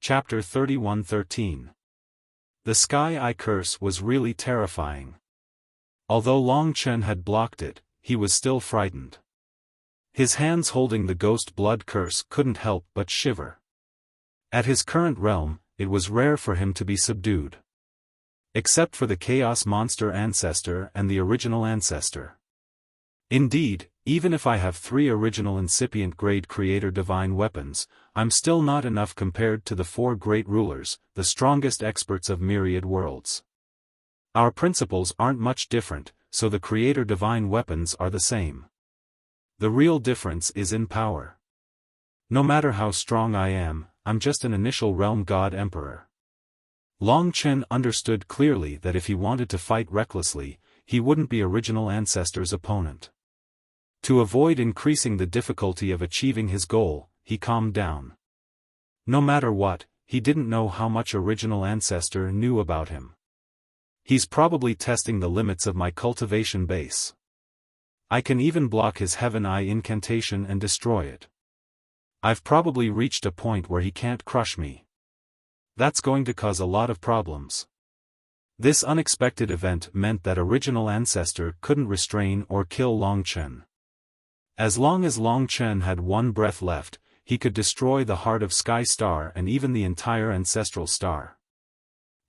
Chapter 31:13. The Sky Eye Curse was really terrifying. Although Long Chen had blocked it, he was still frightened. His hands holding the Ghost Blood Curse couldn't help but shiver. At his current realm, it was rare for him to be subdued. Except for the Chaos Monster Ancestor and the Original Ancestor. Indeed, even if I have 3 original incipient grade Creator Divine weapons, I'm still not enough compared to the 4 great rulers, the strongest experts of myriad worlds. Our principles aren't much different, so the Creator Divine weapons are the same. The real difference is in power. No matter how strong I am, I'm just an initial realm god emperor. Long Chen understood clearly that if he wanted to fight recklessly, he wouldn't be Original Ancestor's opponent. To avoid increasing the difficulty of achieving his goal, he calmed down. No matter what, he didn't know how much Original Ancestor knew about him. He's probably testing the limits of my cultivation base. I can even block his Heaven Eye incantation and destroy it. I've probably reached a point where he can't crush me. That's going to cause a lot of problems. This unexpected event meant that Original Ancestor couldn't restrain or kill Long Chen. As long as Long Chen had one breath left, he could destroy the heart of Sky Star and even the entire Ancestral Star.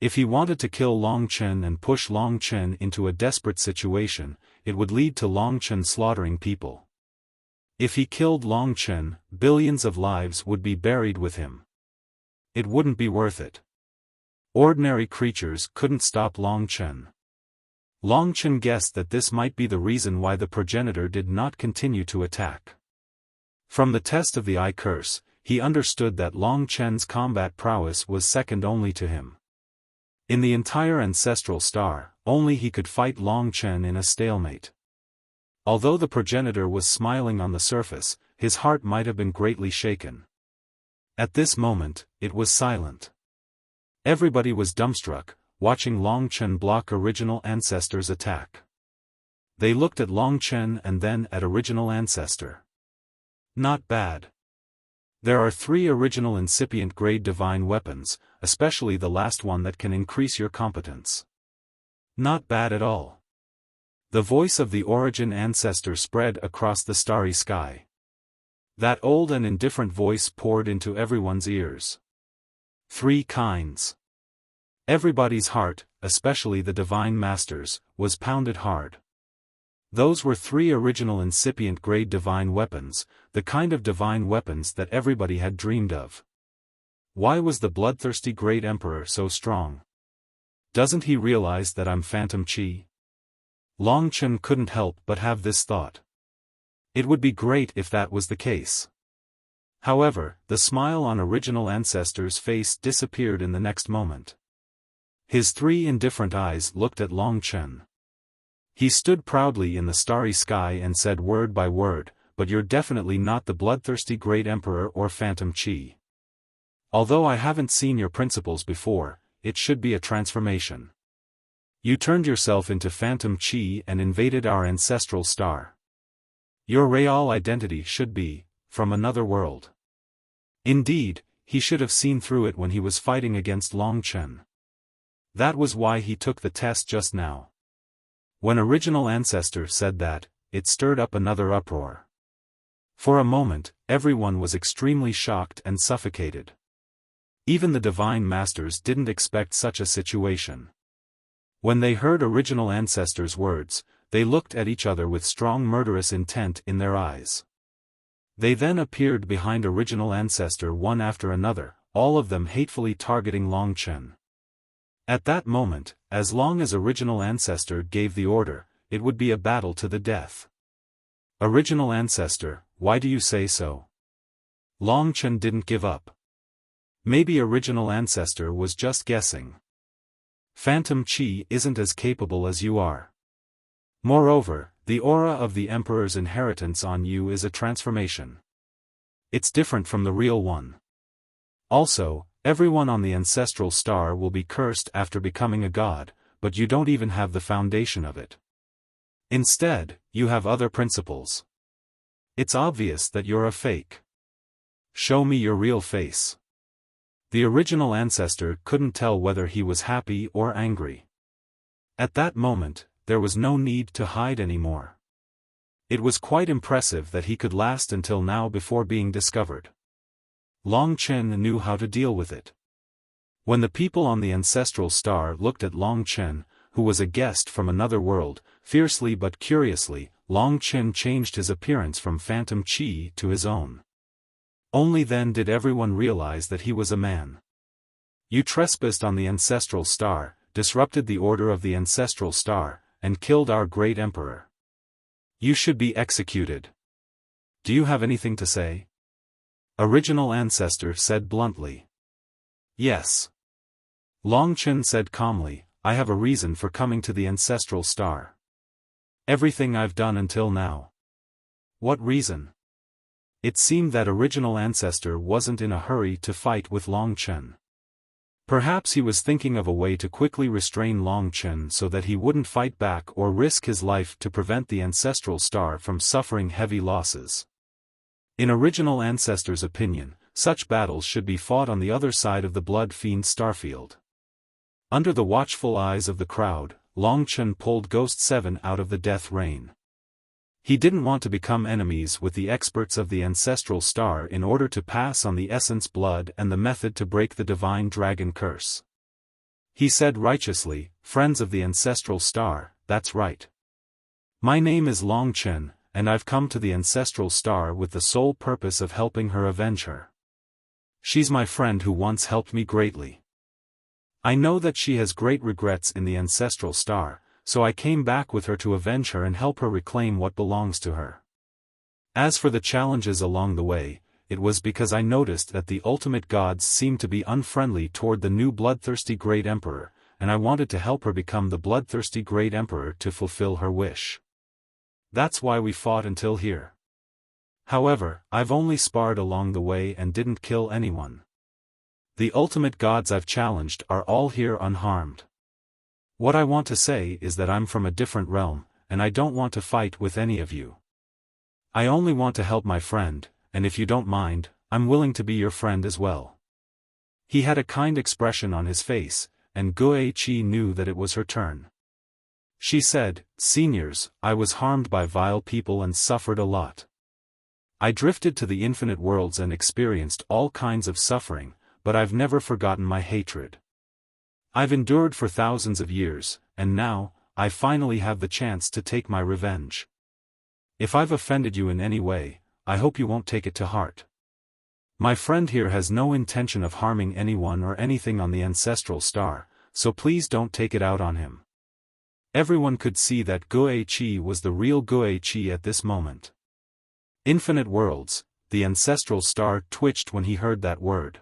If he wanted to kill Long Chen and push Long Chen into a desperate situation, it would lead to Long Chen slaughtering people. If he killed Long Chen, billions of lives would be buried with him. It wouldn't be worth it. Ordinary creatures couldn't stop Long Chen. Long Chen guessed that this might be the reason why the progenitor did not continue to attack. From the test of the Eye Curse, he understood that Long Chen's combat prowess was second only to him. In the entire Ancestral Star, only he could fight Long Chen in a stalemate. Although the progenitor was smiling on the surface, his heart might have been greatly shaken. At this moment, it was silent. Everybody was dumbstruck, watching Long Chen block Original Ancestor's attack. They looked at Long Chen and then at Original Ancestor. Not bad. There are 3 original incipient grade divine weapons, especially the last one that can increase your competence. Not bad at all. The voice of the Origin Ancestor spread across the starry sky. That old and indifferent voice poured into everyone's ears. 3 kinds. Everybody's heart, especially the Divine Masters, was pounded hard. Those were 3 original incipient grade divine weapons, the kind of divine weapons that everybody had dreamed of. Why was the bloodthirsty great emperor so strong? Doesn't he realize that I'm Phantom Chi? Long Chen couldn't help but have this thought. It would be great if that was the case. However, the smile on Original Ancestor's face disappeared in the next moment. His 3 indifferent eyes looked at Long Chen. He stood proudly in the starry sky and said word by word, "But you're definitely not the bloodthirsty great emperor or Phantom Chi. Although I haven't seen your principles before, it should be a transformation. You turned yourself into Phantom Chi and invaded our Ancestral Star. Your real identity should be from another world." Indeed, he should have seen through it when he was fighting against Long Chen. That was why he took the test just now. When Original Ancestor said that, it stirred up another uproar. For a moment, everyone was extremely shocked and suffocated. Even the Divine Masters didn't expect such a situation. When they heard Original Ancestor's words, they looked at each other with strong murderous intent in their eyes. They then appeared behind Original Ancestor one after another, all of them hatefully targeting Long Chen. At that moment, as long as Original Ancestor gave the order, it would be a battle to the death. Original Ancestor, why do you say so? Long Chen didn't give up. Maybe Original Ancestor was just guessing. Phantom Chi isn't as capable as you are. Moreover, the aura of the Emperor's inheritance on you is a transformation. It's different from the real one. Also, everyone on the Ancestral Star will be cursed after becoming a god, but you don't even have the foundation of it. Instead, you have other principles. It's obvious that you're a fake. Show me your real face. The original ancestor couldn't tell whether he was happy or angry. At that moment, there was no need to hide anymore. It was quite impressive that he could last until now before being discovered. Long Chen knew how to deal with it. When the people on the ancestral star looked at Long Chen, who was a guest from another world, fiercely but curiously, Long Chen changed his appearance from phantom qi to his own. Only then did everyone realize that he was a man. You trespassed on the ancestral star, disrupted the order of the ancestral star, and killed our great emperor. You should be executed. Do you have anything to say? Original ancestor said bluntly. Yes. Long Chen said calmly, I have a reason for coming to the ancestral star. Everything I've done until now. What reason? It seemed that original ancestor wasn't in a hurry to fight with Long Chen. Perhaps he was thinking of a way to quickly restrain Long Chen so that he wouldn't fight back or risk his life to prevent the ancestral star from suffering heavy losses. In original ancestor's opinion, such battles should be fought on the other side of the blood fiend starfield. Under the watchful eyes of the crowd, Long Chen pulled Ghost 7 out of the death rain. He didn't want to become enemies with the experts of the ancestral star in order to pass on the essence blood and the method to break the divine dragon curse. He said righteously, friends of the ancestral star, that's right. My name is Long Chen, and I've come to the ancestral star with the sole purpose of helping her avenge her. She's my friend who once helped me greatly. I know that she has great regrets in the ancestral star, so I came back with her to avenge her and help her reclaim what belongs to her. As for the challenges along the way, it was because I noticed that the ultimate gods seemed to be unfriendly toward the new bloodthirsty great emperor, and I wanted to help her become the bloodthirsty great emperor to fulfill her wish. That's why we fought until here. However, I've only sparred along the way and didn't kill anyone. The ultimate gods I've challenged are all here unharmed. What I want to say is that I'm from a different realm, and I don't want to fight with any of you. I only want to help my friend, and if you don't mind, I'm willing to be your friend as well. He had a kind expression on his face, and Guiqi knew that it was her turn. She said, Seniors, I was harmed by vile people and suffered a lot. I drifted to the infinite worlds and experienced all kinds of suffering, but I've never forgotten my hatred. I've endured for thousands of years, and now, I finally have the chance to take my revenge. If I've offended you in any way, I hope you won't take it to heart. My friend here has no intention of harming anyone or anything on the ancestral star, so please don't take it out on him. Everyone could see that Guiqi was the real Guiqi at this moment. Infinite worlds, the ancestral star twitched when he heard that word.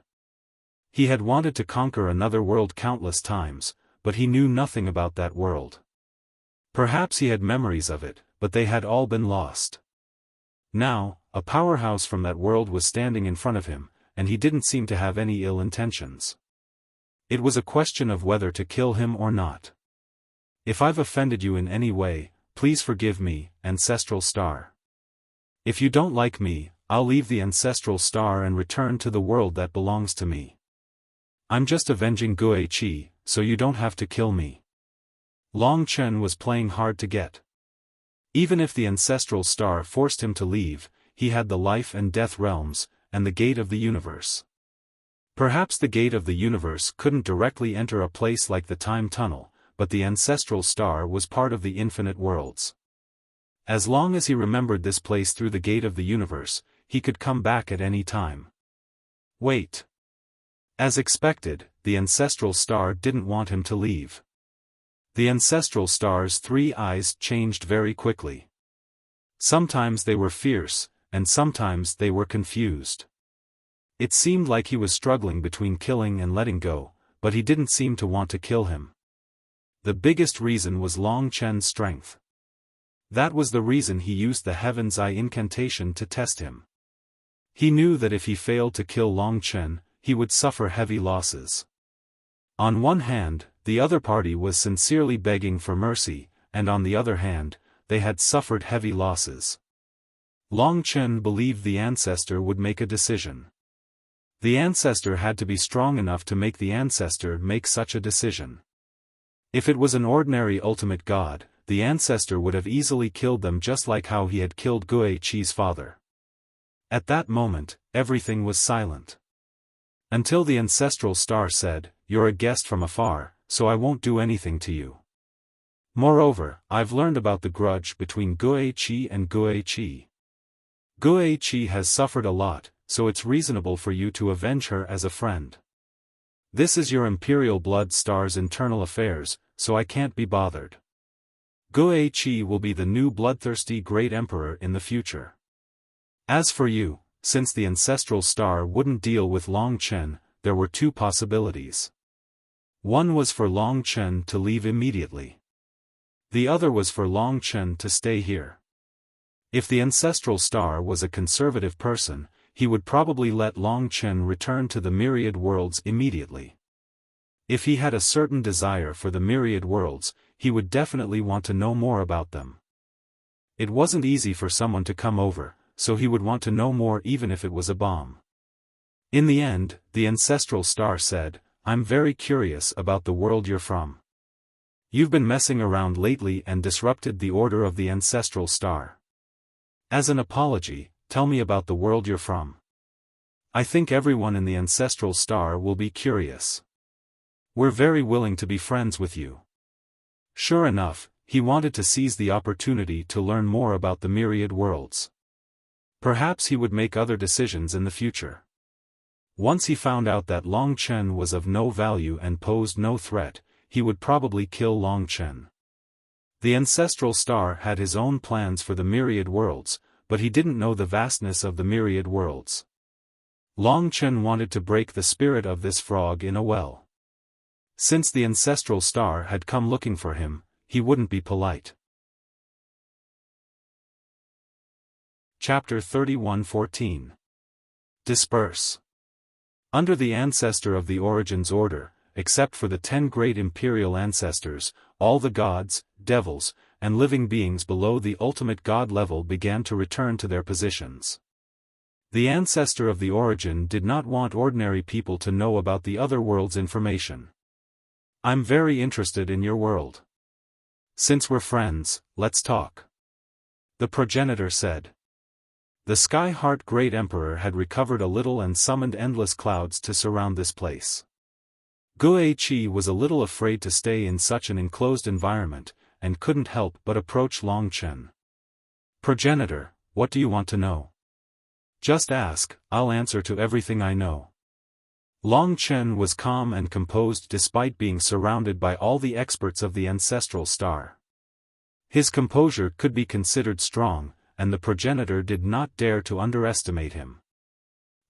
He had wanted to conquer another world countless times, but he knew nothing about that world. Perhaps he had memories of it, but they had all been lost. Now, a powerhouse from that world was standing in front of him, and he didn't seem to have any ill intentions. It was a question of whether to kill him or not. If I've offended you in any way, please forgive me, ancestral star. If you don't like me, I'll leave the ancestral star and return to the world that belongs to me. I'm just avenging Guiqi, so you don't have to kill me. Long Chen was playing hard to get. Even if the ancestral star forced him to leave, he had the life and death realms, and the gate of the universe. Perhaps the gate of the universe couldn't directly enter a place like the time tunnel, but the ancestral star was part of the infinite worlds. As long as he remembered this place through the gate of the universe, he could come back at any time. Wait. As expected, the ancestral star didn't want him to leave. The ancestral star's 3 eyes changed very quickly. Sometimes they were fierce, and sometimes they were confused. It seemed like he was struggling between killing and letting go, but he didn't seem to want to kill him. The biggest reason was Long Chen's strength. That was the reason he used the Heaven's Eye incantation to test him. He knew that if he failed to kill Long Chen, he would suffer heavy losses. On one hand, the other party was sincerely begging for mercy, and on the other hand, they had suffered heavy losses. Long Chen believed the ancestor would make a decision. The ancestor had to be strong enough to make the ancestor make such a decision. If it was an ordinary ultimate god, the ancestor would have easily killed them just like how he had killed Guiqi's father. At that moment, everything was silent. Until the ancestral star said, "You're a guest from afar, so I won't do anything to you. Moreover, I've learned about the grudge between Guiqi and Guiqi. Guiqi has suffered a lot, so it's reasonable for you to avenge her as a friend. This is your imperial blood star's internal affairs, so I can't be bothered. Guiqi will be the new bloodthirsty great emperor in the future. As for you, since the ancestral star wouldn't deal with Long Chen, there were two possibilities. One was for Long Chen to leave immediately. The other was for Long Chen to stay here. If the ancestral star was a conservative person, he would probably let Long Chen return to the myriad worlds immediately. If he had a certain desire for the myriad worlds, he would definitely want to know more about them. It wasn't easy for someone to come over, so he would want to know more even if it was a bomb. In the end, the ancestral star said, "I'm very curious about the world you're from. You've been messing around lately and disrupted the order of the ancestral star. As an apology, tell me about the world you're from. I think everyone in the ancestral star will be curious. We're very willing to be friends with you." Sure enough, he wanted to seize the opportunity to learn more about the myriad worlds. Perhaps he would make other decisions in the future. Once he found out that Long Chen was of no value and posed no threat, he would probably kill Long Chen. The ancestral star had his own plans for the myriad worlds, but he didn't know the vastness of the myriad worlds. Long Chen wanted to break the spirit of this frog in a well. Since the ancestral star had come looking for him, he wouldn't be polite. Chapter 31:14. Disperse. Under the ancestor of the Origins order, except for the 10 great imperial ancestors, all the gods, devils, and living beings below the ultimate god level began to return to their positions. The ancestor of the Origin did not want ordinary people to know about the other world's information. "I'm very interested in your world. Since we're friends, let's talk," the progenitor said. The Sky-Heart Great Emperor had recovered a little and summoned endless clouds to surround this place. Guiqi was a little afraid to stay in such an enclosed environment, and couldn't help but approach Long Chen. "Progenitor, what do you want to know? Just ask, I'll answer to everything I know." Long Chen was calm and composed despite being surrounded by all the experts of the ancestral star. His composure could be considered strong, and the progenitor did not dare to underestimate him.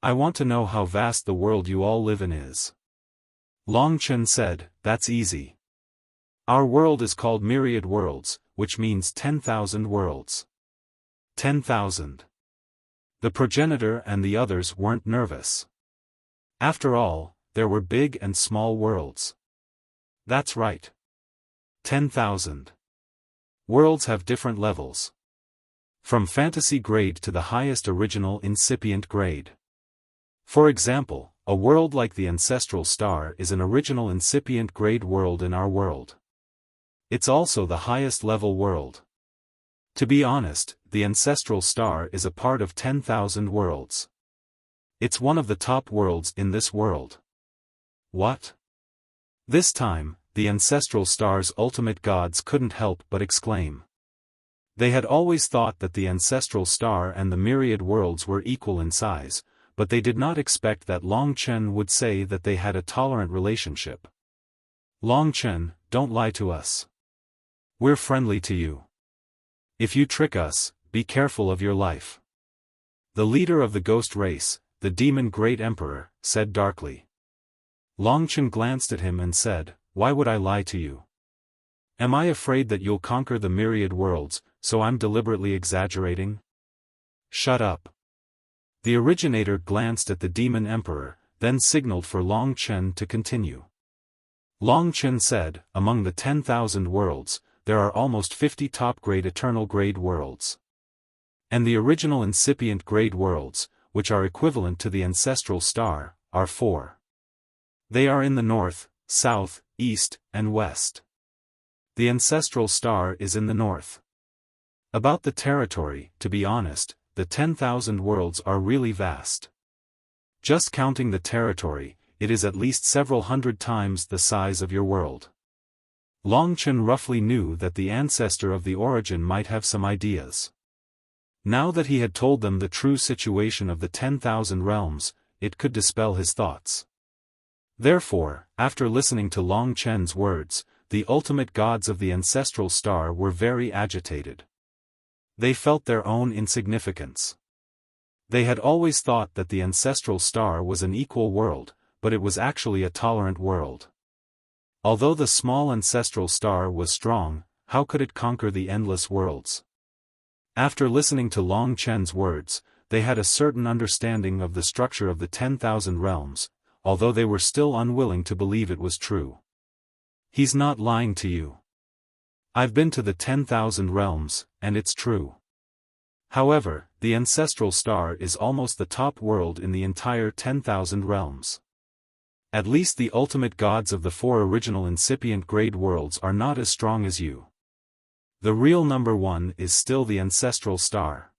"I want to know how vast the world you all live in is." Long Chen said, "That's easy. Our world is called Myriad Worlds, which means 10,000 worlds. 10,000. The progenitor and the others weren't nervous. After all, there were big and small worlds. That's right. 10,000. Worlds have different levels. From fantasy grade to the highest original incipient grade. For example, a world like the ancestral star is an original incipient grade world in our world. It's also the highest level world. To be honest, the ancestral star is a part of 10,000 worlds. It's one of the top worlds in this world. What? This time, the ancestral star's ultimate gods couldn't help but exclaim. They had always thought that the ancestral star and the myriad worlds were equal in size, but they did not expect that Long Chen would say that they had a tolerant relationship. "Long Chen, don't lie to us. We're friendly to you. If you trick us, be careful of your life." The leader of the ghost race, the demon great emperor, said darkly. Long Chen glanced at him and said, "Why would I lie to you? Am I afraid that you'll conquer the myriad worlds, so I'm deliberately exaggerating?" "Shut up." The originator glanced at the demon emperor, then signaled for Long Chen to continue. Long Chen said, "Among the 10,000 worlds, there are almost 50 top-grade eternal grade worlds. And the original incipient grade worlds, which are equivalent to the ancestral star, are four. They are in the north, south, east, and west. The ancestral star is in the north. About the territory, to be honest, the 10,000 worlds are really vast. Just counting the territory, it is at least several hundred times the size of your world. Long Chen roughly knew that the ancestor of the origin might have some ideas. Now that he had told them the true situation of the 10,000 realms, it could dispel his thoughts. Therefore, after listening to Long Chen's words, the ultimate gods of the ancestral star were very agitated. They felt their own insignificance. They had always thought that the ancestral star was an equal world, but it was actually a tolerant world. Although the small ancestral star was strong, how could it conquer the endless worlds? After listening to Long Chen's words, they had a certain understanding of the structure of the 10,000 realms, although they were still unwilling to believe it was true. He's not lying to you. I've been to the 10,000 realms, and it's true. However, the ancestral star is almost the top world in the entire 10,000 realms. At least the ultimate gods of the four original incipient grade worlds are not as strong as you. The real number one is still the ancestral star.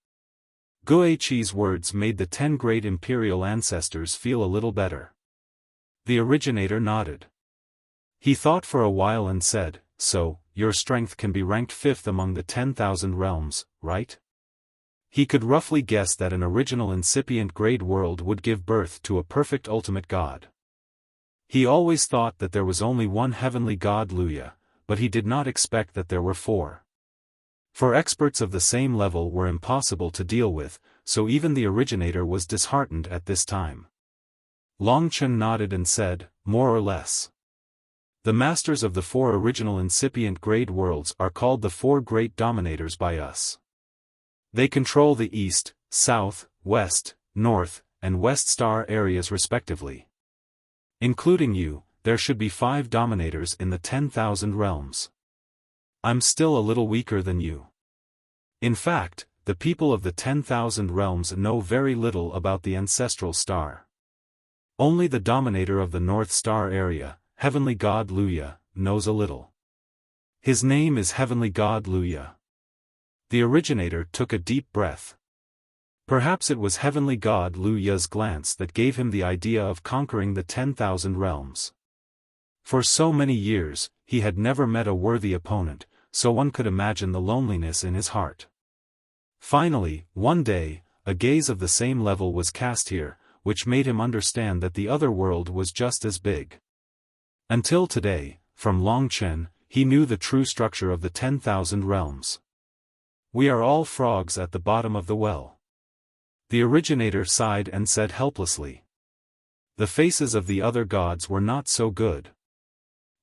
Guiqi's words made the 10 great imperial ancestors feel a little better. The originator nodded. He thought for a while and said, "So, your strength can be ranked 5th among the 10,000 realms, right?" He could roughly guess that an original incipient grade world would give birth to a perfect ultimate god. He always thought that there was only one heavenly god Luya, but he did not expect that there were four. For experts of the same level were impossible to deal with, so even the originator was disheartened at this time. Long Chen nodded and said, "More or less. The masters of the four original incipient grade worlds are called the four great dominators by us. They control the east, south, west, north, and west star areas respectively. Including you, there should be 5 dominators in the 10,000 realms. I'm still a little weaker than you. In fact, the people of the 10,000 realms know very little about the ancestral star. Only the dominator of the North Star area, Heavenly God Luya, knows a little. His name is Heavenly God Luya." The originator took a deep breath. Perhaps it was Heavenly God Luya's glance that gave him the idea of conquering the 10,000 realms. For so many years, he had never met a worthy opponent, so one could imagine the loneliness in his heart. Finally, one day, a gaze of the same level was cast here, which made him understand that the other world was just as big. Until today, from Long Chen, he knew the true structure of the 10,000 realms. "We are all frogs at the bottom of the well." The originator sighed and said helplessly. The faces of the other gods were not so good.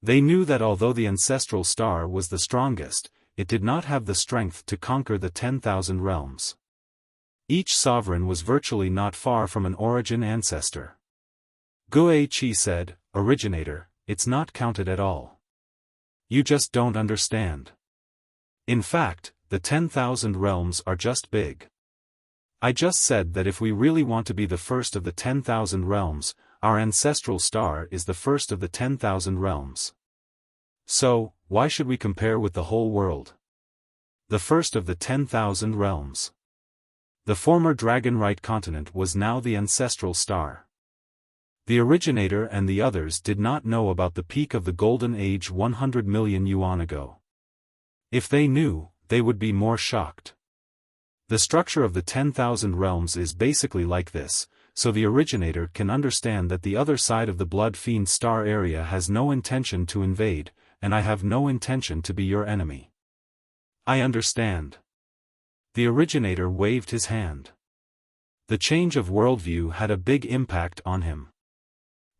They knew that although the ancestral star was the strongest, it did not have the strength to conquer the 10,000 realms. Each sovereign was virtually not far from an origin ancestor. Guiqi said, "Originator, it's not counted at all. You just don't understand. In fact, the 10,000 realms are just big. I just said that if we really want to be the first of the 10,000 realms, our ancestral star is the first of the 10,000 realms. So, why should we compare with the whole world? The first of the 10,000 realms." The former Dragonrite continent was now the ancestral star. The originator and the others did not know about the peak of the Golden Age 100 million yuan ago. If they knew, they would be more shocked. The structure of the 10,000 realms is basically like this, so the originator can understand that the other side of the Blood Fiend star area has no intention to invade, and I have no intention to be your enemy. I understand. The originator waved his hand. The change of worldview had a big impact on him.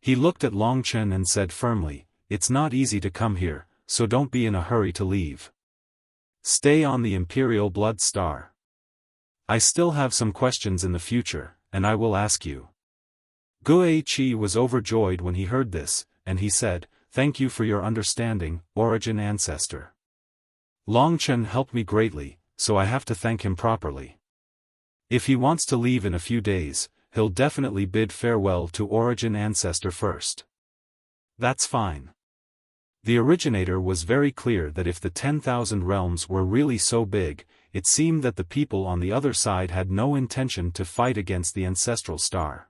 He looked at Long Chen and said firmly, "It's not easy to come here, so don't be in a hurry to leave. Stay on the Imperial Blood Star. I still have some questions in the future, and I will ask you." Guiqi was overjoyed when he heard this, and he said, "Thank you for your understanding, Origin Ancestor. Long Chen helped me greatly, so I have to thank him properly. If he wants to leave in a few days, he'll definitely bid farewell to Origin Ancestor first. That's fine. The originator was very clear that if the 10,000 realms were really so big, it seemed that the people on the other side had no intention to fight against the ancestral star.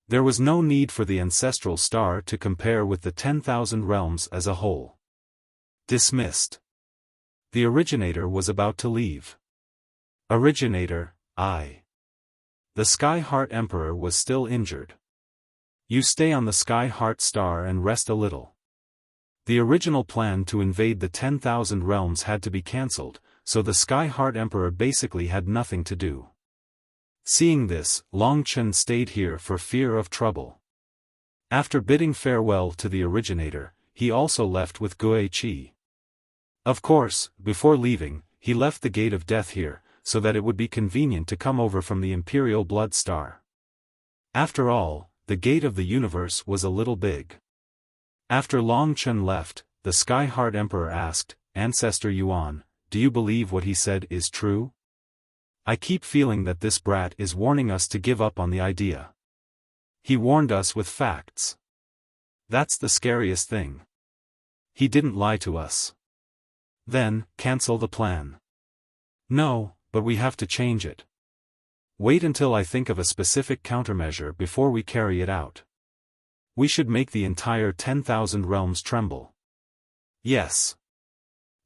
There was no need for the ancestral star to compare with the 10,000 realms as a whole. Dismissed. The originator was about to leave. Originator, The Sky Heart Emperor was still injured. You stay on the Sky Heart Star and rest a little. The original plan to invade the 10,000 realms had to be cancelled, so the Sky Heart Emperor basically had nothing to do. Seeing this, Long Chen stayed here for fear of trouble. After bidding farewell to the originator, he also left with Guiqi. Of course, before leaving, he left the Gate of Death here, so that it would be convenient to come over from the Imperial Blood Star. After all, the Gate of the Universe was a little big. After Long Chen left, the Sky Heart Emperor asked, Ancestor Yuan, do you believe what he said is true? I keep feeling that this brat is warning us to give up on the idea. He warned us with facts. That's the scariest thing. He didn't lie to us. Then, cancel the plan. No, but we have to change it. Wait until I think of a specific countermeasure before we carry it out. We should make the entire 10,000 realms tremble. Yes.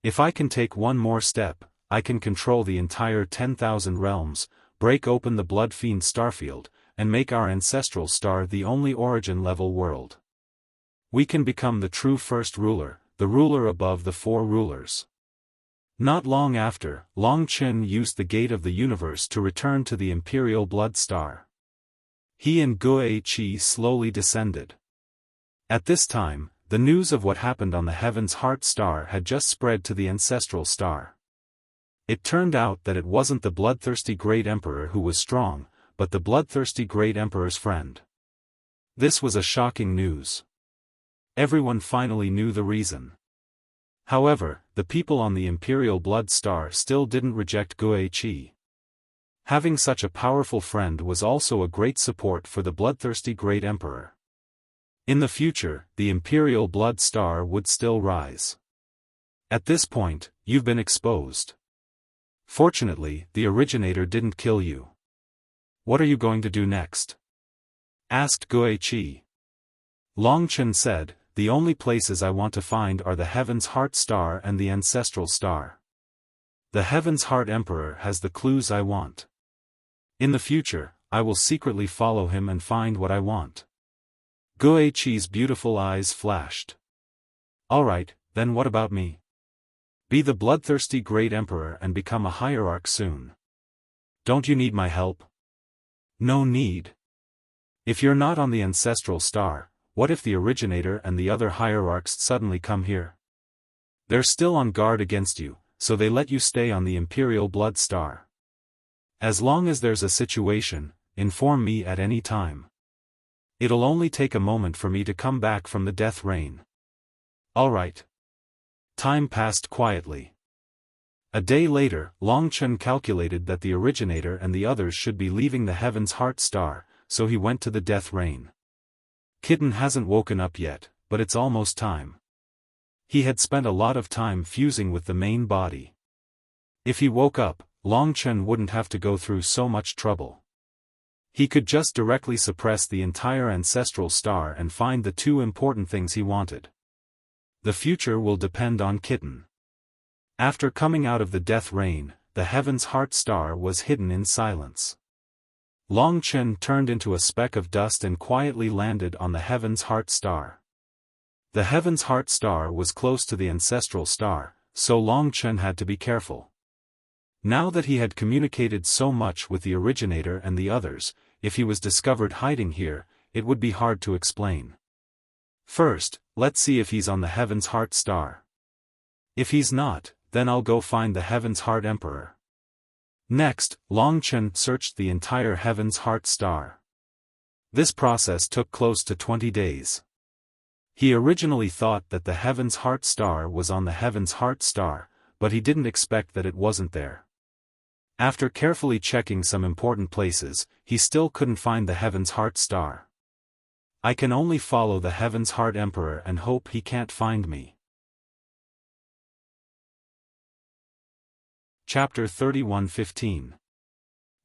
If I can take one more step, I can control the entire 10,000 realms, break open the Blood Fiend starfield, and make our ancestral star the only origin-level world. We can become the true first ruler, the ruler above the four rulers. Not long after, Long Chen used the Gate of the Universe to return to the Imperial Blood Star. He and Guiqi slowly descended. At this time, the news of what happened on the Heaven's Heart Star had just spread to the ancestral star. It turned out that it wasn't the bloodthirsty Great Emperor who was strong, but the bloodthirsty Great Emperor's friend. This was a shocking news. Everyone finally knew the reason. However, the people on the Imperial Blood Star still didn't reject Guiqi. Having such a powerful friend was also a great support for the bloodthirsty Great Emperor. In the future, the Imperial Blood Star would still rise. At this point, you've been exposed. Fortunately, the originator didn't kill you. What are you going to do next? Asked Guiqi. Long Chen said, the only places I want to find are the Heaven's Heart Star and the Ancestral Star. The Heaven's Heart Emperor has the clues I want. In the future, I will secretly follow him and find what I want. Guiqi's beautiful eyes flashed. Alright, then what about me? Be the bloodthirsty Great Emperor and become a hierarch soon. Don't you need my help? No need. If you're not on the Ancestral Star, what if the originator and the other hierarchs suddenly come here? They're still on guard against you, so they let you stay on the Imperial Blood Star. As long as there's a situation, inform me at any time. It'll only take a moment for me to come back from the death rain. Alright. Time passed quietly. A day later, Long Chen calculated that the originator and the others should be leaving the Heaven's Heart Star, so he went to the death rain. Kitten hasn't woken up yet, but it's almost time. He had spent a lot of time fusing with the main body. If he woke up, Long Chen wouldn't have to go through so much trouble. He could just directly suppress the entire ancestral star and find the two important things he wanted. The future will depend on Kitten. After coming out of the death rain, the Heaven's Heart Star was hidden in silence. Long Chen turned into a speck of dust and quietly landed on the Heaven's Heart Star. The Heaven's Heart Star was close to the ancestral star, so Long Chen had to be careful. Now that he had communicated so much with the originator and the others, if he was discovered hiding here, it would be hard to explain. First, let's see if he's on the Heaven's Heart Star. If he's not, then I'll go find the Heaven's Heart Emperor. Next, Long Chen searched the entire Heaven's Heart Star. This process took close to 20 days. He originally thought that the Heaven's Heart Star was on the Heaven's Heart Star, but he didn't expect that it wasn't there. After carefully checking some important places, he still couldn't find the Heaven's Heart star. I can only follow the Heaven's Heart Emperor and hope he can't find me. Chapter 31:15.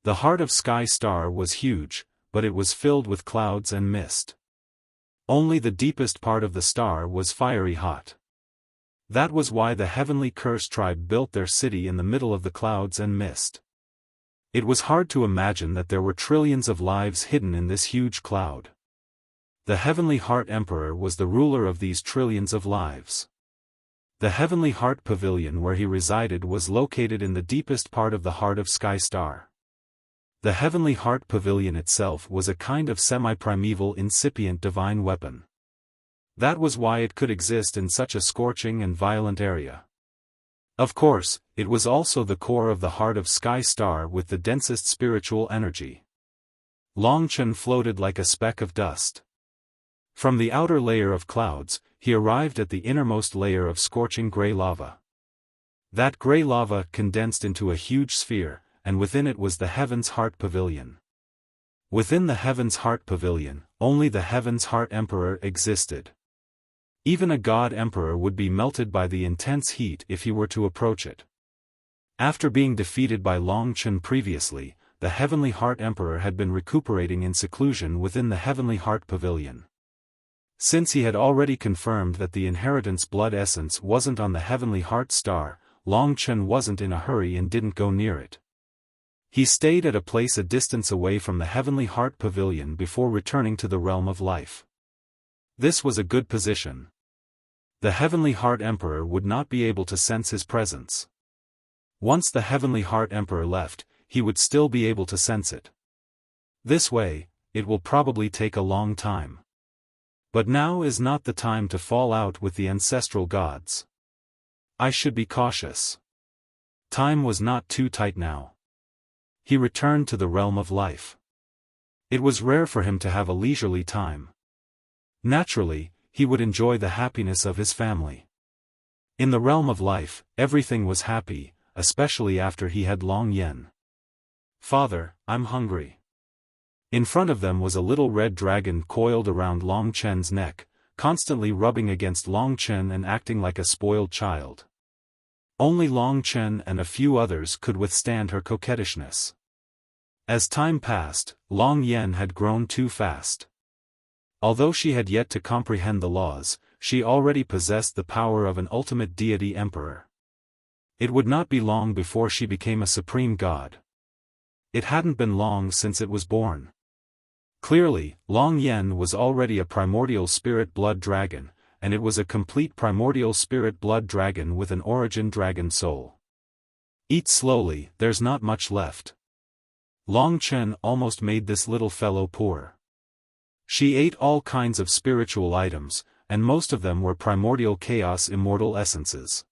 The heart of Sky Star was huge, but it was filled with clouds and mist. Only the deepest part of the star was fiery hot. That was why the Heavenly Curse tribe built their city in the middle of the clouds and mist. It was hard to imagine that there were trillions of lives hidden in this huge cloud. The Heavenly Heart Emperor was the ruler of these trillions of lives. The Heavenly Heart Pavilion where he resided was located in the deepest part of the heart of Sky Star. The Heavenly Heart Pavilion itself was a kind of semi-primeval incipient divine weapon. That was why it could exist in such a scorching and violent area. Of course, it was also the core of the heart of Sky Star with the densest spiritual energy. Long Chen floated like a speck of dust. From the outer layer of clouds, he arrived at the innermost layer of scorching gray lava. That gray lava condensed into a huge sphere, and within it was the Heaven's Heart Pavilion. Within the Heaven's Heart Pavilion, only the Heaven's Heart Emperor existed. Even a god emperor would be melted by the intense heat if he were to approach it. After being defeated by Long Chen previously, the Heavenly Heart Emperor had been recuperating in seclusion within the Heavenly Heart Pavilion. Since he had already confirmed that the inheritance blood essence wasn't on the Heavenly Heart Star, Long Chen wasn't in a hurry and didn't go near it. He stayed at a place a distance away from the Heavenly Heart Pavilion before returning to the realm of life. This was a good position. The Heavenly Heart Emperor would not be able to sense his presence. Once the Heavenly Heart Emperor left, he would still be able to sense it. This way, it will probably take a long time. But now is not the time to fall out with the ancestral gods. I should be cautious. Time was not too tight now. He returned to the realm of life. It was rare for him to have a leisurely time. Naturally, he would enjoy the happiness of his family. In the realm of life, everything was happy, especially after he had Long Yen. "Father, I'm hungry." In front of them was a little red dragon coiled around Long Chen's neck, constantly rubbing against Long Chen and acting like a spoiled child. Only Long Chen and a few others could withstand her coquettishness. As time passed, Long Yen had grown too fast. Although she had yet to comprehend the laws, she already possessed the power of an ultimate deity emperor. It would not be long before she became a supreme god. It hadn't been long since it was born. Clearly, Long Yen was already a primordial spirit blood dragon, and it was a complete primordial spirit blood dragon with an origin dragon soul. Eat slowly, there's not much left. Long Chen almost made this little fellow poor. She ate all kinds of spiritual items, and most of them were primordial chaos immortal essences.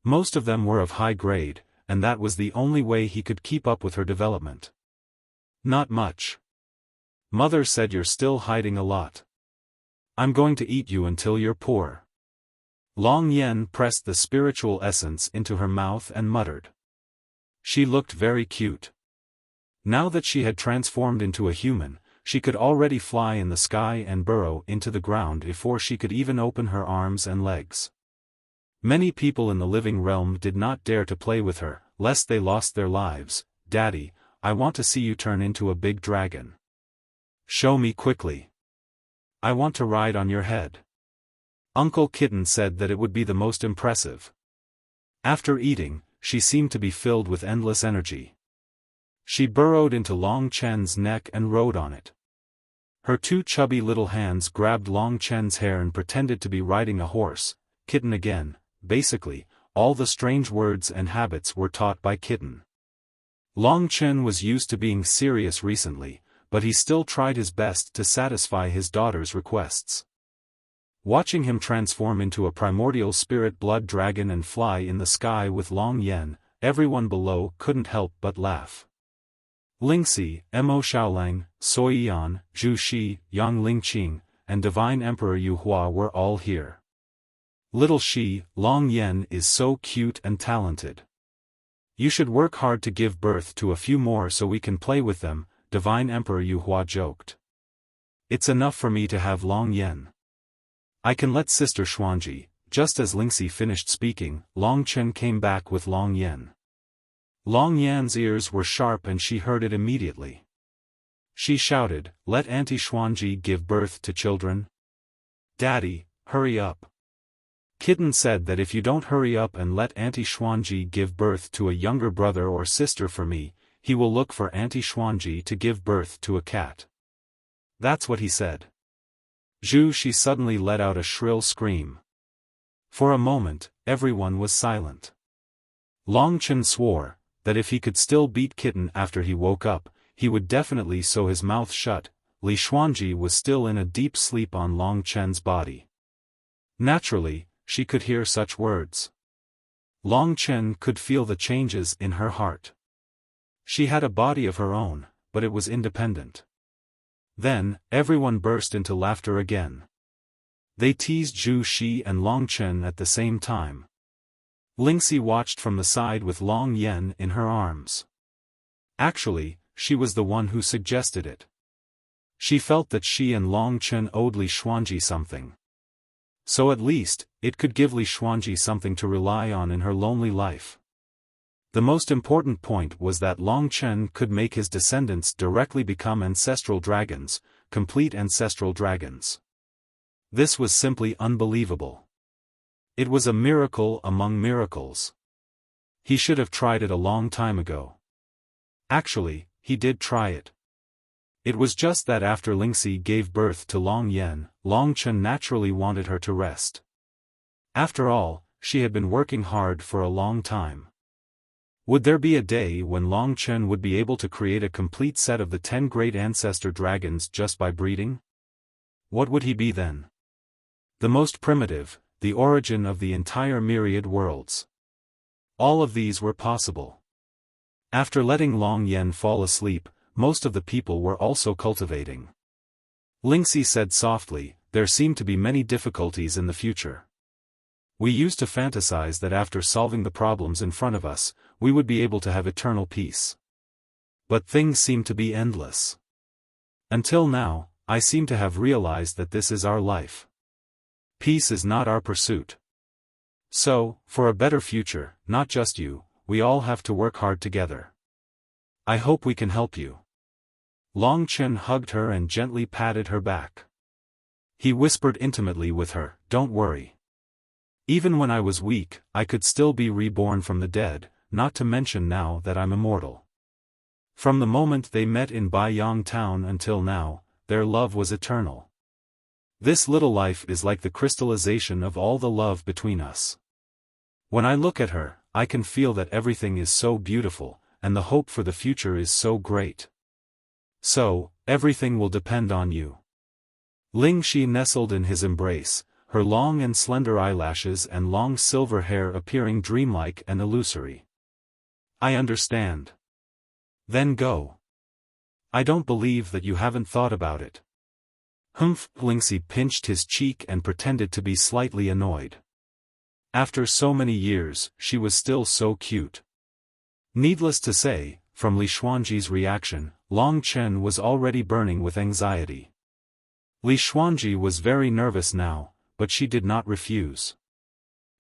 Most of them were of high grade, and that was the only way he could keep up with her development. Not much. Mother said you're still hiding a lot. I'm going to eat you until you're poor. Long Yen pressed the spiritual essence into her mouth and muttered. She looked very cute. Now that she had transformed into a human, she could already fly in the sky and burrow into the ground before she could even open her arms and legs. Many people in the living realm did not dare to play with her, lest they lost their lives. "Daddy, I want to see you turn into a big dragon. Show me quickly. I want to ride on your head." Uncle Kitten said that it would be the most impressive. After eating, she seemed to be filled with endless energy. She burrowed into Long Chen's neck and rode on it. Her two chubby little hands grabbed Long Chen's hair and pretended to be riding a horse. Kitten again. Basically, all the strange words and habits were taught by Kitten. Long Chen was used to being serious recently, but he still tried his best to satisfy his daughter's requests. Watching him transform into a primordial spirit blood dragon and fly in the sky with Long Yen, everyone below couldn't help but laugh. Lingxi, Mo Xiaolang, Sui Yan, Zhu Shi, Yang Lingqing, and Divine Emperor Yu Hua were all here. Little Shi, Long Yen is so cute and talented. You should work hard to give birth to a few more so we can play with them, Divine Emperor Yu Hua joked. It's enough for me to have Long Yan. I can let Sister Xuanji. Just as Lingxi finished speaking, Long Chen came back with Long Yan. Long Yan's ears were sharp and she heard it immediately. She shouted, "Let Auntie Xuanji give birth to children? Daddy, hurry up." Kitten said that if you don't hurry up and let Auntie Xuanji give birth to a younger brother or sister for me, he will look for Auntie Xuanji to give birth to a cat. That's what he said. She suddenly let out a shrill scream. For a moment, everyone was silent. Long Chen swore that if he could still beat Kitten after he woke up, he would definitely sew his mouth shut. Li Xuanji was still in a deep sleep on Long Chen's body. Naturally, she could hear such words. Long Chen could feel the changes in her heart. She had a body of her own, but it was independent. Then, everyone burst into laughter again. They teased Zhu Shi and Long Chen at the same time. Lingxi watched from the side with Long Yan in her arms. Actually, she was the one who suggested it. She felt that she and Long Chen owed Li Xuanji something. So at least, it could give Li Xuanji something to rely on in her lonely life. The most important point was that Long Chen could make his descendants directly become ancestral dragons, complete ancestral dragons. This was simply unbelievable. It was a miracle among miracles. He should have tried it a long time ago. Actually, he did try it. It was just that after Lingxi gave birth to Long Yan, Long Chen naturally wanted her to rest. After all, she had been working hard for a long time. Would there be a day when Long Chen would be able to create a complete set of the 10 great ancestor dragons just by breeding? What would he be then? The most primitive, the origin of the entire myriad worlds. All of these were possible. After letting Long Yan fall asleep, most of the people were also cultivating. Lingxi said softly, "There seem to be many difficulties in the future. We used to fantasize that after solving the problems in front of us, we would be able to have eternal peace. But things seem to be endless. Until now, I seem to have realized that this is our life. Peace is not our pursuit. So, for a better future, not just you, we all have to work hard together. I hope we can help you." Long Chen hugged her and gently patted her back. He whispered intimately with her, "Don't worry. Even when I was weak, I could still be reborn from the dead, not to mention now that I'm immortal." From the moment they met in Baiyang town until now, their love was eternal. This little life is like the crystallization of all the love between us. When I look at her, I can feel that everything is so beautiful, and the hope for the future is so great. So, everything will depend on you. Lingxi nestled in his embrace, her long and slender eyelashes and long silver hair appearing dreamlike and illusory. "I understand. Then go. I don't believe that you haven't thought about it." Humph! Lingxi pinched his cheek and pretended to be slightly annoyed. After so many years, she was still so cute. Needless to say, from Li Xuanji's reaction, Long Chen was already burning with anxiety. Li Xuanji was very nervous now, but she did not refuse.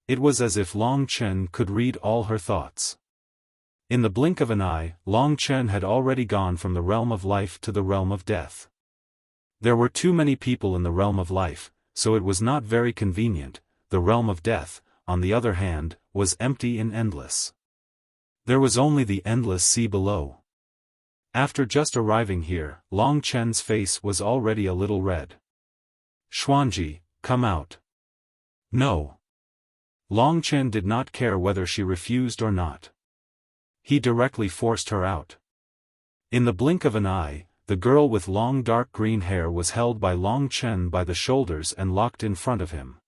It was as if Long Chen could read all her thoughts. In the blink of an eye, Long Chen had already gone from the realm of life to the realm of death. There were too many people in the realm of life, so it was not very convenient. The realm of death, on the other hand, was empty and endless. There was only the endless sea below. After just arriving here, Long Chen's face was already a little red. "Xuanji, come out." "No." Long Chen did not care whether she refused or not. He directly forced her out. In the blink of an eye, the girl with long dark green hair was held by Long Chen by the shoulders and locked in front of him.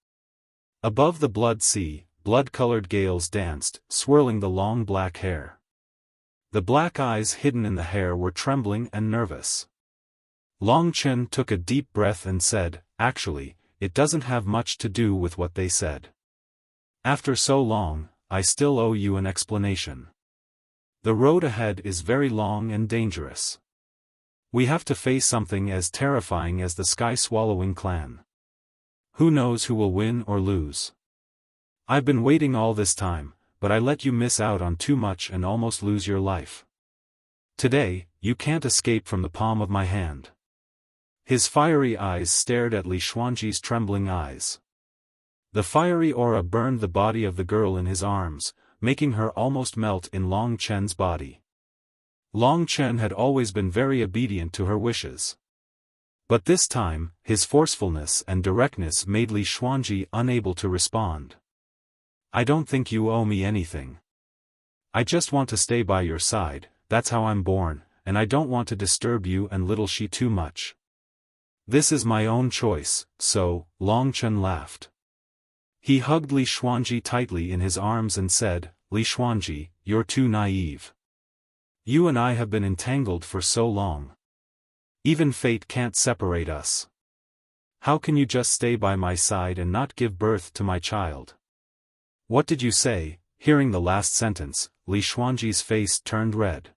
Above the blood sea, blood-colored gales danced, swirling the long black hair. The black eyes hidden in the hair were trembling and nervous. Long Chen took a deep breath and said, "Actually, it doesn't have much to do with what they said. After so long, I still owe you an explanation." The road ahead is very long and dangerous. We have to face something as terrifying as the Sky-Swallowing clan. Who knows who will win or lose? I've been waiting all this time, but I let you miss out on too much and almost lose your life. Today, you can't escape from the palm of my hand. His fiery eyes stared at Li Xuanji's trembling eyes. The fiery aura burned the body of the girl in his arms, making her almost melt in Long Chen's body. Long Chen had always been very obedient to her wishes. But this time, his forcefulness and directness made Li Xuanji unable to respond. I don't think you owe me anything. I just want to stay by your side, that's how I'm born, and I don't want to disturb you and little Shi too much. This is my own choice, so, Long Chen laughed. He hugged Li Xuanji tightly in his arms and said, Li Xuanji, you're too naive. You and I have been entangled for so long. Even fate can't separate us. How can you just stay by my side and not give birth to my child? What did you say? Hearing the last sentence, Li Xuanji's face turned red.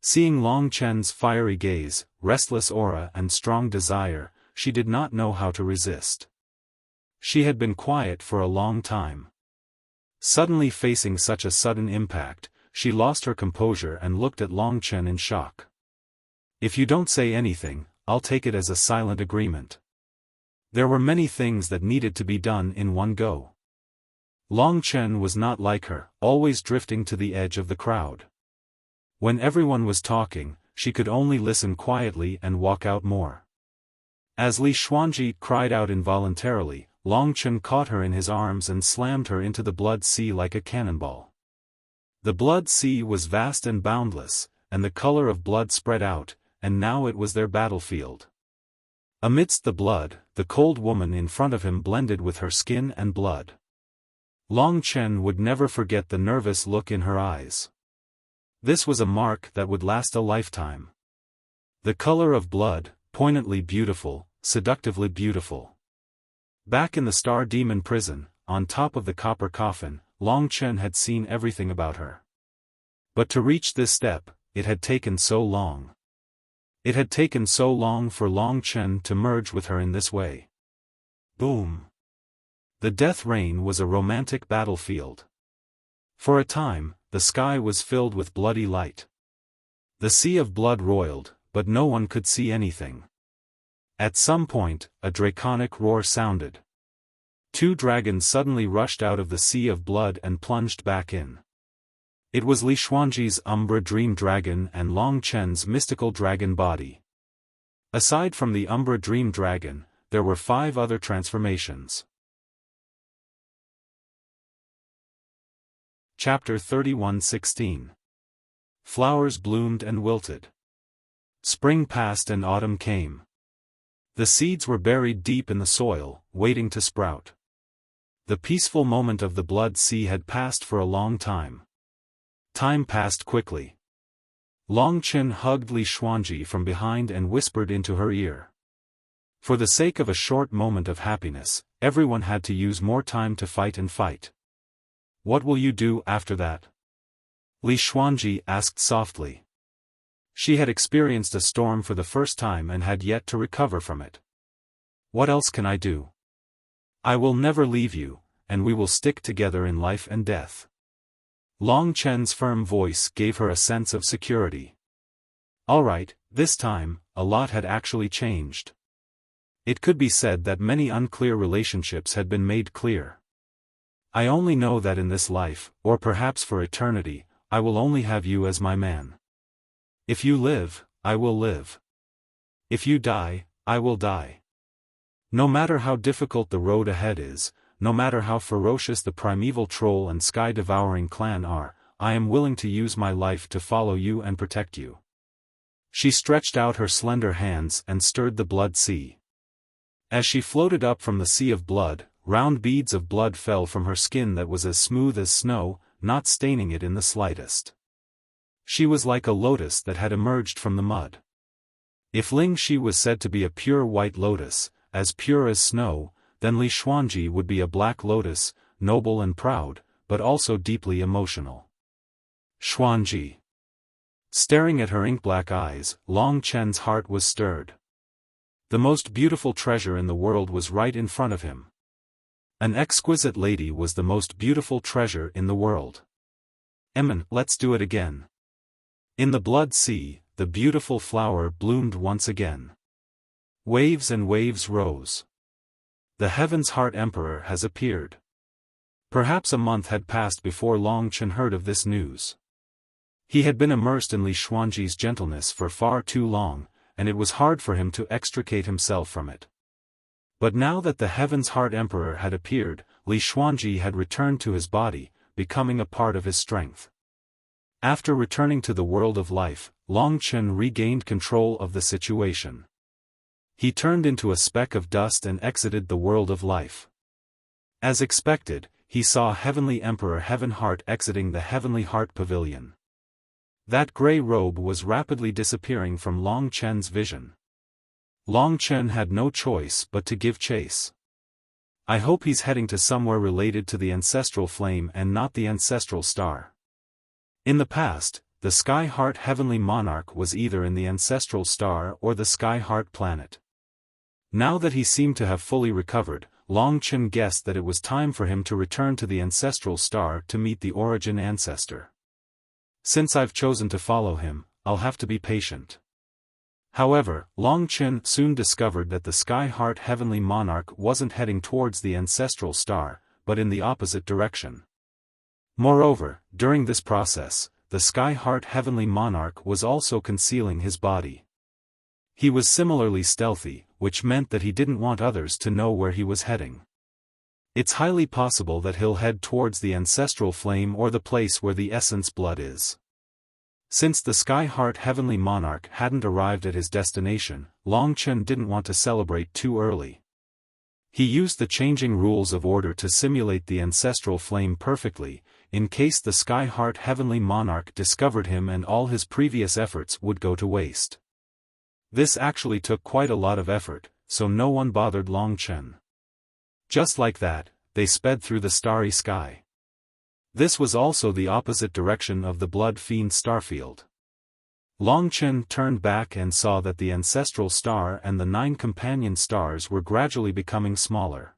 Seeing Long Chen's fiery gaze, restless aura and strong desire, she did not know how to resist. She had been quiet for a long time. Suddenly facing such a sudden impact, she lost her composure and looked at Long Chen in shock. If you don't say anything, I'll take it as a silent agreement. There were many things that needed to be done in one go. Long Chen was not like her, always drifting to the edge of the crowd. When everyone was talking, she could only listen quietly and walk out more. As Li Xuanji cried out involuntarily, Long Chen caught her in his arms and slammed her into the blood sea like a cannonball. The blood sea was vast and boundless, and the color of blood spread out, and now it was their battlefield. Amidst the blood, the cold woman in front of him blended with her skin and blood. Long Chen would never forget the nervous look in her eyes. This was a mark that would last a lifetime. The color of blood, poignantly beautiful, seductively beautiful. Back in the Star Demon prison, on top of the copper coffin, Long Chen had seen everything about her. But to reach this step, it had taken so long. It had taken so long for Long Chen to merge with her in this way. Boom! The death rain was a romantic battlefield. For a time, the sky was filled with bloody light. The sea of blood roiled, but no one could see anything. At some point, a draconic roar sounded. Two dragons suddenly rushed out of the sea of blood and plunged back in. It was Li Xuanji's Umbra Dream Dragon and Long Chen's mystical dragon body. Aside from the Umbra Dream Dragon, there were 5 other transformations. Chapter 31:16. Flowers bloomed and wilted. Spring passed and autumn came. The seeds were buried deep in the soil, waiting to sprout. The peaceful moment of the blood sea had passed for a long time. Time passed quickly. Long Chen hugged Li Xuanji from behind and whispered into her ear. For the sake of a short moment of happiness, everyone had to use more time to fight and fight. What will you do after that? Li Xuanji asked softly. She had experienced a storm for the first time and had yet to recover from it. What else can I do? I will never leave you, and we will stick together in life and death. Long Chen's firm voice gave her a sense of security. All right, this time, a lot had actually changed. It could be said that many unclear relationships had been made clear. I only know that in this life, or perhaps for eternity, I will only have you as my man. If you live, I will live. If you die, I will die. No matter how difficult the road ahead is, no matter how ferocious the primeval troll and sky-devouring clan are, I am willing to use my life to follow you and protect you. She stretched out her slender hands and stirred the blood sea. As she floated up from the sea of blood, round beads of blood fell from her skin that was as smooth as snow, not staining it in the slightest. She was like a lotus that had emerged from the mud. If Ling Shi was said to be a pure white lotus, as pure as snow, then Li Xuanji would be a black lotus, noble and proud, but also deeply emotional. Xuanji. Staring at her ink-black eyes, Long Chen's heart was stirred. The most beautiful treasure in the world was right in front of him. An exquisite lady was the most beautiful treasure in the world. Let's do it again. In the blood sea, the beautiful flower bloomed once again. Waves and waves rose. The Heaven's Heart Emperor has appeared. Perhaps a month had passed before Long Chen heard of this news. He had been immersed in Li Xuanji's gentleness for far too long, and it was hard for him to extricate himself from it. But now that the Heaven's Heart Emperor had appeared, Li Xuanji had returned to his body, becoming a part of his strength. After returning to the world of life, Long Chen regained control of the situation. He turned into a speck of dust and exited the world of life. As expected, he saw Heavenly Emperor Heaven Heart exiting the Heavenly Heart Pavilion. That grey robe was rapidly disappearing from Long Chen's vision. Long Chen had no choice but to give chase. I hope he's heading to somewhere related to the ancestral flame and not the ancestral star. In the past, the Sky Heart Heavenly Monarch was either in the ancestral star or the Sky Heart planet. Now that he seemed to have fully recovered, Long Chen guessed that it was time for him to return to the ancestral star to meet the origin ancestor. Since I've chosen to follow him, I'll have to be patient. However, Long Chen soon discovered that the Sky Heart Heavenly Monarch wasn't heading towards the ancestral star, but in the opposite direction. Moreover, during this process, the Sky Heart Heavenly Monarch was also concealing his body. He was similarly stealthy, which meant that he didn't want others to know where he was heading. It's highly possible that he'll head towards the ancestral flame or the place where the essence blood is. Since the Sky Heart Heavenly Monarch hadn't arrived at his destination, Long Chen didn't want to celebrate too early. He used the changing rules of order to simulate the ancestral flame perfectly, in case the Sky Heart Heavenly Monarch discovered him and all his previous efforts would go to waste. This actually took quite a lot of effort, so no one bothered Long Chen. Just like that, they sped through the starry sky. This was also the opposite direction of the Blood Fiend starfield. Long Chen turned back and saw that the ancestral star and the 9 companion stars were gradually becoming smaller.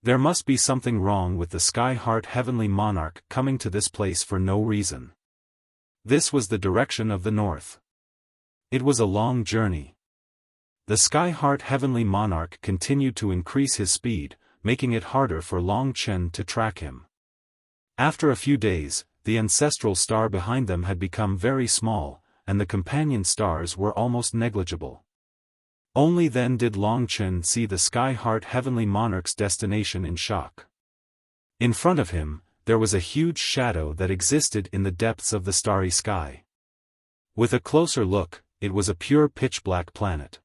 There must be something wrong with the Sky Heart Heavenly Monarch coming to this place for no reason. This was the direction of the north. It was a long journey. The Sky Heart Heavenly Monarch continued to increase his speed, making it harder for Long Chen to track him. After a few days, the ancestral star behind them had become very small, and the companion stars were almost negligible. Only then did Long Chen see the Sky Heart Heavenly Monarch's destination in shock. In front of him, there was a huge shadow that existed in the depths of the starry sky. With a closer look, it was a pure pitch-black planet.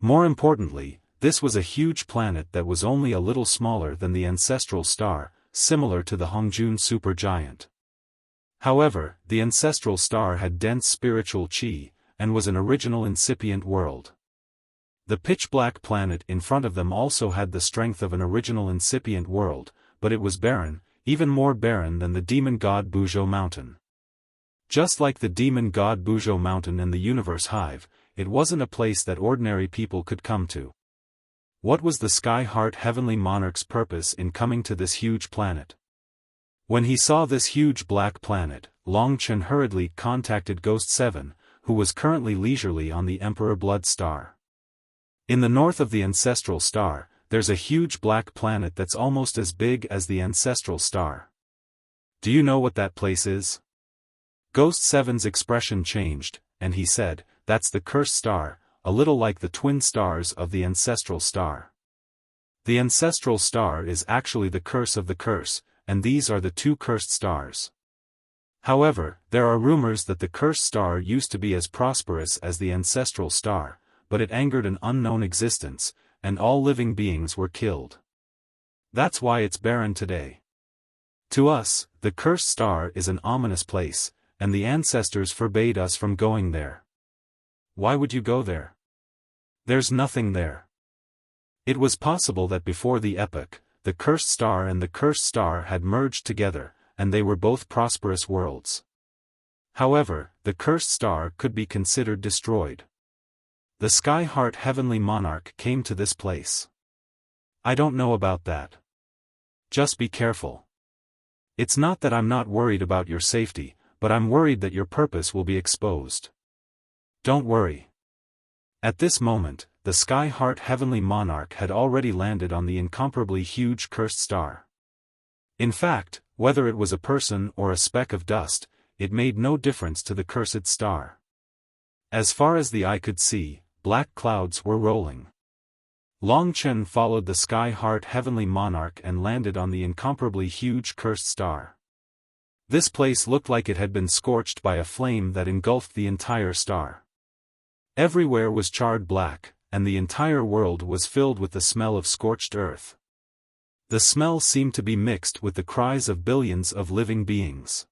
More importantly, this was a huge planet that was only a little smaller than the ancestral star, similar to the Hongjun supergiant. However, the ancestral star had dense spiritual qi, and was an original incipient world. The pitch-black planet in front of them also had the strength of an original incipient world, but it was barren, even more barren than the demon god Buzhou Mountain. Just like the demon god Buzhou Mountain and the Universe Hive, it wasn't a place that ordinary people could come to. What was the Sky Heart Heavenly Monarch's purpose in coming to this huge planet? When he saw this huge black planet, Long Chen hurriedly contacted Ghost 7, who was currently leisurely on the Emperor Blood Star. In the north of the ancestral star, there's a huge black planet that's almost as big as the ancestral star. Do you know what that place is? Ghost 7's expression changed, and he said, "That's the cursed star, a little like the twin stars of the ancestral star. The ancestral star is actually the curse of the curse, and these are the 2 cursed stars. However, there are rumors that the cursed star used to be as prosperous as the ancestral star, but it angered an unknown existence, and all living beings were killed. That's why it's barren today. To us, the cursed star is an ominous place, and the ancestors forbade us from going there. Why would you go there? There's nothing there." It was possible that before the epoch, the cursed star and the cursed star had merged together, and they were both prosperous worlds. However, the cursed star could be considered destroyed. The Sky-Heart Heavenly Monarch came to this place. I don't know about that. Just be careful. It's not that I'm not worried about your safety, but I'm worried that your purpose will be exposed. Don't worry. At this moment, the Sky-Heart Heavenly Monarch had already landed on the incomparably huge cursed star. In fact, whether it was a person or a speck of dust, it made no difference to the cursed star. As far as the eye could see, black clouds were rolling. Long Chen followed the Sky-Heart Heavenly Monarch and landed on the incomparably huge cursed star. This place looked like it had been scorched by a flame that engulfed the entire star. Everywhere was charred black, and the entire world was filled with the smell of scorched earth. The smell seemed to be mixed with the cries of billions of living beings.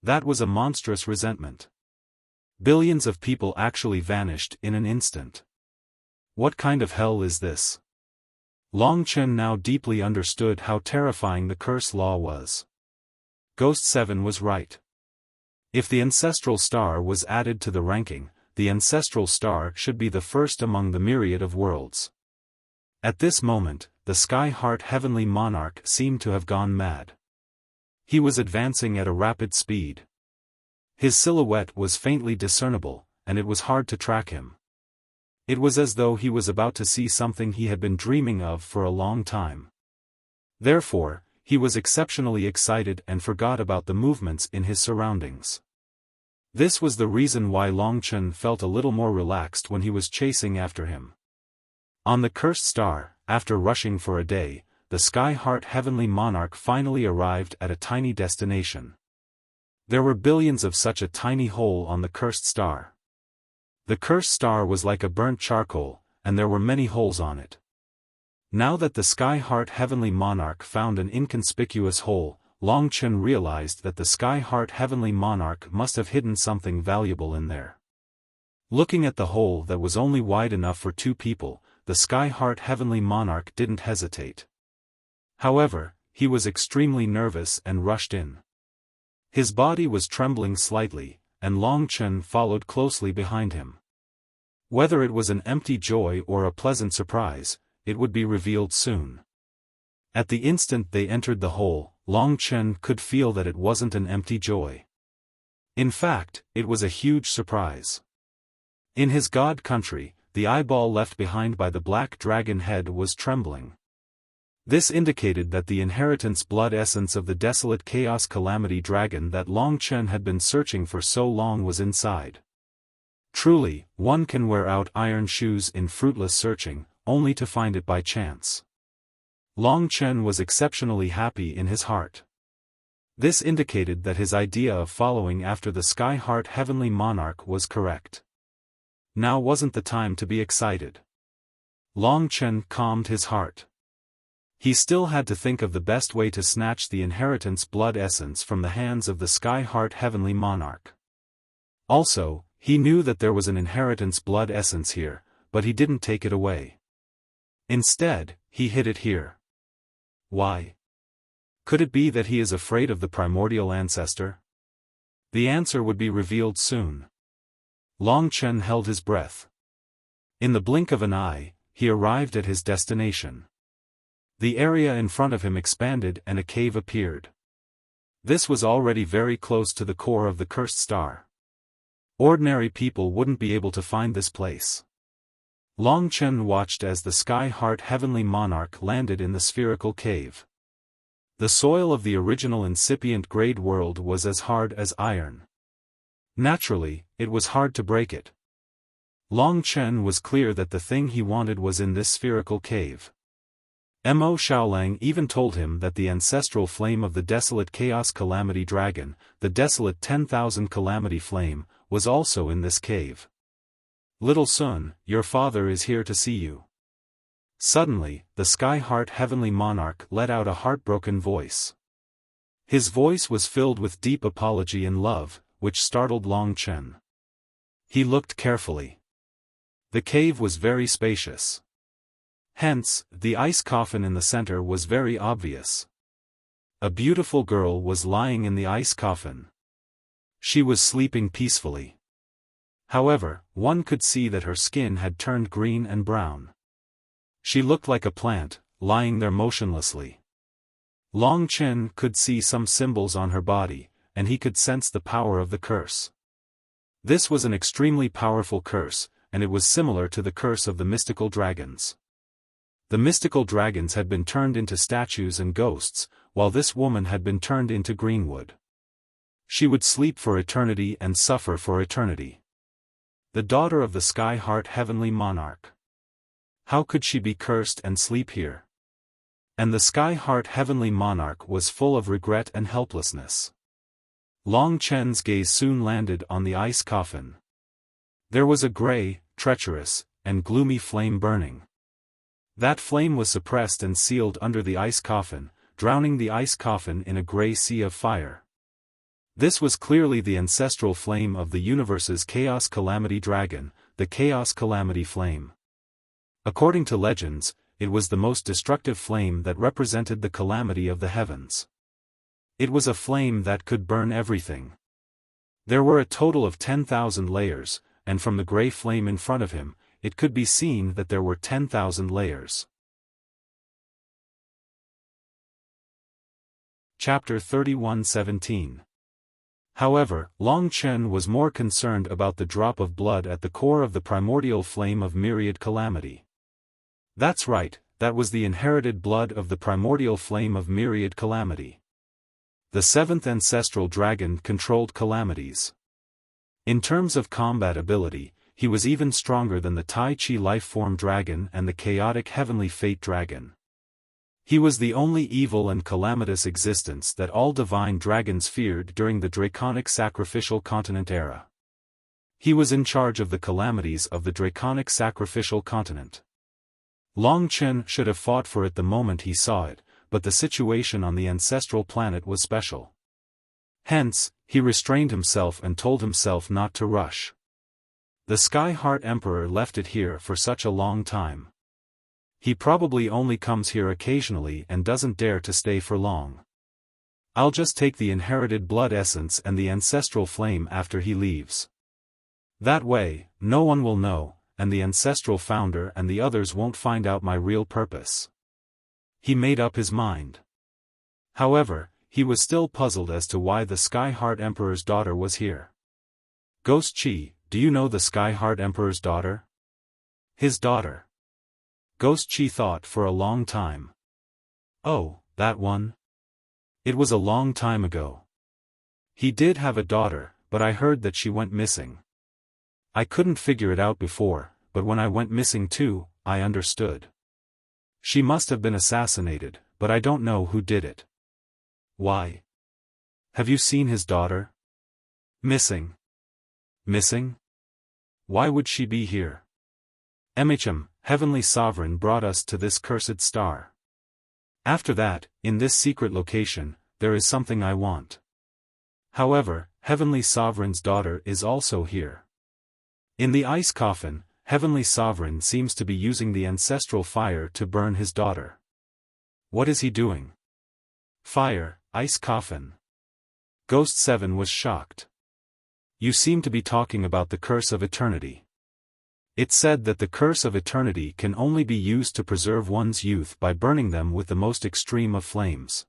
That was a monstrous resentment. Billions of people actually vanished in an instant. What kind of hell is this? Long Chen now deeply understood how terrifying the curse law was. Ghost 7 was right. If the ancestral star was added to the ranking, the ancestral star should be the first among the myriad of worlds. At this moment, the Sky-Heart Heavenly Monarch seemed to have gone mad. He was advancing at a rapid speed. His silhouette was faintly discernible, and it was hard to track him. It was as though he was about to see something he had been dreaming of for a long time. Therefore, he was exceptionally excited and forgot about the movements in his surroundings. This was the reason why Long Chen felt a little more relaxed when he was chasing after him. On the cursed star, after rushing for a day, the Sky-Heart Heavenly Monarch finally arrived at a tiny destination. There were billions of such a tiny hole on the cursed star. The cursed star was like a burnt charcoal, and there were many holes on it. Now that the Sky-Heart Heavenly Monarch found an inconspicuous hole, Long Chen realized that the Sky-Heart Heavenly Monarch must have hidden something valuable in there. Looking at the hole that was only wide enough for two people, the Sky-Heart Heavenly Monarch didn't hesitate. However, he was extremely nervous and rushed in. His body was trembling slightly, and Long Chen followed closely behind him. Whether it was an empty joy or a pleasant surprise, it would be revealed soon. At the instant they entered the hole, Long Chen could feel that it wasn't an empty joy. In fact, it was a huge surprise. In his god country, the eyeball left behind by the black dragon head was trembling. This indicated that the inheritance blood essence of the desolate chaos calamity dragon that Long Chen had been searching for so long was inside. Truly, one can wear out iron shoes in fruitless searching, only to find it by chance. Long Chen was exceptionally happy in his heart. This indicated that his idea of following after the Sky-Heart Heavenly Monarch was correct. Now wasn't the time to be excited. Long Chen calmed his heart. He still had to think of the best way to snatch the inheritance blood essence from the hands of the Sky-Heart Heavenly Monarch. Also, he knew that there was an inheritance blood essence here, but he didn't take it away. Instead, he hid it here. Why? Could it be that he is afraid of the primordial ancestor? The answer would be revealed soon. Long Chen held his breath. In the blink of an eye, he arrived at his destination. The area in front of him expanded and a cave appeared. This was already very close to the core of the cursed star. Ordinary people wouldn't be able to find this place. Long Chen watched as the Sky-Heart Heavenly Monarch landed in the spherical cave. The soil of the original incipient grade world was as hard as iron. Naturally, it was hard to break it. Long Chen was clear that the thing he wanted was in this spherical cave. Mo Xiaolang even told him that the ancestral flame of the desolate chaos calamity dragon, the desolate 10,000 calamity flame, was also in this cave. Little Sun, your father is here to see you. Suddenly, the Sky-Heart Heavenly Monarch let out a heartbroken voice. His voice was filled with deep apology and love, which startled Long Chen. He looked carefully. The cave was very spacious. Hence, the ice coffin in the center was very obvious. A beautiful girl was lying in the ice coffin. She was sleeping peacefully. However, one could see that her skin had turned green and brown. She looked like a plant, lying there motionlessly. Long Chen could see some symbols on her body, and he could sense the power of the curse. This was an extremely powerful curse, and it was similar to the curse of the mystical dragons. The mystical dragons had been turned into statues and ghosts, while this woman had been turned into greenwood. She would sleep for eternity and suffer for eternity. The daughter of the Sky-Heart Heavenly Monarch. How could she be cursed and sleep here? And the Sky-Heart Heavenly Monarch was full of regret and helplessness. Long Chen's gaze soon landed on the ice coffin. There was a gray, treacherous, and gloomy flame burning. That flame was suppressed and sealed under the ice coffin, drowning the ice coffin in a gray sea of fire. This was clearly the ancestral flame of the universe's Chaos Calamity Dragon, the Chaos Calamity Flame. According to legends, it was the most destructive flame that represented the calamity of the heavens. It was a flame that could burn everything. There were a total of 10,000 layers, and from the gray flame in front of him, it could be seen that there were 10,000 layers. Chapter 31:17. However, Long Chen was more concerned about the drop of blood at the core of the primordial flame of myriad calamity. That's right, that was the inherited blood of the primordial flame of myriad calamity. The seventh ancestral dragon controlled calamities. In terms of combat ability, he was even stronger than the Tai Chi life-form dragon and the chaotic heavenly fate dragon. He was the only evil and calamitous existence that all divine dragons feared during the draconic sacrificial continent era. He was in charge of the calamities of the draconic sacrificial continent. Long Chen should have fought for it the moment he saw it, but the situation on the ancestral planet was special. Hence, he restrained himself and told himself not to rush. The Sky-Heart Emperor left it here for such a long time. He probably only comes here occasionally and doesn't dare to stay for long. I'll just take the inherited blood essence and the ancestral flame after he leaves. That way, no one will know, and the ancestral founder and the others won't find out my real purpose. He made up his mind. However, he was still puzzled as to why the Sky-Heart Emperor's daughter was here. Ghost Chi, do you know the Sky-Heart Emperor's daughter? His daughter. Ghost Chi thought for a long time. Oh, that one? It was a long time ago. He did have a daughter, but I heard that she went missing. I couldn't figure it out before, but when I went missing too, I understood. She must have been assassinated, but I don't know who did it. Why? Have you seen his daughter? Missing. Missing? Why would she be here? MHM, Heavenly Sovereign brought us to this cursed star. After that, in this secret location, there is something I want. However, Heavenly Sovereign's daughter is also here. In the ice coffin, Heavenly Sovereign seems to be using the ancestral fire to burn his daughter. What is he doing? Fire, ice coffin. Ghost 7 was shocked. You seem to be talking about the curse of eternity. It said that the curse of eternity can only be used to preserve one's youth by burning them with the most extreme of flames.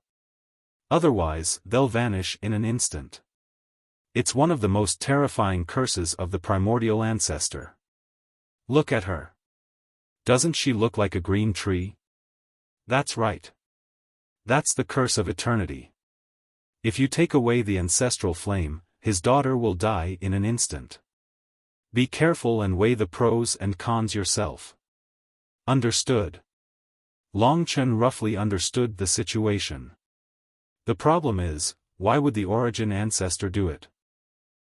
Otherwise, they'll vanish in an instant. It's one of the most terrifying curses of the primordial ancestor. Look at her. Doesn't she look like a green tree? That's right. That's the curse of eternity. If you take away the ancestral flame, his daughter will die in an instant. Be careful and weigh the pros and cons yourself. Understood. Long Chen roughly understood the situation. The problem is, why would the origin ancestor do it?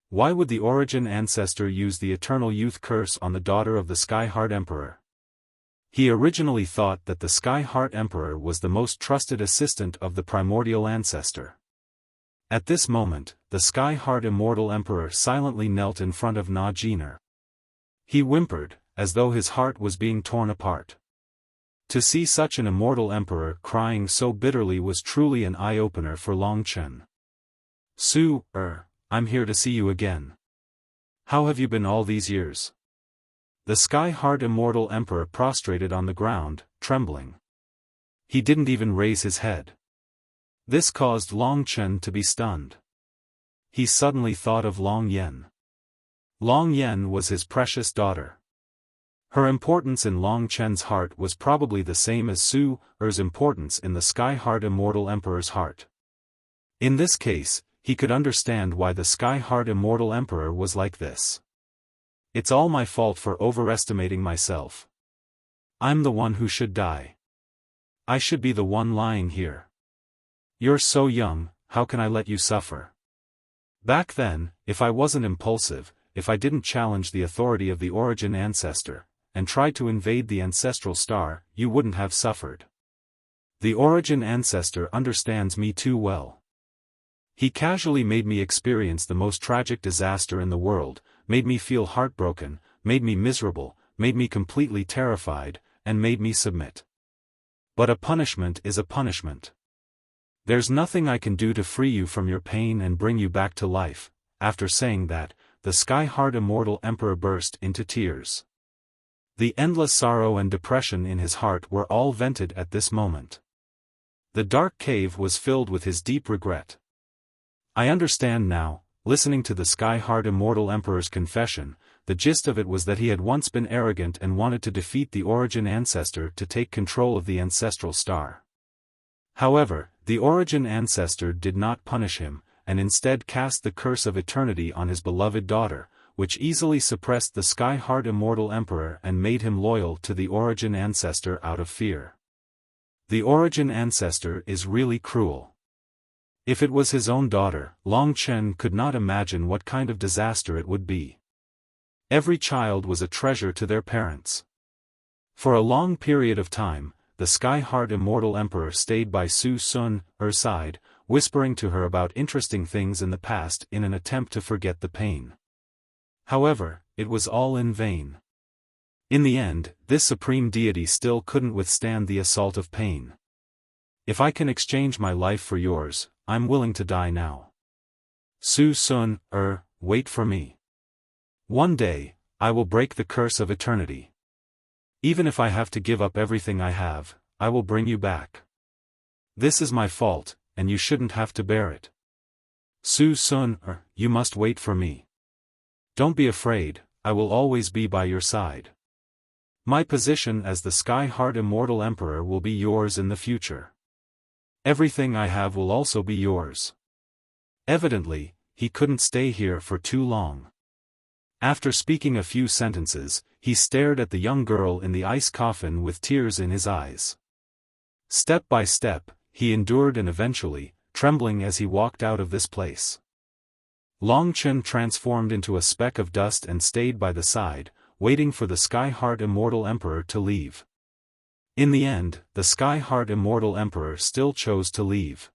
Why would the origin ancestor use the eternal youth curse on the daughter of the Sky-Heart Emperor? He originally thought that the Sky-Heart Emperor was the most trusted assistant of the primordial ancestor. At this moment, the Sky-Heart Immortal Emperor silently knelt in front of Na Jiner. He whimpered, as though his heart was being torn apart. To see such an immortal emperor crying so bitterly was truly an eye-opener for Long Chen. I'm here to see you again. How have you been all these years? The sky-hard immortal emperor prostrated on the ground, trembling. He didn't even raise his head. This caused Long Chen to be stunned. He suddenly thought of Long Yen. Long Yen was his precious daughter. Her importance in Long Chen's heart was probably the same as Su Er's importance in the sky-hard immortal emperor's heart. In this case, he could understand why the sky-hard immortal emperor was like this. It's all my fault for overestimating myself. I'm the one who should die. I should be the one lying here. You're so young, how can I let you suffer? Back then, if I wasn't impulsive, if I didn't challenge the authority of the origin ancestor, and tried to invade the ancestral star, you wouldn't have suffered. The origin ancestor understands me too well. He casually made me experience the most tragic disaster in the world, made me feel heartbroken, made me miserable, made me completely terrified, and made me submit. But a punishment is a punishment. There's nothing I can do to free you from your pain and bring you back to life. After saying that, the sky-hard immortal emperor burst into tears. The endless sorrow and depression in his heart were all vented at this moment. The dark cave was filled with his deep regret. I understand now, listening to the sky-hard immortal emperor's confession, the gist of it was that he had once been arrogant and wanted to defeat the origin ancestor to take control of the ancestral star. However, the origin ancestor did not punish him, and instead cast the curse of eternity on his beloved daughter, which easily suppressed the sky-hard immortal emperor and made him loyal to the origin ancestor out of fear. The origin ancestor is really cruel. If it was his own daughter, Long Chen could not imagine what kind of disaster it would be. Every child was a treasure to their parents. For a long period of time, the sky-hard immortal emperor stayed by Su Er's side, whispering to her about interesting things in the past in an attempt to forget the pain. However, it was all in vain. In the end, this supreme deity still couldn't withstand the assault of pain. If I can exchange my life for yours, I'm willing to die now. Su wait for me. One day, I will break the curse of eternity. Even if I have to give up everything I have, I will bring you back. This is my fault, and you shouldn't have to bear it. Su you must wait for me. Don't be afraid, I will always be by your side. My position as the sky-hard immortal emperor will be yours in the future. Everything I have will also be yours. Evidently, he couldn't stay here for too long. After speaking a few sentences, he stared at the young girl in the ice coffin with tears in his eyes. Step by step, he endured and eventually, trembling as he walked out of this place. Long Chen transformed into a speck of dust and stayed by the side, waiting for the sky-hard immortal emperor to leave. In the end, the sky-hard immortal emperor still chose to leave.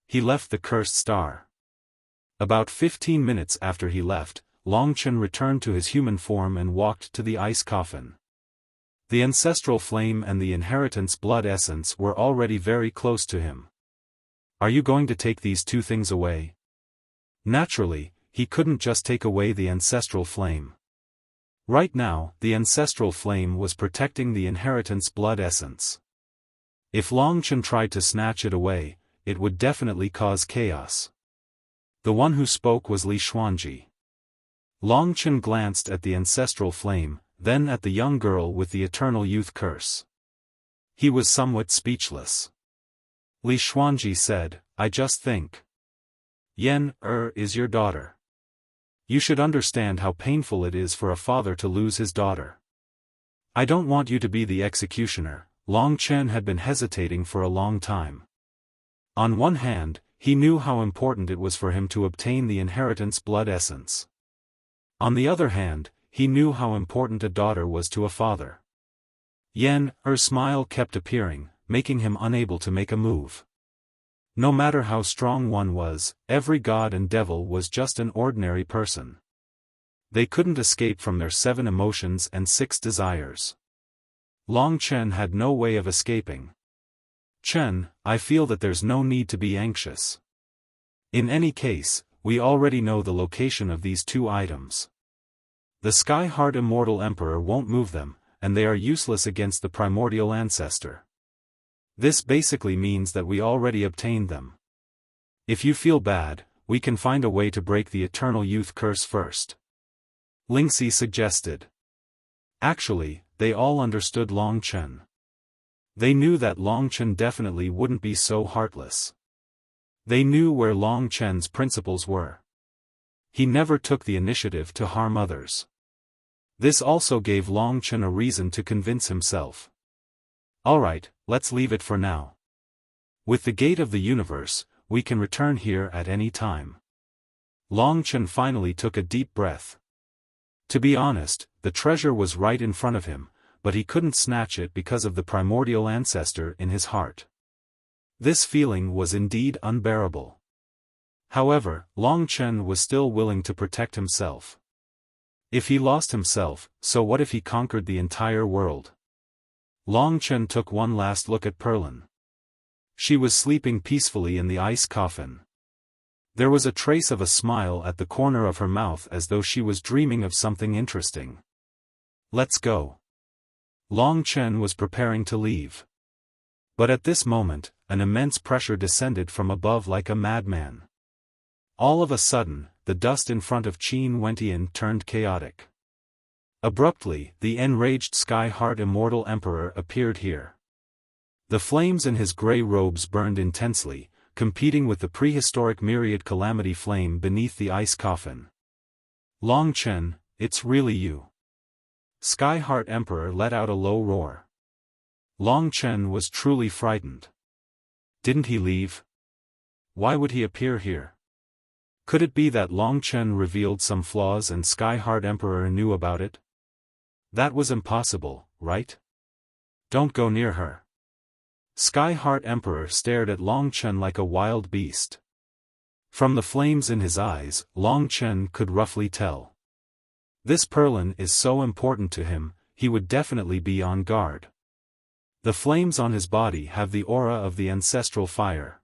He left the cursed star. About 15 minutes after he left, Long Chen returned to his human form and walked to the ice coffin. The ancestral flame and the inheritance blood essence were already very close to him. Are you going to take these two things away? Naturally, he couldn't just take away the ancestral flame. Right now, the ancestral flame was protecting the inheritance blood essence. If Long Chen tried to snatch it away, it would definitely cause chaos. The one who spoke was Li Xuanji. Long Chen glanced at the ancestral flame, then at the young girl with the eternal youth curse. He was somewhat speechless. Li Xuanji said, I just think. Yen is your daughter. You should understand how painful it is for a father to lose his daughter. I don't want you to be the executioner. Long Chen had been hesitating for a long time. On one hand, he knew how important it was for him to obtain the inheritance blood essence. On the other hand, he knew how important a daughter was to a father. Yen smile kept appearing, making him unable to make a move. No matter how strong one was, every god and devil was just an ordinary person. They couldn't escape from their 7 emotions and 6 desires. Long Chen had no way of escaping. Chen, I feel that there's no need to be anxious. In any case, we already know the location of these two items. The Sky-Heart Immortal Emperor won't move them, and they are useless against the primordial ancestor. This basically means that we already obtained them. If you feel bad, we can find a way to break the Eternal Youth curse first. Lingxi suggested. Actually, they all understood Long Chen. They knew that Long Chen definitely wouldn't be so heartless. They knew where Long Chen's principles were. He never took the initiative to harm others. This also gave Long Chen a reason to convince himself. Alright, let's leave it for now. With the gate of the universe, we can return here at any time. Long Chen finally took a deep breath. To be honest, the treasure was right in front of him, but he couldn't snatch it because of the primordial ancestor in his heart. This feeling was indeed unbearable. However, Long Chen was still willing to protect himself. If he lost himself, so what if he conquered the entire world? Long Chen took one last look at Perlin. She was sleeping peacefully in the ice coffin. There was a trace of a smile at the corner of her mouth as though she was dreaming of something interesting. Let's go. Long Chen was preparing to leave. But at this moment, an immense pressure descended from above like a madman. All of a sudden, the dust in front of Qin Wentian turned chaotic. Abruptly, the enraged Sky-Heart Immortal Emperor appeared here. The flames in his grey robes burned intensely, competing with the prehistoric myriad calamity flame beneath the ice coffin. Long Chen, it's really you. Sky-Heart Emperor let out a low roar. Long Chen was truly frightened. Didn't he leave? Why would he appear here? Could it be that Long Chen revealed some flaws and Sky-Heart Emperor knew about it? That was impossible, right? Don't go near her. Sky-Heart Emperor stared at Long Chen like a wild beast. From the flames in his eyes, Long Chen could roughly tell. This Perlin is so important to him, he would definitely be on guard. The flames on his body have the aura of the ancestral fire.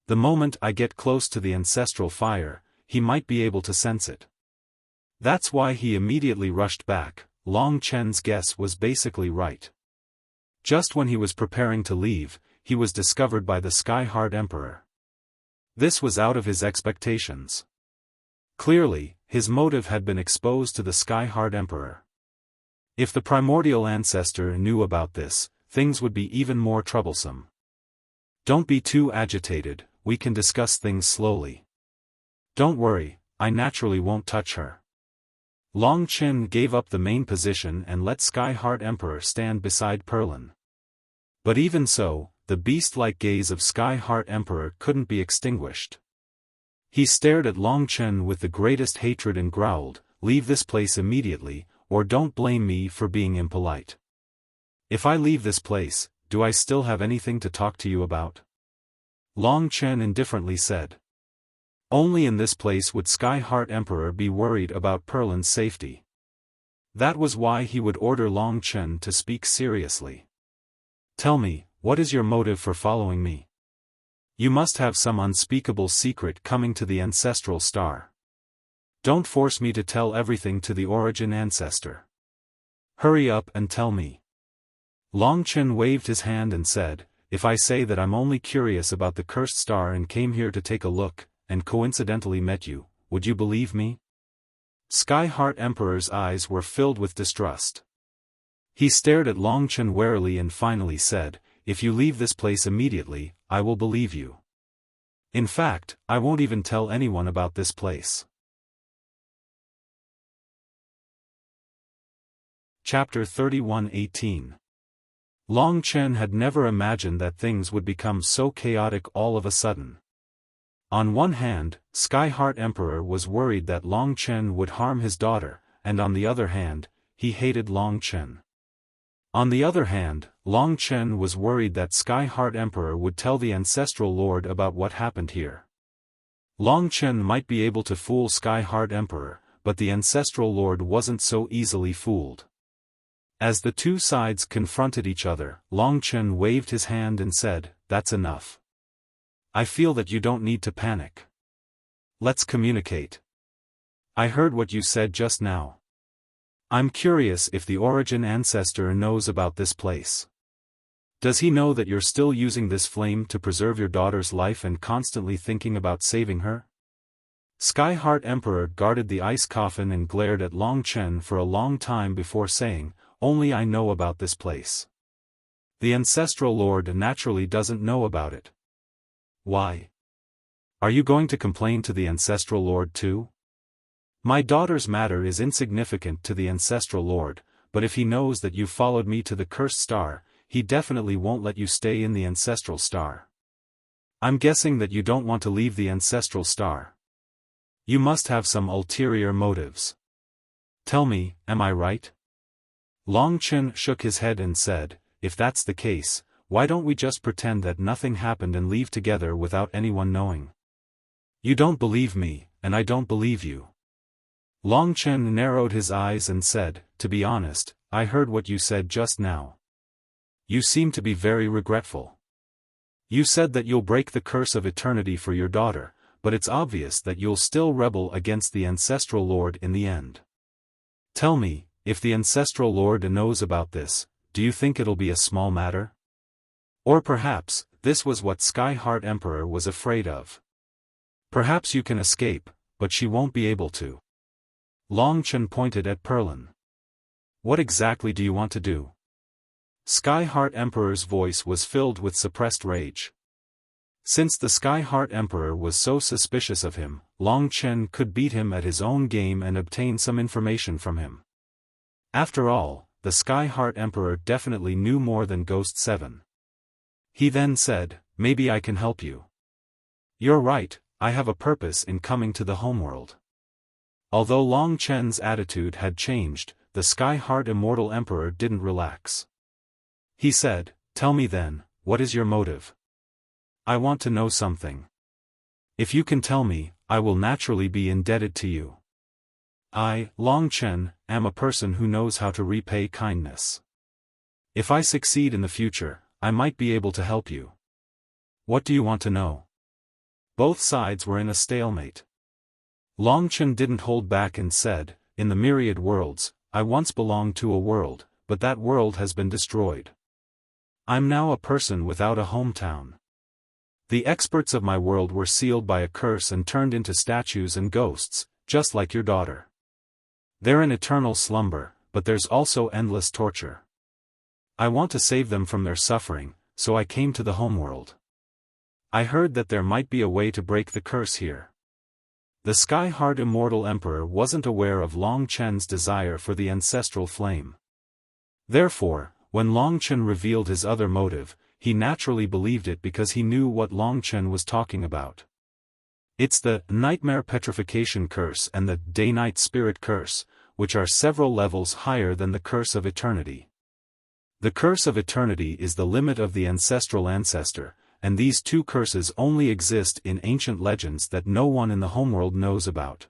The moment I get close to the ancestral fire, he might be able to sense it. That's why he immediately rushed back. Long Chen's guess was basically right. Just when he was preparing to leave, he was discovered by the Sky-Heart Emperor. This was out of his expectations. Clearly, his motive had been exposed to the Sky-Heart Emperor. If the primordial ancestor knew about this, things would be even more troublesome. Don't be too agitated, we can discuss things slowly. Don't worry, I naturally won't touch her. Long Chen gave up the main position and let Sky-Heart Emperor stand beside Perlin. But even so, the beast-like gaze of Sky-Heart Emperor couldn't be extinguished. He stared at Long Chen with the greatest hatred and growled, "Leave this place immediately, or don't blame me for being impolite." If I leave this place, do I still have anything to talk to you about? Long Chen indifferently said. Only in this place would Sky-Heart Emperor be worried about Perlin's safety. That was why he would order Long Chen to speak seriously. Tell me, what is your motive for following me? You must have some unspeakable secret coming to the ancestral star. Don't force me to tell everything to the origin ancestor. Hurry up and tell me. Long Chen waved his hand and said, "If I say that I'm only curious about the cursed star and came here to take a look, and coincidentally met you, would you believe me?" Sky-Heart Emperor's eyes were filled with distrust. He stared at Long Chen warily and finally said, "If you leave this place immediately, I will believe you. In fact, I won't even tell anyone about this place." Chapter 31:18. Long Chen had never imagined that things would become so chaotic all of a sudden. On one hand, Sky-Heart Emperor was worried that Long Chen would harm his daughter, and on the other hand, he hated Long Chen. On the other hand, Long Chen was worried that Sky-Heart Emperor would tell the Ancestral Lord about what happened here. Long Chen might be able to fool Sky-Heart Emperor, but the Ancestral Lord wasn't so easily fooled. As the two sides confronted each other, Long Chen waved his hand and said, "That's enough. I feel that you don't need to panic. Let's communicate. I heard what you said just now. I'm curious if the origin ancestor knows about this place. Does he know that you're still using this flame to preserve your daughter's life and constantly thinking about saving her? Sky Heart Emperor guarded the ice coffin and glared at Long Chen for a long time before saying, "Only I know about this place. The Ancestral Lord naturally doesn't know about it." Why? Are you going to complain to the Ancestral Lord too? My daughter's matter is insignificant to the Ancestral Lord, but if he knows that you followed me to the Cursed Star, he definitely won't let you stay in the Ancestral Star. I'm guessing that you don't want to leave the Ancestral Star. You must have some ulterior motives. Tell me, am I right? Long Chen shook his head and said, "If that's the case, why don't we just pretend that nothing happened and leave together without anyone knowing?" You don't believe me, and I don't believe you. Long Chen narrowed his eyes and said, "To be honest, I heard what you said just now. You seem to be very regretful. You said that you'll break the curse of eternity for your daughter, but it's obvious that you'll still rebel against the Ancestral Lord in the end. Tell me, if the Ancestral Lord knows about this, do you think it'll be a small matter? Or perhaps, this was what Sky Heart Emperor was afraid of. Perhaps you can escape, but she won't be able to." Long Chen pointed at Perlin. "What exactly do you want to do?" Sky Heart Emperor's voice was filled with suppressed rage. Since the Sky Heart Emperor was so suspicious of him, Long Chen could beat him at his own game and obtain some information from him. After all, the Sky Heart Emperor definitely knew more than Ghost 7. He then said, "Maybe I can help you. You're right, I have a purpose in coming to the homeworld." Although Long Chen's attitude had changed, the Sky Heart Immortal Emperor didn't relax. He said, "Tell me then, what is your motive? I want to know something. If you can tell me, I will naturally be indebted to you. I, Long Chen, am a person who knows how to repay kindness. If I succeed in the future, I might be able to help you. What do you want to know?" Both sides were in a stalemate. Long Chen didn't hold back and said, "In the myriad worlds, I once belonged to a world, but that world has been destroyed. I'm now a person without a hometown. The experts of my world were sealed by a curse and turned into statues and ghosts, just like your daughter. They're in eternal slumber, but there's also endless torture. I want to save them from their suffering, so I came to the homeworld. I heard that there might be a way to break the curse here." The Sky Heart Immortal Emperor wasn't aware of Long Chen's desire for the ancestral flame. Therefore, when Long Chen revealed his other motive, he naturally believed it because he knew what Long Chen was talking about. It's the Nightmare Petrification Curse and the Day-Night Spirit Curse, which are several levels higher than the Curse of Eternity. The Curse of Eternity is the limit of the ancestral ancestor, and these two curses only exist in ancient legends that no one in the homeworld knows about.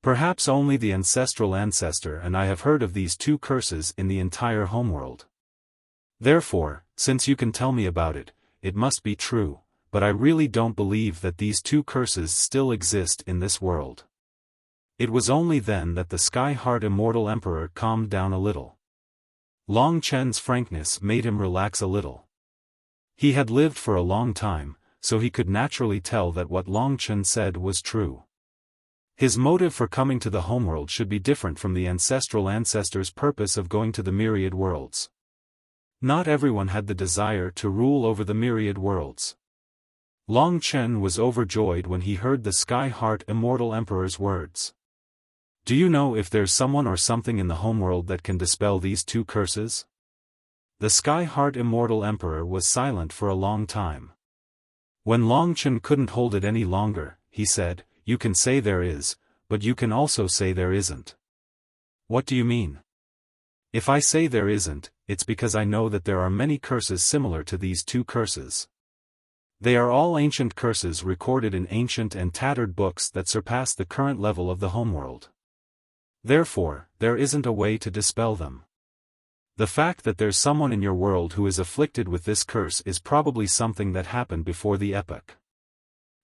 Perhaps only the ancestral ancestor and I have heard of these two curses in the entire homeworld. Therefore, since you can tell me about it, it must be true, but I really don't believe that these two curses still exist in this world." It was only then that the Sky Heart Immortal Emperor calmed down a little. Long Chen's frankness made him relax a little. He had lived for a long time, so he could naturally tell that what Long Chen said was true. His motive for coming to the homeworld should be different from the ancestral ancestor's purpose of going to the myriad worlds. Not everyone had the desire to rule over the myriad worlds. Long Chen was overjoyed when he heard the Sky Heart Immortal Emperor's words. "Do you know if there's someone or something in the homeworld that can dispel these two curses?" The Sky Heart Immortal Emperor was silent for a long time. When Long Chen couldn't hold it any longer, he said, "You can say there is, but you can also say there isn't." "What do you mean?" "If I say there isn't, it's because I know that there are many curses similar to these two curses. They are all ancient curses recorded in ancient and tattered books that surpass the current level of the homeworld. Therefore, there isn't a way to dispel them. The fact that there's someone in your world who is afflicted with this curse is probably something that happened before the epoch.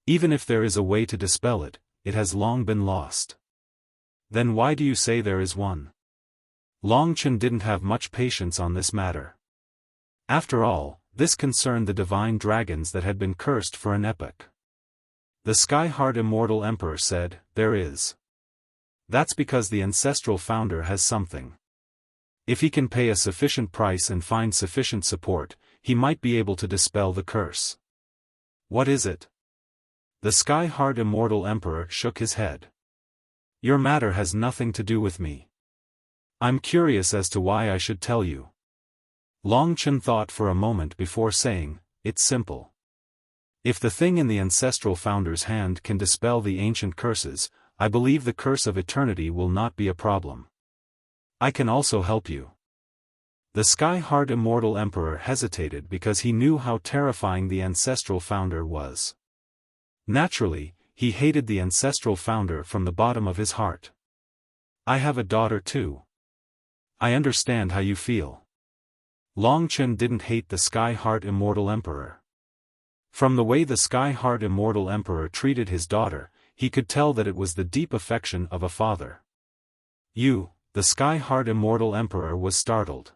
Even if there is a way to dispel it, it has long been lost. Then why do you say there is one? Long Chen didn't have much patience on this matter. After all, this concerned the divine dragons that had been cursed for an epoch. The Sky-Heart Immortal Emperor said, there is. That's because the ancestral founder has something. If he can pay a sufficient price and find sufficient support, he might be able to dispel the curse. What is it? The Sky-Heart Immortal Emperor shook his head. Your matter has nothing to do with me. I'm curious as to why I should tell you. Long Chen thought for a moment before saying, it's simple. If the thing in the ancestral founder's hand can dispel the ancient curses, I believe the curse of eternity will not be a problem. I can also help you. The Sky-Heart Immortal Emperor hesitated because he knew how terrifying the ancestral founder was. Naturally, he hated the ancestral founder from the bottom of his heart. I have a daughter too. I understand how you feel. Long Chen didn't hate the Sky-Heart Immortal Emperor. From the way the Sky-Heart Immortal Emperor treated his daughter, he could tell that it was the deep affection of a father. You, the Sky-Heart Immortal Emperor was startled.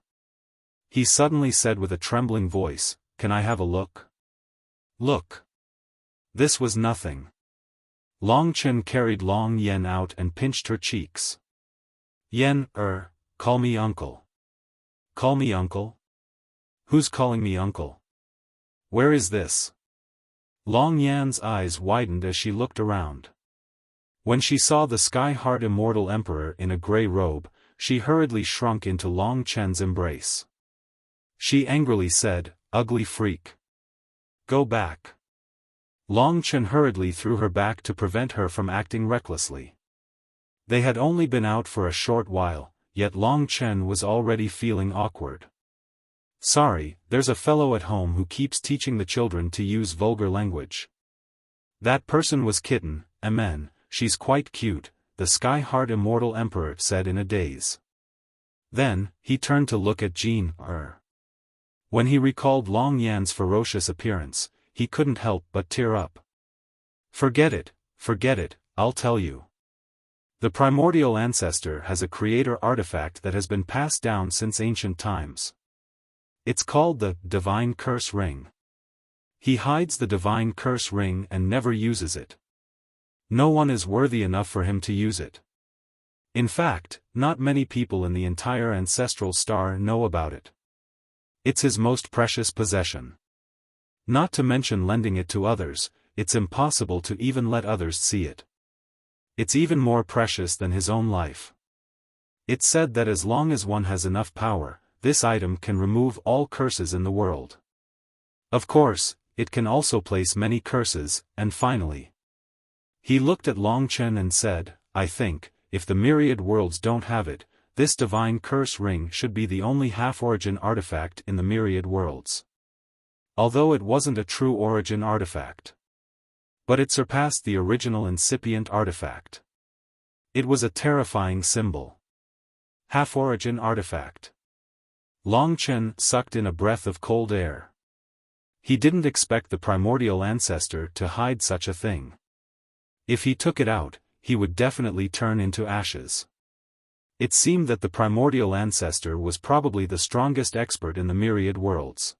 He suddenly said with a trembling voice, can I have a look? Look. This was nothing. Long Chen carried Long Yan out and pinched her cheeks. Yan, call me uncle. Call me uncle? Who's calling me uncle? Where is this? Long Yan's eyes widened as she looked around. When she saw the Sky-Heart Immortal Emperor in a grey robe, she hurriedly shrunk into Long Chen's embrace. She angrily said, ugly freak. Go back. Long Chen hurriedly threw her back to prevent her from acting recklessly. They had only been out for a short while, yet Long Chen was already feeling awkward. Sorry, there's a fellow at home who keeps teaching the children to use vulgar language. That person was Kitten, amen, she's quite cute, the Sky-Heart Immortal Emperor said in a daze. Then, he turned to look at Jean. When he recalled Long Yan's ferocious appearance, he couldn't help but tear up. Forget it, I'll tell you. The primordial ancestor has a creator artifact that has been passed down since ancient times. It's called the Divine Curse Ring. He hides the Divine Curse Ring and never uses it. No one is worthy enough for him to use it. In fact, not many people in the entire ancestral star know about it. It's his most precious possession. Not to mention lending it to others, it's impossible to even let others see it. It's even more precious than his own life. It's said that as long as one has enough power, this item can remove all curses in the world. Of course, it can also place many curses, and finally. He looked at Long Chen and said, I think, if the myriad worlds don't have it, this divine curse ring should be the only half-origin artifact in the myriad worlds. Although it wasn't a true origin artifact. But it surpassed the original incipient artifact. It was a terrifying symbol. Half-origin artifact. Long Chen sucked in a breath of cold air. He didn't expect the primordial ancestor to hide such a thing. If he took it out, he would definitely turn into ashes. It seemed that the primordial ancestor was probably the strongest expert in the myriad worlds.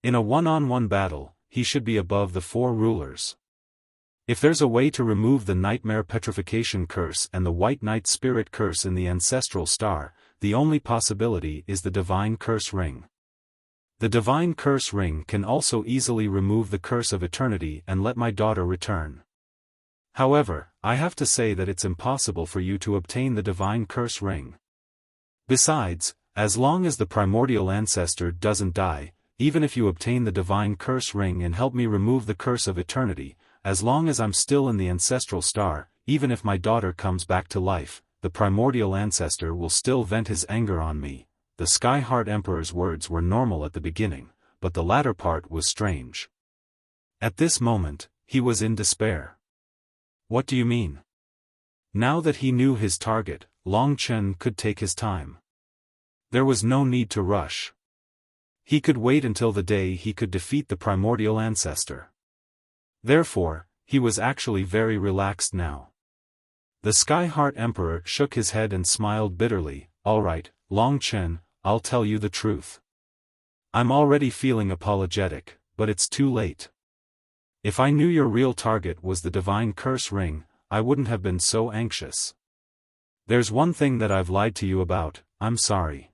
In a one-on-one battle, he should be above the four rulers. If there's a way to remove the Nightmare Petrification Curse and the White Knight Spirit Curse in the Ancestral Star, the only possibility is the Divine Curse Ring. The Divine Curse Ring can also easily remove the Curse of Eternity and let my daughter return. However, I have to say that it's impossible for you to obtain the Divine Curse Ring. Besides, as long as the primordial ancestor doesn't die, even if you obtain the Divine Curse Ring and help me remove the Curse of Eternity, as long as I'm still in the Ancestral Star, even if my daughter comes back to life, the primordial ancestor will still vent his anger on me. The Sky-Heart Emperor's words were normal at the beginning, but the latter part was strange. At this moment, he was in despair. What do you mean? Now that he knew his target, Long Chen could take his time. There was no need to rush. He could wait until the day he could defeat the primordial ancestor. Therefore, he was actually very relaxed now. The Sky Heart Emperor shook his head and smiled bitterly. Alright, Long Chen, I'll tell you the truth. I'm already feeling apologetic, but it's too late. If I knew your real target was the Divine Curse Ring, I wouldn't have been so anxious. There's one thing that I've lied to you about, I'm sorry.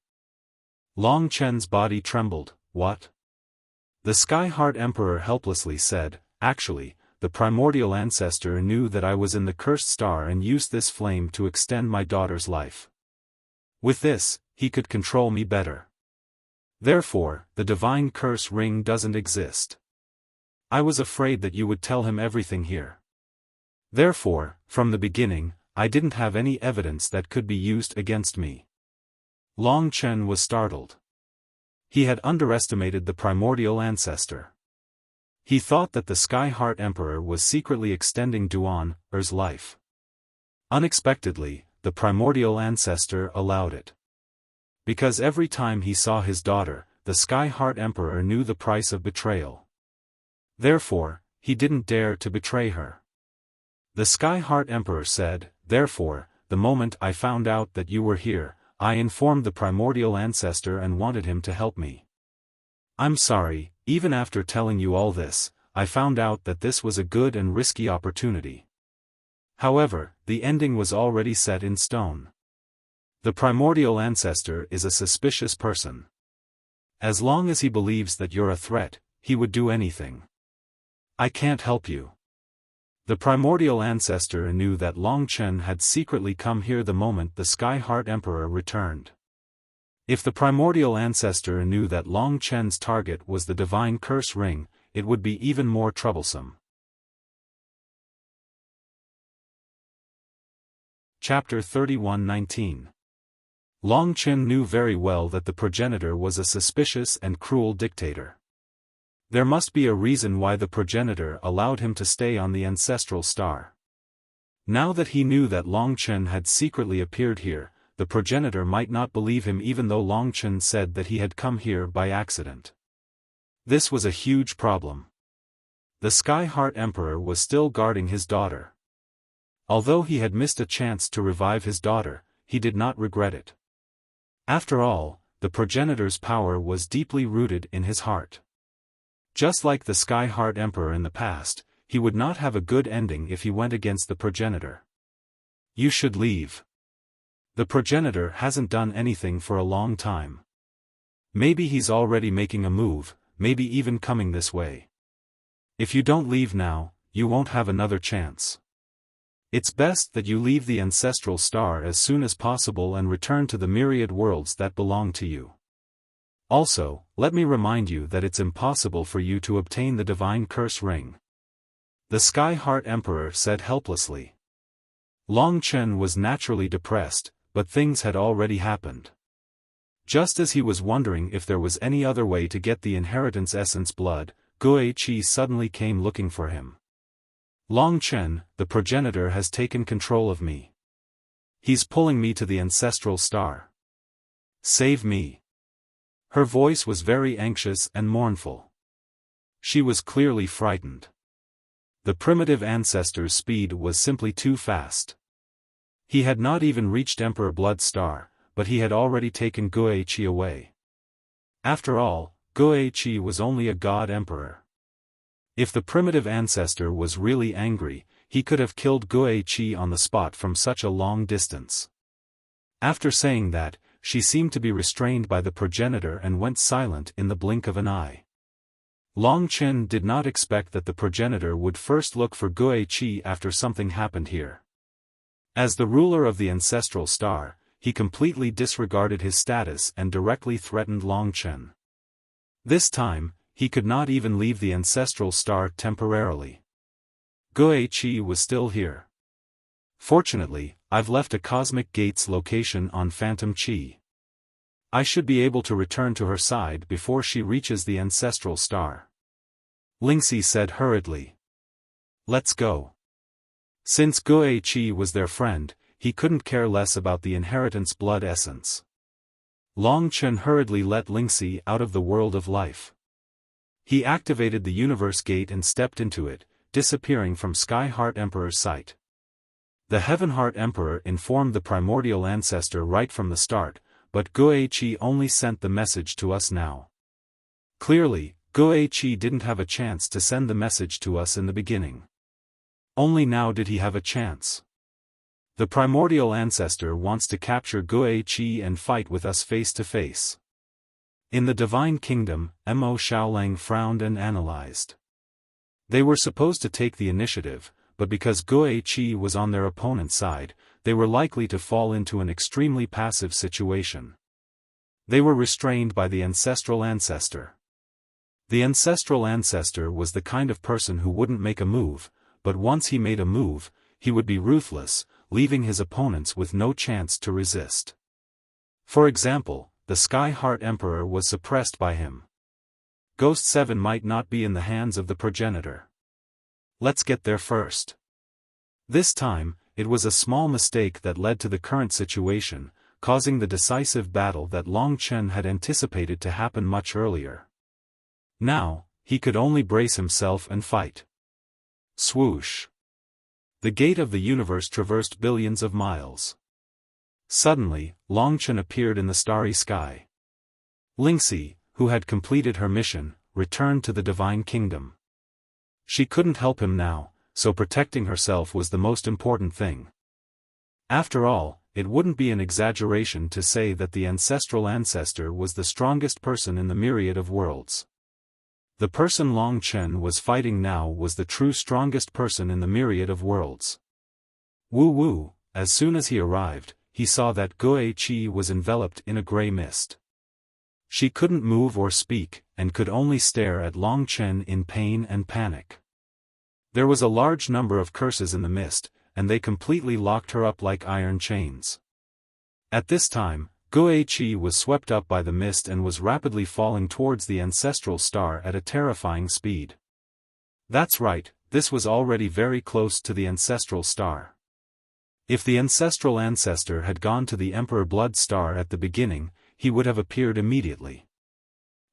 Long Chen's body trembled. What? The Sky Heart Emperor helplessly said, actually, the primordial ancestor knew that I was in the cursed star and used this flame to extend my daughter's life. With this, he could control me better. Therefore, the Divine Curse Ring doesn't exist. I was afraid that you would tell him everything here. Therefore, from the beginning, I didn't have any evidence that could be used against me. Long Chen was startled. He had underestimated the primordial ancestor. He thought that the Sky Heart Emperor was secretly extending Duan-er's life. Unexpectedly, the primordial ancestor allowed it. Because every time he saw his daughter, the Sky Heart Emperor knew the price of betrayal. Therefore, he didn't dare to betray her. The Sky Heart Emperor said, therefore, the moment I found out that you were here, I informed the primordial ancestor and wanted him to help me. I'm sorry, even after telling you all this, I found out that this was a good and risky opportunity. However, the ending was already set in stone. The primordial ancestor is a suspicious person. As long as he believes that you're a threat, he would do anything. I can't help you. The primordial ancestor knew that Long Chen had secretly come here the moment the Sky Heart Emperor returned. If the primordial ancestor knew that Long Chen's target was the Divine Curse Ring, it would be even more troublesome. Chapter 31:19. Long Chen knew very well that the progenitor was a suspicious and cruel dictator. There must be a reason why the progenitor allowed him to stay on the ancestral star. Now that he knew that Long Chen had secretly appeared here, the progenitor might not believe him even though Long Chen said that he had come here by accident. This was a huge problem. The Sky Heart Emperor was still guarding his daughter. Although he had missed a chance to revive his daughter, he did not regret it. After all, the progenitor's power was deeply rooted in his heart. Just like the Sky Heart Emperor in the past, he would not have a good ending if he went against the progenitor. You should leave. The progenitor hasn't done anything for a long time. Maybe he's already making a move, maybe even coming this way. If you don't leave now, you won't have another chance. It's best that you leave the ancestral star as soon as possible and return to the myriad worlds that belong to you. Also, let me remind you that it's impossible for you to obtain the Divine Curse Ring. The Sky Heart Emperor said helplessly. Long Chen was naturally depressed, but things had already happened. Just as he was wondering if there was any other way to get the inheritance essence blood, Guiqi suddenly came looking for him. Long Chen, the progenitor has taken control of me. He's pulling me to the ancestral star. Save me. Her voice was very anxious and mournful. She was clearly frightened. The primitive ancestor's speed was simply too fast. He had not even reached Emperor Blood Star, but he had already taken Guiqi away. After all, Guiqi was only a god emperor. If the primitive ancestor was really angry, he could have killed Guiqi on the spot from such a long distance. After saying that, she seemed to be restrained by the progenitor and went silent in the blink of an eye. Long Chen did not expect that the progenitor would first look for Guiqi after something happened here. As the ruler of the ancestral star, he completely disregarded his status and directly threatened Long Chen. This time, he could not even leave the ancestral star temporarily. Guiqi was still here. Fortunately, I've left a Cosmic Gate's location on Phantom Chi. I should be able to return to her side before she reaches the ancestral star. Lingxi said hurriedly. Let's go. Since Guiqi was their friend, he couldn't care less about the inheritance blood essence. Long Chen hurriedly let Lingxi out of the world of life. He activated the universe gate and stepped into it, disappearing from Sky Heart Emperor's sight. The Heaven Heart Emperor informed the primordial ancestor right from the start, but Guichi only sent the message to us now. Clearly, Guichi didn't have a chance to send the message to us in the beginning. Only now did he have a chance. The primordial ancestor wants to capture Guichi and fight with us face to face. In the Divine Kingdom, Mo Xiaolang frowned and analyzed. They were supposed to take the initiative, but because Guichi was on their opponent's side, they were likely to fall into an extremely passive situation. They were restrained by the ancestral ancestor. The ancestral ancestor was the kind of person who wouldn't make a move, but once he made a move, he would be ruthless, leaving his opponents with no chance to resist. For example, the Sky Heart Emperor was suppressed by him. Ghost 7 might not be in the hands of the progenitor. Let's get there first. This time, it was a small mistake that led to the current situation, causing the decisive battle that Long Chen had anticipated to happen much earlier. Now, he could only brace himself and fight. Swoosh. The gate of the universe traversed billions of miles. Suddenly, Long Chen appeared in the starry sky. Lingxi, who had completed her mission, returned to the Divine Kingdom. She couldn't help him now, so protecting herself was the most important thing. After all, it wouldn't be an exaggeration to say that the ancestral ancestor was the strongest person in the myriad of worlds. The person Long Chen was fighting now was the true strongest person in the myriad of worlds. Woo, as soon as he arrived, he saw that Guichi was enveloped in a grey mist. She couldn't move or speak, and could only stare at Long Chen in pain and panic. There was a large number of curses in the mist, and they completely locked her up like iron chains. At this time, Guichi was swept up by the mist and was rapidly falling towards the ancestral star at a terrifying speed. That's right, this was already very close to the ancestral star. If the ancestral ancestor had gone to the Emperor Blood Star at the beginning, he would have appeared immediately.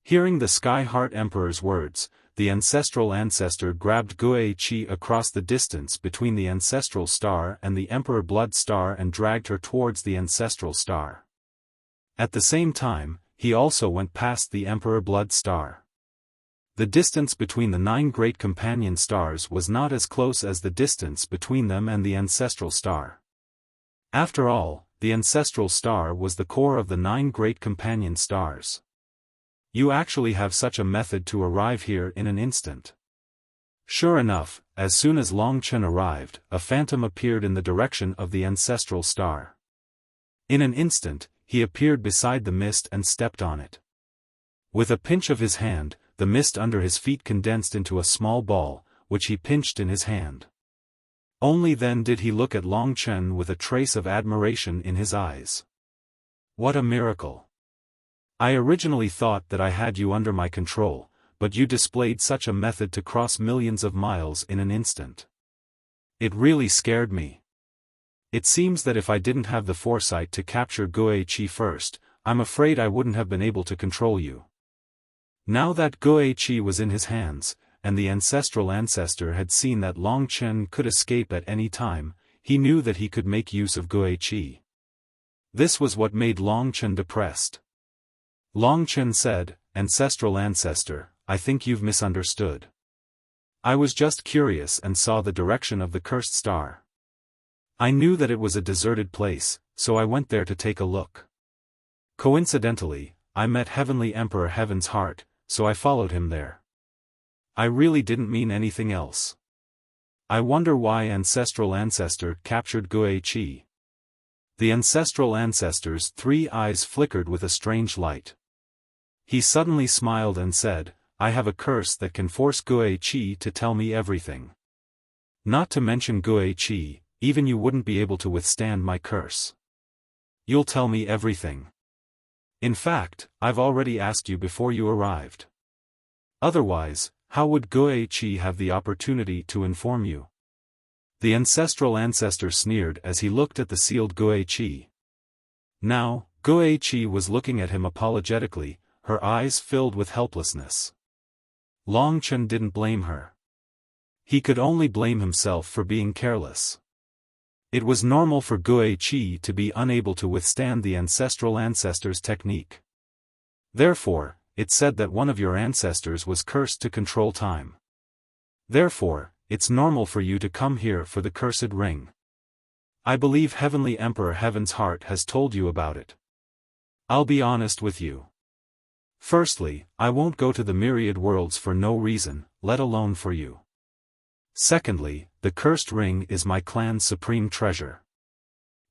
Hearing the Sky Heart Emperor's words, the ancestral ancestor grabbed Guichi across the distance between the ancestral star and the Emperor Blood Star and dragged her towards the ancestral star. At the same time, he also went past the Emperor Blood Star. The distance between the 9 great companion stars was not as close as the distance between them and the ancestral star. After all, the ancestral star was the core of the 9 great companion stars. You actually have such a method to arrive here in an instant. Sure enough, as soon as Long Chen arrived, a phantom appeared in the direction of the ancestral star. In an instant, he appeared beside the mist and stepped on it. With a pinch of his hand, the mist under his feet condensed into a small ball, which he pinched in his hand. Only then did he look at Long Chen with a trace of admiration in his eyes. What a miracle! I originally thought that I had you under my control, but you displayed such a method to cross millions of miles in an instant. It really scared me. It seems that if I didn't have the foresight to capture Guichi first, I'm afraid I wouldn't have been able to control you. Now that Guichi was in his hands, and the ancestral ancestor had seen that Long Chen could escape at any time, he knew that he could make use of Guichi. This was what made Long Chen depressed. Long Chen said, "Ancestral ancestor, I think you've misunderstood. I was just curious and saw the direction of the cursed star. I knew that it was a deserted place, so I went there to take a look. Coincidentally, I met Heavenly Emperor Heaven's Heart, so I followed him there. I really didn't mean anything else. I wonder why Ancestral Ancestor captured Guichi." The ancestral ancestor's 3 eyes flickered with a strange light. He suddenly smiled and said, "I have a curse that can force Guichi to tell me everything. Not to mention Guichi, even you wouldn't be able to withstand my curse. You'll tell me everything. In fact, I've already asked you before you arrived. Otherwise, how would Guichi have the opportunity to inform you?" The ancestral ancestor sneered as he looked at the sealed Guichi. Now, Guichi was looking at him apologetically, her eyes filled with helplessness. Long Chen didn't blame her. He could only blame himself for being careless. It was normal for Guiqi to be unable to withstand the ancestral ancestor's technique. Therefore, it said that one of your ancestors was cursed to control time. Therefore, it's normal for you to come here for the cursed ring. I believe Heavenly Emperor Heaven's Heart has told you about it. I'll be honest with you. Firstly, I won't go to the myriad worlds for no reason, let alone for you. Secondly, the cursed ring is my clan's supreme treasure.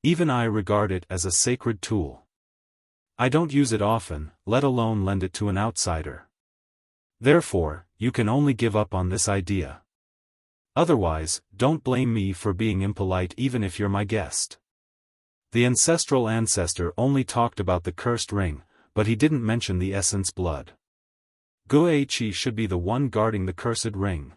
Even I regard it as a sacred tool. I don't use it often, let alone lend it to an outsider. Therefore, you can only give up on this idea. Otherwise, don't blame me for being impolite even if you're my guest. The ancestral ancestor only talked about the cursed ring, but he didn't mention the essence blood. Guiqi should be the one guarding the cursed ring.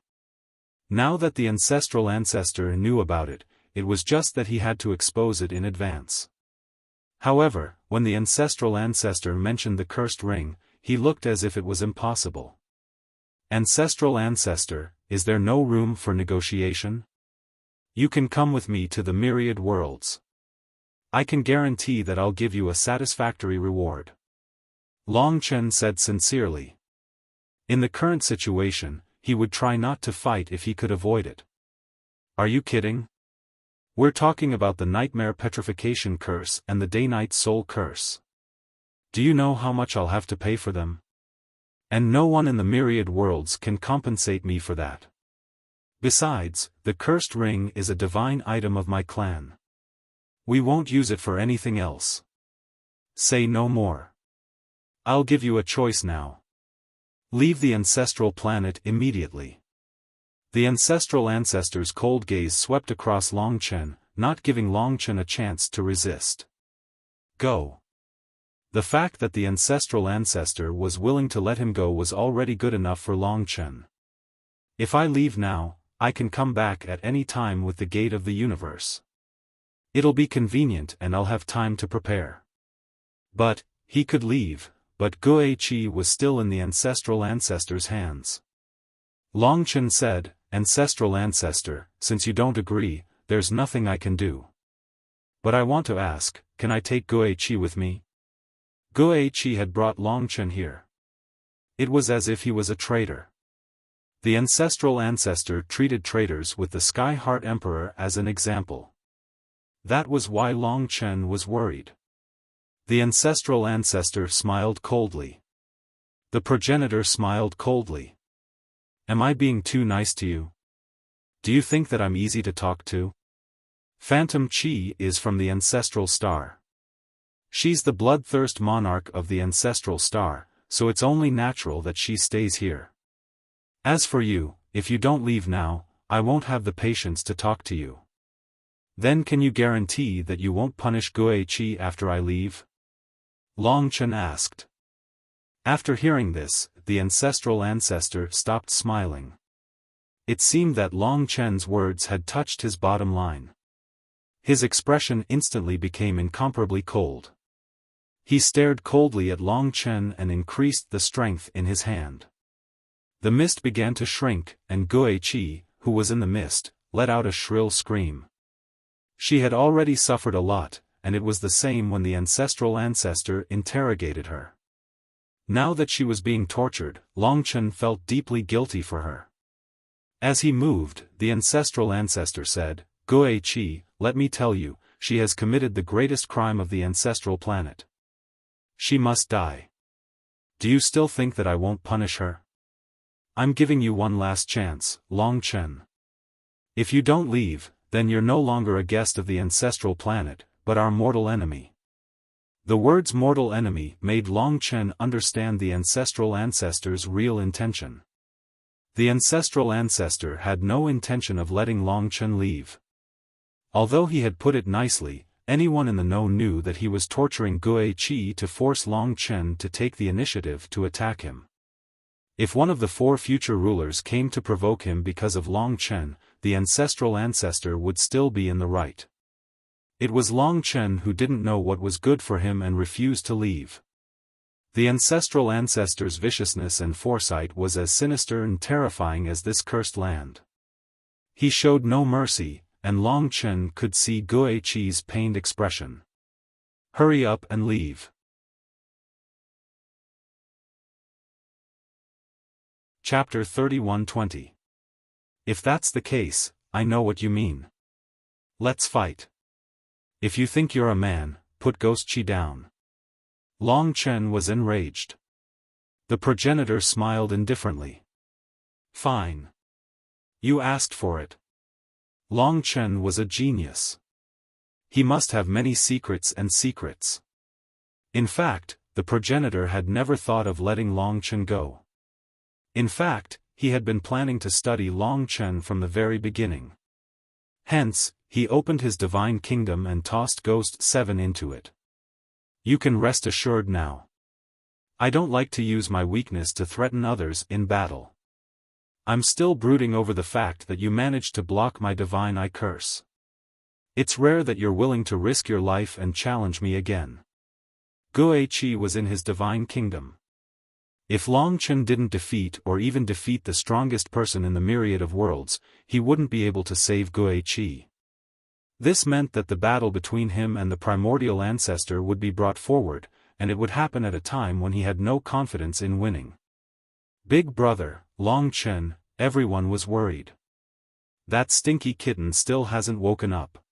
Now that the ancestral ancestor knew about it, it was just that he had to expose it in advance. However, when the ancestral ancestor mentioned the cursed ring, he looked as if it was impossible. Ancestral ancestor, is there no room for negotiation? You can come with me to the myriad worlds. I can guarantee that I'll give you a satisfactory reward. Long Chen said sincerely. In the current situation, he would try not to fight if he could avoid it. Are you kidding? We're talking about the Nightmare Petrification Curse and the Day-Night Soul Curse. Do you know how much I'll have to pay for them? And no one in the myriad worlds can compensate me for that. Besides, the cursed ring is a divine item of my clan. We won't use it for anything else. Say no more. I'll give you a choice now. Leave the ancestral planet immediately. The ancestral ancestor's cold gaze swept across Long Chen, not giving Long Chen a chance to resist. Go. The fact that the ancestral ancestor was willing to let him go was already good enough for Long Chen. If I leave now, I can come back at any time with the gate of the universe. It'll be convenient and I'll have time to prepare. But, he could leave, but Guiqi was still in the ancestral ancestor's hands. Long Chen said, Ancestral ancestor, since you don't agree, there's nothing I can do. But I want to ask, can I take Guiqi with me? Guiqi had brought Long Chen here. It was as if he was a traitor. The ancestral ancestor treated traitors with the Sky Heart Emperor as an example. That was why Long Chen was worried. The ancestral ancestor smiled coldly. The progenitor smiled coldly. Am I being too nice to you? Do you think that I'm easy to talk to? Phantom Chi is from the ancestral star. She's the bloodthirst monarch of the ancestral star, so it's only natural that she stays here. As for you, if you don't leave now, I won't have the patience to talk to you. Then can you guarantee that you won't punish Guiqi after I leave? Long Chen asked. After hearing this, the ancestral ancestor stopped smiling. It seemed that Long Chen's words had touched his bottom line. His expression instantly became incomparably cold. He stared coldly at Long Chen and increased the strength in his hand. The mist began to shrink, and Guiqi, who was in the mist, let out a shrill scream. She had already suffered a lot, and it was the same when the ancestral ancestor interrogated her. Now that she was being tortured, Long Chen felt deeply guilty for her. As he moved, the ancestral ancestor said, Guiqi, let me tell you, she has committed the greatest crime of the ancestral planet. She must die. Do you still think that I won't punish her? I'm giving you one last chance, Long Chen. If you don't leave, then you're no longer a guest of the ancestral planet, but our mortal enemy. The words mortal enemy made Long Chen understand the ancestral ancestor's real intention. The ancestral ancestor had no intention of letting Long Chen leave. Although he had put it nicely, anyone in the know knew that he was torturing Guiqi to force Long Chen to take the initiative to attack him. If one of the 4 future rulers came to provoke him because of Long Chen, the ancestral ancestor would still be in the right. It was Long Chen who didn't know what was good for him and refused to leave. The ancestral ancestor's viciousness and foresight was as sinister and terrifying as this cursed land. He showed no mercy, and Long Chen could see Guiqi's pained expression. Hurry up and leave. Chapter 31:20. If that's the case, I know what you mean. Let's fight. If you think you're a man, put Guiqi down. Long Chen was enraged. The progenitor smiled indifferently. Fine. You asked for it. Long Chen was a genius. He must have many secrets and secrets. In fact, the progenitor had never thought of letting Long Chen go. In fact, he had been planning to study Long Chen from the very beginning. Hence, he opened his divine kingdom and tossed Ghost 7 into it. You can rest assured now. I don't like to use my weakness to threaten others in battle. I'm still brooding over the fact that you managed to block my divine eye curse. It's rare that you're willing to risk your life and challenge me again. Guiqi was in his divine kingdom. If Long Chen didn't defeat or even defeat the strongest person in the myriad of worlds, he wouldn't be able to save Guiqi. This meant that the battle between him and the primordial ancestor would be brought forward, and it would happen at a time when he had no confidence in winning. Big brother, Long Chen, everyone was worried. That stinky kitten still hasn't woken up.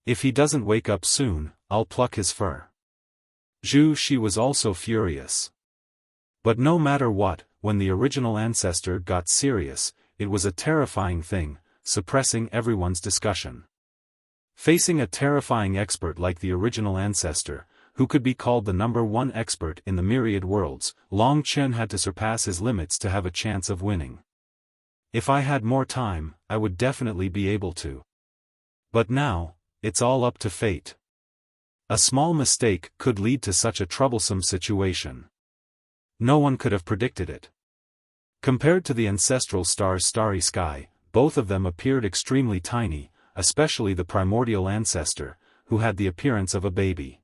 If he doesn't wake up soon, I'll pluck his fur. Zhu Shi was also furious. But no matter what, when the original ancestor got serious, it was a terrifying thing, suppressing everyone's discussion. Facing a terrifying expert like the original ancestor, who could be called the #1 expert in the myriad worlds, Long Chen had to surpass his limits to have a chance of winning. If I had more time, I would definitely be able to. But now, it's all up to fate. A small mistake could lead to such a troublesome situation. No one could have predicted it. Compared to the ancestral star's starry sky, both of them appeared extremely tiny, especially the primordial ancestor, who had the appearance of a baby.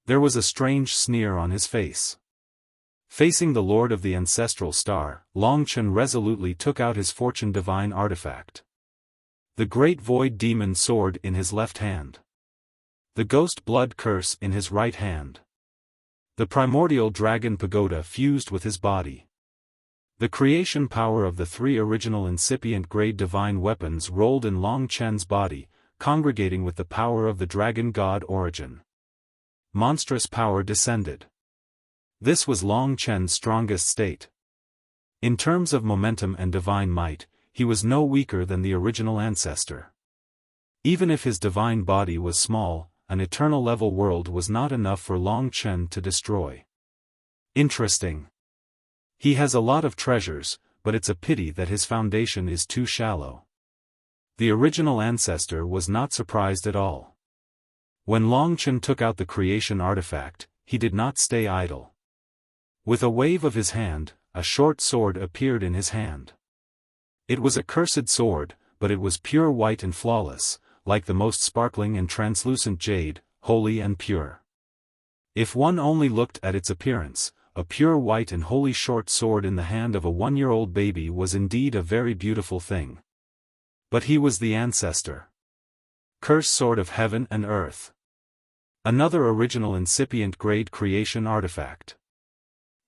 There was a strange sneer on his face. Facing the lord of the ancestral star, Long Chen resolutely took out his fortune divine artifact. The great void demon sword in his left hand. The ghost blood curse in his right hand. The primordial dragon pagoda fused with his body. The creation power of the 3 original incipient grade divine weapons rolled in Long Chen's body, congregating with the power of the dragon god origin. Monstrous power descended. This was Long Chen's strongest state. In terms of momentum and divine might, he was no weaker than the original ancestor. Even if his divine body was small, an eternal level world was not enough for Long Chen to destroy. Interesting. He has a lot of treasures, but it's a pity that his foundation is too shallow. The original ancestor was not surprised at all. When Long Chen took out the creation artifact, he did not stay idle. With a wave of his hand, a short sword appeared in his hand. It was a cursed sword, but it was pure white and flawless, like the most sparkling and translucent jade, holy and pure. If one only looked at its appearance, a pure white and holy short sword in the hand of a 1-year-old baby was indeed a very beautiful thing. But he was the ancestor. Cursed sword of heaven and earth. Another original incipient grade creation artifact.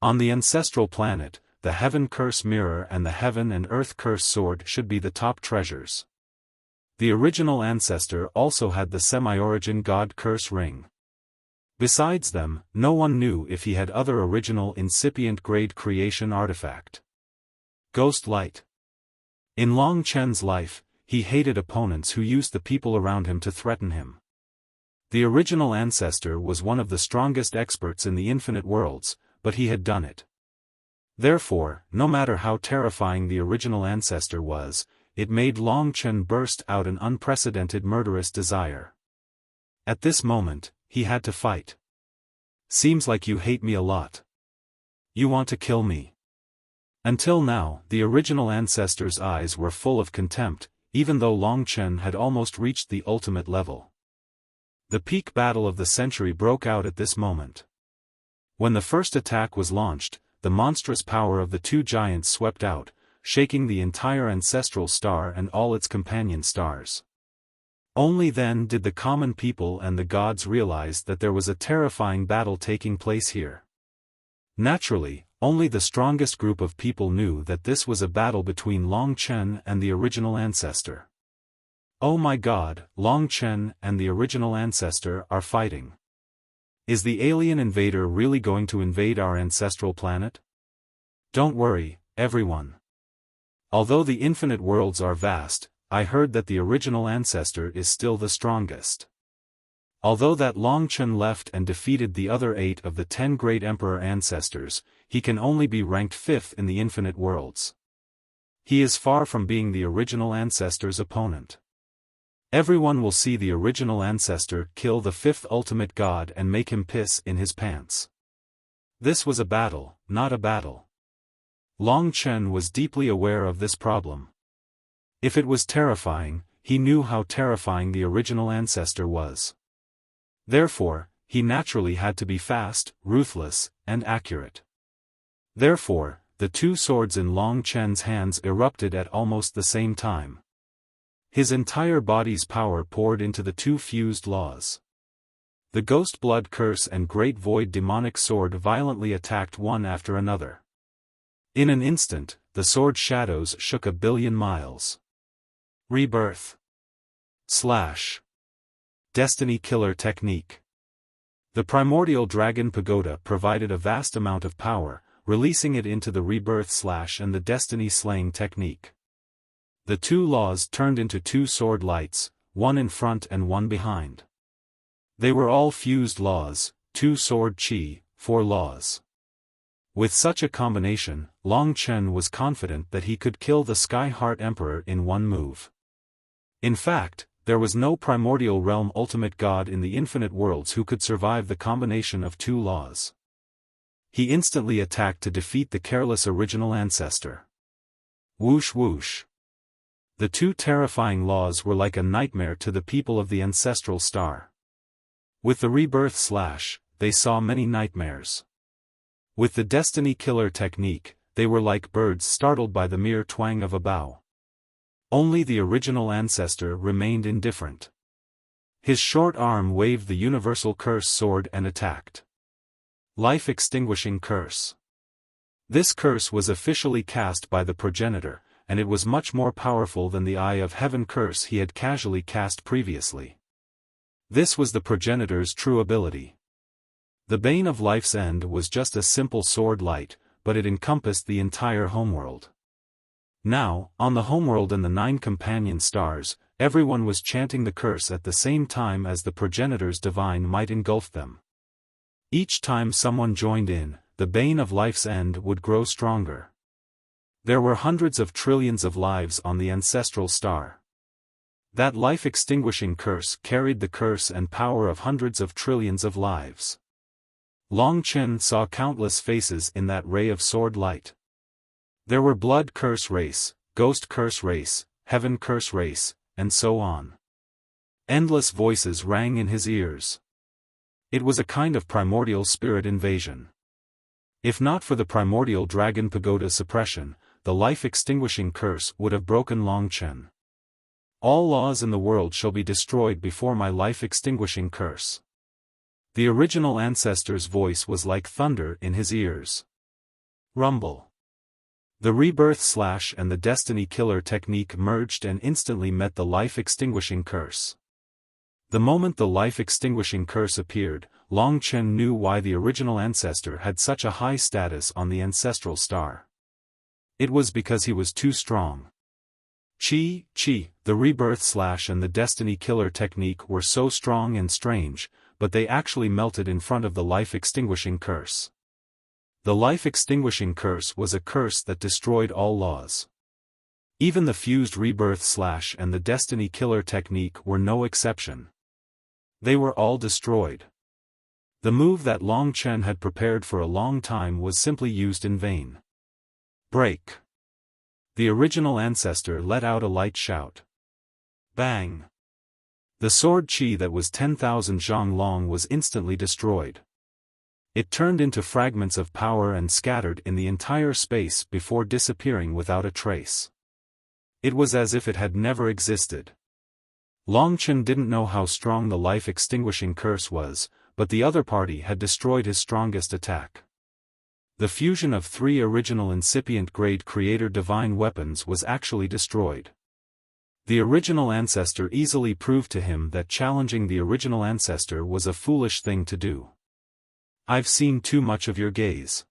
On the ancestral planet, the heaven curse mirror and the heaven and earth curse sword should be the top treasures. The original ancestor also had the semi-origin god curse ring. Besides them, no one knew if he had other original incipient grade creation artifact. Ghost light. In Long Chen's life, he hated opponents who used the people around him to threaten him. The original ancestor was one of the strongest experts in the infinite worlds, but he had done it. Therefore, no matter how terrifying the original ancestor was, it made Long Chen burst out an unprecedented murderous desire. At this moment, he had to fight. Seems like you hate me a lot. You want to kill me. Until now, the original ancestor's eyes were full of contempt, even though Long Chen had almost reached the ultimate level. The peak battle of the century broke out at this moment. When the first attack was launched, the monstrous power of the 2 giants swept out, shaking the entire ancestral star and all its companion stars. Only then did the common people and the gods realize that there was a terrifying battle taking place here. Naturally, only the strongest group of people knew that this was a battle between Long Chen and the original ancestor. Oh my God, Long Chen and the original ancestor are fighting. Is the alien invader really going to invade our ancestral planet? Don't worry, everyone. Although the infinite worlds are vast, I heard that the original ancestor is still the strongest. Although that Long Chen left and defeated the other 8 of the 10 great emperor ancestors, he can only be ranked 5th in the infinite worlds. He is far from being the original ancestor's opponent. Everyone will see the original ancestor kill the 5th ultimate god and make him piss in his pants. This was a battle, not a battle. Long Chen was deeply aware of this problem. If it was terrifying, he knew how terrifying the original ancestor was. Therefore, he naturally had to be fast, ruthless, and accurate. Therefore, the 2 swords in Long Chen's hands erupted at almost the same time. His entire body's power poured into the 2 fused laws. The Ghost Blood Curse and Great Void Demonic Sword violently attacked one after another. In an instant, the sword shadows shook 1,000,000,000 miles. Rebirth. / Destiny Killer Technique. The primordial dragon pagoda provided a vast amount of power, releasing it into the rebirth / and the destiny slaying technique. The 2 laws turned into 2 sword lights, one in front and one behind. They were all fused laws, 2 sword chi, 4 laws. With such a combination, Long Chen was confident that he could kill the Sky Heart Emperor in one move. In fact, there was no primordial realm ultimate god in the infinite worlds who could survive the combination of 2 laws. He instantly attacked to defeat the careless original ancestor. Whoosh whoosh. The 2 terrifying laws were like a nightmare to the people of the ancestral star. With the rebirth / they saw many nightmares. With the destiny killer technique, they were like birds startled by the mere twang of a bow. Only the original ancestor remained indifferent. His short arm waved the universal curse sword and attacked. Life-extinguishing curse. This curse was officially cast by the progenitor, and it was much more powerful than the Eye of Heaven curse he had casually cast previously. This was the progenitor's true ability. The Bane of Life's End was just a simple sword light, but it encompassed the entire homeworld. Now, on the homeworld and the 9 companion stars, everyone was chanting the curse at the same time as the progenitor's divine might engulfed them. Each time someone joined in, the Bane of Life's End would grow stronger. There were hundreds of trillions of lives on the ancestral star. That life-extinguishing curse carried the curse and power of hundreds of trillions of lives. Long Chen saw countless faces in that ray of sword light. There were Blood Curse Race, Ghost Curse Race, Heaven Curse Race, and so on. Endless voices rang in his ears. It was a kind of primordial spirit invasion. If not for the primordial dragon pagoda suppression, the life-extinguishing curse would have broken Long Chen. All laws in the world shall be destroyed before my life-extinguishing curse. The original ancestor's voice was like thunder in his ears. Rumble. The rebirth / and the destiny killer technique merged and instantly met the life-extinguishing curse. The moment the life-extinguishing curse appeared, Long Chen knew why the original ancestor had such a high status on the ancestral star. It was because he was too strong. Chi, the rebirth / and the destiny killer technique were so strong and strange, but they actually melted in front of the life-extinguishing curse. The life-extinguishing curse was a curse that destroyed all laws. Even the fused rebirth / and the destiny killer technique were no exception. They were all destroyed. The move that Long Chen had prepared for a long time was simply used in vain. Break. The original ancestor let out a light shout. Bang. The sword chi that was 10,000 zhang long was instantly destroyed. It turned into fragments of power and scattered in the entire space before disappearing without a trace. It was as if it had never existed. Long Chen didn't know how strong the life-extinguishing curse was, but the other party had destroyed his strongest attack. The fusion of 3 original incipient-grade creator divine weapons was actually destroyed. The original ancestor easily proved to him that challenging the original ancestor was a foolish thing to do. I've seen too much of your gaze.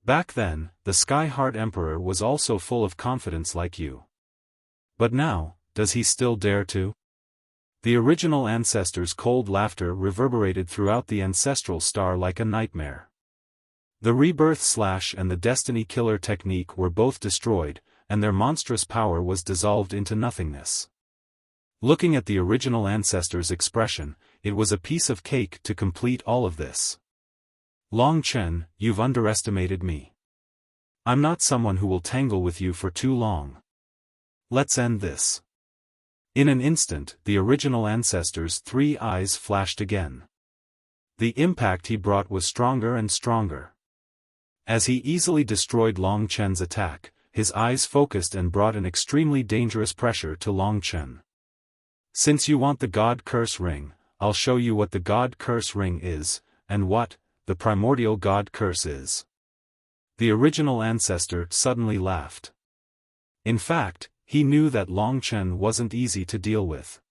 Back then, the Sky-Heart Emperor was also full of confidence like you. But now, does he still dare to? The original ancestor's cold laughter reverberated throughout the ancestral star like a nightmare. The rebirth slash and the destiny killer technique were both destroyed, and their monstrous power was dissolved into nothingness. Looking at the original ancestor's expression, it was a piece of cake to complete all of this. Long Chen, you've underestimated me. I'm not someone who will tangle with you for too long. Let's end this. In an instant, the original ancestor's 3 eyes flashed again. The impact he brought was stronger and stronger. As he easily destroyed Long Chen's attack, his eyes focused and brought an extremely dangerous pressure to Long Chen. Since you want the God Curse Ring, I'll show you what the God Curse Ring is, and what the primordial God Curse is. The original ancestor suddenly laughed. In fact, he knew that Long Chen wasn't easy to deal with.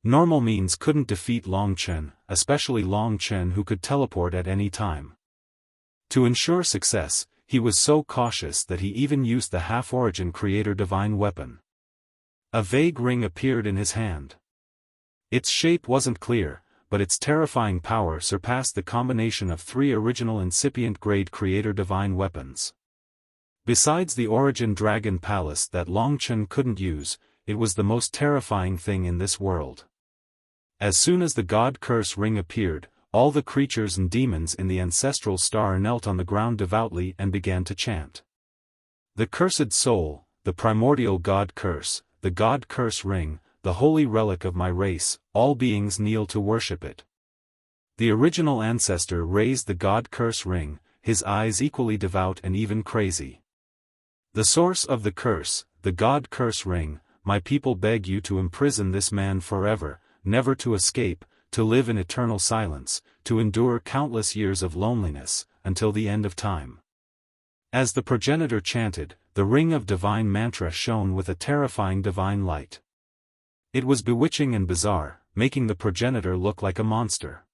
Normal means couldn't defeat Long Chen, especially Long Chen who could teleport at any time. To ensure success, he was so cautious that he even used the half-origin creator divine weapon. A vague ring appeared in his hand. Its shape wasn't clear, but its terrifying power surpassed the combination of 3 original incipient-grade creator divine weapons. Besides the origin dragon palace that Long Chen couldn't use, it was the most terrifying thing in this world. As soon as the God Curse Ring appeared, all the creatures and demons in the ancestral star knelt on the ground devoutly and began to chant. The cursed soul, the primordial God Curse, the God Curse Ring, the holy relic of my race, all beings kneel to worship it. The original ancestor raised the God Curse Ring, his eyes equally devout and even crazy. The source of the curse, the God Curse Ring, my people beg you to imprison this man forever, never to escape, to live in eternal silence, to endure countless years of loneliness, until the end of time. As the progenitor chanted, the ring of divine mantra shone with a terrifying divine light. It was bewitching and bizarre, making the progenitor look like a monster.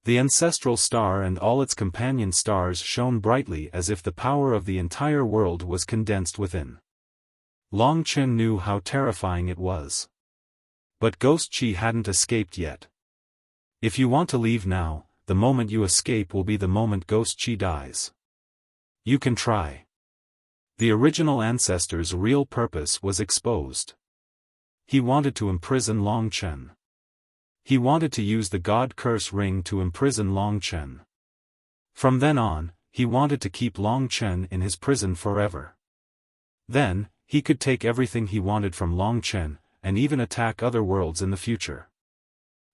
The ancestral star and all its companion stars shone brightly as if the power of the entire world was condensed within. Long Chen knew how terrifying it was. But Ghost Chi hadn't escaped yet. If you want to leave now, the moment you escape will be the moment Ghost Chi dies. You can try. The original ancestor's real purpose was exposed. He wanted to imprison Long Chen. He wanted to use the God Curse Ring to imprison Long Chen. From then on, he wanted to keep Long Chen in his prison forever. Then, he could take everything he wanted from Long Chen, and even attack other worlds in the future.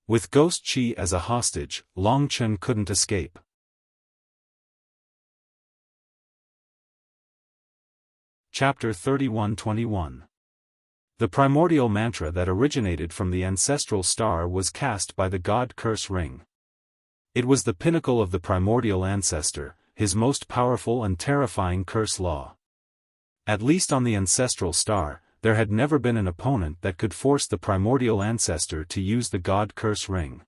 With Ghost Chi as a hostage, Long Chen couldn't escape. Chapter 31-21. The primordial mantra that originated from the ancestral star was cast by the God Curse Ring. It was the pinnacle of the primordial ancestor, his most powerful and terrifying curse law. At least on the ancestral star, there had never been an opponent that could force the primordial ancestor to use the God Curse Ring.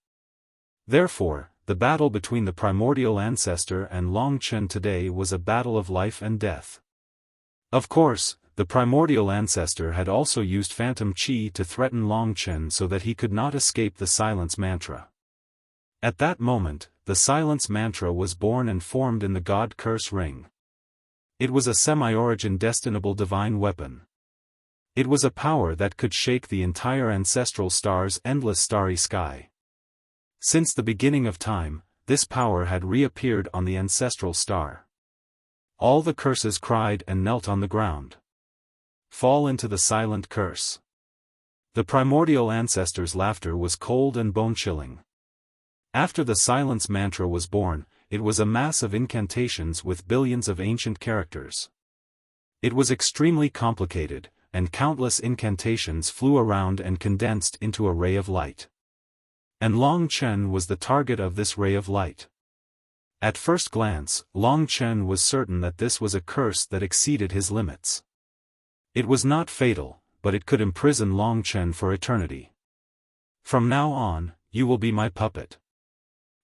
Therefore, the battle between the primordial ancestor and Long Chen today was a battle of life and death. Of course, the primordial ancestor had also used phantom chi to threaten Long Chen so that he could not escape the silence mantra. At that moment, the silence mantra was born and formed in the God Curse Ring. It was a semi-origin destinable divine weapon. It was a power that could shake the entire ancestral star's endless starry sky. Since the beginning of time, this power had reappeared on the ancestral star. All the curses cried and knelt on the ground. Fall into the silent curse. The primordial ancestor's laughter was cold and bone-chilling. After the silence mantra was born, it was a mass of incantations with billions of ancient characters. It was extremely complicated, and countless incantations flew around and condensed into a ray of light. And Long Chen was the target of this ray of light. At first glance, Long Chen was certain that this was a curse that exceeded his limits. It was not fatal, but it could imprison Long Chen for eternity. From now on, you will be my puppet.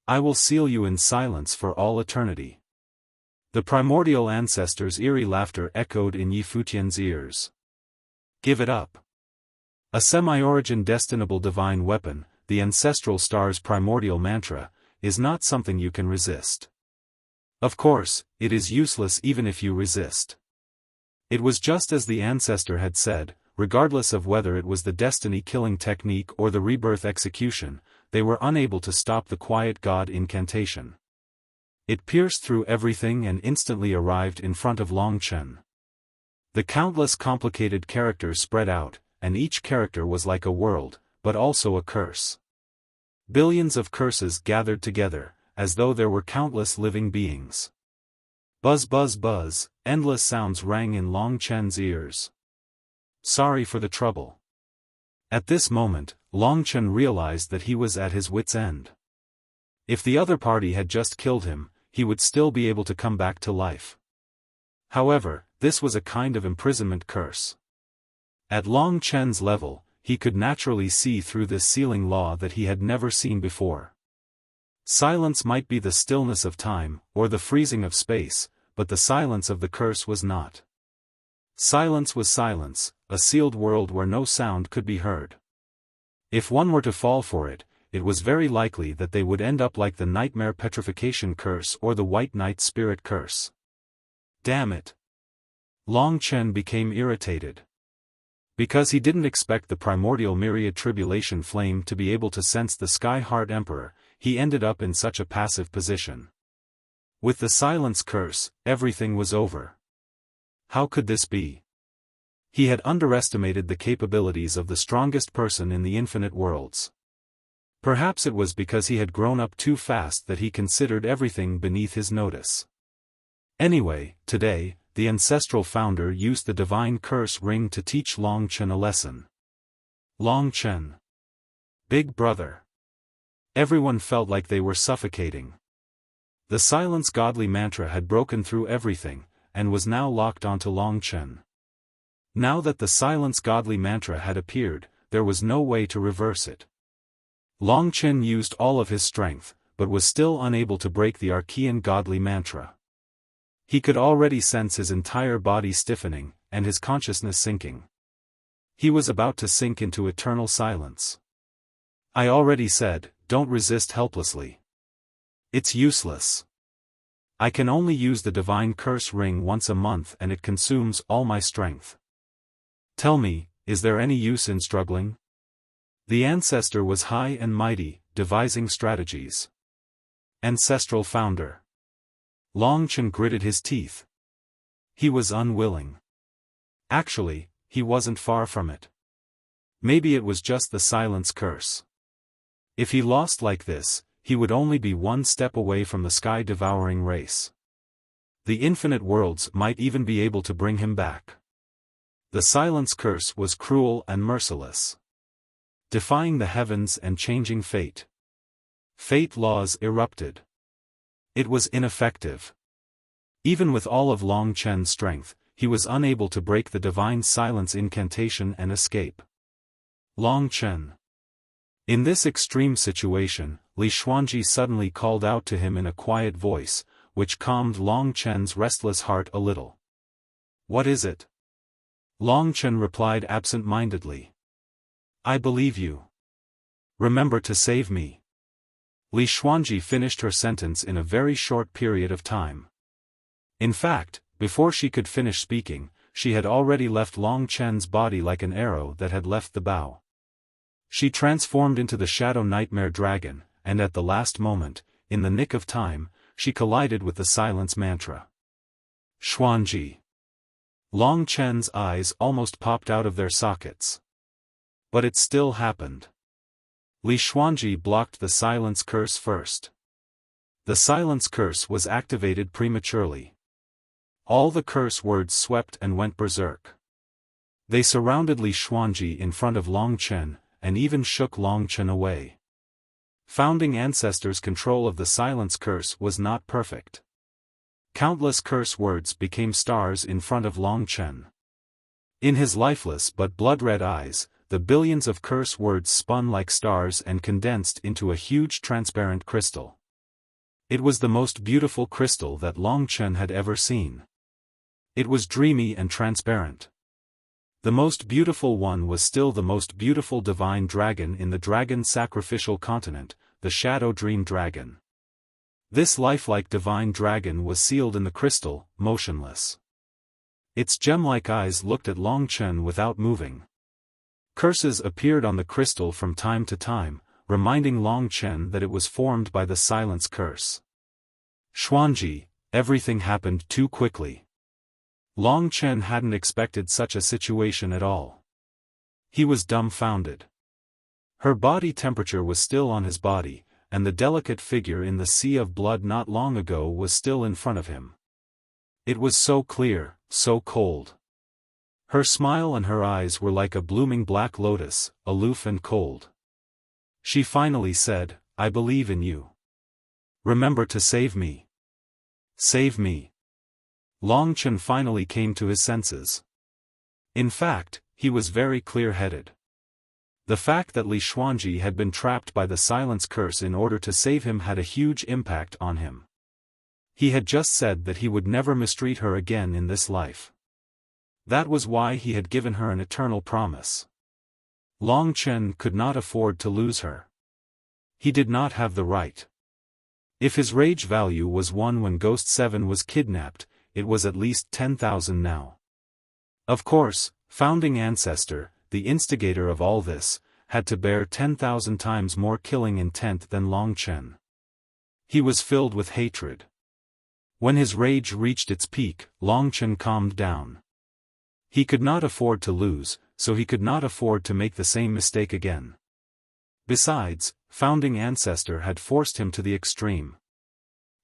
I will seal you in silence for all eternity. The primordial ancestor's eerie laughter echoed in Yi Futian's ears. Give it up. A semi-origin destinable divine weapon, the ancestral star's primordial mantra, is not something you can resist. Of course, it is useless even if you resist. It was just as the ancestor had said, regardless of whether it was the destiny-killing technique or the rebirth execution, they were unable to stop the quiet god incantation. It pierced through everything and instantly arrived in front of Long Chen. The countless complicated characters spread out, and each character was like a world, but also a curse. Billions of curses gathered together, as though there were countless living beings. Buzz buzz buzz, endless sounds rang in Long Chen's ears. Sorry for the trouble. At this moment, Long Chen realized that he was at his wit's end. If the other party had just killed him, he would still be able to come back to life. However, this was a kind of imprisonment curse. At Long Chen's level, he could naturally see through this sealing law that he had never seen before. Silence might be the stillness of time, or the freezing of space, but the silence of the curse was not. Silence was silence, a sealed world where no sound could be heard. If one were to fall for it, it was very likely that they would end up like the Nightmare Petrification Curse or the White Knight Spirit Curse. Damn it! Long Chen became irritated. Because he didn't expect the primordial myriad tribulation flame to be able to sense the Sky Heart Emperor, he ended up in such a passive position. With the silence curse, everything was over. How could this be? He had underestimated the capabilities of the strongest person in the infinite worlds. Perhaps it was because he had grown up too fast that he considered everything beneath his notice. Anyway, today, the ancestral founder used the divine curse ring to teach Long Chen a lesson. Long Chen. Big brother. Everyone felt like they were suffocating. The silence godly mantra had broken through everything, and was now locked onto Long Chen. Now that the silence godly mantra had appeared, there was no way to reverse it. Long Chen used all of his strength, but was still unable to break the archean godly mantra. He could already sense his entire body stiffening, and his consciousness sinking. He was about to sink into eternal silence. I already said, don't resist helplessly. It's useless. I can only use the divine curse ring once a month and it consumes all my strength. Tell me, is there any use in struggling? The ancestor was high and mighty, devising strategies. Ancestral founder. Long Chen gritted his teeth. He was unwilling. Actually, he wasn't far from it. Maybe it was just the silence curse. If he lost like this, he would only be one step away from the sky-devouring race. The infinite worlds might even be able to bring him back. The silence curse was cruel and merciless. Defying the heavens and changing fate. Fate laws erupted. It was ineffective. Even with all of Long Chen's strength, he was unable to break the divine silence incantation and escape. Long Chen. In this extreme situation, Li Xuanji suddenly called out to him in a quiet voice, which calmed Long Chen's restless heart a little. What is it? Long Chen replied absent-mindedly. I believe you. Remember to save me. Li Xuanji finished her sentence in a very short period of time. In fact, before she could finish speaking, she had already left Long Chen's body like an arrow that had left the bow. She transformed into the Shadow Nightmare Dragon, and at the last moment, in the nick of time, she collided with the silence mantra. Xuanji. Long Chen's eyes almost popped out of their sockets. But it still happened. Li Xuanji blocked the silence curse first. The silence curse was activated prematurely. All the curse words swept and went berserk. They surrounded Li Xuanji in front of Long Chen, and even shook Long Chen away. Founding Ancestors' control of the silence curse was not perfect. Countless curse words became stars in front of Long Chen. In his lifeless but blood-red eyes, the billions of curse words spun like stars and condensed into a huge transparent crystal. It was the most beautiful crystal that Long Chen had ever seen. It was dreamy and transparent. The most beautiful one was still the most beautiful divine dragon in the dragon sacrificial continent, the Shadow Dream Dragon. This lifelike divine dragon was sealed in the crystal, motionless. Its gem-like eyes looked at Long Chen without moving. Curses appeared on the crystal from time to time, reminding Long Chen that it was formed by the silence curse. Xuanji, everything happened too quickly. Long Chen hadn't expected such a situation at all. He was dumbfounded. Her body temperature was still on his body, and the delicate figure in the sea of blood not long ago was still in front of him. It was so clear, so cold. Her smile and her eyes were like a blooming black lotus, aloof and cold. She finally said, "I believe in you. Remember to save me. Save me." Long Chen finally came to his senses. In fact, he was very clear-headed. The fact that Li Xuanji had been trapped by the silence curse in order to save him had a huge impact on him. He had just said that he would never mistreat her again in this life. That was why he had given her an eternal promise. Long Chen could not afford to lose her. He did not have the right. If his rage value was 1 when Ghost 7 was kidnapped, it was at least 10,000 now. Of course, Founding Ancestor, the instigator of all this, had to bear 10,000 times more killing intent than Long Chen. He was filled with hatred. When his rage reached its peak, Long Chen calmed down. He could not afford to lose, so he could not afford to make the same mistake again. Besides, Founding Ancestor had forced him to the extreme.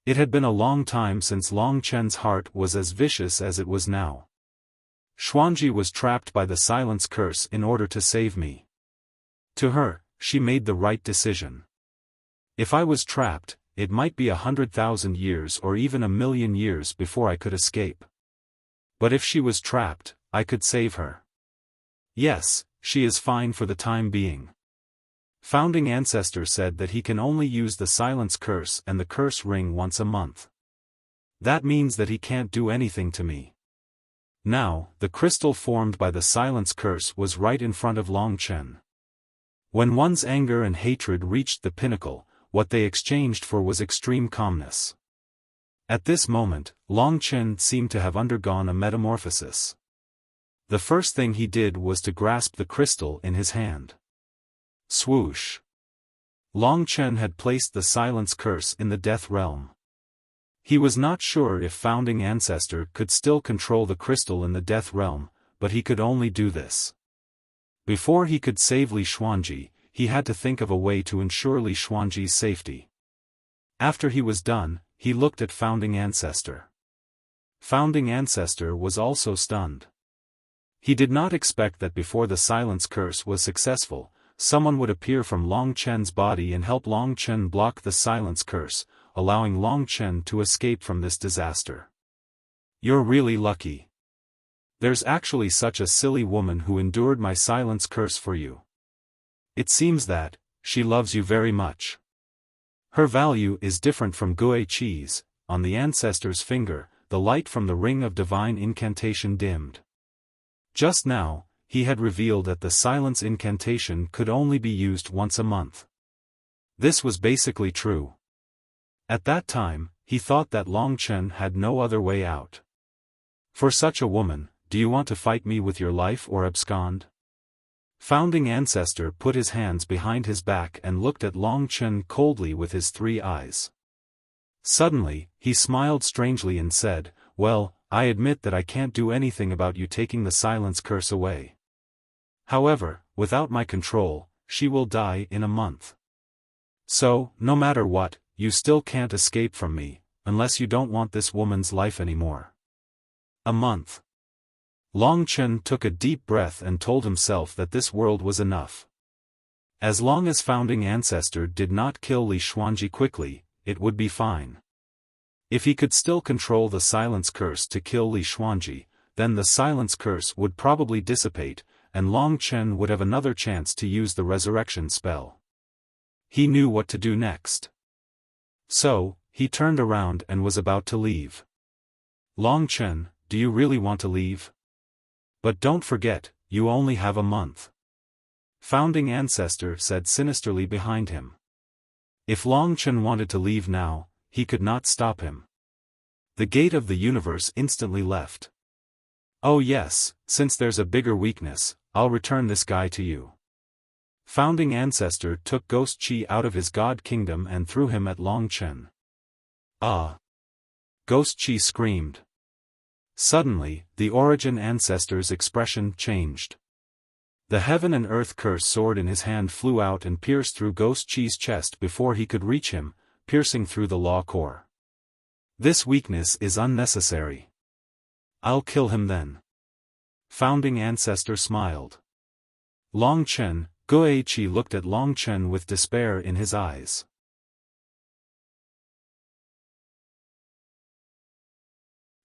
It had been a long time since Long Chen's heart was as vicious as it was now. Xuanji was trapped by the silence curse in order to save me. To her, she made the right decision. If I was trapped, it might be 100,000 years or even 1,000,000 years before I could escape. But if she was trapped, I could save her. Yes, she is fine for the time being. Founding Ancestor said that he can only use the silence curse and the curse ring once a month. That means that he can't do anything to me. Now, the crystal formed by the silence curse was right in front of Long Chen. When one's anger and hatred reached the pinnacle, what they exchanged for was extreme calmness. At this moment, Long Chen seemed to have undergone a metamorphosis. The first thing he did was to grasp the crystal in his hand. Swoosh! Long Chen had placed the silence curse in the death realm. He was not sure if Founding Ancestor could still control the crystal in the death realm, but he could only do this. Before he could save Li Xuanji, he had to think of a way to ensure Li Xuanji's safety. After he was done, he looked at Founding Ancestor. Founding Ancestor was also stunned. He did not expect that before the silence curse was successful, someone would appear from Long Chen's body and help Long Chen block the silence curse, allowing Long Chen to escape from this disaster. You're really lucky. There's actually such a silly woman who endured my silence curse for you. It seems that she loves you very much. Her value is different from Gui Qi's. On the Ancestor's finger, the light from the ring of divine incantation dimmed. Just now, he had revealed that the silence incantation could only be used once a month. This was basically true. At that time, he thought that Long Chen had no other way out. For such a woman, do you want to fight me with your life or abscond? Founding Ancestor put his hands behind his back and looked at Long Chen coldly with his 3 eyes. Suddenly, he smiled strangely and said, "Well, I admit that I can't do anything about you taking the silence curse away. However, without my control, she will die in a month. So, no matter what, you still can't escape from me, unless you don't want this woman's life anymore. A month. Long Chen took a deep breath and told himself that this world was enough. As long as Founding Ancestor did not kill Li Xuanji quickly, it would be fine. If he could still control the Silence Curse to kill Li Xuanji, then the Silence Curse would probably dissipate, and Long Chen would have another chance to use the resurrection spell. He knew what to do next. So, he turned around and was about to leave. Long Chen, do you really want to leave? But don't forget, you only have a month. Founding Ancestor said sinisterly behind him. If Long Chen wanted to leave now, he could not stop him. The gate of the universe instantly left. Oh yes, since there's a bigger weakness, I'll return this guy to you. Founding Ancestor took Ghost Chi out of his god kingdom and threw him at Long Chen. Ah! Ghost Chi screamed. Suddenly, the Origin Ancestor's expression changed. The Heaven and Earth Curse sword in his hand flew out and pierced through Ghost Chi's chest before he could reach him, piercing through the law core. This weakness is unnecessary. I'll kill him then. Founding Ancestor smiled. Long Chen, Guo Chi looked at Long Chen with despair in his eyes.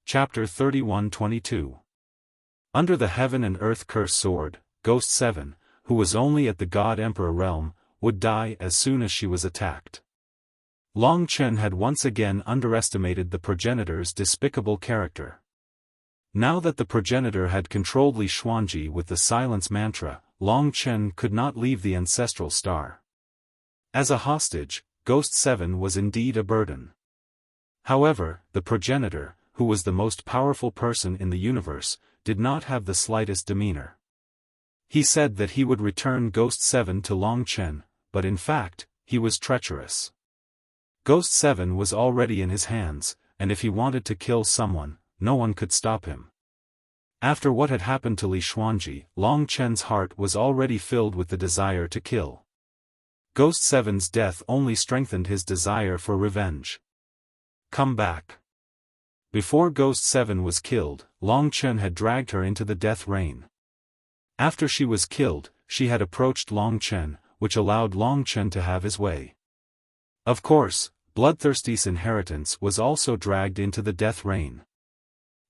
Chapter 31-22. Under the Heaven and Earth Curse sword, Ghost 7, who was only at the God Emperor realm, would die as soon as she was attacked. Long Chen had once again underestimated the progenitor's despicable character. Now that the progenitor had controlled Li Xuanji with the silence mantra, Long Chen could not leave the ancestral star. As a hostage, Ghost 7 was indeed a burden. However, the progenitor, who was the most powerful person in the universe, did not have the slightest demeanor. He said that he would return Ghost 7 to Long Chen, but in fact, he was treacherous. Ghost 7 was already in his hands, and if he wanted to kill someone, no one could stop him. After what had happened to Li Xuanji, Long Chen's heart was already filled with the desire to kill. Ghost 7's death only strengthened his desire for revenge. Come back. Before Ghost 7 was killed, Long Chen had dragged her into the death rain. After she was killed, she had approached Long Chen, which allowed Long Chen to have his way. Of course, Bloodthirsty's inheritance was also dragged into the death rain.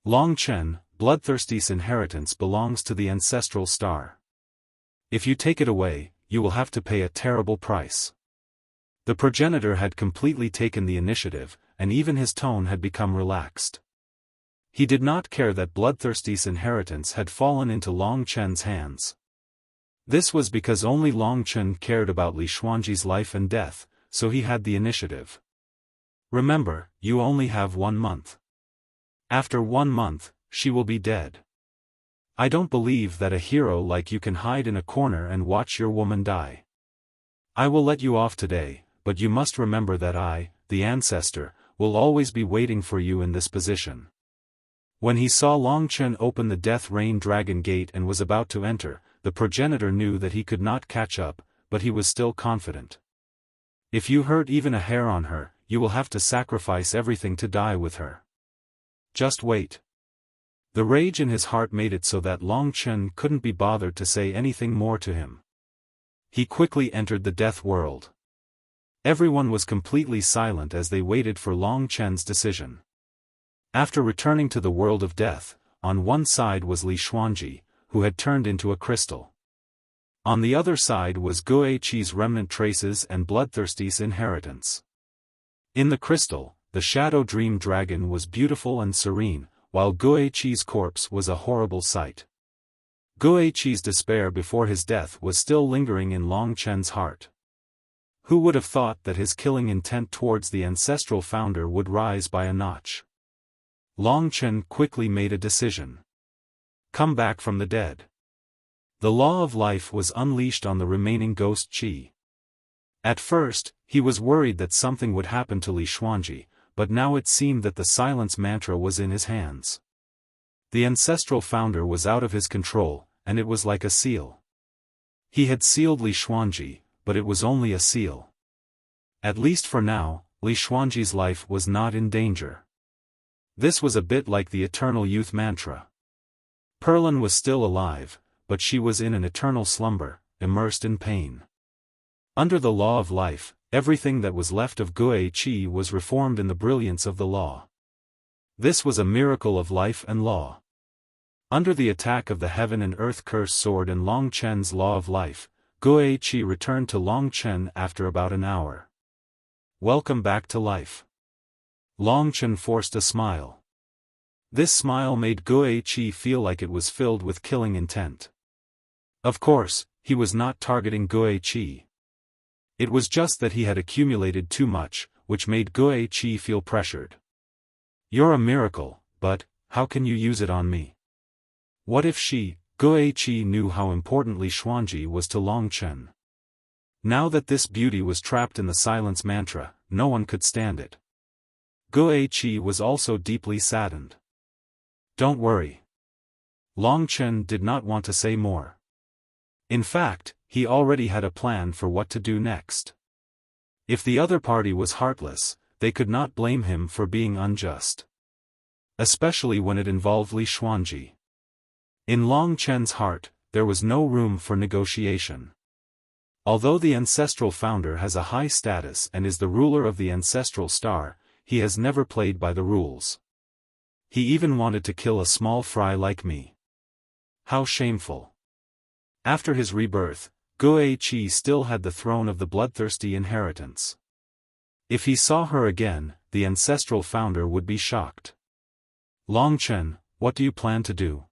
Long Chen, Bloodthirsty's inheritance belongs to the ancestral star. If you take it away, you will have to pay a terrible price. The progenitor had completely taken the initiative, and even his tone had become relaxed. He did not care that Bloodthirsty's inheritance had fallen into Long Chen's hands. This was because only Long Chen cared about Li Xuanji's life and death, so he had the initiative. Remember, you only have 1 month. After 1 month, she will be dead. I don't believe that a hero like you can hide in a corner and watch your woman die. I will let you off today, but you must remember that I, the ancestor, will always be waiting for you in this position. When he saw Long Chen open the Death Rain Dragon Gate and was about to enter, the progenitor knew that he could not catch up, but he was still confident. If you hurt even a hair on her, you will have to sacrifice everything to die with her. Just wait. The rage in his heart made it so that Long Chen couldn't be bothered to say anything more to him. He quickly entered the death world. Everyone was completely silent as they waited for Long Chen's decision. After returning to the world of death, on one side was Li Xuanji, who had turned into a crystal. On the other side was Guo Chi's remnant traces and Bloodthirsty's inheritance. In the crystal, the Shadow Dream Dragon was beautiful and serene, while Guo Chi's corpse was a horrible sight. Guo Chi's despair before his death was still lingering in Long Chen's heart. Who would have thought that his killing intent towards the ancestral founder would rise by a notch? Long Chen quickly made a decision. Come back from the dead. The law of life was unleashed on the remaining Ghost Chi. At first, he was worried that something would happen to Li Xuanji, but now it seemed that the silence mantra was in his hands. The ancestral founder was out of his control, and it was like a seal. He had sealed Li Xuanji, but it was only a seal. At least for now, Li Xuanji's life was not in danger. This was a bit like the eternal youth mantra. Perlin was still alive, but she was in an eternal slumber, immersed in pain. Under the law of life, everything that was left of Gui Qi was reformed in the brilliance of the law. This was a miracle of life and law. Under the attack of the heaven and earth curse sword and Long Chen's law of life, Gui Qi returned to Long Chen after about an hour. Welcome back to life. Long Chen forced a smile. This smile made Gui Qi feel like it was filled with killing intent. Of course, he was not targeting Gui Qi. It was just that he had accumulated too much, which made Gui Qi feel pressured. You're a miracle, but how can you use it on me? What if Gui Qi knew how important Li Xuanji was to Long Chen? Now that this beauty was trapped in the silence mantra, no one could stand it. Gui Qi was also deeply saddened. Don't worry. Long Chen did not want to say more. In fact, he already had a plan for what to do next. If the other party was heartless, they could not blame him for being unjust. Especially when it involved Li Xuanji. In Long Chen's heart, there was no room for negotiation. Although the ancestral founder has a high status and is the ruler of the ancestral star, he has never played by the rules. He even wanted to kill a small fry like me. How shameful. After his rebirth, Gui Qi still had the throne of the bloodthirsty inheritance. If he saw her again, the ancestral founder would be shocked. Long Chen, what do you plan to do?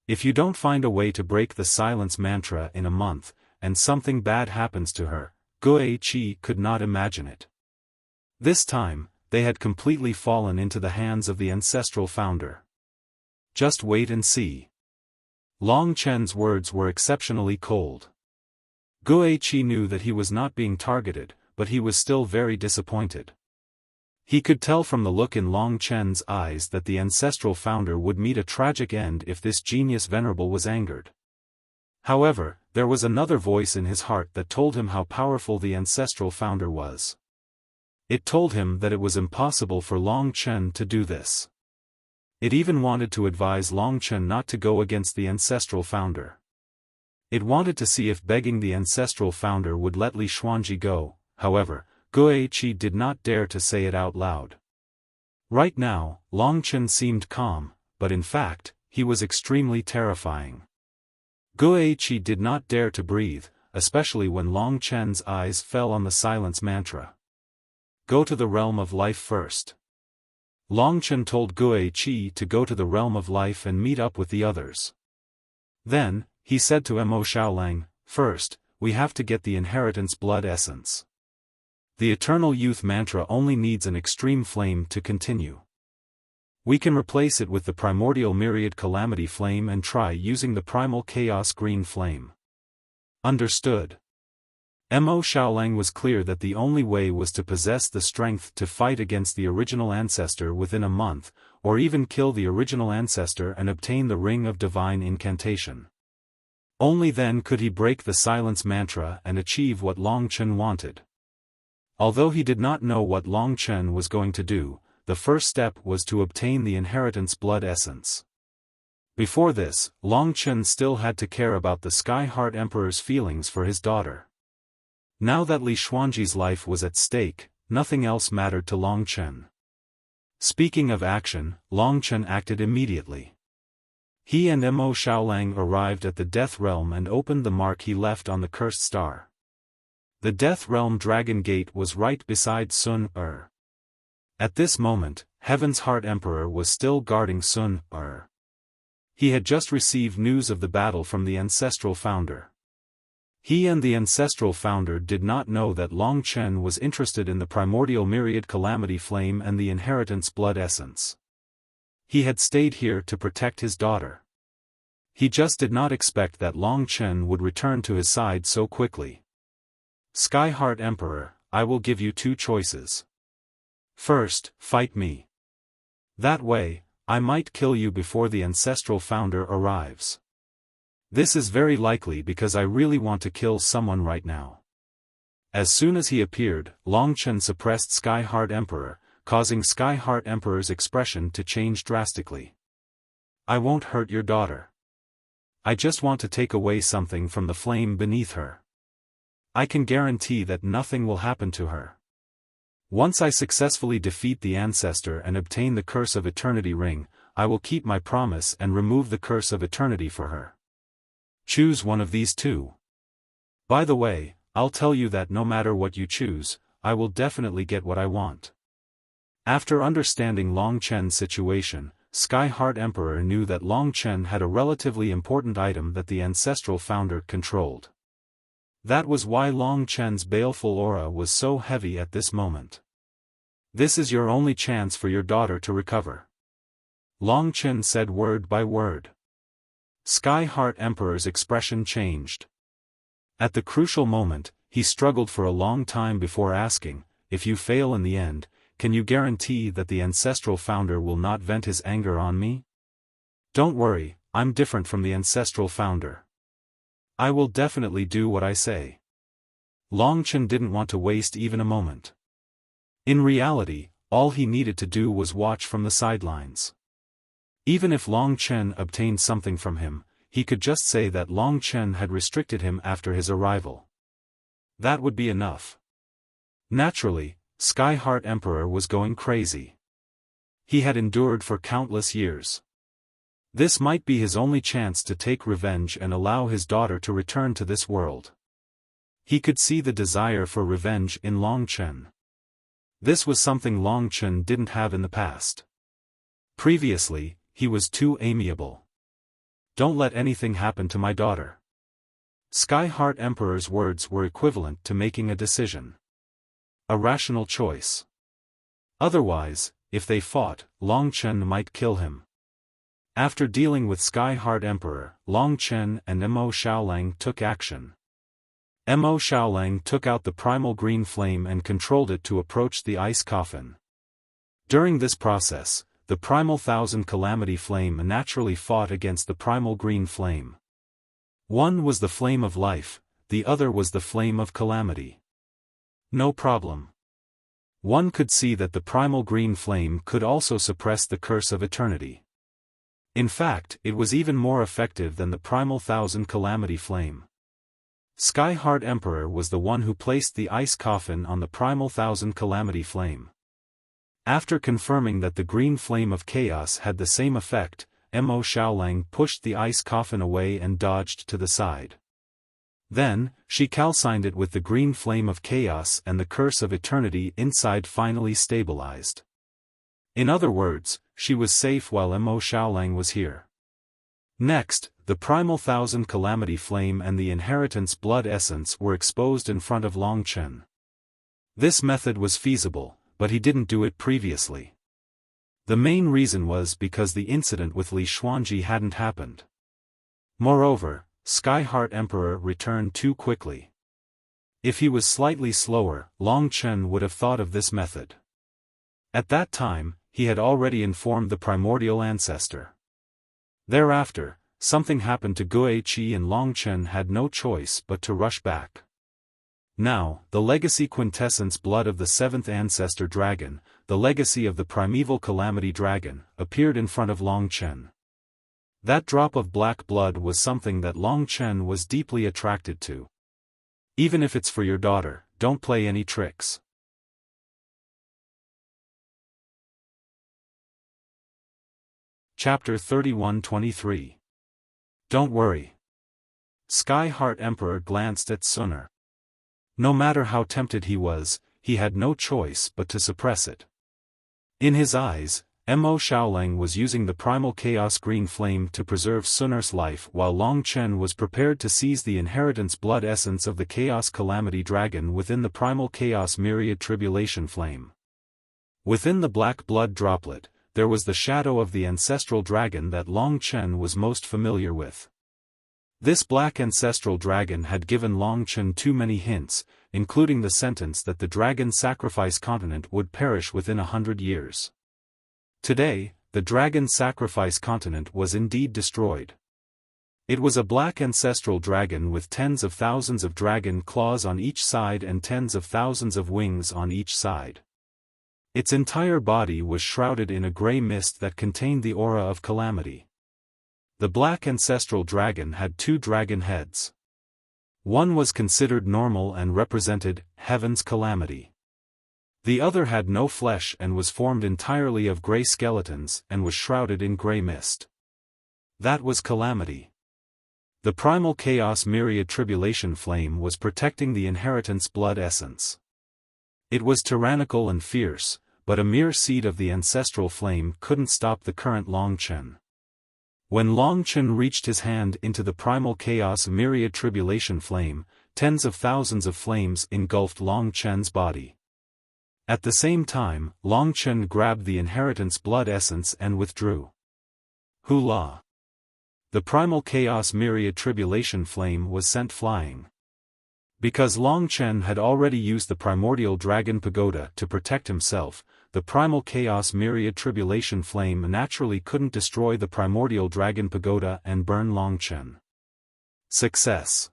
If you don't find a way to break the silence mantra in a month, and something bad happens to her, Gui Qi could not imagine it. This time, they had completely fallen into the hands of the ancestral founder. Just wait and see. Long Chen's words were exceptionally cold. Gui Qi knew that he was not being targeted, but he was still very disappointed. He could tell from the look in Long Chen's eyes that the ancestral founder would meet a tragic end if this genius venerable was angered. However, there was another voice in his heart that told him how powerful the ancestral founder was. It told him that it was impossible for Long Chen to do this. It even wanted to advise Long Chen not to go against the ancestral founder. It wanted to see if begging the ancestral founder would let Li Xuanji go. However, Gui Qi did not dare to say it out loud. Right now, Long Chen seemed calm, but in fact, he was extremely terrifying. Gui Qi did not dare to breathe, especially when Long Chen's eyes fell on the silence mantra. Go to the realm of life first. Long Chen told Gui Qi to go to the realm of life and meet up with the others. Then, he said to Mo Xiaolang, first, we have to get the inheritance blood essence. The eternal youth mantra only needs an extreme flame to continue. We can replace it with the primordial myriad calamity flame and try using the primal chaos green flame. Understood. Mo Xiaolang was clear that the only way was to possess the strength to fight against the original ancestor within a month, or even kill the original ancestor and obtain the ring of divine incantation. Only then could he break the silence mantra and achieve what Long Chen wanted. Although he did not know what Long Chen was going to do, the first step was to obtain the inheritance blood essence. Before this, Long Chen still had to care about the Sky Heart Emperor's feelings for his daughter. Now that Li Xuanji's life was at stake, nothing else mattered to Long Chen. Speaking of action, Long Chen acted immediately. He and Mo Xiaolang arrived at the Death Realm and opened the mark he left on the cursed star. The Death Realm Dragon Gate was right beside Sun Er. At this moment, Heaven's Heart Emperor was still guarding Sun Er. He had just received news of the battle from the ancestral founder. He and the ancestral founder did not know that Long Chen was interested in the primordial myriad calamity flame and the inheritance blood essence. He had stayed here to protect his daughter. He just did not expect that Long Chen would return to his side so quickly. Sky Heart Emperor, I will give you two choices. First, fight me. That way, I might kill you before the ancestral founder arrives. This is very likely because I really want to kill someone right now. As soon as he appeared, Long Chen suppressed Sky Heart Emperor, causing Sky Heart Emperor's expression to change drastically. I won't hurt your daughter. I just want to take away something from the flame beneath her. I can guarantee that nothing will happen to her. Once I successfully defeat the ancestor and obtain the Curse of Eternity ring, I will keep my promise and remove the Curse of Eternity for her. Choose one of these two. By the way, I'll tell you that no matter what you choose, I will definitely get what I want. After understanding Long Chen's situation, Sky Heart Emperor knew that Long Chen had a relatively important item that the ancestral founder controlled. That was why Long Chen's baleful aura was so heavy at this moment. This is your only chance for your daughter to recover. Long Chen said word by word. Sky Heart Emperor's expression changed. At the crucial moment, he struggled for a long time before asking, if you fail in the end, can you guarantee that the ancestral founder will not vent his anger on me? Don't worry, I'm different from the ancestral founder. I will definitely do what I say. Long Chen didn't want to waste even a moment. In reality, all he needed to do was watch from the sidelines. Even if Long Chen obtained something from him, he could just say that Long Chen had restricted him after his arrival. That would be enough. Naturally, Sky Heart Emperor was going crazy. He had endured for countless years. This might be his only chance to take revenge and allow his daughter to return to this world. He could see the desire for revenge in Long Chen. This was something Long Chen didn't have in the past. Previously, he was too amiable. Don't let anything happen to my daughter. Sky Heart Emperor's words were equivalent to making a decision. A rational choice. Otherwise, if they fought, Long Chen might kill him. After dealing with Sky Heart Emperor, Long Chen and Mo Xiaolang took action. Mo Xiaolang took out the primal green flame and controlled it to approach the ice coffin. During this process, the primal thousand calamity flame naturally fought against the primal green flame. One was the flame of life, the other was the flame of calamity. No problem. One could see that the primal green flame could also suppress the Curse of Eternity. In fact, it was even more effective than the primal thousand calamity flame. Sky Heart Emperor was the one who placed the ice coffin on the primal thousand calamity flame. After confirming that the green flame of chaos had the same effect, Mo Xiaolang pushed the ice coffin away and dodged to the side. Then, she calcined it with the green flame of chaos and the Curse of Eternity inside finally stabilized. In other words, she was safe while Mo Xiaolang was here. Next, the primal thousand calamity flame and the inheritance blood essence were exposed in front of Long Chen. This method was feasible, but he didn't do it previously. The main reason was because the incident with Li Xuanji hadn't happened. Moreover, Sky Heart Emperor returned too quickly. If he was slightly slower, Long Chen would have thought of this method. At that time, he had already informed the primordial ancestor. Thereafter, something happened to Gue Qi and Long Chen had no choice but to rush back. Now, the legacy quintessence blood of the seventh ancestor dragon, the legacy of the primeval calamity dragon, appeared in front of Long Chen. That drop of black blood was something that Long Chen was deeply attracted to. Even if it's for your daughter, don't play any tricks. Chapter 31-23. Don't worry. Sky Heart Emperor glanced at Suner. No matter how tempted he was, he had no choice but to suppress it. In his eyes, Mo Xiaolang was using the primal chaos green flame to preserve Suner's life while Long Chen was prepared to seize the inheritance blood essence of the chaos calamity dragon within the primal chaos myriad tribulation flame. Within the black blood droplet, there was the shadow of the ancestral dragon that Long Chen was most familiar with. This black ancestral dragon had given Long Chen too many hints, including the sentence that the dragon sacrifice continent would perish within 100 years. Today, the dragon sacrifice continent was indeed destroyed. It was a black ancestral dragon with tens of thousands of dragon claws on each side and tens of thousands of wings on each side. Its entire body was shrouded in a gray mist that contained the aura of calamity. The black ancestral dragon had 2 dragon heads. One was considered normal and represented heaven's calamity. The other had no flesh and was formed entirely of gray skeletons and was shrouded in gray mist. That was calamity. The primal chaos myriad tribulation flame was protecting the inheritance blood essence. It was tyrannical and fierce, but a mere seed of the ancestral flame couldn't stop the current Longchen. When Longchen reached his hand into the primal chaos myriad tribulation flame, tens of thousands of flames engulfed Longchen's body. At the same time, Longchen grabbed the inheritance blood essence and withdrew. Hula! The primal chaos myriad tribulation flame was sent flying. Because Longchen had already used the primordial dragon pagoda to protect himself, the primal chaos myriad tribulation flame naturally couldn't destroy the primordial dragon pagoda and burn Longchen. Success.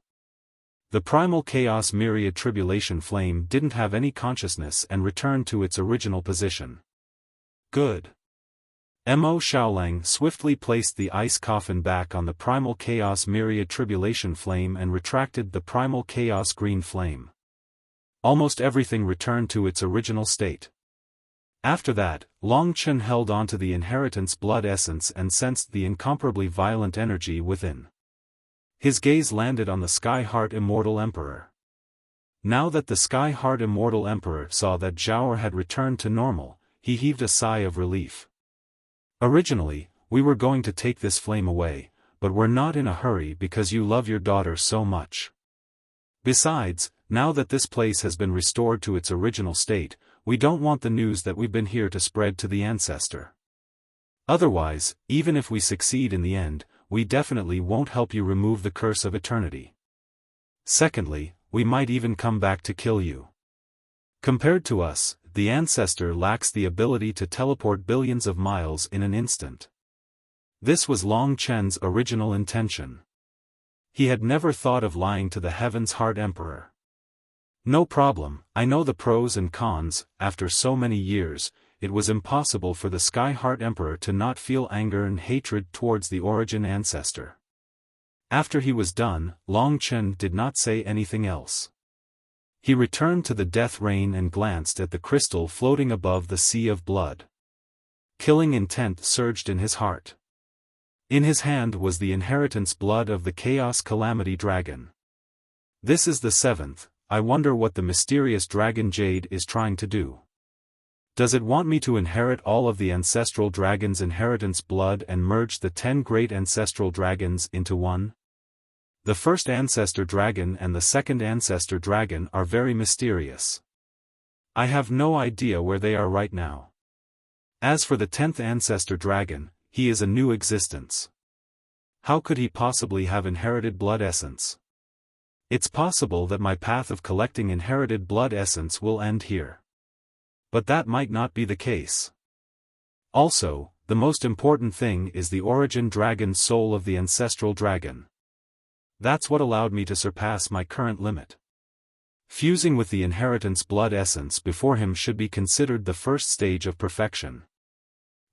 The primal chaos myriad tribulation flame didn't have any consciousness and returned to its original position. Good. Mo Xiaolang swiftly placed the ice coffin back on the primal chaos myriad tribulation flame and retracted the primal chaos green flame. Almost everything returned to its original state. After that, Longchen held onto the inheritance blood essence and sensed the incomparably violent energy within. His gaze landed on the Sky-Heart Immortal Emperor. Now that the Sky-Heart Immortal Emperor saw that Zhaor had returned to normal, he heaved a sigh of relief. Originally, we were going to take this flame away, but we're not in a hurry because you love your daughter so much. Besides, now that this place has been restored to its original state, we don't want the news that we've been here to spread to the ancestor. Otherwise, even if we succeed in the end, we definitely won't help you remove the curse of eternity. Secondly, we might even come back to kill you. Compared to us, the ancestor lacks the ability to teleport billions of miles in an instant. This was Longchen's original intention. He had never thought of lying to the Heaven's Heart Emperor. No problem, I know the pros and cons. After so many years, it was impossible for the Sky-Heart Emperor to not feel anger and hatred towards the origin ancestor. After he was done, Longchen did not say anything else. He returned to the death rain and glanced at the crystal floating above the sea of blood. Killing intent surged in his heart. In his hand was the inheritance blood of the Chaos Calamity Dragon. This is the 7th, I wonder what the mysterious dragon Jade is trying to do. Does it want me to inherit all of the ancestral dragon's inheritance blood and merge the 10 great ancestral dragons into one? The first ancestor dragon and the second ancestor dragon are very mysterious. I have no idea where they are right now. As for the 10th ancestor dragon, he is a new existence. How could he possibly have inherited blood essence? It's possible that my path of collecting inherited blood essence will end here. But that might not be the case. Also, the most important thing is the origin dragon soul of the ancestral dragon. That's what allowed me to surpass my current limit. Fusing with the inheritance blood essence before him should be considered the first stage of perfection.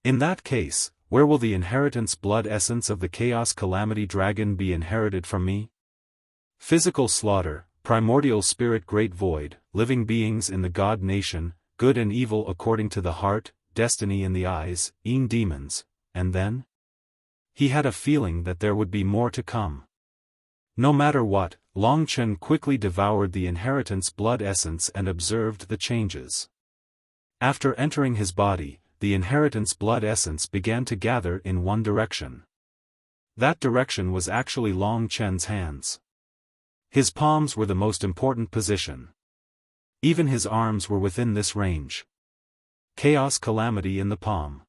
In that case, where will the inheritance blood essence of the Chaos Calamity Dragon be inherited from me? Physical slaughter, primordial spirit great void, living beings in the god nation, good and evil according to the heart, destiny in the eyes, demons, and then? He had a feeling that there would be more to come. No matter what, Longchen quickly devoured the inheritance blood essence and observed the changes. After entering his body, the inheritance blood essence began to gather in one direction. That direction was actually Longchen's hands. His palms were the most important position. Even his arms were within this range. Chaos Calamity in the palm.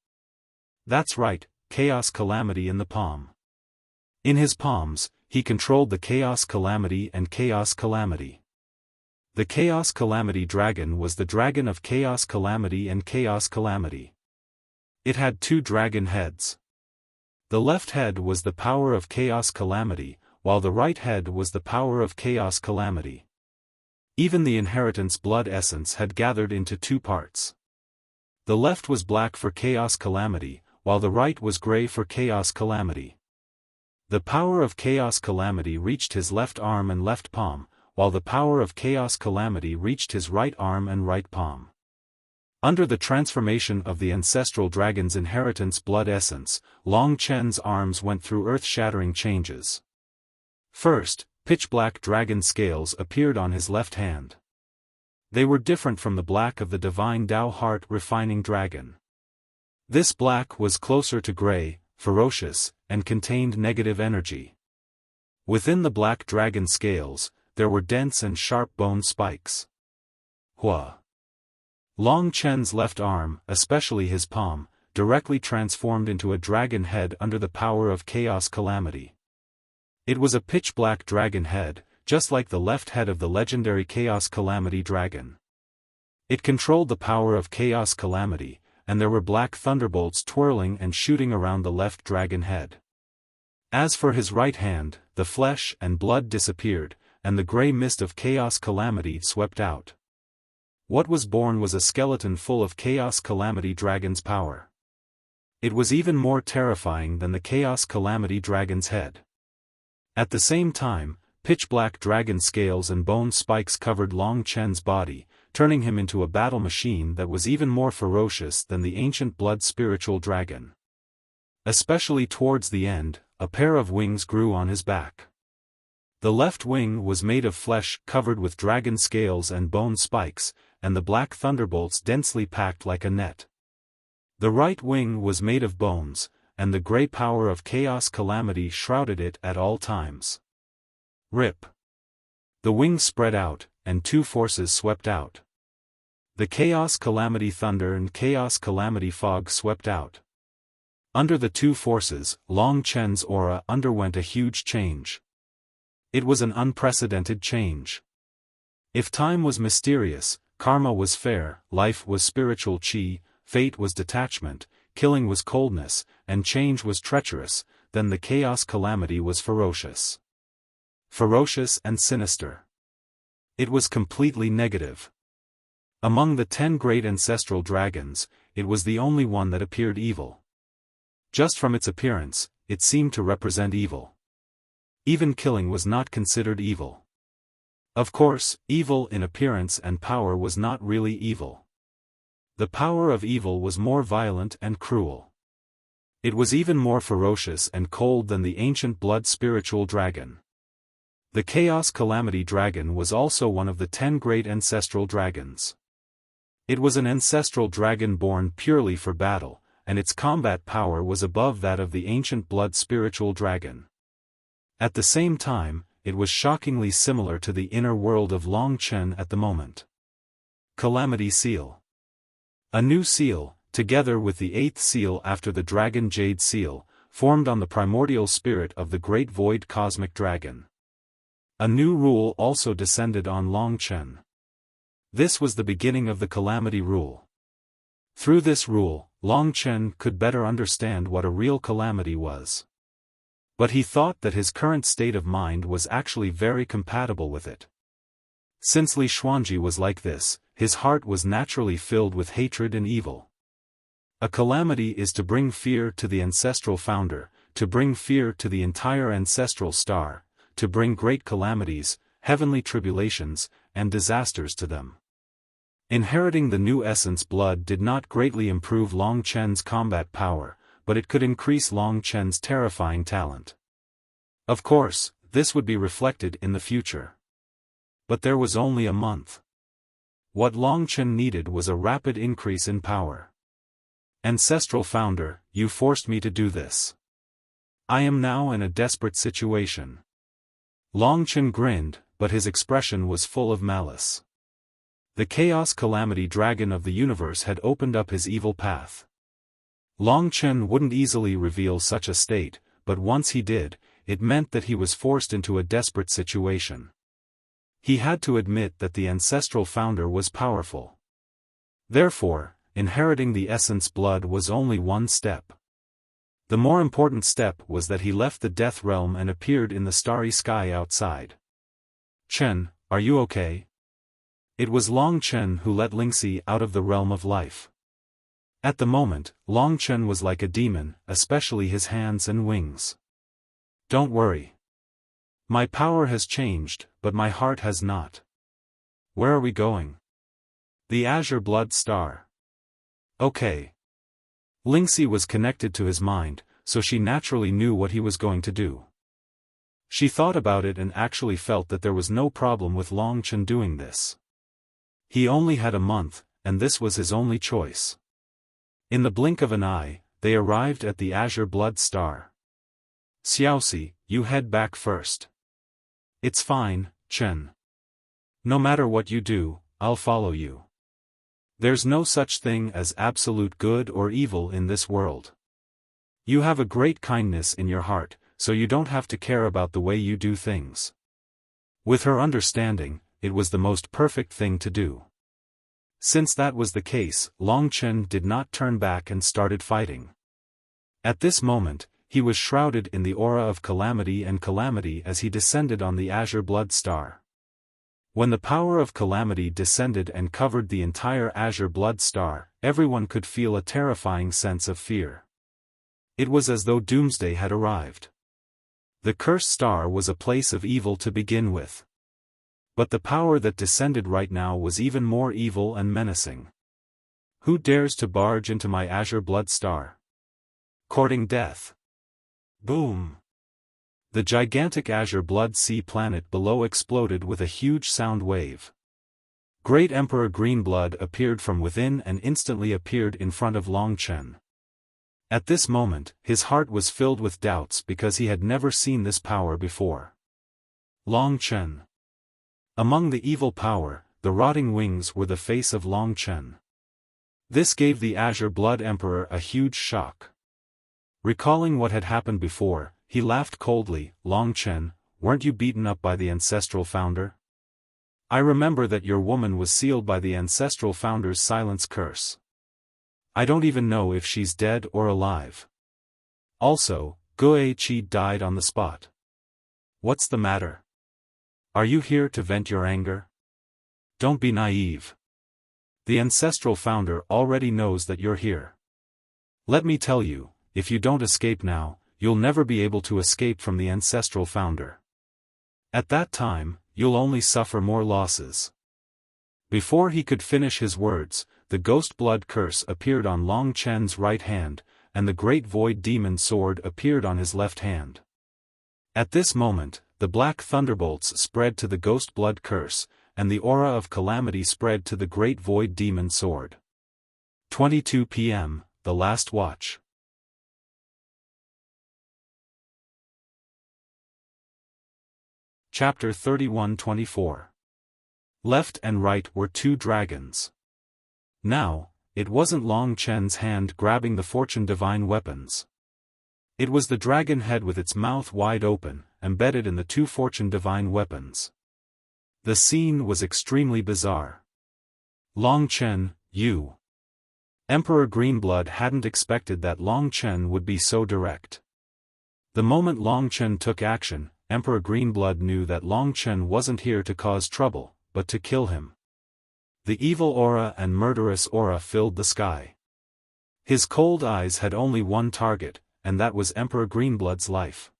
That's right, Chaos Calamity in the palm. In his palms, he controlled the Chaos Calamity and Chaos Calamity. The Chaos Calamity Dragon was the dragon of Chaos Calamity and Chaos Calamity. It had 2 dragon heads. The left head was the power of chaos calamity, while the right head was the power of chaos calamity. Even the inheritance blood essence had gathered into two parts. The left was black for chaos calamity, while the right was gray for chaos calamity. The power of chaos calamity reached his left arm and left palm, while the power of chaos calamity reached his right arm and right palm. Under the transformation of the ancestral dragon's inheritance blood essence, Long Chen's arms went through earth-shattering changes. First, pitch-black dragon scales appeared on his left hand. They were different from the black of the divine Tao heart refining dragon. This black was closer to gray, ferocious, and contained negative energy. Within the black dragon scales, there were dense and sharp bone spikes. Hua. Long Chen's left arm, especially his palm, directly transformed into a dragon head under the power of chaos calamity. It was a pitch-black dragon head, just like the left head of the legendary chaos calamity dragon. It controlled the power of chaos calamity, and there were black thunderbolts twirling and shooting around the left dragon head. As for his right hand, the flesh and blood disappeared, and the gray mist of chaos calamity swept out. What was born was a skeleton full of chaos calamity dragon's power. It was even more terrifying than the chaos calamity dragon's head. At the same time, pitch-black dragon scales and bone spikes covered Long Chen's body, turning him into a battle machine that was even more ferocious than the ancient blood spiritual dragon. Especially towards the end, a pair of wings grew on his back. The left wing was made of flesh covered with dragon scales and bone spikes, and the black thunderbolts densely packed like a net. The right wing was made of bones, and the gray power of chaos calamity shrouded it at all times. Rip. The wings spread out, and two forces swept out. The chaos calamity thunder and chaos calamity fog swept out. Under the two forces, Long Chen's aura underwent a huge change. It was an unprecedented change. If time was mysterious, karma was fair, life was spiritual qi, fate was detachment, killing was coldness, and change was treacherous, then the chaos calamity was ferocious. Ferocious and sinister. It was completely negative. Among the 10 great ancestral dragons, it was the only one that appeared evil. Just from its appearance, it seemed to represent evil. Even killing was not considered evil. Of course, evil in appearance and power was not really evil. The power of evil was more violent and cruel. It was even more ferocious and cold than the ancient blood spiritual dragon. The Chaos Calamity Dragon was also one of the 10 great ancestral dragons. It was an ancestral dragon born purely for battle, and its combat power was above that of the ancient blood spiritual dragon. At the same time, it was shockingly similar to the inner world of Long Chen at the moment. Calamity Seal. A new seal, together with the 8th seal after the Dragon Jade Seal, formed on the primordial spirit of the Great Void Cosmic Dragon. A new rule also descended on Long Chen. This was the beginning of the Calamity Rule. Through this rule, Long Chen could better understand what a real calamity was. But he thought that his current state of mind was actually very compatible with it. Since Li Xuanji was like this, his heart was naturally filled with hatred and evil. A calamity is to bring fear to the ancestral founder, to bring fear to the entire ancestral star, to bring great calamities, heavenly tribulations, and disasters to them. Inheriting the new essence blood did not greatly improve Long Chen's combat power, but it could increase Long Chen's terrifying talent. Of course, this would be reflected in the future. But there was only a month. What Long Chen needed was a rapid increase in power. Ancestral Founder, you forced me to do this. I am now in a desperate situation. Long Chen grinned, but his expression was full of malice. The Chaos Calamity Dragon of the universe had opened up his evil path. Long Chen wouldn't easily reveal such a state, but once he did, it meant that he was forced into a desperate situation. He had to admit that the ancestral founder was powerful. Therefore, inheriting the essence blood was only one step. The more important step was that he left the Death Realm and appeared in the starry sky outside. Chen, are you okay? It was Long Chen who let Lingxi out of the realm of life. At the moment, Long Chen was like a demon, especially his hands and wings. Don't worry. My power has changed, but my heart has not. Where are we going? The Azure Blood Star. Okay. Lingxi was connected to his mind, so she naturally knew what he was going to do. She thought about it and actually felt that there was no problem with Long Chen doing this. He only had a month, and this was his only choice. In the blink of an eye, they arrived at the Azure Blood Star. Xiaosi, you head back first. It's fine, Chen. No matter what you do, I'll follow you. There's no such thing as absolute good or evil in this world. You have a great kindness in your heart, so you don't have to care about the way you do things. With her understanding, it was the most perfect thing to do. Since that was the case, Long Chen did not turn back and started fighting. At this moment, he was shrouded in the aura of calamity as he descended on the Azure Blood Star. When the power of calamity descended and covered the entire Azure Blood Star, everyone could feel a terrifying sense of fear. It was as though doomsday had arrived. The cursed star was a place of evil to begin with. But the power that descended right now was even more evil and menacing. Who dares to barge into my Azure Blood Star? Courting death. Boom! The gigantic Azure Blood Sea planet below exploded with a huge sound wave. Great Emperor Greenblood appeared from within and instantly appeared in front of Long Chen. At this moment, his heart was filled with doubts because he had never seen this power before. Long Chen. Among the evil power, the rotting wings were the face of Long Chen. This gave the Azure Blood Emperor a huge shock. Recalling what had happened before, he laughed coldly. Long Chen, weren't you beaten up by the ancestral founder? I remember that your woman was sealed by the ancestral founder's silence curse. I don't even know if she's dead or alive. Also, Guo Qi died on the spot. What's the matter? Are you here to vent your anger? Don't be naive. The ancestral founder already knows that you're here. Let me tell you, if you don't escape now, you'll never be able to escape from the ancestral founder. At that time, you'll only suffer more losses. Before he could finish his words, the ghost blood curse appeared on Long Chen's right hand, and the great void demon sword appeared on his left hand. At this moment, the black thunderbolts spread to the ghost blood curse, and the aura of calamity spread to the great void demon sword. 22 p.m., the last watch. Chapter 31-24. Left and right were two dragons. Now, it wasn't Long Chen's hand grabbing the fortune divine weapons. It was the dragon head with its mouth wide open, embedded in the two fortune divine weapons. The scene was extremely bizarre. Long Chen, you. Emperor Greenblood hadn't expected that Long Chen would be so direct. The moment Long Chen took action, Emperor Greenblood knew that Long Chen wasn't here to cause trouble, but to kill him. The evil aura and murderous aura filled the sky. His cold eyes had only one target, and that was Emperor Greenblood's life.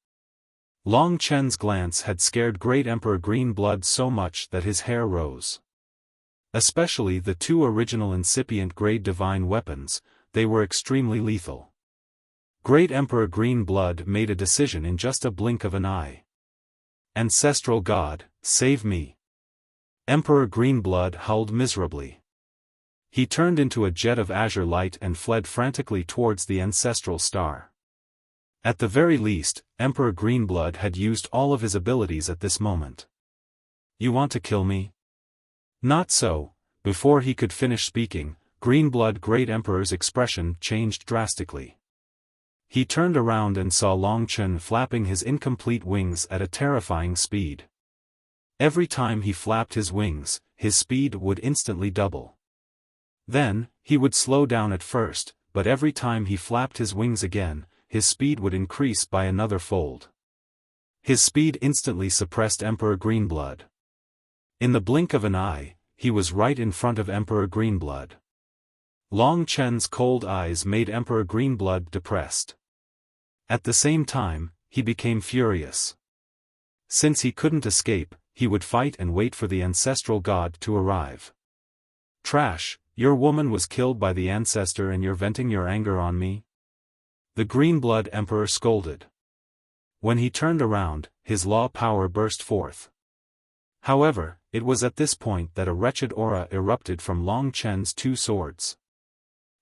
Long Chen's glance had scared great Emperor Greenblood so much that his hair rose. Especially the two original incipient grade divine weapons, they were extremely lethal. Great Emperor Greenblood made a decision in just a blink of an eye. Ancestral God, save me. Emperor Greenblood howled miserably. He turned into a jet of azure light and fled frantically towards the ancestral star. At the very least, Emperor Greenblood had used all of his abilities at this moment. You want to kill me? Not so. Before he could finish speaking, Greenblood Great Emperor's expression changed drastically. He turned around and saw Long Chen flapping his incomplete wings at a terrifying speed. Every time he flapped his wings, his speed would instantly double. Then, he would slow down at first, but every time he flapped his wings again, his speed would increase by another fold. His speed instantly suppressed Emperor Greenblood. In the blink of an eye, he was right in front of Emperor Greenblood. Long Chen's cold eyes made Emperor Greenblood depressed. At the same time, he became furious. Since he couldn't escape, he would fight and wait for the ancestral god to arrive. Trash, your woman was killed by the ancestor and you're venting your anger on me? The Greenblood Emperor scolded. When he turned around, his law power burst forth. However, it was at this point that a wretched aura erupted from Long Chen's two swords.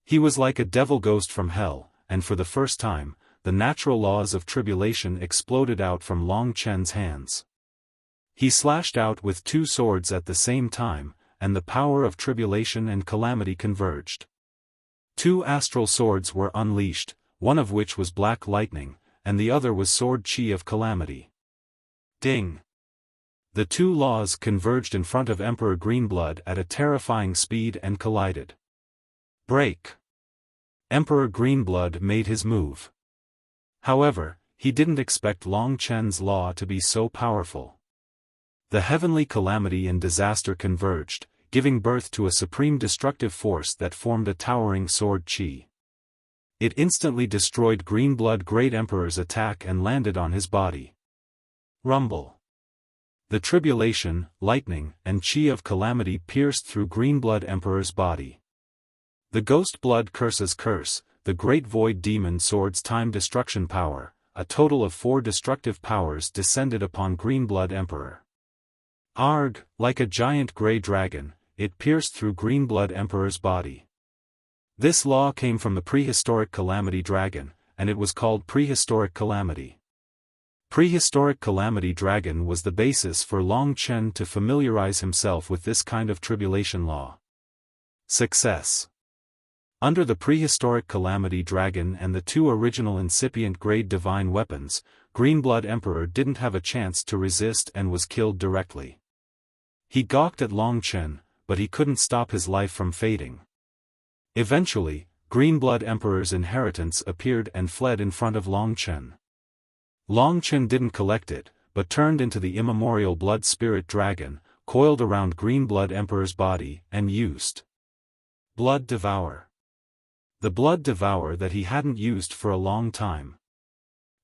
He was like a devil ghost from hell, and for the first time, the natural laws of tribulation exploded out from Long Chen's hands. He slashed out with two swords at the same time, and the power of tribulation and calamity converged. Two astral swords were unleashed, one of which was black lightning, and the other was sword chi of calamity. Ding! The two laws converged in front of Emperor Greenblood at a terrifying speed and collided. Break! Emperor Greenblood made his move. However, he didn't expect Long Chen's law to be so powerful. The heavenly calamity and disaster converged, giving birth to a supreme destructive force that formed a towering sword chi. It instantly destroyed Greenblood Great Emperor's attack and landed on his body. Rumble. The tribulation, lightning, and chi of calamity pierced through Greenblood Emperor's body. The Ghost Blood Curse's curse, the Great Void Demon Sword's time destruction power, a total of 4 destructive powers descended upon Greenblood Emperor. Arg, like a giant grey dragon, it pierced through Greenblood Emperor's body. This law came from the prehistoric calamity dragon, and it was called prehistoric calamity. Prehistoric calamity dragon was the basis for Long Chen to familiarize himself with this kind of tribulation law. Success. Under the prehistoric calamity dragon and the 2 original incipient grade divine weapons, Greenblood Emperor didn't have a chance to resist and was killed directly. He gawked at Long Chen, but he couldn't stop his life from fading. Eventually, Greenblood Emperor's inheritance appeared and fled in front of Long Chen. Long Chen didn't collect it, but turned into the immemorial blood spirit dragon, coiled around Greenblood Emperor's body, and used Blood Devour. The Blood Devour that he hadn't used for a long time.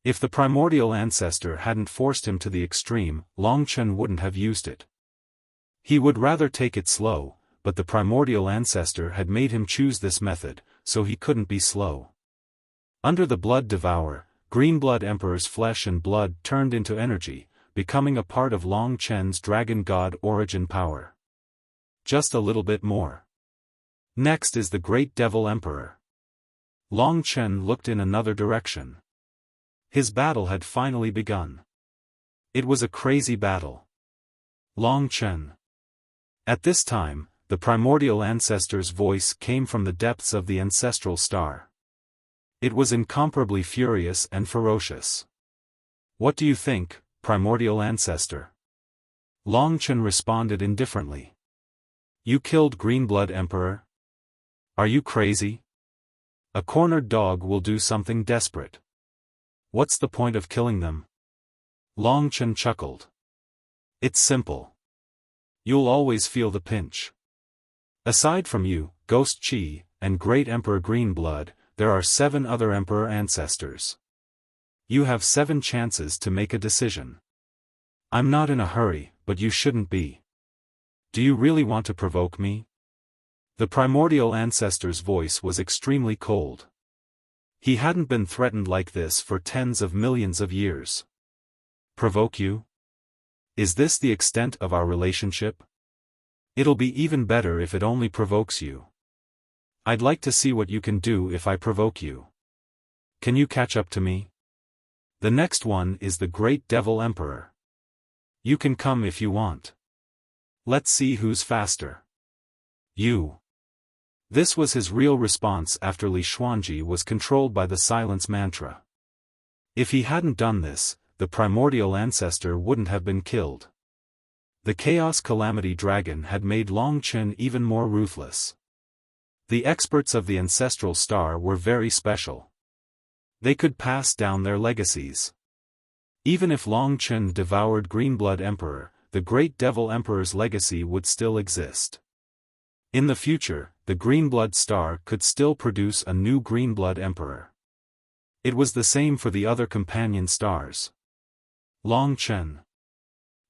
If the primordial ancestor hadn't forced him to the extreme, Long Chen wouldn't have used it. He would rather take it slow, but the primordial ancestor had made him choose this method, so he couldn't be slow. Under the Blood Devour, Greenblood Emperor's flesh and blood turned into energy, becoming a part of Long Chen's dragon god origin power. Just a little bit more. Next is the Great Devil Emperor. Long Chen looked in another direction. His battle had finally begun. It was a crazy battle. Long Chen. At this time, the primordial ancestor's voice came from the depths of the ancestral star. It was incomparably furious and ferocious. What do you think, primordial ancestor? Long Chen responded indifferently. You killed Greenblood Emperor? Are you crazy? A cornered dog will do something desperate. What's the point of killing them? Long Chen chuckled. It's simple. You'll always feel the pinch. Aside from you, Ghost Chi, and Great Emperor Greenblood, there are 7 other Emperor ancestors. You have 7 chances to make a decision. I'm not in a hurry, but you shouldn't be. Do you really want to provoke me? The primordial ancestor's voice was extremely cold. He hadn't been threatened like this for tens of millions of years. Provoke you? Is this the extent of our relationship? It'll be even better if it only provokes you. I'd like to see what you can do if I provoke you. Can you catch up to me? The next one is the Great Devil Emperor. You can come if you want. Let's see who's faster. You. This was his real response after Li Xuanji was controlled by the silence mantra. If he hadn't done this, the primordial ancestor wouldn't have been killed. The Chaos Calamity Dragon had made Long Chen even more ruthless. The experts of the ancestral star were very special. They could pass down their legacies. Even if Long Chen devoured Greenblood Emperor, the Great Devil Emperor's legacy would still exist. In the future, the Greenblood Star could still produce a new Greenblood Emperor. It was the same for the other companion stars. Long Chen.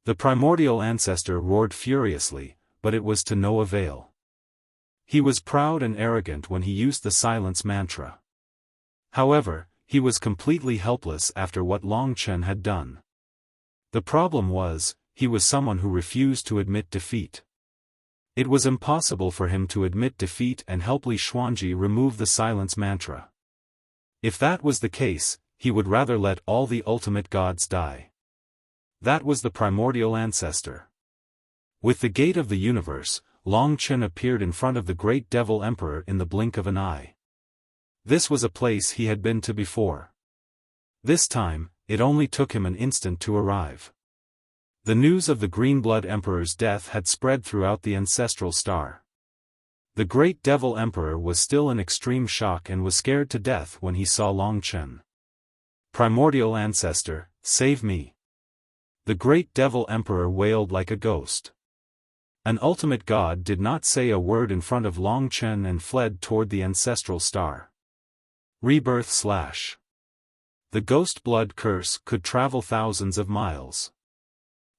The primordial ancestor roared furiously, but it was to no avail. He was proud and arrogant when he used the silence mantra. However, he was completely helpless after what Long Chen had done. The problem was, he was someone who refused to admit defeat. It was impossible for him to admit defeat and help Li Xuanji remove the silence mantra. If that was the case, he would rather let all the ultimate gods die. That was the primordial ancestor. With the gate of the universe, Long Chen appeared in front of the Great Devil Emperor in the blink of an eye. This was a place he had been to before. This time, it only took him an instant to arrive. The news of the Greenblood Emperor's death had spread throughout the ancestral star. The Great Devil Emperor was still in extreme shock and was scared to death when he saw Long Chen. Primordial Ancestor, save me. The Great Devil Emperor wailed like a ghost. An ultimate god did not say a word in front of Long Chen and fled toward the ancestral star. Rebirth / The ghost blood curse could travel thousands of miles.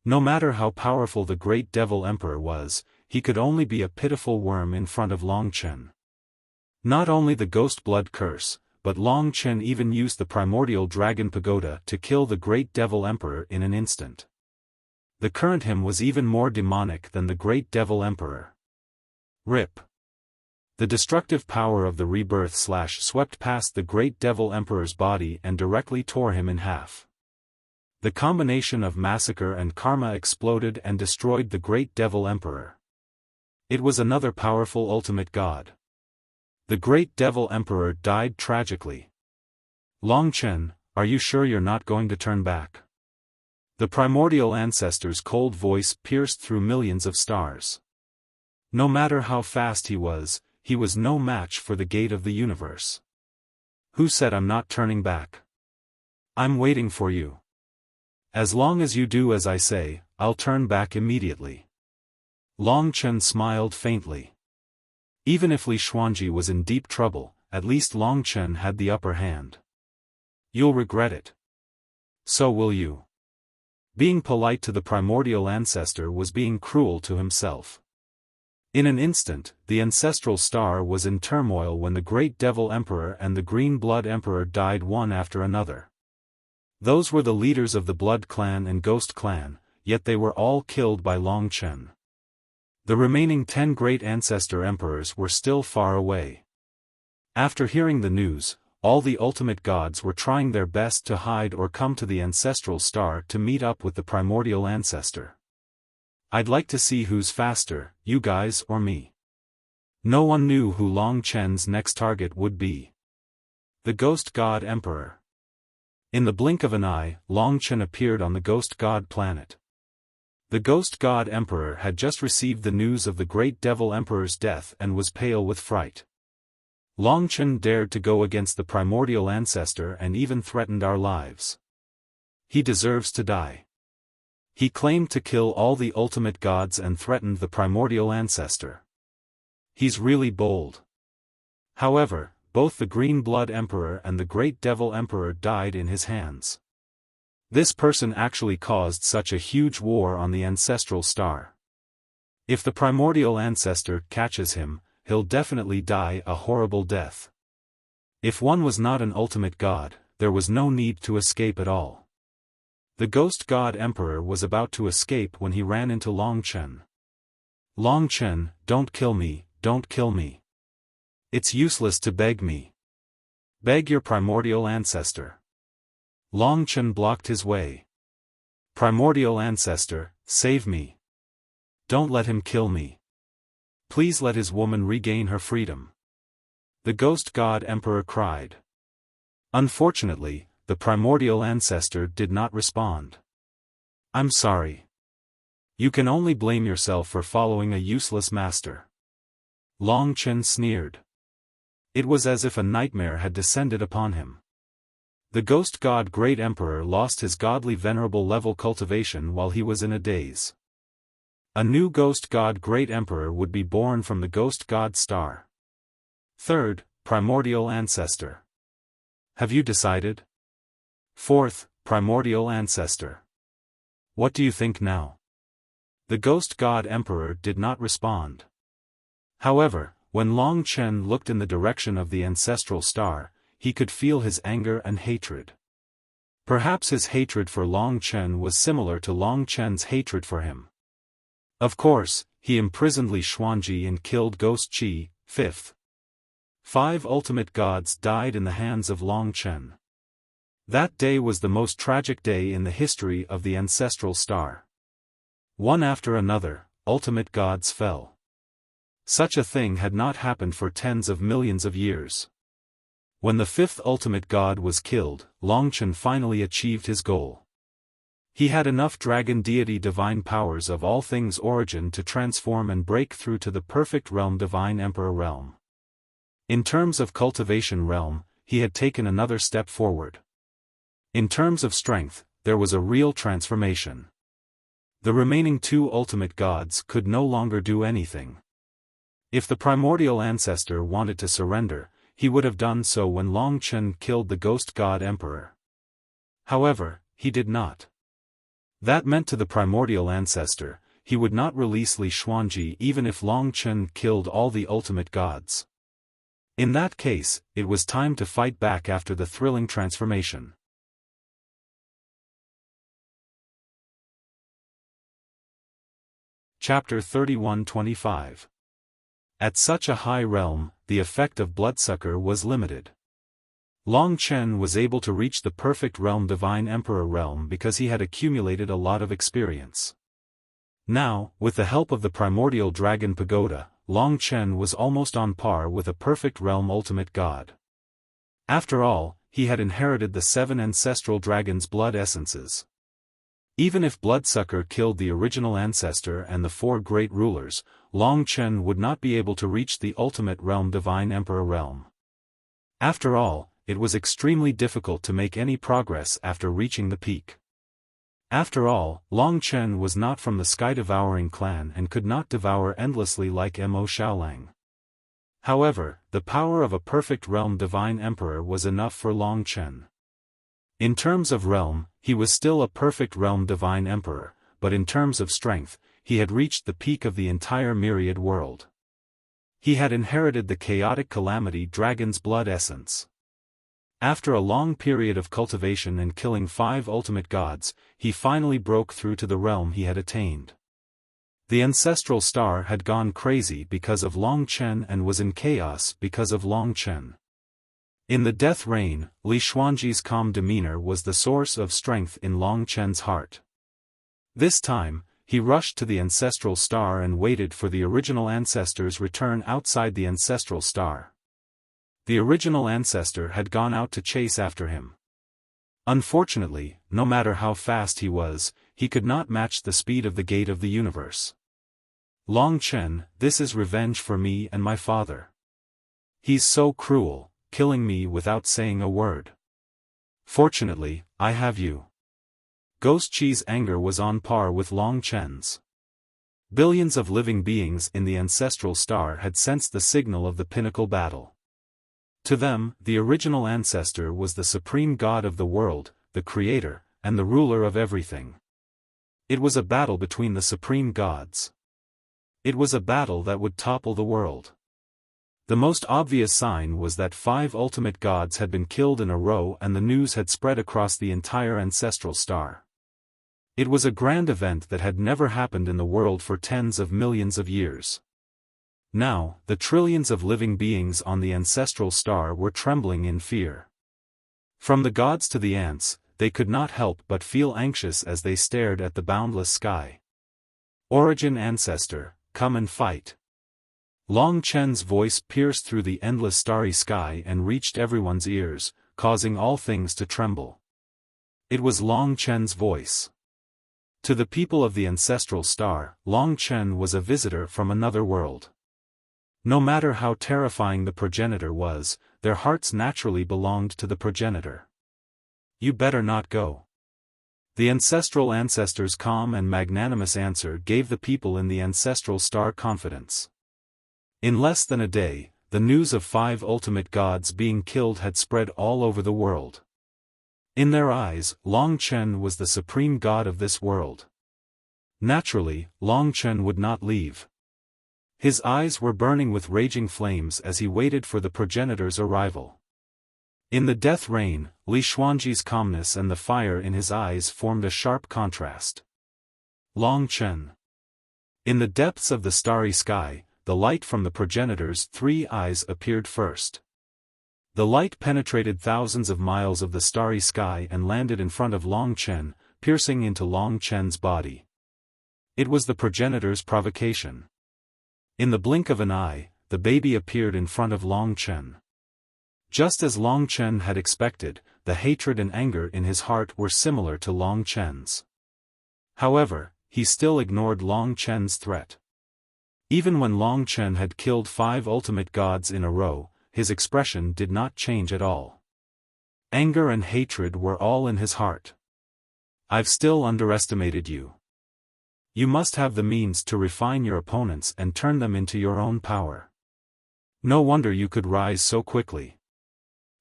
No matter how powerful the Great Devil Emperor was, he could only be a pitiful worm in front of Long Chen. Not only the ghost blood curse, but Long Chen even used the primordial dragon pagoda to kill the Great Devil Emperor in an instant. The current him was even more demonic than the Great Devil Emperor. Rip. The destructive power of the rebirth / swept past the Great Devil Emperor's body and directly tore him in half. The combination of massacre and karma exploded and destroyed the Great Devil Emperor. It was another powerful ultimate god. The Great Devil Emperor died tragically. Long Chen, are you sure you're not going to turn back? The primordial ancestor's cold voice pierced through millions of stars. No matter how fast he was no match for the gate of the universe. Who said I'm not turning back? I'm waiting for you. As long as you do as I say, I'll turn back immediately. Long Chen smiled faintly. Even if Li Xuanji was in deep trouble, at least Long Chen had the upper hand. You'll regret it. So will you. Being polite to the primordial ancestor was being cruel to himself. In an instant, the ancestral star was in turmoil when the Great Devil Emperor and the Green Blood Emperor died one after another. Those were the leaders of the Blood Clan and Ghost Clan, yet they were all killed by Long Chen. The remaining 10 great ancestor emperors were still far away. After hearing the news, all the ultimate gods were trying their best to hide or come to the ancestral star to meet up with the primordial ancestor. I'd like to see who's faster, you guys or me. No one knew who Long Chen's next target would be. The Ghost God Emperor. In the blink of an eye, Long Chen appeared on the Ghost God planet. The Ghost God Emperor had just received the news of the Great Devil Emperor's death and was pale with fright. Long Chen dared to go against the primordial ancestor and even threatened our lives. He deserves to die. He claimed to kill all the ultimate gods and threatened the primordial ancestor. He's really bold. However, both the Green Blood Emperor and the Great Devil Emperor died in his hands. This person actually caused such a huge war on the ancestral star. If the primordial ancestor catches him, he'll definitely die a horrible death. If one was not an ultimate god, there was no need to escape at all. The Ghost God Emperor was about to escape when he ran into Long Chen. Long Chen, don't kill me, don't kill me. It's useless to beg me. Beg your primordial ancestor. Long Chen blocked his way. Primordial ancestor, save me. Don't let him kill me. Please let his woman regain her freedom. The Ghost God Emperor cried. Unfortunately, the primordial ancestor did not respond. I'm sorry. You can only blame yourself for following a useless master. Long Chen sneered. It was as if a nightmare had descended upon him. The ghost god Great Emperor lost his godly venerable level cultivation while he was in a daze. A new ghost god Great Emperor would be born from the ghost god star. Third, primordial ancestor. Have you decided? Fourth, primordial ancestor. What do you think now? The ghost god emperor did not respond. However, when Long Chen looked in the direction of the ancestral star, he could feel his anger and hatred. Perhaps his hatred for Long Chen was similar to Long Chen's hatred for him. Of course, he imprisoned Li Xuanji and killed Ghost Qi. Fifth. 5 ultimate gods died in the hands of Long Chen. That day was the most tragic day in the history of the ancestral star. One after another, ultimate gods fell. Such a thing had not happened for tens of millions of years. When the 5th ultimate god was killed, Long Chen finally achieved his goal. He had enough dragon deity divine powers of all things origin to transform and break through to the perfect realm divine emperor realm. In terms of cultivation realm, he had taken another step forward. In terms of strength, there was a real transformation. The remaining 2 ultimate gods could no longer do anything. If the primordial ancestor wanted to surrender, he would have done so when Long Chen killed the ghost god emperor. However, he did not. That meant to the primordial ancestor, he would not release Li Xuanji even if Long Chen killed all the ultimate gods. In that case, it was time to fight back after the thrilling transformation. Chapter 31-25. At such a high realm, the effect of Bloodsucker was limited. Long Chen was able to reach the perfect realm divine emperor realm because he had accumulated a lot of experience. Now, with the help of the primordial dragon pagoda, Long Chen was almost on par with a perfect realm ultimate god. After all, he had inherited the 7 ancestral dragons' blood essences. Even if Bloodsucker killed the original ancestor and the 4 great rulers, Long Chen would not be able to reach the ultimate realm divine emperor realm. After all, it was extremely difficult to make any progress after reaching the peak. After all, Long Chen was not from the sky-devouring clan and could not devour endlessly like Mo Xiaolang. However, the power of a perfect realm divine emperor was enough for Long Chen. In terms of realm, he was still a perfect realm divine emperor, but in terms of strength, he had reached the peak of the entire myriad world. He had inherited the chaotic calamity dragon's blood essence. After a long period of cultivation and killing 5 ultimate gods, he finally broke through to the realm he had attained. The ancestral star had gone crazy because of Long Chen and was in chaos because of Long Chen. In the death reign, Li Xuanji's calm demeanor was the source of strength in Long Chen's heart. This time, he rushed to the ancestral star and waited for the original ancestor's return outside the ancestral star. The original ancestor had gone out to chase after him. Unfortunately, no matter how fast he was, he could not match the speed of the gate of the universe. Long Chen, this is revenge for me and my father. He's so cruel, killing me without saying a word. Fortunately, I have you. Ghost Qi's anger was on par with Long Chen's. Billions of living beings in the ancestral star had sensed the signal of the pinnacle battle. To them, the original ancestor was the supreme god of the world, the creator, and the ruler of everything. It was a battle between the supreme gods. It was a battle that would topple the world. The most obvious sign was that 5 ultimate gods had been killed in a row and the news had spread across the entire ancestral star. It was a grand event that had never happened in the world for tens of millions of years. Now, the trillions of living beings on the ancestral star were trembling in fear. From the gods to the ants, they could not help but feel anxious as they stared at the boundless sky. Origin ancestor, come and fight. Long Chen's voice pierced through the endless starry sky and reached everyone's ears, causing all things to tremble. It was Long Chen's voice. To the people of the ancestral star, Long Chen was a visitor from another world. No matter how terrifying the progenitor was, their hearts naturally belonged to the progenitor. You better not go. The ancestral ancestor's calm and magnanimous answer gave the people in the ancestral star confidence. In less than a day, the news of 5 ultimate gods being killed had spread all over the world. In their eyes, Long Chen was the supreme god of this world. Naturally, Long Chen would not leave. His eyes were burning with raging flames as he waited for the progenitor's arrival. In the death rain, Li Xuanji's calmness and the fire in his eyes formed a sharp contrast. Long Chen. In the depths of the starry sky, the light from the progenitor's 3 eyes appeared first. The light penetrated thousands of miles of the starry sky and landed in front of Long Chen, piercing into Long Chen's body. It was the progenitor's provocation. In the blink of an eye, the baby appeared in front of Long Chen. Just as Long Chen had expected, the hatred and anger in his heart were similar to Long Chen's. However, he still ignored Long Chen's threat. Even when Long Chen had killed 5 ultimate gods in a row, his expression did not change at all. Anger and hatred were all in his heart. I've still underestimated you. You must have the means to refine your opponents and turn them into your own power. No wonder you could rise so quickly.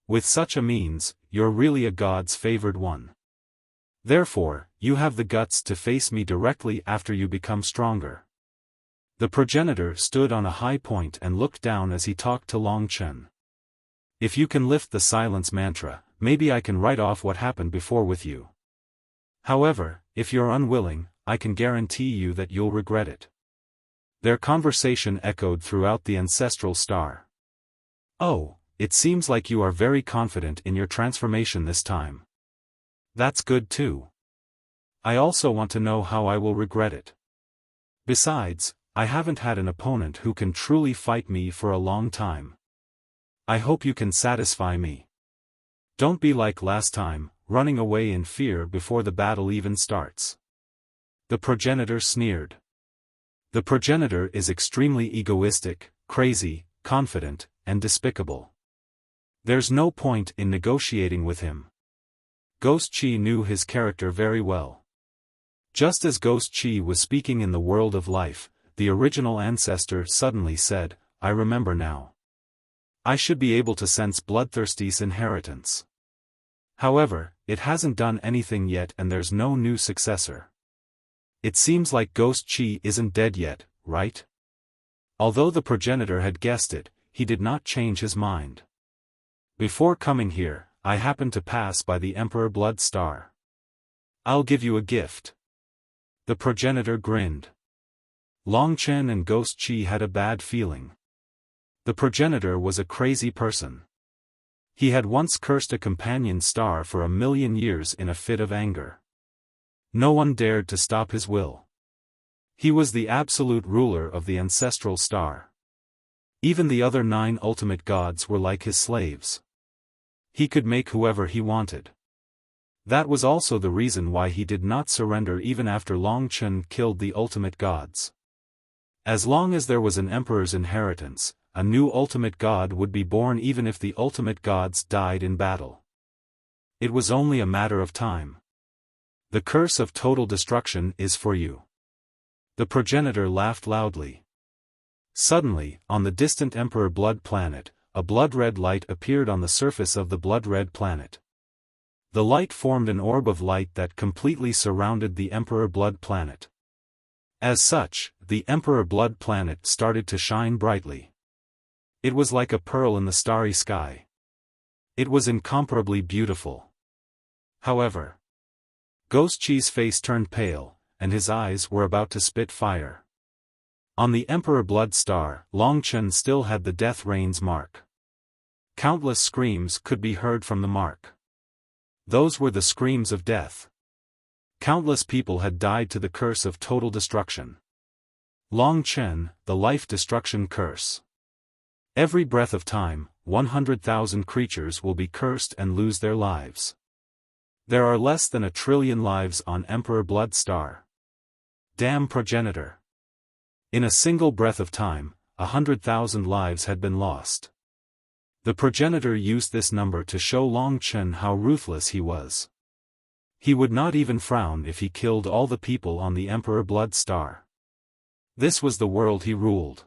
With such a means, you're really a god's favored one. Therefore, you have the guts to face me directly after you become stronger. The progenitor stood on a high point and looked down as he talked to Long Chen. If you can lift the silence mantra, maybe I can write off what happened before with you. However, if you're unwilling, I can guarantee you that you'll regret it. Their conversation echoed throughout the ancestral star. Oh, it seems like you are very confident in your transformation this time. That's good too. I also want to know how I will regret it. Besides, I haven't had an opponent who can truly fight me for a long time. I hope you can satisfy me. Don't be like last time, running away in fear before the battle even starts. The progenitor sneered. The progenitor is extremely egoistic, crazy, confident, and despicable. There's no point in negotiating with him. Ghost Chi knew his character very well. Just as Ghost Chi was speaking in the world of life, the original ancestor suddenly said, I remember now. I should be able to sense Bloodthirsty's inheritance. However, it hasn't done anything yet and there's no new successor. It seems like Ghost Chi isn't dead yet, right? Although the progenitor had guessed it, he did not change his mind. Before coming here, I happened to pass by the Emperor Blood Star. I'll give you a gift. The progenitor grinned. Long Chen and Ghost Chi had a bad feeling. The progenitor was a crazy person. He had once cursed a companion star for 1,000,000 years in a fit of anger. No one dared to stop his will. He was the absolute ruler of the ancestral star. Even the other 9 ultimate gods were like his slaves. He could make whoever he wanted. That was also the reason why he did not surrender even after Long Chen killed the ultimate gods. As long as there was an emperor's inheritance, a new ultimate god would be born even if the ultimate gods died in battle. It was only a matter of time. The curse of total destruction is for you. The progenitor laughed loudly. Suddenly, on the distant Emperor Blood planet, a blood-red light appeared on the surface of the blood-red planet. The light formed an orb of light that completely surrounded the Emperor Blood planet. As such, the Emperor Blood planet started to shine brightly. It was like a pearl in the starry sky. It was incomparably beautiful. However, Ghost Chi's face turned pale, and his eyes were about to spit fire. On the Emperor Blood Star, Long Chen still had the Death Rain's mark. Countless screams could be heard from the mark. Those were the screams of death. Countless people had died to the curse of total destruction. Long Chen, the life destruction curse. Every breath of time, 100,000 creatures will be cursed and lose their lives. There are less than 1 trillion lives on Emperor Blood Star. Damn progenitor. In a single breath of time, 100,000 lives had been lost. The progenitor used this number to show Long Chen how ruthless he was. He would not even frown if he killed all the people on the Emperor Blood Star. This was the world he ruled.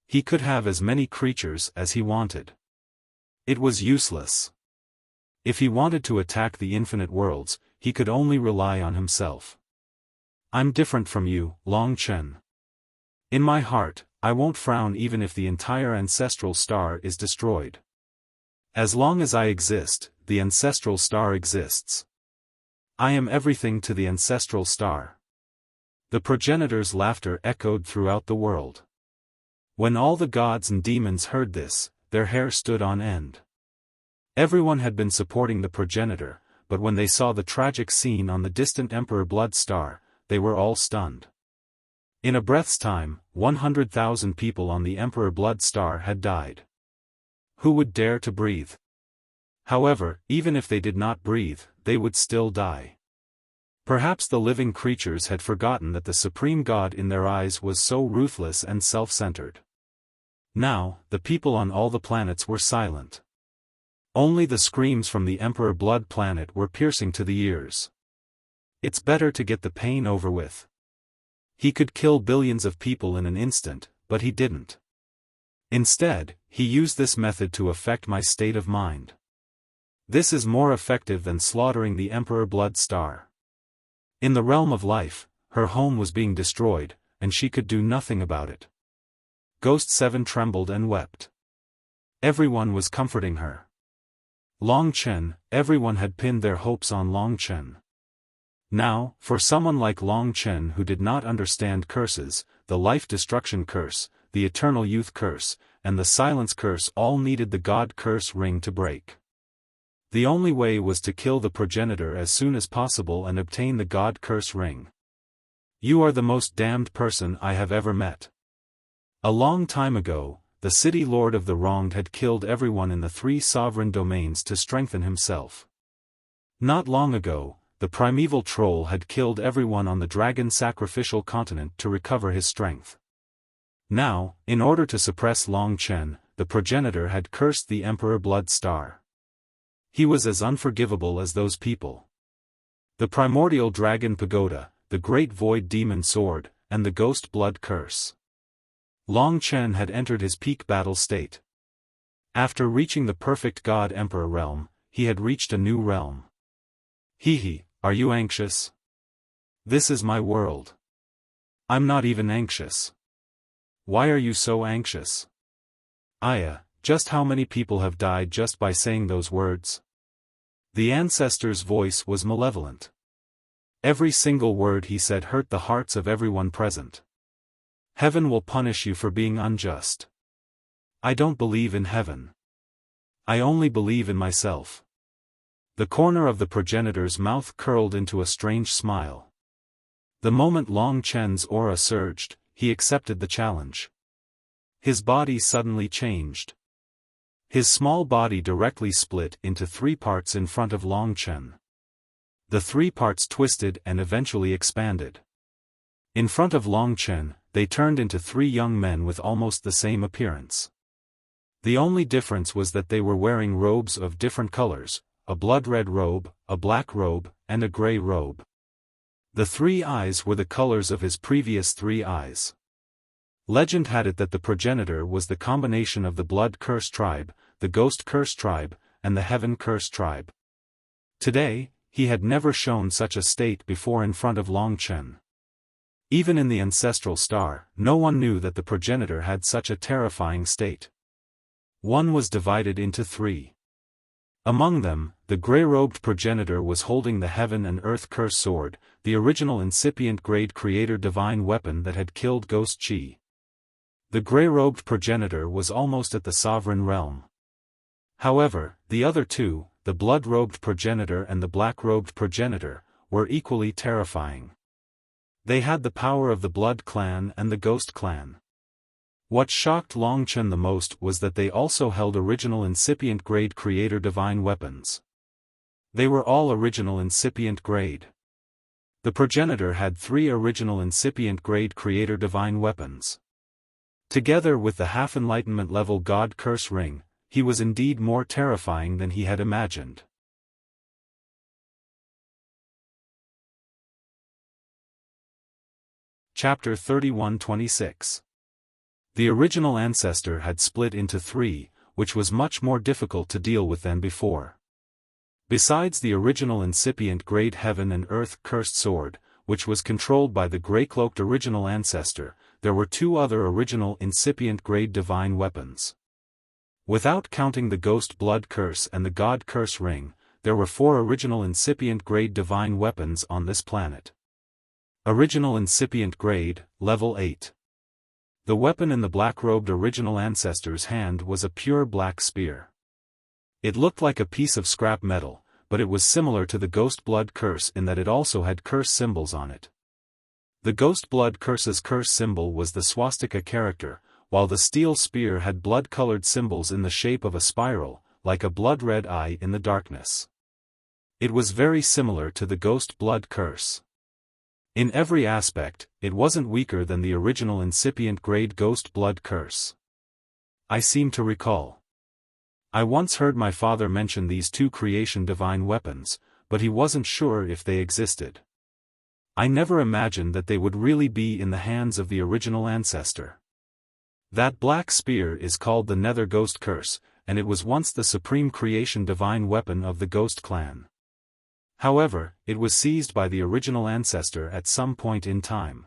He could have as many creatures as he wanted. It was useless. If he wanted to attack the infinite worlds, he could only rely on himself. I'm different from you, Long Chen. In my heart, I won't frown even if the entire ancestral star is destroyed. As long as I exist, the ancestral star exists. I am everything to the ancestral star. The progenitor's laughter echoed throughout the world. When all the gods and demons heard this, their hair stood on end. Everyone had been supporting the progenitor, but when they saw the tragic scene on the distant Emperor Blood Star, they were all stunned. In a breath's time, 100,000 people on the Emperor Blood Star had died. Who would dare to breathe? However, even if they did not breathe, they would still die. Perhaps the living creatures had forgotten that the supreme god in their eyes was so ruthless and self-centered. Now, the people on all the planets were silent. Only the screams from the Emperor Blood Planet were piercing to the ears. It's better to get the pain over with. He could kill billions of people in an instant, but he didn't. Instead, he used this method to affect my state of mind. This is more effective than slaughtering the Emperor Blood Star. In the realm of life, her home was being destroyed, and she could do nothing about it. Ghost 7 trembled and wept. Everyone was comforting her. Long Chen, everyone had pinned their hopes on Long Chen. Now, for someone like Long Chen who did not understand curses, the life destruction curse, the eternal youth curse, and the silence curse all needed the god curse ring to break. The only way was to kill the progenitor as soon as possible and obtain the god curse ring. You are the most damned person I have ever met. A long time ago, the city lord of the wronged had killed everyone in the 3 sovereign domains to strengthen himself. Not long ago, the primeval troll had killed everyone on the dragon sacrificial continent to recover his strength. Now, in order to suppress Long Chen, the progenitor had cursed the Emperor Blood Star. He was as unforgivable as those people. The primordial dragon pagoda, the great void demon sword, and the ghost blood curse. Long Chen had entered his peak battle state. After reaching the perfect god emperor realm, he had reached a new realm. Hehe, are you anxious? This is my world. I'm not even anxious. Why are you so anxious? Aya, just how many people have died just by saying those words? The ancestor's voice was malevolent. Every single word he said hurt the hearts of everyone present. Heaven will punish you for being unjust. I don't believe in heaven. I only believe in myself. The corner of the progenitor's mouth curled into a strange smile. The moment Long Chen's aura surged, he accepted the challenge. His body suddenly changed. His small body directly split into 3 parts in front of Long Chen. The 3 parts twisted and eventually expanded. In front of Long Chen, they turned into 3 young men with almost the same appearance. The only difference was that they were wearing robes of different colors, a blood-red robe, a black robe, and a gray robe. The 3 eyes were the colors of his previous 3 eyes. Legend had it that the progenitor was the combination of the Blood Curse tribe, the Ghost Curse tribe, and the Heaven Curse tribe. Today, he had never shown such a state before in front of Long Chen. Even in the ancestral star, no one knew that the progenitor had such a terrifying state. One was divided into 3. Among them, the gray-robed progenitor was holding the Heaven and Earth Curse sword, the original incipient grade creator divine weapon that had killed Ghost Chi. The gray-robed progenitor was almost at the sovereign realm. However, the other 2, the blood-robed progenitor and the black-robed progenitor, were equally terrifying. They had the power of the Blood Clan and the Ghost Clan. What shocked Long Chen the most was that they also held original incipient grade creator divine weapons. They were all original incipient grade. The progenitor had 3 original incipient grade creator divine weapons. Together with the half-enlightenment level God Curse Ring, he was indeed more terrifying than he had imagined. Chapter 31-26. The original ancestor had split into three, which was much more difficult to deal with than before. Besides the original incipient grade heaven and earth cursed sword, which was controlled by the grey-cloaked original ancestor, there were two other original incipient grade divine weapons. Without counting the ghost blood curse and the god curse ring, there were four original incipient grade divine weapons on this planet. Original incipient grade, level 8. The weapon in the black-robed original ancestor's hand was a pure black spear. It looked like a piece of scrap metal, but it was similar to the ghost blood curse in that it also had curse symbols on it. The ghost blood curse's curse symbol was the swastika character, while the steel spear had blood-colored symbols in the shape of a spiral, like a blood-red eye in the darkness. It was very similar to the ghost blood curse. In every aspect, it wasn't weaker than the original incipient grade ghost blood curse. I seem to recall. I once heard my father mention these two creation divine weapons, but he wasn't sure if they existed. I never imagined that they would really be in the hands of the original ancestor. That black spear is called the Nether Ghost Curse, and it was once the supreme creation divine weapon of the Ghost Clan. However, it was seized by the original ancestor at some point in time.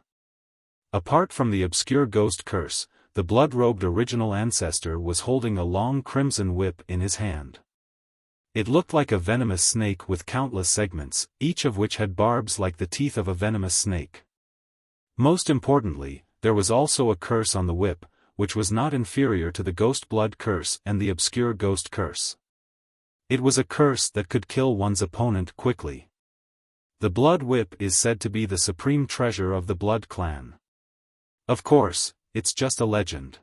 Apart from the obscure Ghost Curse, the blood-robed original ancestor was holding a long crimson whip in his hand. It looked like a venomous snake with countless segments, each of which had barbs like the teeth of a venomous snake. Most importantly, there was also a curse on the whip, which was not inferior to the ghost blood curse and the obscure ghost curse. It was a curse that could kill one's opponent quickly. The blood whip is said to be the supreme treasure of the blood clan. Of course, it's just a legend.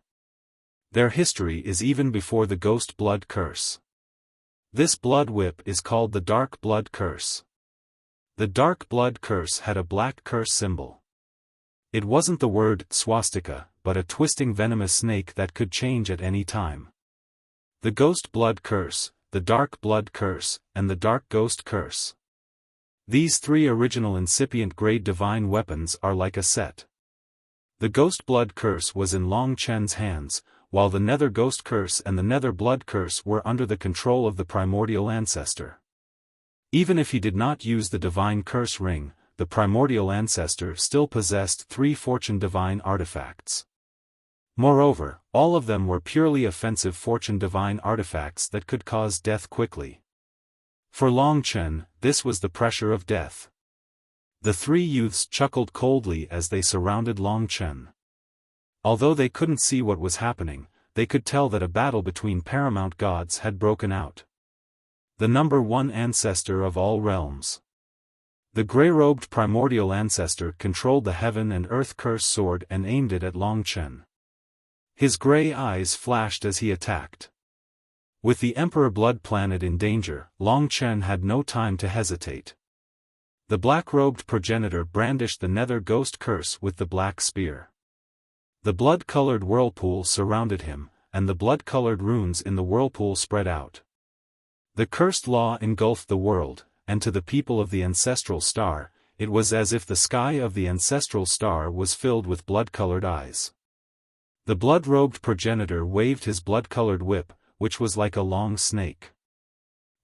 Their history is even before the ghost blood curse. This blood whip is called the dark blood curse. The dark blood curse had a black curse symbol. It wasn't the word swastika, but a twisting venomous snake that could change at any time. The ghost blood curse, the dark blood curse, and the dark ghost curse. These three original incipient grade divine weapons are like a set. The ghost blood curse was in Long Chen's hands, while the nether ghost curse and the nether blood curse were under the control of the primordial ancestor. Even if he did not use the divine curse ring, the primordial ancestor still possessed three fortune divine artifacts. Moreover, all of them were purely offensive fortune divine artifacts that could cause death quickly. For Long Chen, this was the pressure of death. The three youths chuckled coldly as they surrounded Long Chen. Although they couldn't see what was happening, they could tell that a battle between paramount gods had broken out. The number one ancestor of all realms. The grey-robed primordial ancestor controlled the heaven and earth curse sword and aimed it at Long Chen. His grey eyes flashed as he attacked. With the Emperor Blood Planet in danger, Long Chen had no time to hesitate. The black-robed progenitor brandished the nether ghost curse with the black spear. The blood-colored whirlpool surrounded him, and the blood-colored runes in the whirlpool spread out. The cursed law engulfed the world, and to the people of the ancestral star, it was as if the sky of the ancestral star was filled with blood-colored eyes. The blood-robed progenitor waved his blood-colored whip, which was like a long snake.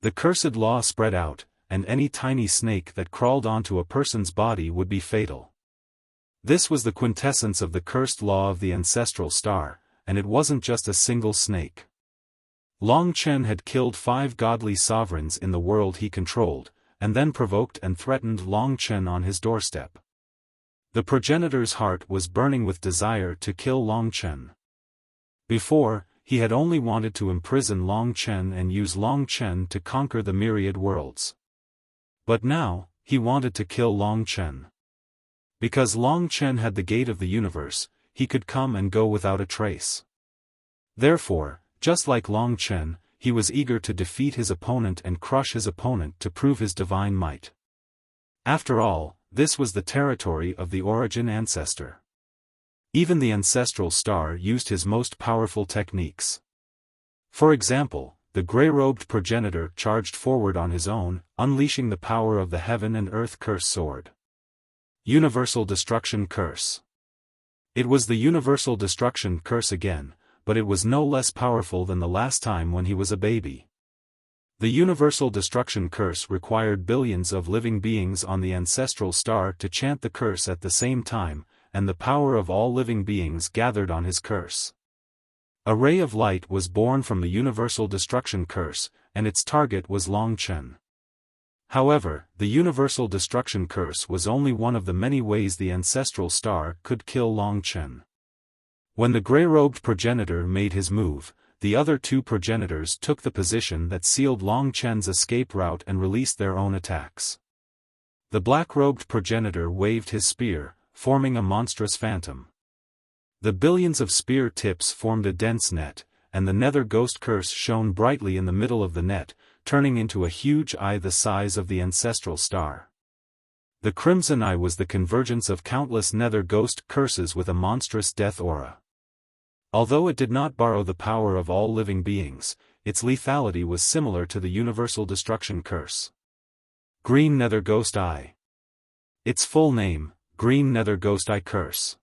The cursed law spread out, and any tiny snake that crawled onto a person's body would be fatal. This was the quintessence of the cursed law of the ancestral star, and it wasn't just a single snake. Long Chen had killed 5 godly sovereigns in the world he controlled, and then provoked and threatened Long Chen on his doorstep. The progenitor's heart was burning with desire to kill Long Chen. Before, he had only wanted to imprison Long Chen and use Long Chen to conquer the myriad worlds. But now, he wanted to kill Long Chen. Because Long Chen had the gate of the universe, he could come and go without a trace. Therefore, just like Long Chen, he was eager to defeat his opponent and crush his opponent to prove his divine might. After all, this was the territory of the origin ancestor. Even the ancestral star used his most powerful techniques. For example, the gray-robed progenitor charged forward on his own, unleashing the power of the Heaven and Earth Curse sword. Universal Destruction Curse. It was the Universal Destruction Curse again, but it was no less powerful than the last time when he was a baby. The Universal Destruction Curse required billions of living beings on the ancestral star to chant the curse at the same time, and the power of all living beings gathered on his curse. A ray of light was born from the Universal Destruction Curse, and its target was Long Chen. However, the Universal Destruction Curse was only one of the many ways the ancestral star could kill Long Chen. When the gray-robed progenitor made his move, the other two progenitors took the position that sealed Long Chen's escape route and released their own attacks. The black-robed progenitor waved his spear, forming a monstrous phantom. The billions of spear tips formed a dense net, and the Nether Ghost Curse shone brightly in the middle of the net, turning into a huge eye the size of the ancestral star. The Crimson Eye was the convergence of countless Nether Ghost Curses with a monstrous death aura. Although it did not borrow the power of all living beings, its lethality was similar to the Universal Destruction Curse. Green Nether Ghost Eye. Its full name, Green Nether Ghost Eye Curse.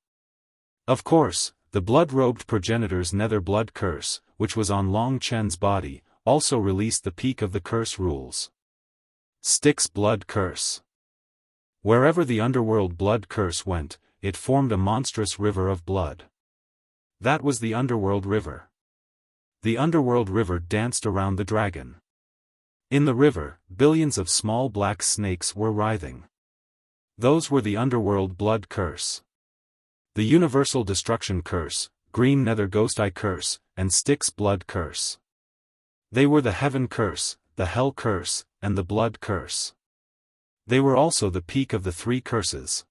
Of course, the blood-robed progenitor's Nether Blood Curse, which was on Long Chen's body, also released the peak of the curse rules. Styx Blood Curse. Wherever the Underworld Blood Curse went, it formed a monstrous river of blood. That was the Underworld River. The Underworld River danced around the dragon. In the river, billions of small black snakes were writhing. Those were the Underworld Blood Curse. The Universal Destruction Curse, Green Nether Ghost Eye Curse, and Styx Blood Curse. They were the Heaven Curse, the Hell Curse, and the Blood Curse. They were also the peak of the three curses.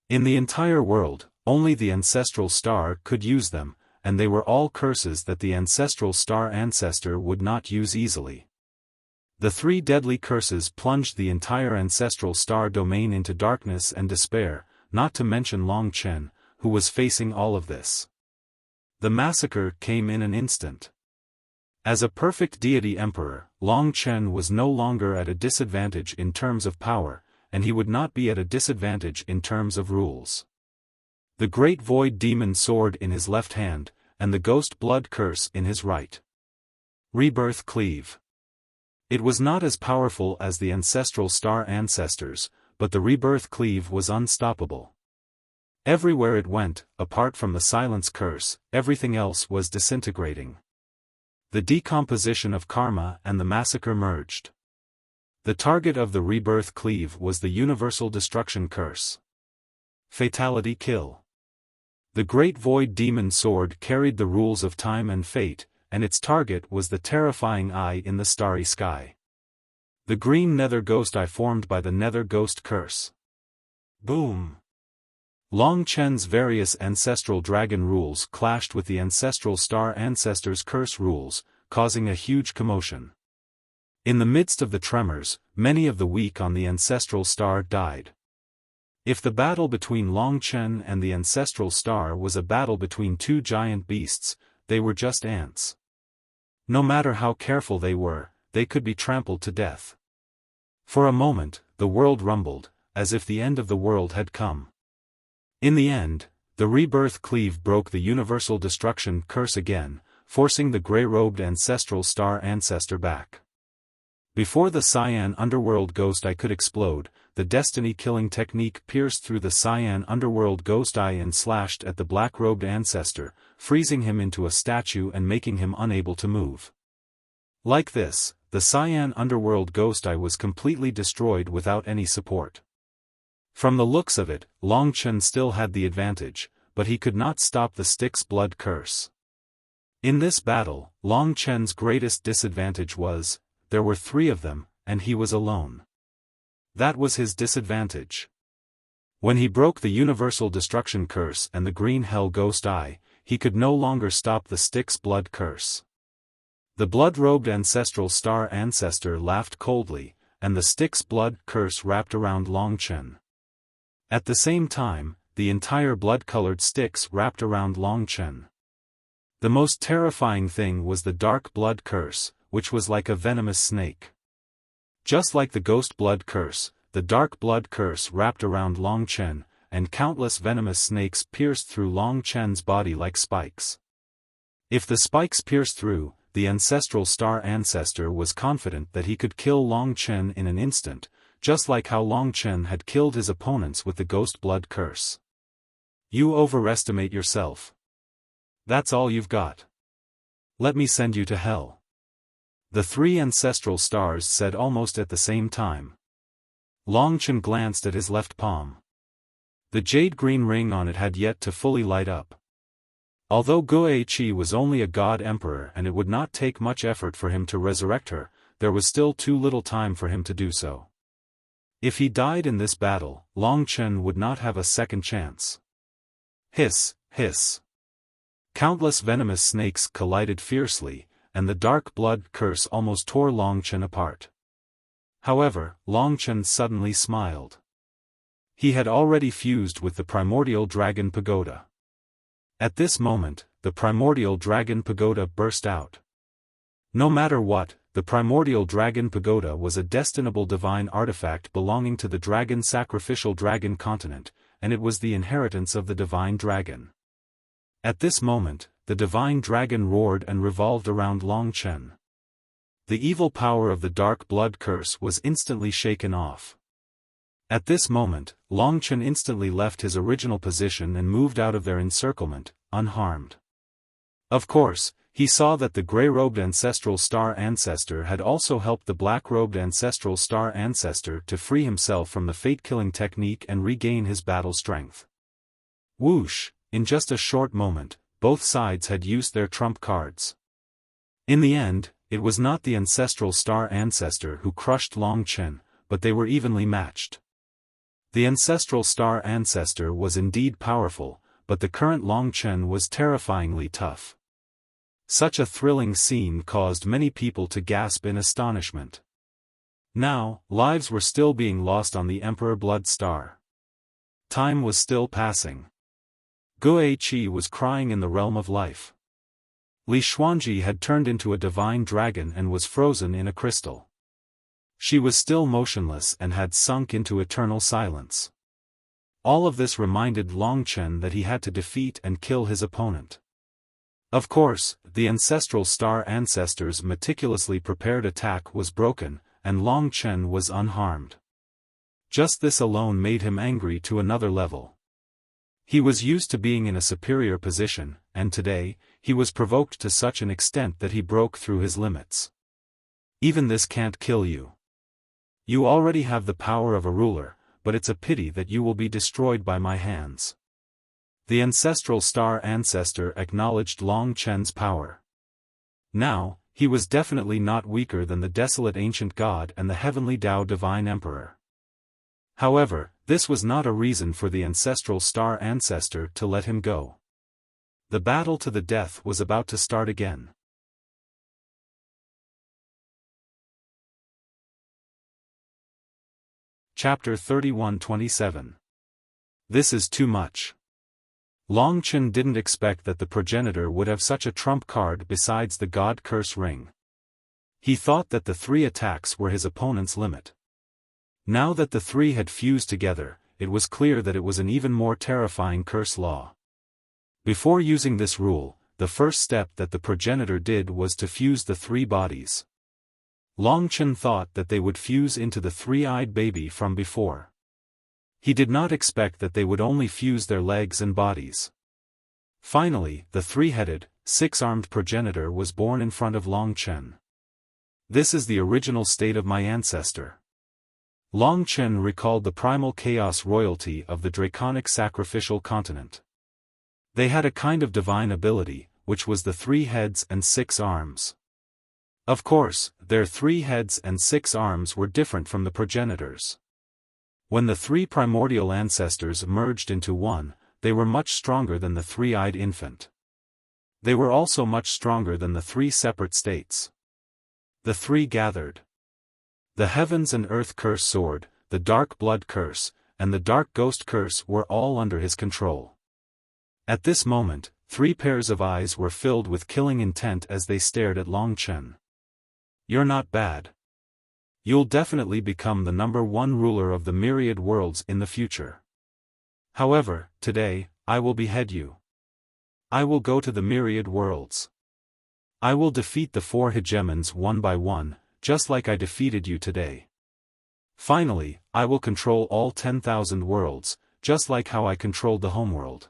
In the entire world, only the ancestral star could use them, and they were all curses that the ancestral star ancestor would not use easily. The three deadly curses plunged the entire ancestral star domain into darkness and despair, not to mention Long Chen, who was facing all of this. The massacre came in an instant. As a perfect deity emperor, Long Chen was no longer at a disadvantage in terms of power, and he would not be at a disadvantage in terms of rules. The great void demon sword in his left hand, and the ghost blood curse in his right. Rebirth Cleave. It was not as powerful as the ancestral star ancestors, but the rebirth cleave was unstoppable. Everywhere it went, apart from the silence curse, everything else was disintegrating. The decomposition of karma and the massacre merged. The target of the rebirth cleave was the Universal Destruction Curse. Fatality Kill. The great void demon sword carried the rules of time and fate, and its target was the terrifying eye in the starry sky. The green Nether Ghost Eye formed by the Nether Ghost Curse. Boom! Long Chen's various ancestral dragon rules clashed with the ancestral star ancestor's curse rules, causing a huge commotion. In the midst of the tremors, many of the weak on the ancestral star died. If the battle between Long Chen and the ancestral star was a battle between two giant beasts, they were just ants. No matter how careful they were, they could be trampled to death. For a moment, the world rumbled, as if the end of the world had come. In the end, the rebirth cleave broke the Universal Destruction Curse again, forcing the gray-robed ancestral star ancestor back. Before the Cyan Underworld Ghost Eye could explode, the destiny-killing technique pierced through the Cyan Underworld Ghost Eye and slashed at the black-robed ancestor, freezing him into a statue and making him unable to move. Like this, the Cyan Underworld Ghost Eye was completely destroyed without any support. From the looks of it, Long Chen still had the advantage, but he could not stop the Styx Blood Curse. In this battle, Long Chen's greatest disadvantage was, there were three of them, and he was alone. That was his disadvantage. When he broke the Universal Destruction Curse and the Green Hell Ghost Eye, he could no longer stop the Styx Blood Curse. The blood-robed ancestral star ancestor laughed coldly, and the Styx Blood Curse wrapped around Long Chen. At the same time, the entire blood-colored Styx wrapped around Long Chen. The most terrifying thing was the dark blood curse, which was like a venomous snake. Just like the ghost blood curse, the dark blood curse wrapped around Long Chen, and countless venomous snakes pierced through Long Chen's body like spikes. If the spikes pierced through, the ancestral star ancestor was confident that he could kill Long Chen in an instant, just like how Long Chen had killed his opponents with the ghost blood curse. You overestimate yourself. That's all you've got. Let me send you to hell. The three ancestral stars said almost at the same time. Long Chen glanced at his left palm. The jade-green ring on it had yet to fully light up. Although Guiqi was only a god emperor and it would not take much effort for him to resurrect her, there was still too little time for him to do so. If he died in this battle, Long Chen would not have a second chance. Hiss, hiss. Countless venomous snakes collided fiercely, and the dark blood curse almost tore Long Chen apart. However, Long Chen suddenly smiled. He had already fused with the primordial dragon pagoda. At this moment, the primordial dragon pagoda burst out. No matter what, the primordial dragon pagoda was a destinable divine artifact belonging to the dragon sacrificial dragon continent, and it was the inheritance of the divine dragon. At this moment, the divine dragon roared and revolved around Long Chen. The evil power of the dark blood curse was instantly shaken off. At this moment, Long Chen instantly left his original position and moved out of their encirclement, unharmed. Of course, he saw that the grey-robed ancestral star ancestor had also helped the black-robed ancestral star ancestor to free himself from the fate-killing technique and regain his battle strength. Whoosh! In just a short moment, both sides had used their trump cards. In the end, it was not the ancestral star ancestor who crushed Long Chen, but they were evenly matched. The ancestral star ancestor was indeed powerful, but the current Long Chen was terrifyingly tough. Such a thrilling scene caused many people to gasp in astonishment. Now, lives were still being lost on the Emperor Blood Star. Time was still passing. Guiqi was crying in the realm of life. Li Xuanji had turned into a divine dragon and was frozen in a crystal. She was still motionless and had sunk into eternal silence. All of this reminded Long Chen that he had to defeat and kill his opponent. Of course, the ancestral star ancestor's meticulously prepared attack was broken, and Long Chen was unharmed. Just this alone made him angry to another level. He was used to being in a superior position, and today, he was provoked to such an extent that he broke through his limits. Even this can't kill you. You already have the power of a ruler, but it's a pity that you will be destroyed by my hands. The ancestral star ancestor acknowledged Long Chen's power. Now, he was definitely not weaker than the desolate ancient god and the heavenly Tao divine emperor. However, this was not a reason for the ancestral star ancestor to let him go. The battle to the death was about to start again. Chapter 31-27. This is too much. Long Chen didn't expect that the progenitor would have such a trump card besides the god curse ring. He thought that the 3 attacks were his opponent's limit. Now that the 3 had fused together, it was clear that it was an even more terrifying curse law. Before using this rule, the first step that the progenitor did was to fuse the 3 bodies. Long Chen thought that they would fuse into the 3-eyed baby from before. He did not expect that they would only fuse their legs and bodies. Finally, the 3-headed, 6-armed progenitor was born in front of Long Chen. This is the original state of my ancestor. Long Chen recalled the primal chaos royalty of the draconic sacrificial continent. They had a kind of divine ability, which was the 3 heads and 6 arms. Of course, their 3 heads and 6 arms were different from the progenitors. When the 3 primordial ancestors merged into one, they were much stronger than the 3-eyed infant. They were also much stronger than the 3 separate states. The 3 gathered. The heavens and earth curse sword, the dark blood curse, and the dark ghost curse were all under his control. At this moment, 3 pairs of eyes were filled with killing intent as they stared at Long Chen. "You're not bad. You'll definitely become the #1 ruler of the myriad worlds in the future. However, today, I will behead you. I will go to the myriad worlds. I will defeat the 4 hegemons one by one, just like I defeated you today. Finally, I will control all 10,000 worlds, just like how I controlled the homeworld.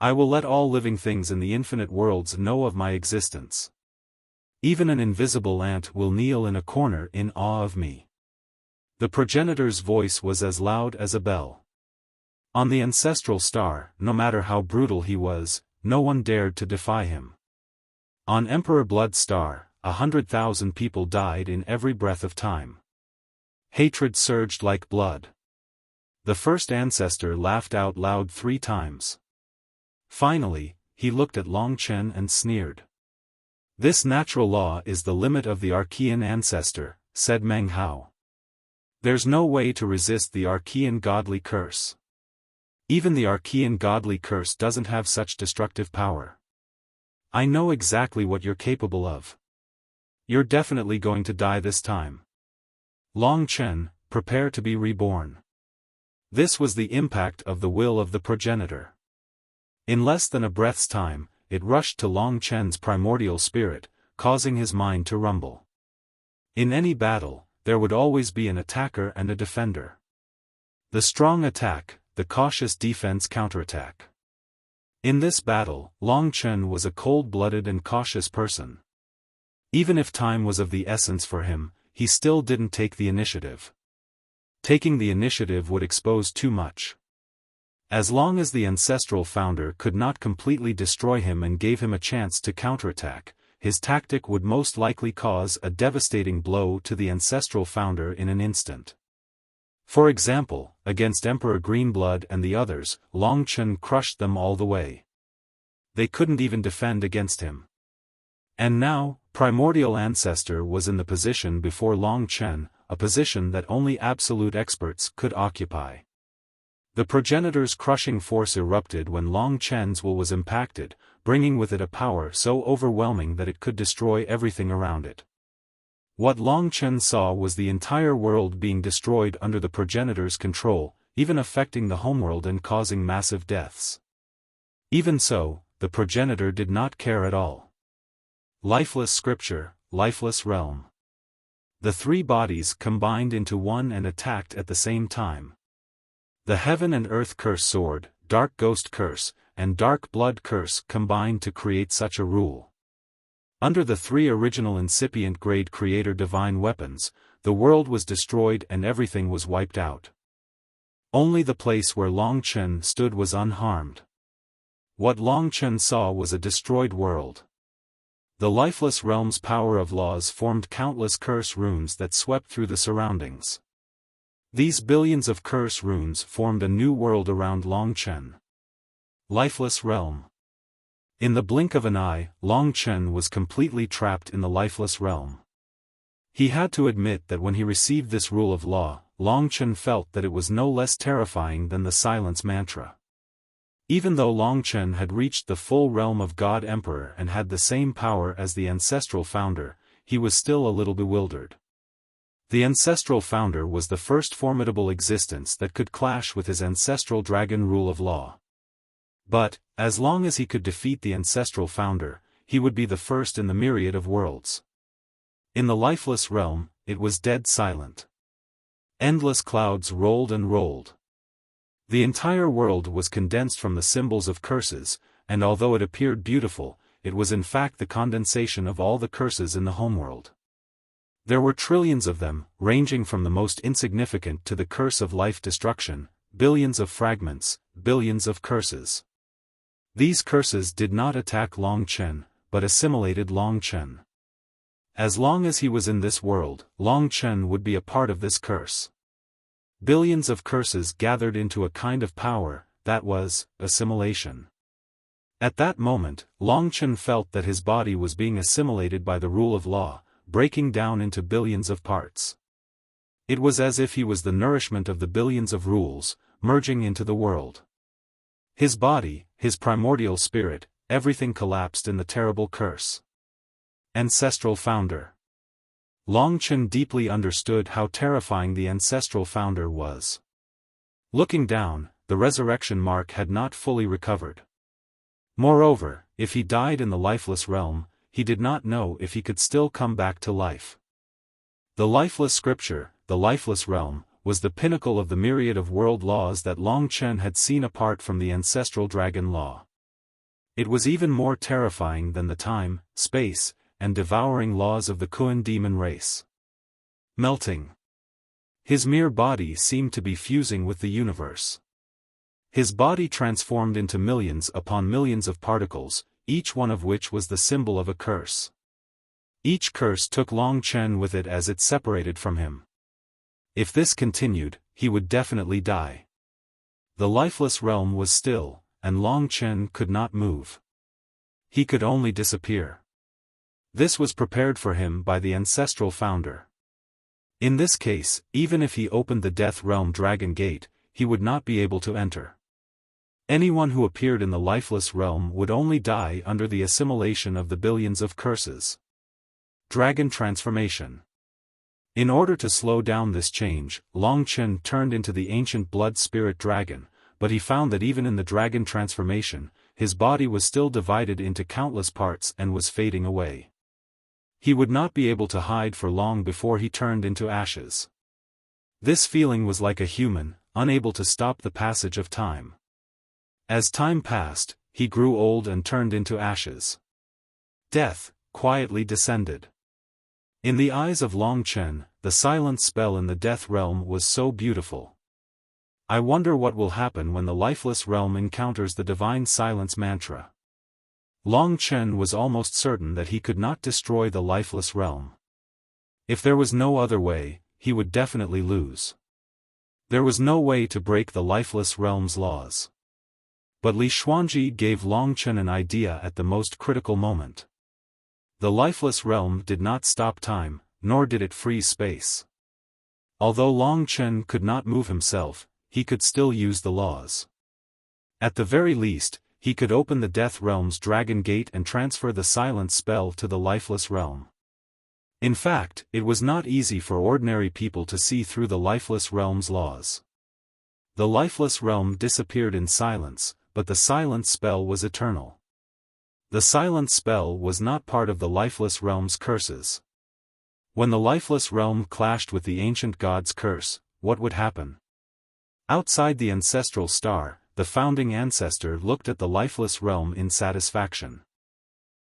I will let all living things in the infinite worlds know of my existence. Even an invisible ant will kneel in a corner in awe of me." The progenitor's voice was as loud as a bell. On the ancestral star, no matter how brutal he was, no one dared to defy him. On Emperor Blood Star, 100,000 people died in every breath of time. Hatred surged like blood. The first ancestor laughed out loud 3 times. Finally, he looked at Long Chen and sneered. "This natural law is the limit of the Archean ancestor," said Meng Hao. "There's no way to resist the Archean godly curse. Even the Archean godly curse doesn't have such destructive power. I know exactly what you're capable of. You're definitely going to die this time. Long Chen, prepare to be reborn." This was the impact of the will of the progenitor. In less than a breath's time, it rushed to Long Chen's primordial spirit, causing his mind to rumble. In any battle, there would always be an attacker and a defender. The strong attack, the cautious defense counterattack. In this battle, Long Chen was a cold-blooded and cautious person. Even if time was of the essence for him, he still didn't take the initiative. Taking the initiative would expose too much. As long as the ancestral founder could not completely destroy him and gave him a chance to counterattack, his tactic would most likely cause a devastating blow to the ancestral founder in an instant. For example, against Emperor Greenblood and the others, Long Chen crushed them all the way. They couldn't even defend against him. And now, Primordial Ancestor was in the position before Long Chen, a position that only absolute experts could occupy. The progenitor's crushing force erupted when Long Chen's will was impacted, bringing with it a power so overwhelming that it could destroy everything around it. What Long Chen saw was the entire world being destroyed under the progenitor's control, even affecting the homeworld and causing massive deaths. Even so, the progenitor did not care at all. Lifeless scripture, lifeless realm. The 3 bodies combined into one and attacked at the same time. The Heaven and Earth Curse Sword, Dark Ghost Curse, and Dark Blood Curse combined to create such a rule. Under the 3 original incipient grade creator divine weapons, the world was destroyed and everything was wiped out. Only the place where Long Chen stood was unharmed. What Long Chen saw was a destroyed world. The lifeless realm's power of laws formed countless curse runes that swept through the surroundings. These billions of curse runes formed a new world around Long Chen. Lifeless realm. In the blink of an eye, Long Chen was completely trapped in the lifeless realm. He had to admit that when he received this rule of law, Long Chen felt that it was no less terrifying than the silence mantra. Even though Long Chen had reached the full realm of God Emperor and had the same power as the ancestral founder, he was still a little bewildered. The ancestral founder was the first formidable existence that could clash with his ancestral dragon rule of law. But, as long as he could defeat the ancestral founder, he would be the first in the myriad of worlds. In the lifeless realm, it was dead silent. Endless clouds rolled and rolled. The entire world was condensed from the symbols of curses, and although it appeared beautiful, it was in fact the condensation of all the curses in the homeworld. There were trillions of them, ranging from the most insignificant to the curse of life destruction, billions of fragments, billions of curses. These curses did not attack Long Chen, but assimilated Long Chen. As long as he was in this world, Long Chen would be a part of this curse. Billions of curses gathered into a kind of power, that was, assimilation. At that moment, Long Chen felt that his body was being assimilated by the rule of law, breaking down into billions of parts. It was as if he was the nourishment of the billions of rules, merging into the world. His body, his primordial spirit, everything collapsed in the terrible curse. Ancestral Founder. Long Chen deeply understood how terrifying the ancestral founder was. Looking down, the resurrection mark had not fully recovered. Moreover, if he died in the lifeless realm, he did not know if he could still come back to life. The lifeless scripture, the lifeless realm, was the pinnacle of the myriad of world laws that Long Chen had seen apart from the ancestral dragon law. It was even more terrifying than the time, space, and devouring laws of the Kuan demon race. Melting. His mere body seemed to be fusing with the universe. His body transformed into millions upon millions of particles, each one of which was the symbol of a curse. Each curse took Long Chen with it as it separated from him. If this continued, he would definitely die. The lifeless realm was still, and Long Chen could not move. He could only disappear. This was prepared for him by the ancestral founder. In this case, even if he opened the Death Realm Dragon Gate, he would not be able to enter. Anyone who appeared in the lifeless realm would only die under the assimilation of the billions of curses. Dragon Transformation. In order to slow down this change, Long Chen turned into the ancient blood spirit dragon, but he found that even in the dragon transformation, his body was still divided into countless parts and was fading away. He would not be able to hide for long before he turned into ashes. This feeling was like a human, unable to stop the passage of time. As time passed, he grew old and turned into ashes. Death quietly descended. In the eyes of Long Chen, the silent spell in the death realm was so beautiful. I wonder what will happen when the lifeless realm encounters the divine silence mantra. Long Chen was almost certain that he could not destroy the lifeless realm. If there was no other way, he would definitely lose. There was no way to break the lifeless realm's laws. But Li Xuanji gave Long Chen an idea at the most critical moment. The lifeless realm did not stop time, nor did it freeze space. Although Long Chen could not move himself, he could still use the laws. At the very least, he could open the Death Realm's Dragon Gate and transfer the silence spell to the lifeless realm. In fact, it was not easy for ordinary people to see through the lifeless realm's laws. The lifeless realm disappeared in silence, but the silence spell was eternal. The silence spell was not part of the lifeless realm's curses. When the lifeless realm clashed with the ancient god's curse, what would happen? Outside the ancestral star, the founding ancestor looked at the lifeless realm in satisfaction.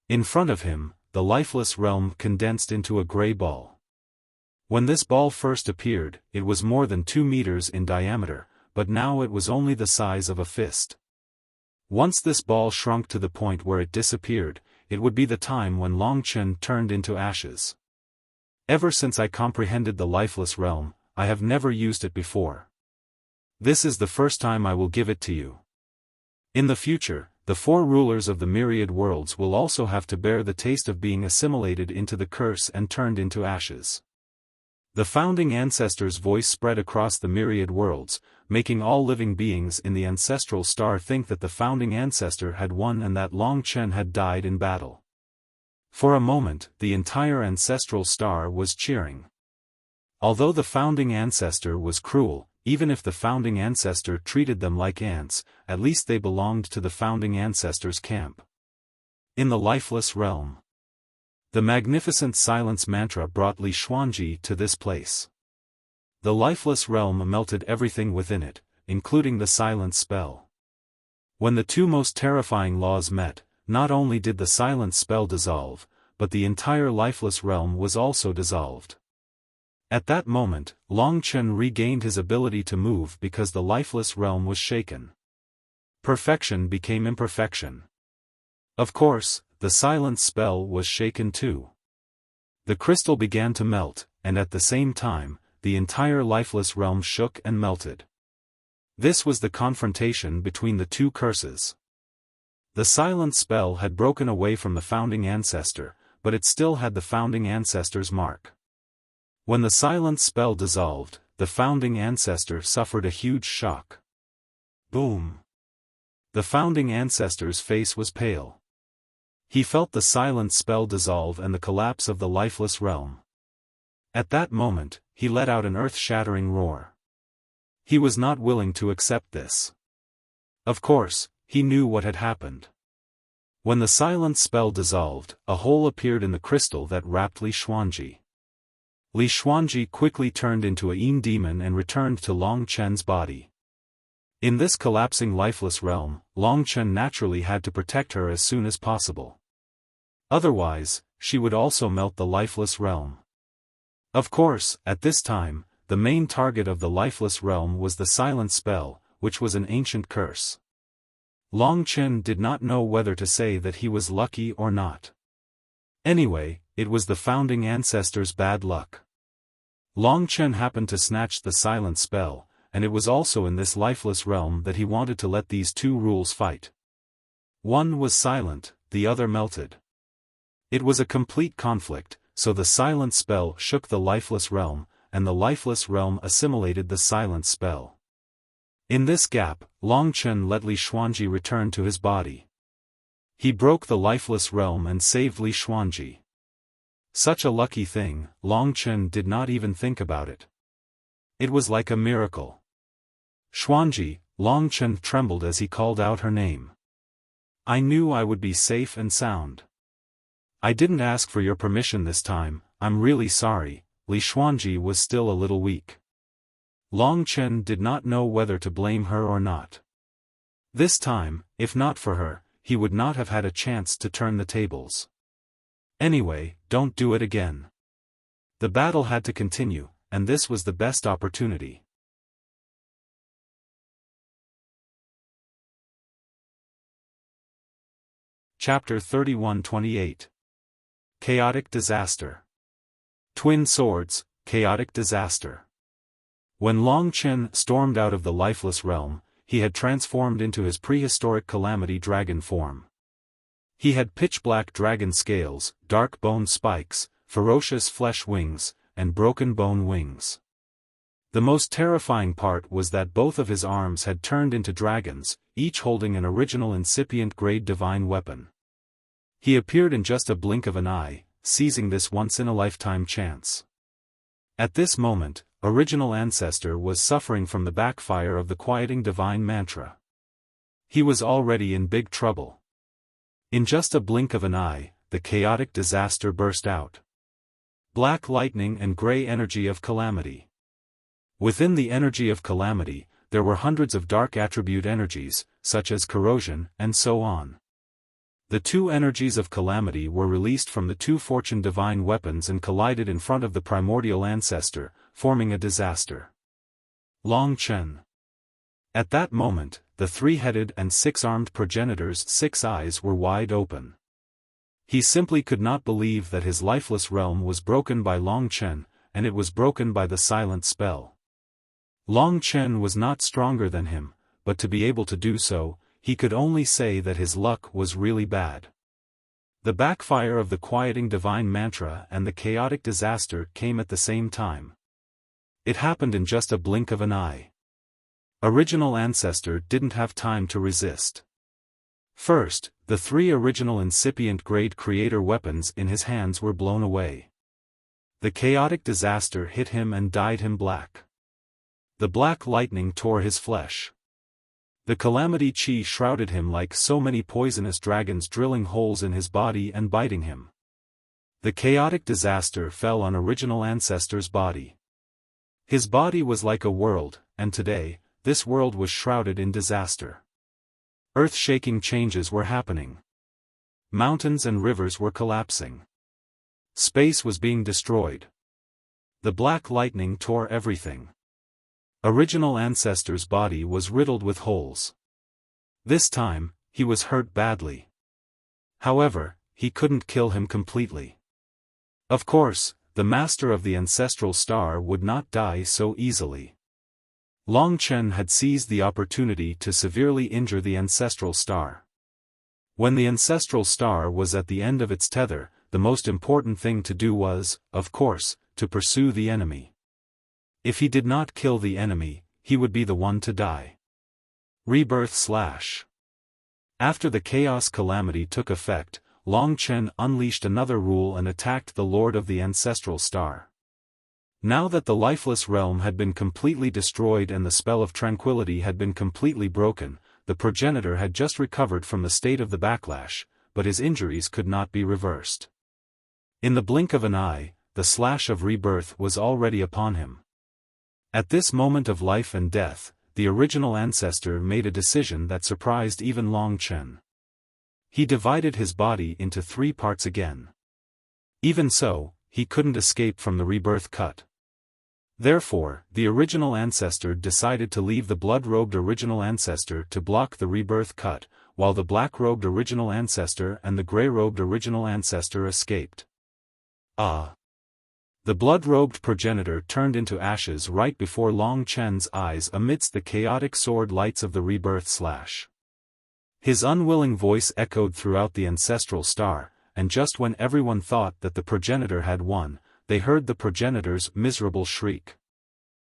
In front of him, the lifeless realm condensed into a gray ball. When this ball first appeared, it was more than 2 meters in diameter, but now it was only the size of a fist. Once this ball shrunk to the point where it disappeared, it would be the time when Long Chen turned into ashes. Ever since I comprehended the lifeless realm, I have never used it before. This is the first time I will give it to you. In the future, the 4 rulers of the myriad worlds will also have to bear the taste of being assimilated into the curse and turned into ashes. The founding ancestor's voice spread across the myriad worlds, making all living beings in the ancestral star think that the founding ancestor had won and that Long Chen had died in battle. For a moment, the entire ancestral star was cheering. Although the founding ancestor was cruel, even if the founding ancestor treated them like ants, at least they belonged to the founding ancestor's camp. In the lifeless realm. The magnificent silence mantra brought Li Xuanji to this place. The lifeless realm melted everything within it, including the silence spell. When the 2 most terrifying laws met, not only did the silence spell dissolve, but the entire lifeless realm was also dissolved. At that moment, Long Chen regained his ability to move because the lifeless realm was shaken. Perfection became imperfection. Of course, the silence spell was shaken too. The crystal began to melt, and at the same time, the entire lifeless realm shook and melted. This was the confrontation between the 2 curses. The silence spell had broken away from the founding ancestor, but it still had the founding ancestor's mark. When the silence spell dissolved, the founding ancestor suffered a huge shock. Boom! The founding ancestor's face was pale. He felt the silent spell dissolve and the collapse of the lifeless realm. At that moment, he let out an earth-shattering roar. He was not willing to accept this. Of course, he knew what had happened. When the silent spell dissolved, a hole appeared in the crystal that wrapped Li Xuanji. Li Xuanji quickly turned into a Yin demon and returned to Long Chen's body. In this collapsing lifeless realm, Long Chen naturally had to protect her as soon as possible. Otherwise, she would also melt the lifeless realm. Of course, at this time, the main target of the lifeless realm was the silent spell, which was an ancient curse. Long Chen did not know whether to say that he was lucky or not. Anyway, it was the founding ancestors' bad luck. Long Chen happened to snatch the silent spell, and it was also in this lifeless realm that he wanted to let these two rules fight. One was silent, the other melted. It was a complete conflict, so the silent spell shook the lifeless realm, and the lifeless realm assimilated the silent spell. In this gap, Long Chen let Li Xuanji return to his body. He broke the lifeless realm and saved Li Xuanji. Such a lucky thing, Long Chen did not even think about it. It was like a miracle. Xuanji, Long Chen trembled as he called out her name. I knew I would be safe and sound. I didn't ask for your permission this time, I'm really sorry. Li Xuanji was still a little weak. Long Chen did not know whether to blame her or not. This time, if not for her, he would not have had a chance to turn the tables. Anyway, don't do it again. The battle had to continue, and this was the best opportunity. Chapter 31-28. Chaotic Disaster. Twin Swords, Chaotic Disaster. When Long Chen stormed out of the lifeless realm, he had transformed into his prehistoric calamity dragon form. He had pitch-black dragon scales, dark bone spikes, ferocious flesh wings, and broken bone wings. The most terrifying part was that both of his arms had turned into dragons, each holding an original incipient grade divine weapon. He appeared in just a blink of an eye, seizing this once-in-a-lifetime chance. At this moment, Original Ancestor was suffering from the backfire of the quieting divine mantra. He was already in big trouble. In just a blink of an eye, the chaotic disaster burst out. Black lightning and gray energy of calamity. Within the energy of calamity, there were hundreds of dark attribute energies, such as corrosion, and so on. The two energies of calamity were released from the two fortune divine weapons and collided in front of the primordial ancestor, forming a disaster. Long Chen. At that moment, the three-headed and six-armed progenitor's 6 eyes were wide open. He simply could not believe that his lifeless realm was broken by Long Chen, and it was broken by the silent spell. Long Chen was not stronger than him, but to be able to do so, he could only say that his luck was really bad. The backfire of the quieting divine mantra and the chaotic disaster came at the same time. It happened in just a blink of an eye. Original Ancestor didn't have time to resist. First, the 3 original incipient grade creator weapons in his hands were blown away. The chaotic disaster hit him and dyed him black. The black lightning tore his flesh. The calamity chi shrouded him like so many poisonous dragons, drilling holes in his body and biting him. The chaotic disaster fell on Original Ancestor's body. His body was like a world, and today, this world was shrouded in disaster. Earth-shaking changes were happening. Mountains and rivers were collapsing. Space was being destroyed. The black lightning tore everything. Original Ancestor's body was riddled with holes. This time, he was hurt badly. However, he couldn't kill him completely. Of course, the master of the ancestral star would not die so easily. Long Chen had seized the opportunity to severely injure the ancestral star. When the ancestral star was at the end of its tether, the most important thing to do was, of course, to pursue the enemy. If he did not kill the enemy, he would be the one to die. Rebirth / After the chaos calamity took effect, Long Chen unleashed another rule and attacked the Lord of the Ancestral Star. Now that the lifeless realm had been completely destroyed and the spell of tranquility had been completely broken, the progenitor had just recovered from the state of the backlash, but his injuries could not be reversed. In the blink of an eye, the slash of rebirth was already upon him. At this moment of life and death, the original ancestor made a decision that surprised even Long Chen. He divided his body into 3 parts again. Even so, he couldn't escape from the rebirth cut. Therefore, the original ancestor decided to leave the blood-robed original ancestor to block the rebirth cut, while the black-robed original ancestor and the gray-robed original ancestor escaped. Ah! The blood-robed progenitor turned into ashes right before Long Chen's eyes amidst the chaotic sword lights of the rebirth slash. His unwilling voice echoed throughout the ancestral star, and just when everyone thought that the progenitor had won, they heard the progenitor's miserable shriek.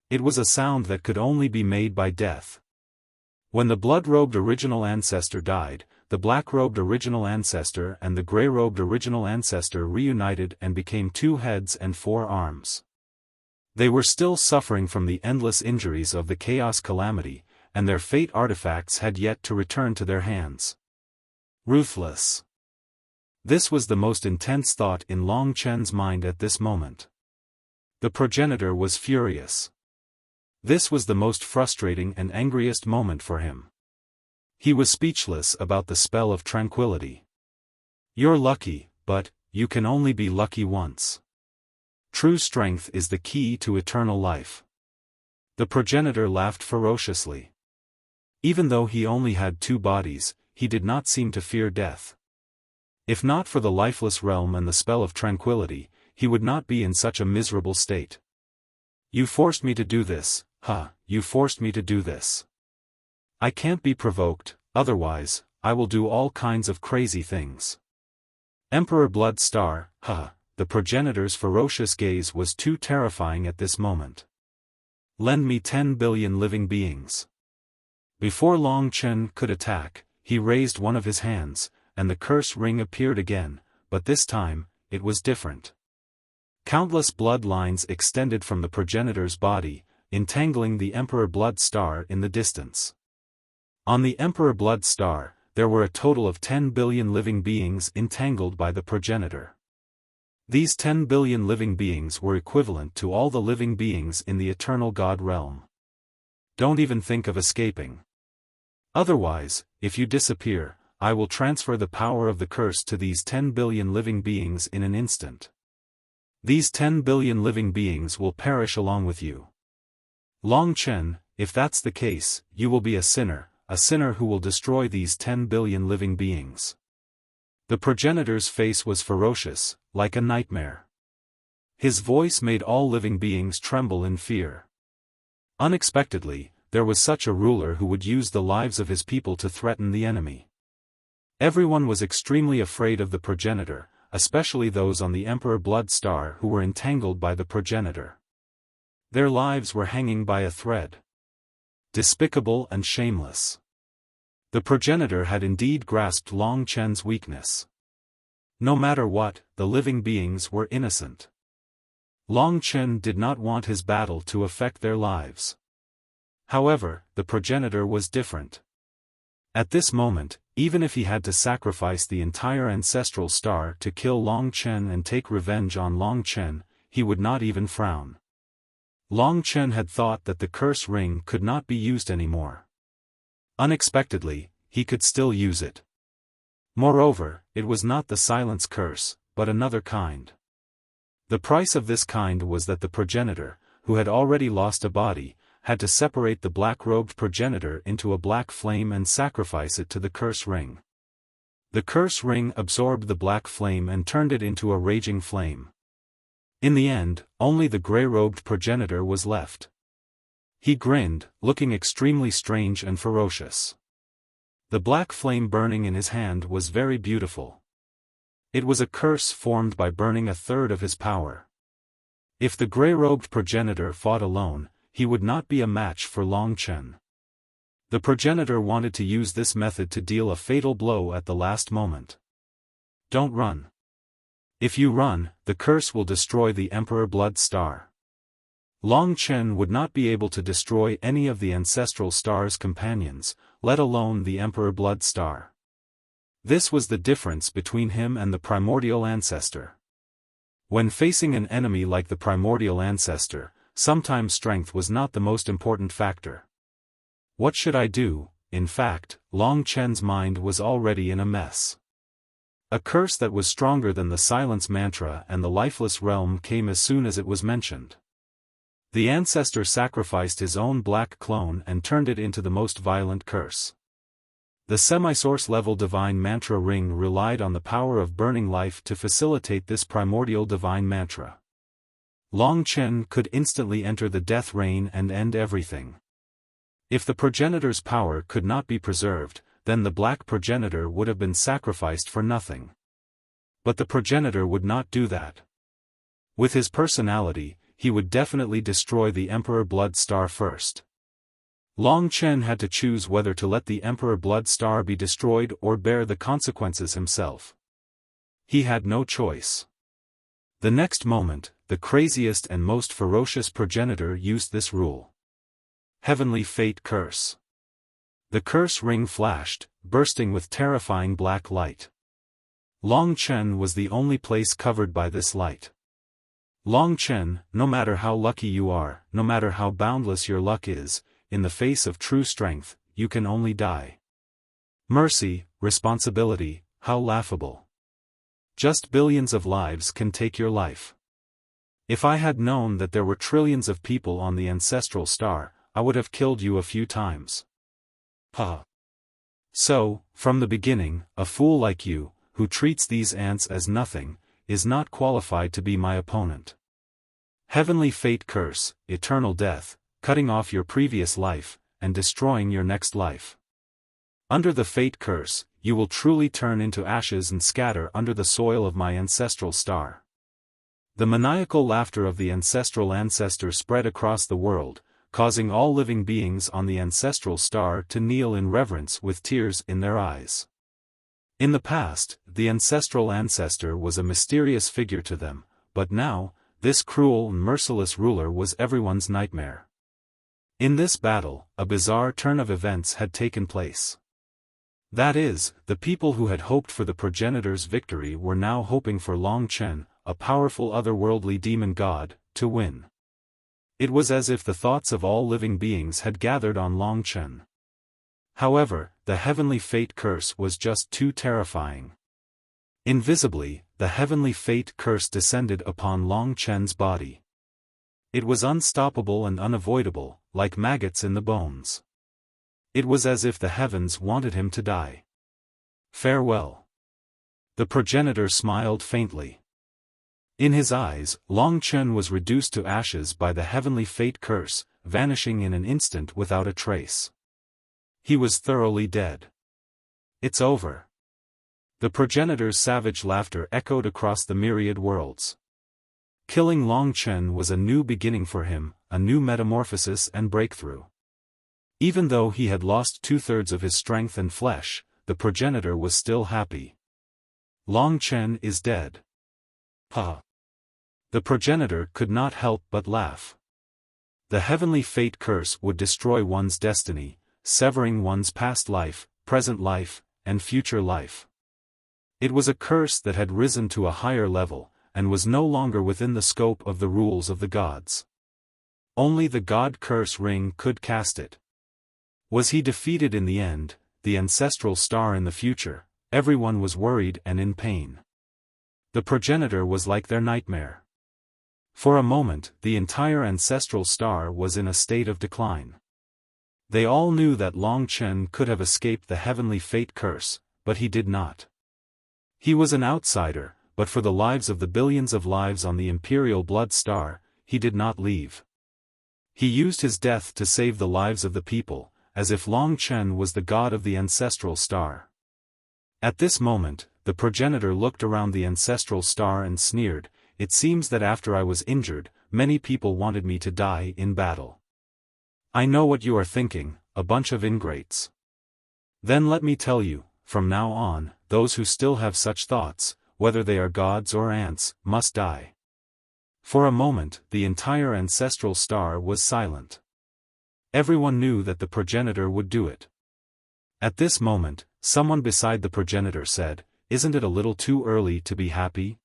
It was a sound that could only be made by death. When the blood-robed original ancestor died, the black-robed original ancestor and the gray-robed original ancestor reunited and became 2 heads and 4 arms. They were still suffering from the endless injuries of the chaos calamity, and their fate artifacts had yet to return to their hands. Ruthless. This was the most intense thought in Long Chen's mind at this moment. The progenitor was furious. This was the most frustrating and angriest moment for him. He was speechless about the spell of tranquility. You're lucky, but you can only be lucky once. True strength is the key to eternal life. The progenitor laughed ferociously. Even though he only had 2 bodies, he did not seem to fear death. If not for the lifeless realm and the spell of tranquility, he would not be in such a miserable state. You forced me to do this, you forced me to do this. I can't be provoked, otherwise, I will do all kinds of crazy things. Emperor Blood Star, the progenitor's ferocious gaze was too terrifying at this moment. Lend me 10 billion living beings. Before Long Chen could attack, he raised one of his hands, and the curse ring appeared again, but this time, it was different. Countless blood lines extended from the progenitor's body, entangling the Emperor Blood Star in the distance. On the Emperor Blood Star, there were a total of 10 billion living beings entangled by the progenitor. These 10 billion living beings were equivalent to all the living beings in the eternal God realm. Don't even think of escaping. Otherwise, if you disappear, I will transfer the power of the curse to these 10 billion living beings in an instant. These 10 billion living beings will perish along with you. Long Chen, if that's the case, you will be a sinner who will destroy these 10 billion living beings. The progenitor's face was ferocious, like a nightmare. His voice made all living beings tremble in fear. Unexpectedly, there was such a ruler who would use the lives of his people to threaten the enemy. Everyone was extremely afraid of the progenitor, especially those on the Emperor Blood Star who were entangled by the progenitor. Their lives were hanging by a thread. Despicable and shameless. The progenitor had indeed grasped Long Chen's weakness. No matter what, the living beings were innocent. Long Chen did not want his battle to affect their lives. However, the progenitor was different. At this moment, even if he had to sacrifice the entire ancestral star to kill Long Chen and take revenge on Long Chen, he would not even frown. Long Chen had thought that the curse ring could not be used anymore. Unexpectedly, he could still use it. Moreover, it was not the silence curse, but another kind. The price of this kind was that the progenitor, who had already lost a body, had to separate the black-robed progenitor into a black flame and sacrifice it to the curse ring. The curse ring absorbed the black flame and turned it into a raging flame. In the end, only the gray-robed progenitor was left. He grinned, looking extremely strange and ferocious. The black flame burning in his hand was very beautiful. It was a curse formed by burning a third of his power. If the gray-robed progenitor fought alone, he would not be a match for Long Chen. The progenitor wanted to use this method to deal a fatal blow at the last moment. Don't run. If you run, the curse will destroy the Emperor Blood Star. Long Chen would not be able to destroy any of the Ancestral Star's companions, let alone the Emperor Blood Star. This was the difference between him and the Primordial Ancestor. When facing an enemy like the Primordial Ancestor, sometimes strength was not the most important factor. What should I do? In fact, Long Chen's mind was already in a mess. A curse that was stronger than the Silence Mantra and the Lifeless Realm came as soon as it was mentioned. The ancestor sacrificed his own black clone and turned it into the most violent curse. The semi-source level Divine Mantra ring relied on the power of burning life to facilitate this primordial Divine Mantra. Long Chen could instantly enter the death rain and end everything. If the progenitor's power could not be preserved, then the black progenitor would have been sacrificed for nothing. But the progenitor would not do that. With his personality, he would definitely destroy the Emperor Blood Star first. Long Chen had to choose whether to let the Emperor Blood Star be destroyed or bear the consequences himself. He had no choice. The next moment, the craziest and most ferocious progenitor used this rule. Heavenly Fate Curse. The curse ring flashed, bursting with terrifying black light. Long Chen was the only place covered by this light. Long Chen, no matter how lucky you are, no matter how boundless your luck is, in the face of true strength, you can only die. Mercy, responsibility, how laughable. Just billions of lives can take your life. If I had known that there were trillions of people on the Ancestral Star, I would have killed you a few times. Ha! So, from the beginning, a fool like you, who treats these ants as nothing, is not qualified to be my opponent. Heavenly Fate Curse, eternal death, cutting off your previous life, and destroying your next life. Under the Fate Curse, you will truly turn into ashes and scatter under the soil of my Ancestral Star. The maniacal laughter of the Ancestral Ancestor spread across the world, causing all living beings on the Ancestral Star to kneel in reverence with tears in their eyes. In the past, the Ancestral Ancestor was a mysterious figure to them, but now, this cruel and merciless ruler was everyone's nightmare. In this battle, a bizarre turn of events had taken place. That is, the people who had hoped for the progenitor's victory were now hoping for Long Chen, a powerful otherworldly demon god, to win. It was as if the thoughts of all living beings had gathered on Long Chen. However, the Heavenly Fate Curse was just too terrifying. Invisibly, the Heavenly Fate Curse descended upon Long Chen's body. It was unstoppable and unavoidable, like maggots in the bones. It was as if the heavens wanted him to die. Farewell. The progenitor smiled faintly. In his eyes, Long Chen was reduced to ashes by the Heavenly Fate Curse, vanishing in an instant without a trace. He was thoroughly dead. It's over. The progenitor's savage laughter echoed across the myriad worlds. Killing Long Chen was a new beginning for him, a new metamorphosis and breakthrough. Even though he had lost 2/3 of his strength and flesh, the progenitor was still happy. Long Chen is dead. Ha! The progenitor could not help but laugh. The Heavenly Fate Curse would destroy one's destiny, severing one's past life, present life, and future life. It was a curse that had risen to a higher level, and was no longer within the scope of the rules of the gods. Only the God Curse Ring could cast it. Was he defeated in the end, the Ancestral Star in the future? Everyone was worried and in pain. The progenitor was like their nightmare. For a moment, the entire Ancestral Star was in a state of decline. They all knew that Long Chen could have escaped the Heavenly Fate Curse, but he did not. He was an outsider, but for the lives of the billions of lives on the Imperial Blood Star, he did not leave. He used his death to save the lives of the people, as if Long Chen was the god of the Ancestral Star. At this moment, the progenitor looked around the Ancestral Star and sneered, "It seems that after I was injured, many people wanted me to die in battle. I know what you are thinking, a bunch of ingrates. Then let me tell you, from now on, those who still have such thoughts, whether they are gods or ants, must die. For a moment, the entire ancestral star was silent. Everyone knew that the progenitor would do it. At this moment, someone beside the progenitor said, "Isn't it a little too early to be happy?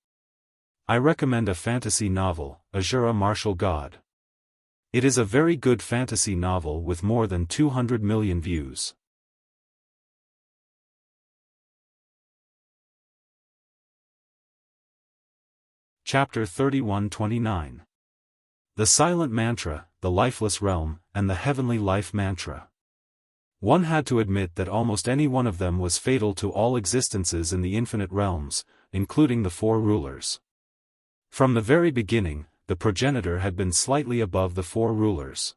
I recommend a fantasy novel, Azura Martial God. It is a very good fantasy novel with more than 200 million views." Chapter 31-29. The Silent Mantra, the Lifeless Realm, and the Heavenly Life Mantra. One had to admit that almost any one of them was fatal to all existences in the infinite realms, including the four rulers. From the very beginning, the progenitor had been slightly above the four rulers.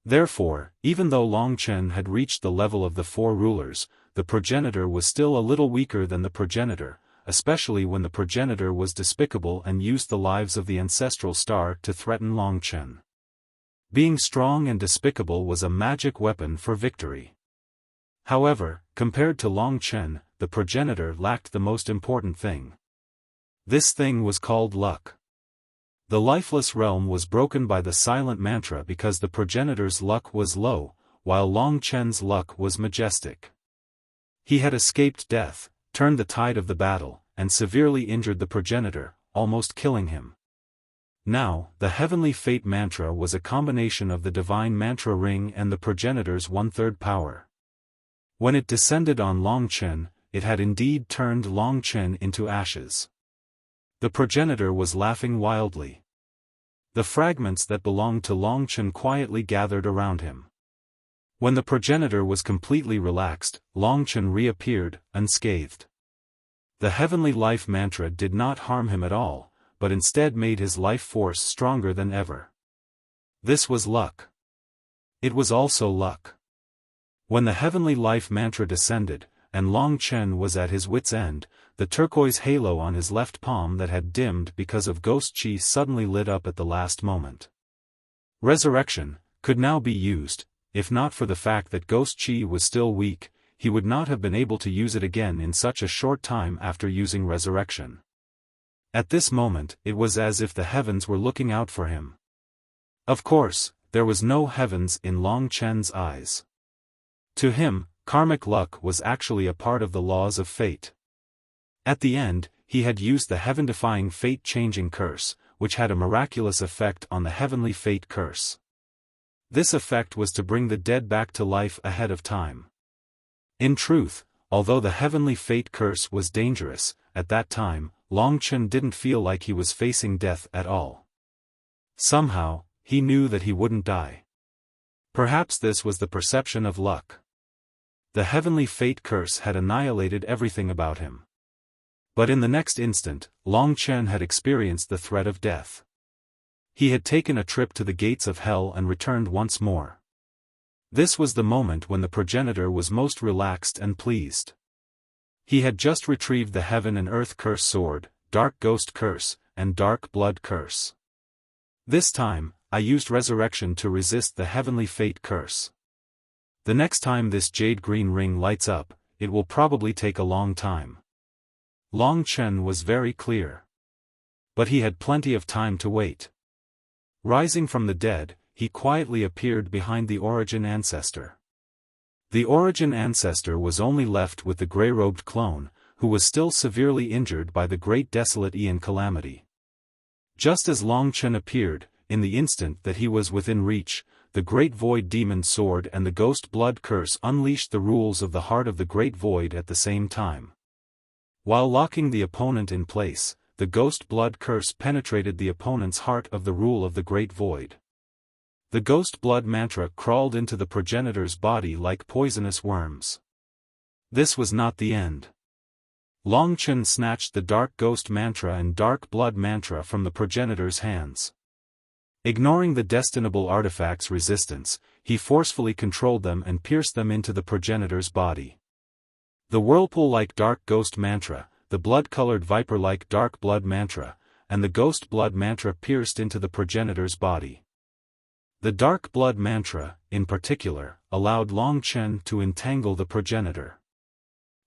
Therefore, even though Long Chen had reached the level of the four rulers, the progenitor was still a little weaker than the progenitor, especially when the progenitor was despicable and used the lives of the ancestral star to threaten Long Chen. Being strong and despicable was a magic weapon for victory. However, compared to Long Chen, the progenitor lacked the most important thing. This thing was called luck. The lifeless realm was broken by the silent mantra because the progenitor's luck was low, while Long Chen's luck was majestic. He had escaped death, turned the tide of the battle, and severely injured the progenitor, almost killing him. Now, the heavenly fate mantra was a combination of the divine mantra ring and the progenitor's one-third power. When it descended on Long Chen, it had indeed turned Long Chen into ashes. The progenitor was laughing wildly. The fragments that belonged to Long Chen quietly gathered around him. When the progenitor was completely relaxed, Long Chen reappeared, unscathed. The heavenly life mantra did not harm him at all, but instead made his life force stronger than ever. This was luck. It was also luck. When the heavenly life mantra descended, and Long Chen was at his wit's end, the turquoise halo on his left palm that had dimmed because of ghost chi suddenly lit up at the last moment. Resurrection could now be used. If not for the fact that ghost chi was still weak, he would not have been able to use it again in such a short time after using resurrection. At this moment, it was as if the heavens were looking out for him. Of course, there was no heavens in Long Chen's eyes. To him, karmic luck was actually a part of the laws of fate. At the end, he had used the heaven-defying fate-changing curse, which had a miraculous effect on the heavenly fate curse. This effect was to bring the dead back to life ahead of time. In truth, although the heavenly fate curse was dangerous, at that time, Long Chen didn't feel like he was facing death at all. Somehow, he knew that he wouldn't die. Perhaps this was the perception of luck. The heavenly fate curse had annihilated everything about him. But in the next instant, Long Chen had experienced the threat of death. He had taken a trip to the gates of hell and returned once more. This was the moment when the progenitor was most relaxed and pleased. He had just retrieved the heaven and earth curse sword, dark ghost curse, and dark blood curse. This time, I used resurrection to resist the heavenly fate curse. The next time this jade green ring lights up, it will probably take a long time. Long Chen was very clear. But he had plenty of time to wait. Rising from the dead, he quietly appeared behind the origin ancestor. The origin ancestor was only left with the grey-robed clone, who was still severely injured by the great desolate Aeon calamity. Just as Long Chen appeared, in the instant that he was within reach, the Great Void Demon Sword and the Ghost Blood Curse unleashed the rules of the heart of the Great Void at the same time. While locking the opponent in place, the Ghost Blood Curse penetrated the opponent's heart of the rule of the Great Void. The Ghost Blood Mantra crawled into the progenitor's body like poisonous worms. This was not the end. Long Chen snatched the Dark Ghost Mantra and Dark Blood Mantra from the progenitor's hands. Ignoring the destinable artifact's resistance, he forcefully controlled them and pierced them into the progenitor's body. The whirlpool-like Dark Ghost Mantra, the blood-colored viper-like Dark Blood Mantra, and the Ghost Blood Mantra pierced into the progenitor's body. The Dark Blood Mantra, in particular, allowed Long Chen to entangle the progenitor.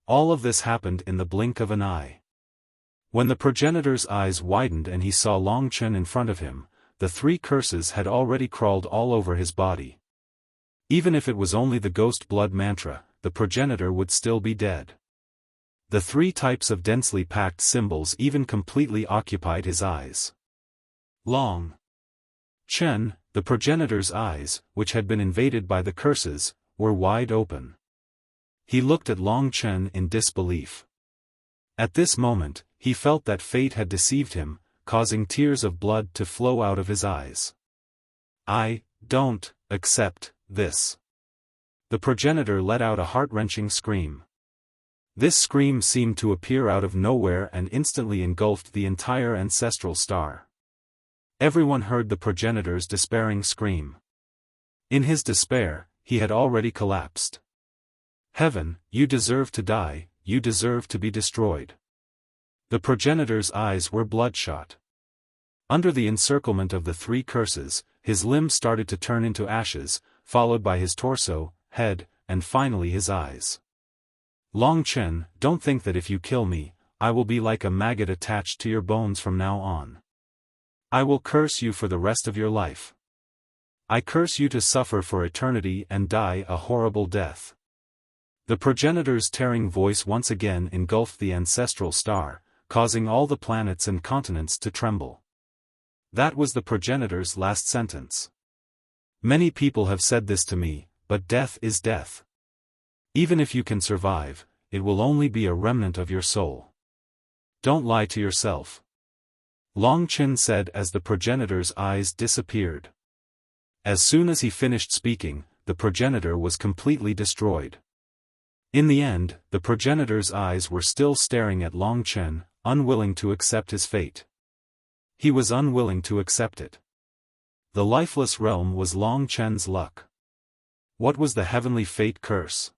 All of this happened in the blink of an eye. When the progenitor's eyes widened and he saw Long Chen in front of him, the 3 curses had already crawled all over his body. Even if it was only the ghost blood mantra, the progenitor would still be dead. The 3 types of densely packed symbols even completely occupied his eyes. Long Chen, the progenitor's eyes, which had been invaded by the curses, were wide open. He looked at Long Chen in disbelief. At this moment, he felt that fate had deceived him, causing tears of blood to flow out of his eyes. "I don't accept this." The progenitor let out a heart-wrenching scream. This scream seemed to appear out of nowhere and instantly engulfed the entire ancestral star. Everyone heard the progenitor's despairing scream. In his despair, he had already collapsed. "Heaven, you deserve to die, you deserve to be destroyed." The progenitor's eyes were bloodshot. Under the encirclement of the 3 curses, his limbs started to turn into ashes, followed by his torso, head, and finally his eyes. "Long Chen, don't think that if you kill me, I will be like a maggot attached to your bones from now on. I will curse you for the rest of your life. I curse you to suffer for eternity and die a horrible death." The progenitor's tearing voice once again engulfed the ancestral star, causing all the planets and continents to tremble. That was the progenitor's last sentence. "Many people have said this to me, but death is death. Even if you can survive, it will only be a remnant of your soul. Don't lie to yourself." Long Chen said as the progenitor's eyes disappeared. As soon as he finished speaking, the progenitor was completely destroyed. In the end, the progenitor's eyes were still staring at Long Chen, unwilling to accept his fate. He was unwilling to accept it. The lifeless realm was Long Chen's luck. What was the heavenly fate curse?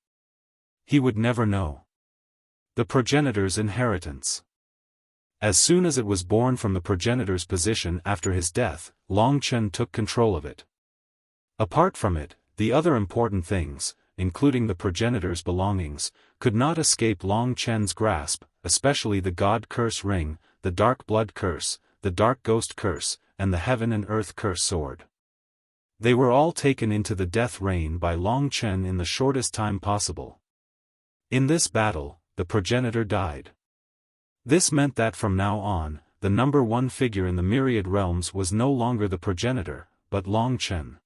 He would never know. The progenitor's inheritance. As soon as it was born from the progenitor's position after his death, Long Chen took control of it. Apart from it, the other important things, including the progenitor's belongings, could not escape Long Chen's grasp, especially the God Curse Ring, the Dark Blood Curse, the Dark Ghost Curse, and the Heaven and Earth Curse Sword. They were all taken into the death rain by Long Chen in the shortest time possible. In this battle, the progenitor died. This meant that from now on, the number 1 figure in the myriad realms was no longer the progenitor, but Long Chen.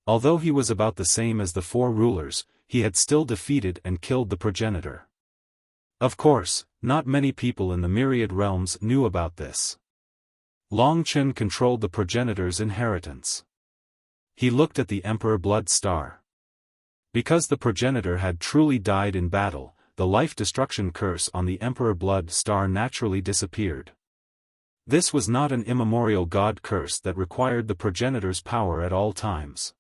Although he was about the same as the 4 rulers, he had still defeated and killed the progenitor. Of course, not many people in the myriad realms knew about this. Long Chen controlled the progenitor's inheritance. He looked at the Emperor Blood Star. Because the progenitor had truly died in battle, the life-destruction curse on the Emperor Blood Star naturally disappeared. This was not an immemorial god curse that required the progenitor's power at all times.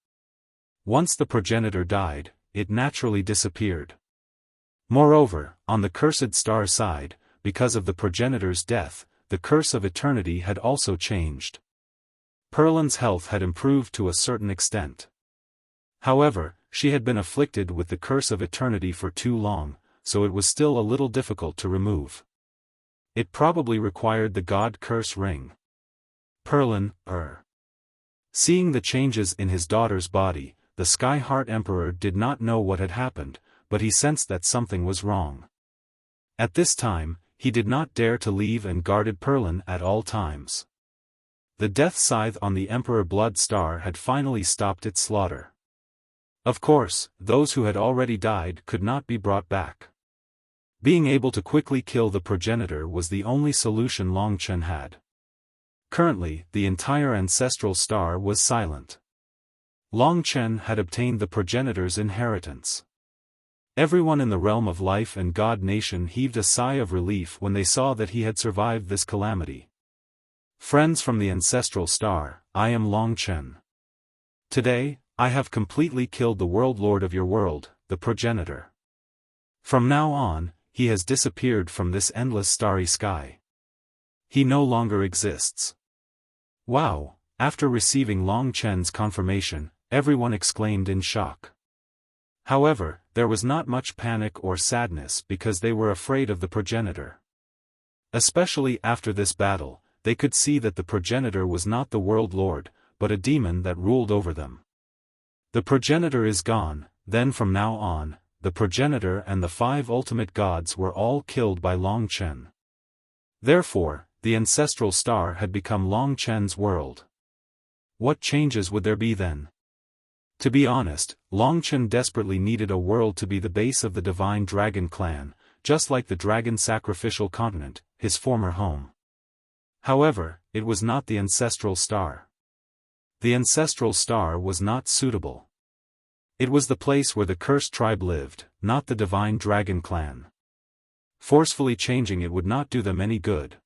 Once the progenitor died, it naturally disappeared. Moreover, on the cursed star side, because of the progenitor's death, the curse of eternity had also changed. Perlin's health had improved to a certain extent. However, she had been afflicted with the curse of eternity for too long, so it was still a little difficult to remove. It probably required the God Curse Ring. Perlin, Seeing the changes in his daughter's body, the Sky Heart Emperor did not know what had happened, but he sensed that something was wrong. At this time, he did not dare to leave and guarded Perlin at all times. The death scythe on the Emperor Blood Star had finally stopped its slaughter. Of course, those who had already died could not be brought back. Being able to quickly kill the progenitor was the only solution Long Chen had. Currently, the entire ancestral star was silent. Long Chen had obtained the progenitor's inheritance. Everyone in the realm of life and God Nation heaved a sigh of relief when they saw that he had survived this calamity. Friends from the ancestral star, I am Long Chen. Today, I have completely killed the world lord of your world, the progenitor. From now on, he has disappeared from this endless starry sky. He no longer exists. Wow! After receiving Long Chen's confirmation, everyone exclaimed in shock. However, there was not much panic or sadness because they were afraid of the progenitor. Especially after this battle, they could see that the progenitor was not the world lord, but a demon that ruled over them. The progenitor is gone, then from now on, the progenitor and the 5 ultimate gods were all killed by Long Chen. Therefore, the ancestral star had become Long Chen's world. What changes would there be then? To be honest, Long Chen desperately needed a world to be the base of the divine dragon clan, just like the dragon sacrificial continent, his former home. However, it was not the ancestral star. The ancestral star was not suitable. It was the place where the cursed tribe lived, not the divine dragon clan. Forcefully changing it would not do them any good.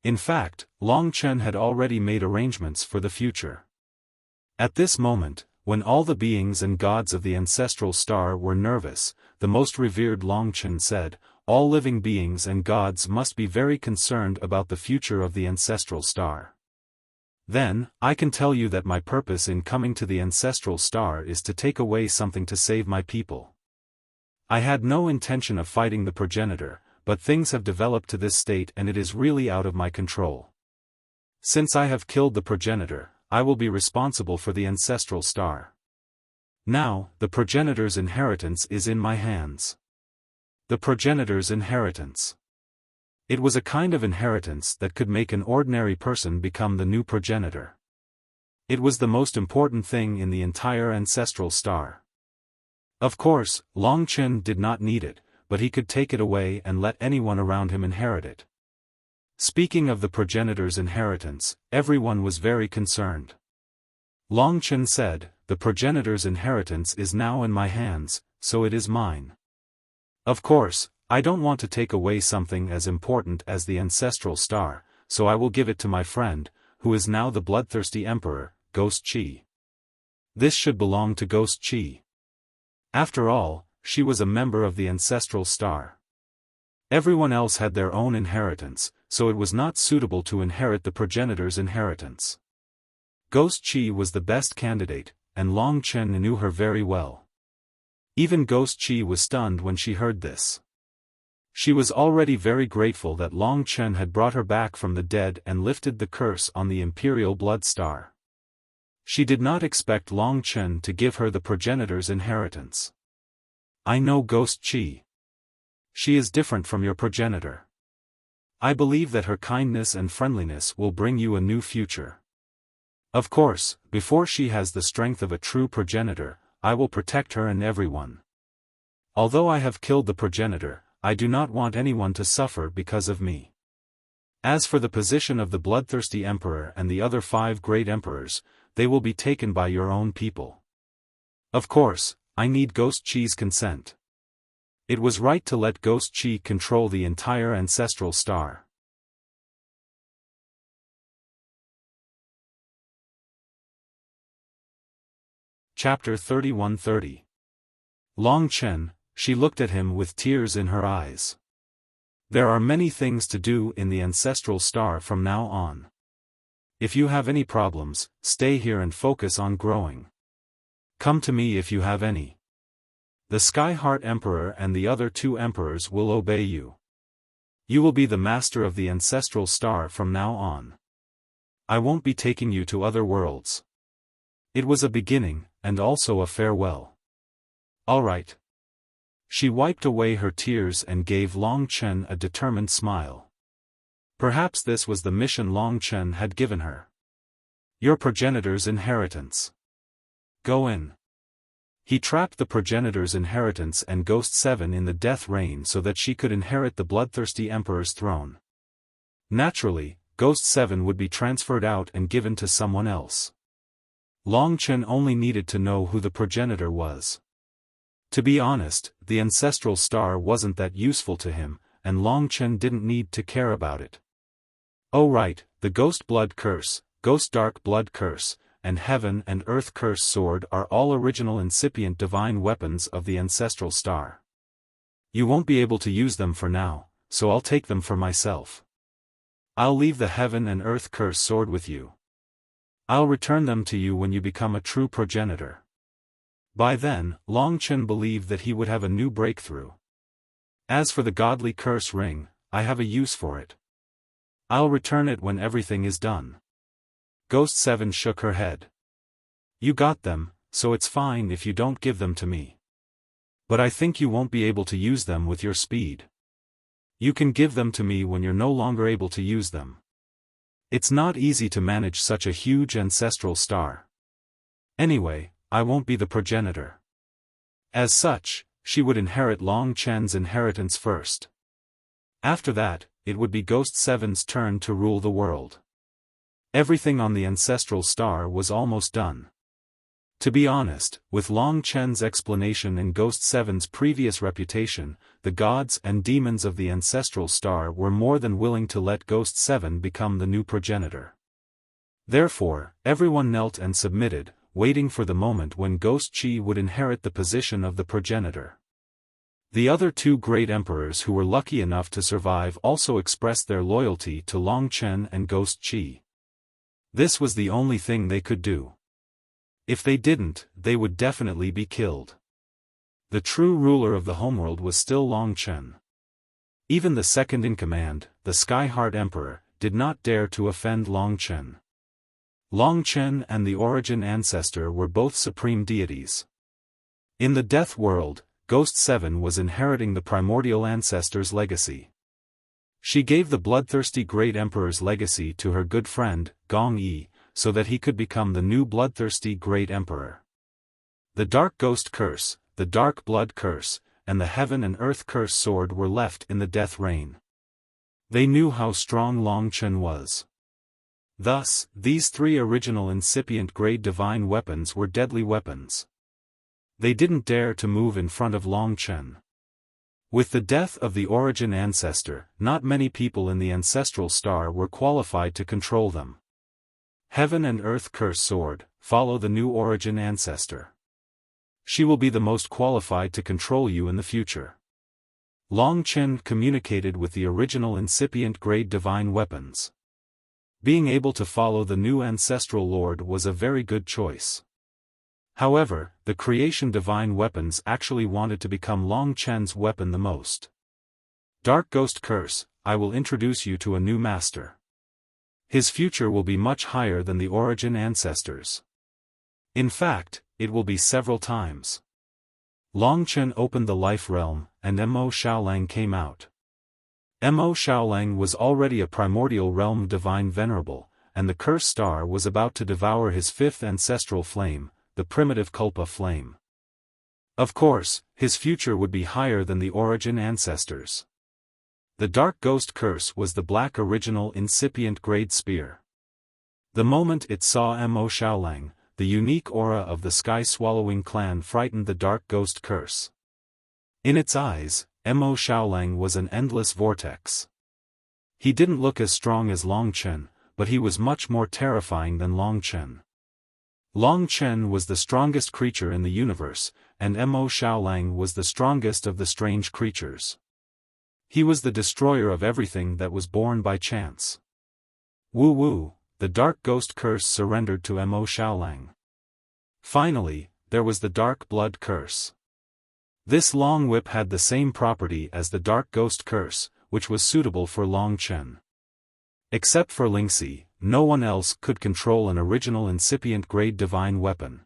In fact, Long Chen had already made arrangements for the future. At this moment, when all the beings and gods of the ancestral star were nervous, the most revered Long Chen said, "All living beings and gods must be very concerned about the future of the ancestral star. Then, I can tell you that my purpose in coming to the ancestral star is to take away something to save my people. I had no intention of fighting the progenitor, but things have developed to this state and it is really out of my control. Since I have killed the progenitor, I will be responsible for the ancestral star. Now, the progenitor's inheritance is in my hands." The progenitor's inheritance. It was a kind of inheritance that could make an ordinary person become the new progenitor. It was the most important thing in the entire ancestral star. Of course, Long Chen did not need it, but he could take it away and let anyone around him inherit it. Speaking of the progenitor's inheritance, everyone was very concerned. Long Chen said, "The progenitor's inheritance is now in my hands, so it is mine. Of course, I don't want to take away something as important as the ancestral star, so I will give it to my friend, who is now the bloodthirsty emperor, Ghost Qi. This should belong to Ghost Qi. After all, she was a member of the ancestral star. Everyone else had their own inheritance, so it was not suitable to inherit the progenitor's inheritance. Ghost Qi was the best candidate, and Long Chen knew her very well. Even Ghost Qi was stunned when she heard this. She was already very grateful that Long Chen had brought her back from the dead and lifted the curse on the imperial blood star. She did not expect Long Chen to give her the progenitor's inheritance. "I know Ghost Qi. She is different from your progenitor. I believe that her kindness and friendliness will bring you a new future. Of course, before she has the strength of a true progenitor, I will protect her and everyone. Although I have killed the progenitor, I do not want anyone to suffer because of me. As for the position of the bloodthirsty emperor and the other 5 great emperors, they will be taken by your own people. Of course, I need Ghost Qi's consent. It was right to let Ghost Qi control the entire ancestral star." Chapter 3130. Long Chen, she looked at him with tears in her eyes. "There are many things to do in the ancestral star from now on. If you have any problems, stay here and focus on growing. Come to me if you have any. The Sky Heart Emperor and the other 2 emperors will obey you. You will be the master of the ancestral star from now on. I won't be taking you to other worlds." It was a beginning, and also a farewell. "All right." She wiped away her tears and gave Long Chen a determined smile. Perhaps this was the mission Long Chen had given her. "Your progenitor's inheritance. Go in." He trapped the progenitor's inheritance and Ghost 7 in the death rain so that she could inherit the bloodthirsty emperor's throne. Naturally, Ghost 7 would be transferred out and given to someone else. Long Chen only needed to know who the progenitor was. To be honest, the ancestral star wasn't that useful to him, and Long Chen didn't need to care about it. Oh right, the Ghost Blood Curse, Ghost Dark Blood Curse, and Heaven and Earth Curse Sword are all original incipient divine weapons of the ancestral star. You won't be able to use them for now, so I'll take them for myself. I'll leave the Heaven and Earth Curse Sword with you. I'll return them to you when you become a true progenitor. By then, Long Chen believed that he would have a new breakthrough. As for the godly curse ring, I have a use for it. I'll return it when everything is done. Ghost 7 shook her head. You got them, so it's fine if you don't give them to me. But I think you won't be able to use them with your speed. You can give them to me when you're no longer able to use them. It's not easy to manage such a huge ancestral star. Anyway, I won't be the progenitor. As such, she would inherit Long Chen's inheritance first. After that, it would be Ghost 7's turn to rule the world. Everything on the ancestral star was almost done. To be honest, with Long Chen's explanation and Ghost 7's previous reputation, the gods and demons of the ancestral star were more than willing to let Ghost 7 become the new progenitor. Therefore, everyone knelt and submitted, waiting for the moment when Ghost Qi would inherit the position of the progenitor. The other two great emperors who were lucky enough to survive also expressed their loyalty to Long Chen and Ghost Qi. This was the only thing they could do. If they didn't, they would definitely be killed. The true ruler of the homeworld was still Long Chen. Even the second-in-command, the Sky-Heart Emperor, did not dare to offend Long Chen. Long Chen and the Origin Ancestor were both supreme deities. In the Death World, Ghost 7 was inheriting the Primordial Ancestor's legacy. She gave the bloodthirsty Great Emperor's legacy to her good friend, Gong Yi, so that he could become the new bloodthirsty Great Emperor. The Dark Ghost Curse, the Dark Blood Curse, and the Heaven and Earth Curse sword were left in the Death Reign. They knew how strong Long Chen was. Thus, these three original incipient grade divine weapons were deadly weapons. They didn't dare to move in front of Long Chen. With the death of the Origin Ancestor, not many people in the ancestral star were qualified to control them. Heaven and Earth Curse Sword, follow the new Origin Ancestor. She will be the most qualified to control you in the future. Long Chen communicated with the original incipient grade divine weapons. Being able to follow the new ancestral lord was a very good choice. However, the creation divine weapons actually wanted to become Long Chen's weapon the most. Dark Ghost Curse, I will introduce you to a new master. His future will be much higher than the Origin Ancestors. In fact, it will be several times. Long Chen opened the life realm, and Mo Xiaolang came out. Mo Xiaolang was already a primordial realm divine venerable, and the curse star was about to devour his fifth ancestral flame, the primitive Kulpa flame. Of course, his future would be higher than the Origin Ancestors. The Dark Ghost Curse was the black original incipient grade spear. The moment it saw Mo Xiaolang, the unique aura of the sky-swallowing clan frightened the Dark Ghost Curse. In its eyes, Mo Xiaolang was an endless vortex. He didn't look as strong as Long Chen, but he was much more terrifying than Long Chen. Long Chen was the strongest creature in the universe, and Mo Xiaolang was the strongest of the strange creatures. He was the destroyer of everything that was born by chance. Woo, the Dark Ghost Curse surrendered to Mo Xiaolang. Finally, there was the Dark Blood Curse. This long whip had the same property as the Dark Ghost Curse, which was suitable for Long Chen. Except for Lingxi, no one else could control an original incipient grade divine weapon.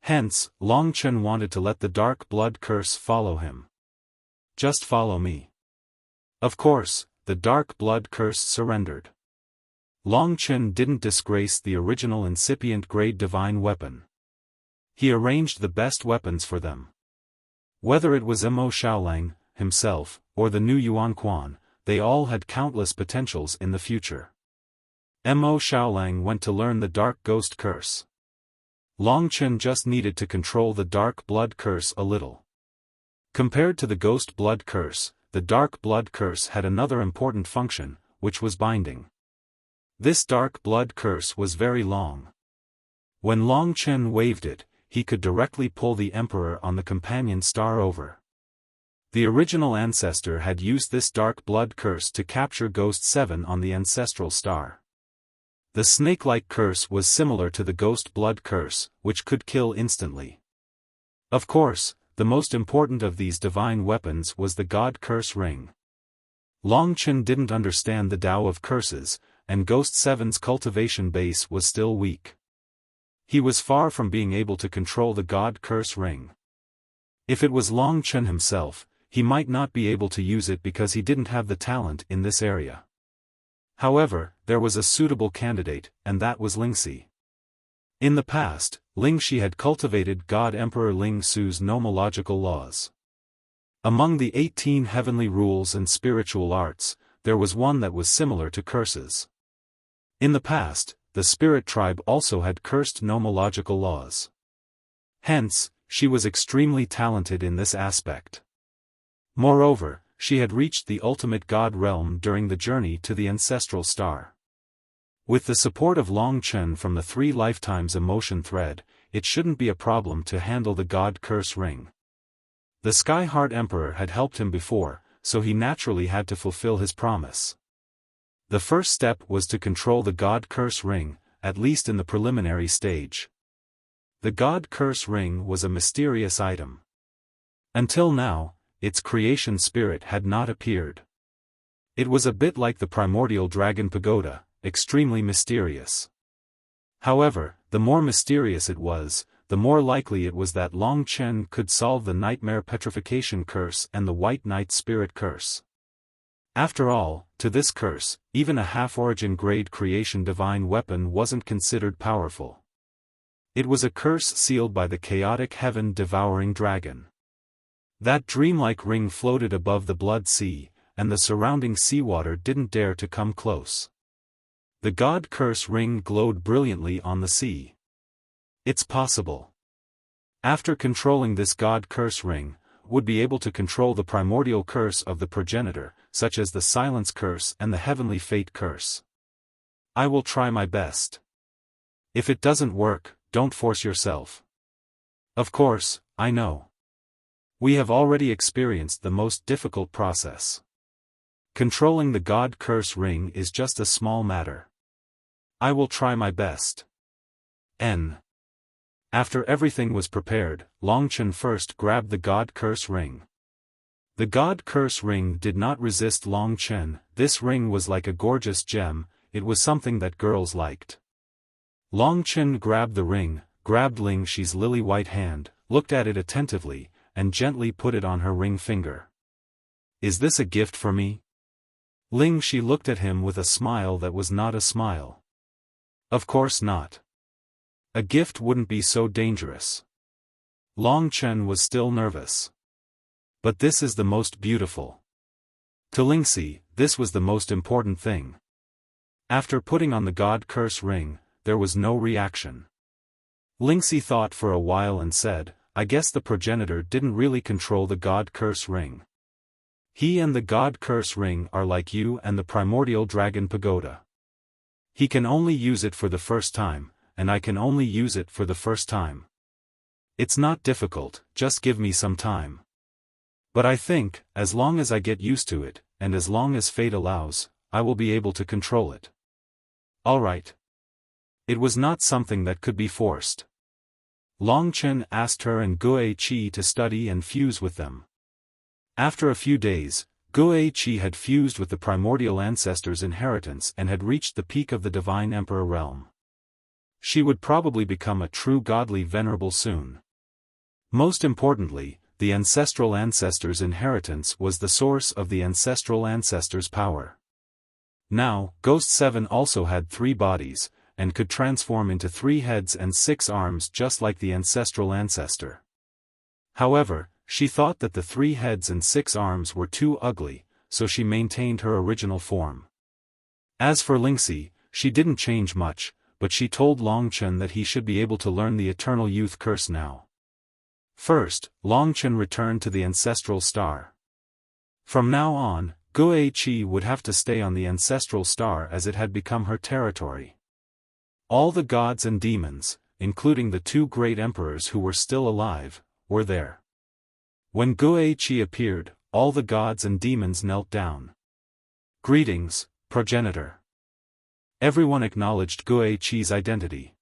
Hence, Long Chen wanted to let the Dark Blood Curse follow him. Just follow me. Of course, the Dark Blood Curse surrendered. Long Chen didn't disgrace the original incipient grade divine weapon. He arranged the best weapons for them. Whether it was Mo Xiaolang, himself, or the new Yuan Quan, they all had countless potentials in the future. Mo Xiaolang went to learn the Dark Ghost Curse. Long Chen just needed to control the Dark Blood Curse a little. Compared to the Ghost Blood Curse, the Dark Blood Curse had another important function, which was binding. This Dark Blood Curse was very long. When Long Chen waved it, he could directly pull the Emperor on the companion star over. The original ancestor had used this Dark Blood Curse to capture Ghost 7 on the ancestral star. The snake-like curse was similar to the Ghost Blood Curse, which could kill instantly. Of course, the most important of these divine weapons was the God Curse Ring. Long Chen didn't understand the Tao of curses, and Ghost 7's cultivation base was still weak. He was far from being able to control the God Curse Ring. If it was Long Chen himself, he might not be able to use it because he didn't have the talent in this area. However, there was a suitable candidate, and that was Lingxi. In the past, Lingxi had cultivated God Emperor Ling Su's nomological laws. Among the 18 heavenly rules and spiritual arts, there was one that was similar to curses. In the past, the spirit tribe also had cursed nomological laws. Hence, she was extremely talented in this aspect. Moreover, she had reached the ultimate God realm during the journey to the ancestral star. With the support of Long Chen from the 3 lifetimes emotion thread, it shouldn't be a problem to handle the God Curse Ring. The Sky Heart Emperor had helped him before, so he naturally had to fulfill his promise. The first step was to control the God Curse Ring, at least in the preliminary stage. The God Curse Ring was a mysterious item. Until now, its creation spirit had not appeared. It was a bit like the primordial dragon pagoda, extremely mysterious. However, the more mysterious it was, the more likely it was that Long Chen could solve the Nightmare Petrification Curse and the White Knight Spirit Curse. After all, to this curse, even a half-origin grade creation divine weapon wasn't considered powerful. It was a curse sealed by the chaotic heaven-devouring dragon. That dreamlike ring floated above the blood sea, and the surrounding seawater didn't dare to come close. The God Curse Ring glowed brilliantly on the sea. It's possible. After controlling this God Curse Ring, would be able to control the primordial curse of the progenitor, such as the Silence Curse and the Heavenly Fate Curse. I will try my best. If it doesn't work, don't force yourself. Of course, I know. We have already experienced the most difficult process. Controlling the God Curse Ring is just a small matter. I will try my best. After everything was prepared, Long Chen first grabbed the God Curse Ring. The God Curse Ring did not resist Long Chen. This ring was like a gorgeous gem, it was something that girls liked. Long Chen grabbed the ring, grabbed Ling Xi's lily-white hand, looked at it attentively, and gently put it on her ring finger. Is this a gift for me? Ling Xi looked at him with a smile that was not a smile. Of course not. A gift wouldn't be so dangerous. Long Chen was still nervous. But this is the most beautiful. To Ling Xi, this was the most important thing. After putting on the God Curse Ring, there was no reaction. Ling Xi thought for a while and said, I guess the progenitor didn't really control the God Curse Ring. He and the God Curse Ring are like you and the primordial dragon pagoda. He can only use it for the first time, and I can only use it for the first time. It's not difficult, just give me some time. But I think, as long as I get used to it, and as long as fate allows, I will be able to control it. Alright. It was not something that could be forced. Long Chen asked her and Gue Qi to study and fuse with them. After a few days, Gue Qi had fused with the primordial ancestor's inheritance and had reached the peak of the divine emperor realm. She would probably become a true godly venerable soon. Most importantly, the ancestral ancestor's inheritance was the source of the ancestral ancestor's power. Now, Ghost 7 also had 3 bodies, and could transform into 3 heads and 6 arms just like the ancestral ancestor. However, she thought that the 3 heads and 6 arms were too ugly, so she maintained her original form. As for Lingxi, she didn't change much, but she told Long Chen that he should be able to learn the Eternal Youth Curse now. First, Long Chen returned to the ancestral star. From now on, Gue Qi would have to stay on the ancestral star as it had become her territory. All the gods and demons, including the 2 great emperors who were still alive, were there. When Gue Qi appeared, all the gods and demons knelt down. Greetings, progenitor. Everyone acknowledged Gue Qi's identity.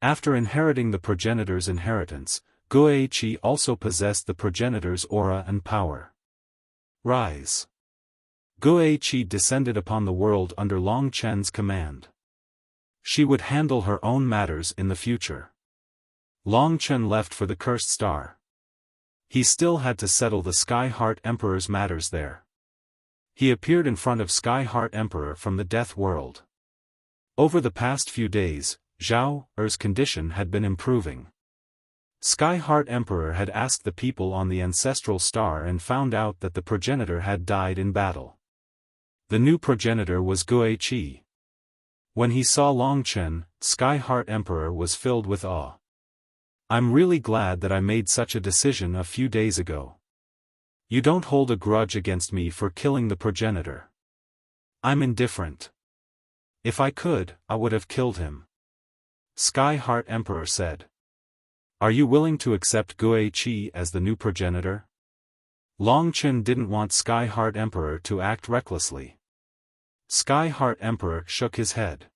After inheriting the progenitor's inheritance, Gue Qi also possessed the progenitor's aura and power. Rise. Guiqi descended upon the world under Long Chen's command. She would handle her own matters in the future. Long Chen left for the Cursed Star. He still had to settle the Sky Heart Emperor's matters there. He appeared in front of Sky Heart Emperor from the Death World. Over the past few days, Zhao Er's condition had been improving. Sky Heart Emperor had asked the people on the Ancestral Star and found out that the progenitor had died in battle. The new progenitor was Guiqi. When he saw Long Chen, Sky Heart Emperor was filled with awe. I'm really glad that I made such a decision a few days ago. You don't hold a grudge against me for killing the progenitor. I'm indifferent. If I could, I would have killed him. Sky Heart Emperor said. Are you willing to accept Guiqi as the new progenitor? Long Chen didn't want Sky Heart Emperor to act recklessly. Sky Heart Emperor shook his head.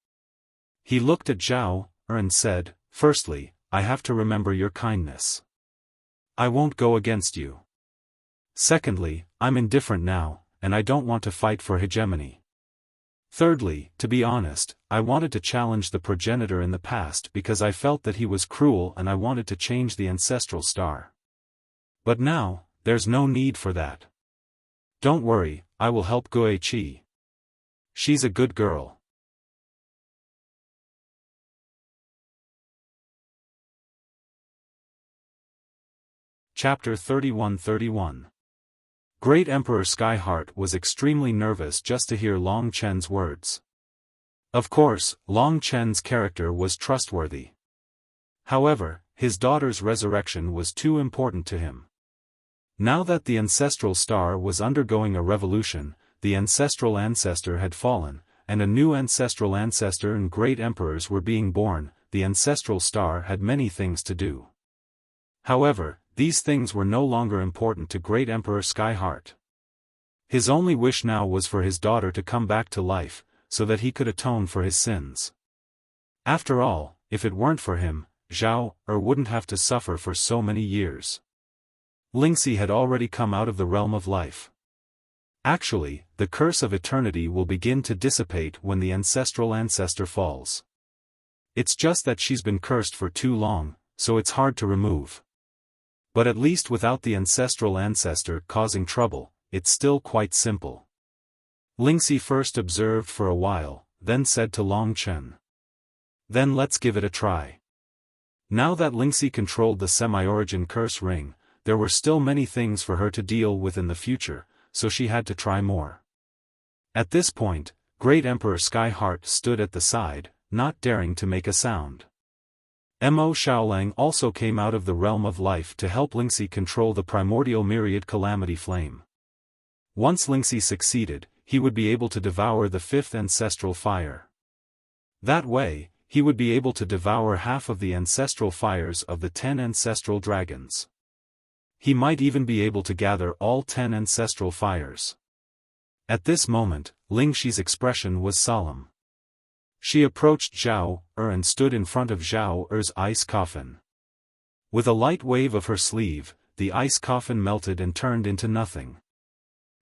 He looked at Zhao Er and said, firstly, I have to remember your kindness. I won't go against you. Secondly, I'm indifferent now, and I don't want to fight for hegemony. Thirdly, to be honest, I wanted to challenge the progenitor in the past because I felt that he was cruel and I wanted to change the Ancestral Star. But now, there's no need for that. Don't worry, I will help Guiqi. She's a good girl. Chapter 31-31. Great Emperor Skyheart was extremely nervous just to hear Long Chen's words. Of course, Long Chen's character was trustworthy. However, his daughter's resurrection was too important to him. Now that the Ancestral Star was undergoing a revolution, the ancestral ancestor had fallen, and a new ancestral ancestor and great emperors were being born. The Ancestral Star had many things to do. However, these things were no longer important to Great Emperor Skyheart. His only wish now was for his daughter to come back to life, so that he could atone for his sins. After all, if it weren't for him, Zhao Er wouldn't have to suffer for so many years. Lingxi had already come out of the realm of life. Actually, the curse of eternity will begin to dissipate when the ancestral ancestor falls. It's just that she's been cursed for too long, so it's hard to remove. But at least without the ancestral ancestor causing trouble, it's still quite simple. Lingxi first observed for a while, then said to Long Chen. Then let's give it a try. Now that Lingxi controlled the semi-origin curse ring, there were still many things for her to deal with in the future, so she had to try more. At this point, Great Emperor Skyheart stood at the side, not daring to make a sound. Mo Xiaolang also came out of the realm of life to help Lingxi control the primordial myriad calamity flame. Once Lingxi succeeded, he would be able to devour the fifth ancestral fire. That way, he would be able to devour half of the ancestral fires of the 10 ancestral dragons. He might even be able to gather all 10 ancestral fires. At this moment, Lingxi's expression was solemn. She approached Zhao Er and stood in front of Zhao Er's ice coffin. With a light wave of her sleeve, the ice coffin melted and turned into nothing.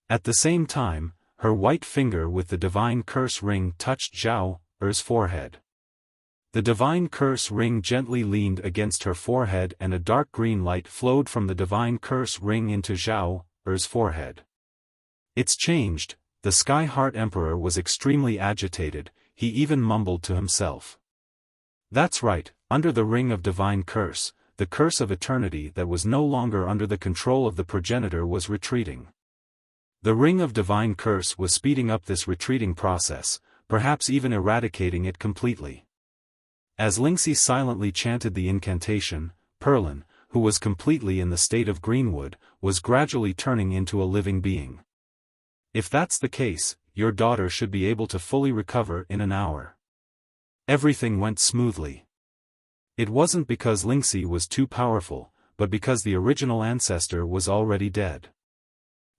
At the same time, her white finger with the divine curse ring touched Zhao Er's forehead. The divine curse ring gently leaned against her forehead and a dark green light flowed from the divine curse ring into Zhao Er's forehead. It's changed. The Skyheart Emperor was extremely agitated, he even mumbled to himself. That's right, under the ring of divine curse, the curse of eternity that was no longer under the control of the progenitor was retreating. The ring of divine curse was speeding up this retreating process, perhaps even eradicating it completely. As Lingxi silently chanted the incantation, Perlin, who was completely in the state of greenwood, was gradually turning into a living being. If that's the case, your daughter should be able to fully recover in an hour. Everything went smoothly. It wasn't because Lingxi was too powerful, but because the original ancestor was already dead.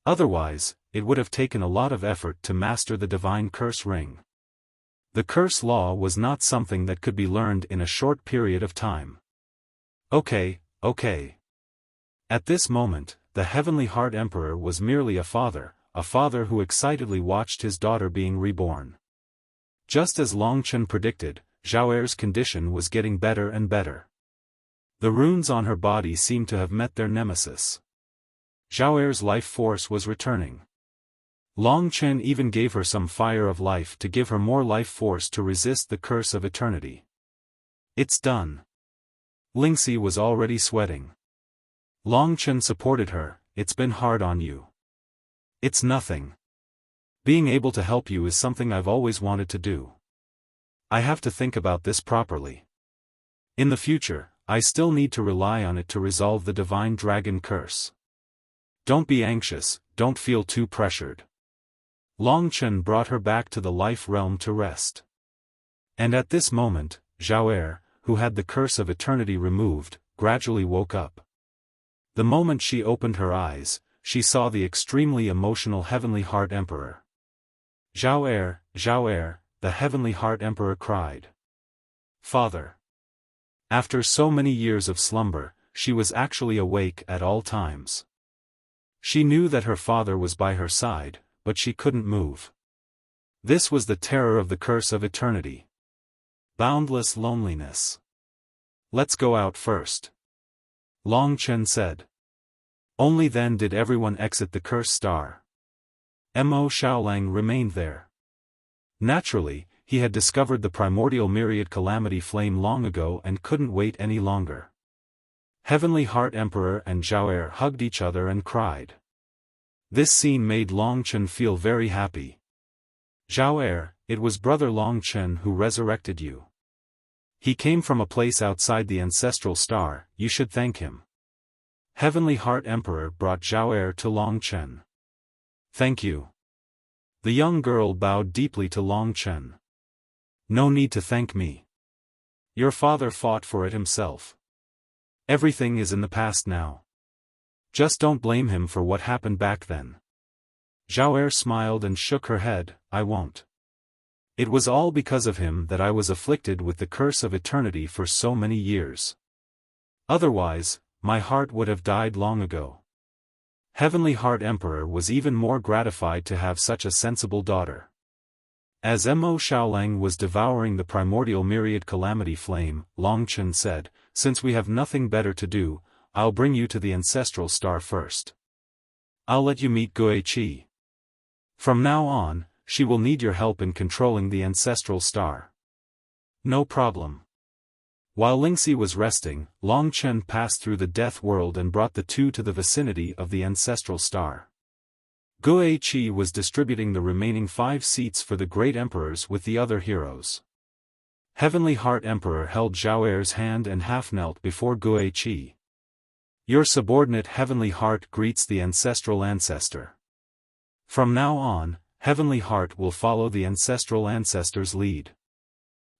Otherwise, it would have taken a lot of effort to master the divine curse ring. The curse law was not something that could be learned in a short period of time. Okay. At this moment, the Heavenly Heart Emperor was merely a father, a father who excitedly watched his daughter being reborn. Just as Long Chen predicted, Zhao Er's condition was getting better and better. The runes on her body seemed to have met their nemesis. Zhao Er's life force was returning. Long Chen even gave her some fire of life to give her more life force to resist the curse of eternity. It's done. Lingxi was already sweating. Long Chen supported her. It's been hard on you. It's nothing. Being able to help you is something I've always wanted to do. I have to think about this properly. In the future, I still need to rely on it to resolve the divine dragon curse. Don't be anxious, don't feel too pressured. Long Chen brought her back to the life realm to rest. And at this moment, Zhao Er, who had the curse of eternity removed, gradually woke up. The moment she opened her eyes, she saw the extremely emotional Heavenly Heart Emperor. Zhao Er, the Heavenly Heart Emperor cried. Father. After so many years of slumber, she was actually awake at all times. She knew that her father was by her side, but she couldn't move. This was the terror of the curse of eternity. Boundless loneliness. Let's go out first. Long Chen said. Only then did everyone exit the cursed star. Mo Xiaolang remained there. Naturally, he had discovered the primordial myriad calamity flame long ago and couldn't wait any longer. Heavenly Heart Emperor and Zhao Er hugged each other and cried. This scene made Long Chen feel very happy. Zhao Er, it was brother Long Chen who resurrected you. He came from a place outside the ancestral star, you should thank him. Heavenly Heart Emperor brought Zhao Er to Long Chen. Thank you. The young girl bowed deeply to Long Chen. No need to thank me. Your father fought for it himself. Everything is in the past now. Just don't blame him for what happened back then. Zhao Er smiled and shook her head, I won't. It was all because of him that I was afflicted with the curse of eternity for so many years. Otherwise, my heart would have died long ago. Heavenly Heart Emperor was even more gratified to have such a sensible daughter. As Mo Xiaolang was devouring the primordial myriad calamity flame, Long Chen said, since we have nothing better to do, I'll bring you to the ancestral star first. I'll let you meet Guiqi. From now on, she will need your help in controlling the ancestral star. No problem. While Lingxi was resting, Long Chen passed through the death world and brought the two to the vicinity of the ancestral star. Guiqi was distributing the remaining 5 seats for the great emperors with the other heroes. Heavenly Heart Emperor held Zhao Er's hand and half-knelt before Guiqi. Your subordinate Heavenly Heart greets the ancestral ancestor. From now on, Heavenly Heart will follow the ancestral ancestor's lead.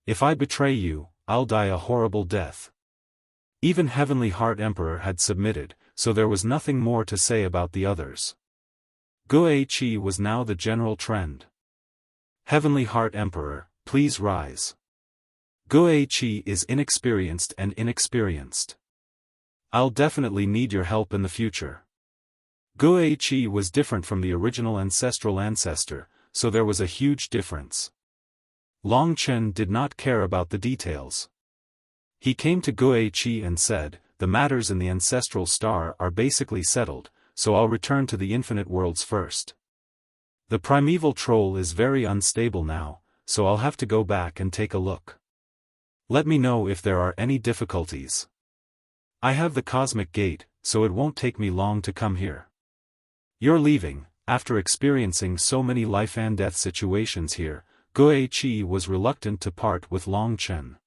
If I betray you, I'll die a horrible death. Even Heavenly Heart Emperor had submitted, so there was nothing more to say about the others. Guiqi was now the general trend. Heavenly Heart Emperor, please rise. Guiqi is inexperienced and inexperienced. I'll definitely need your help in the future. Guiqi was different from the original ancestral ancestor, so there was a huge difference. Long Chen did not care about the details. He came to Guiqi and said, the matters in the ancestral star are basically settled, so I'll return to the infinite worlds first. The primeval troll is very unstable now, so I'll have to go back and take a look. Let me know if there are any difficulties. I have the cosmic gate, so it won't take me long to come here. You're leaving. After experiencing so many life and death situations here, Guiqi was reluctant to part with Long Chen.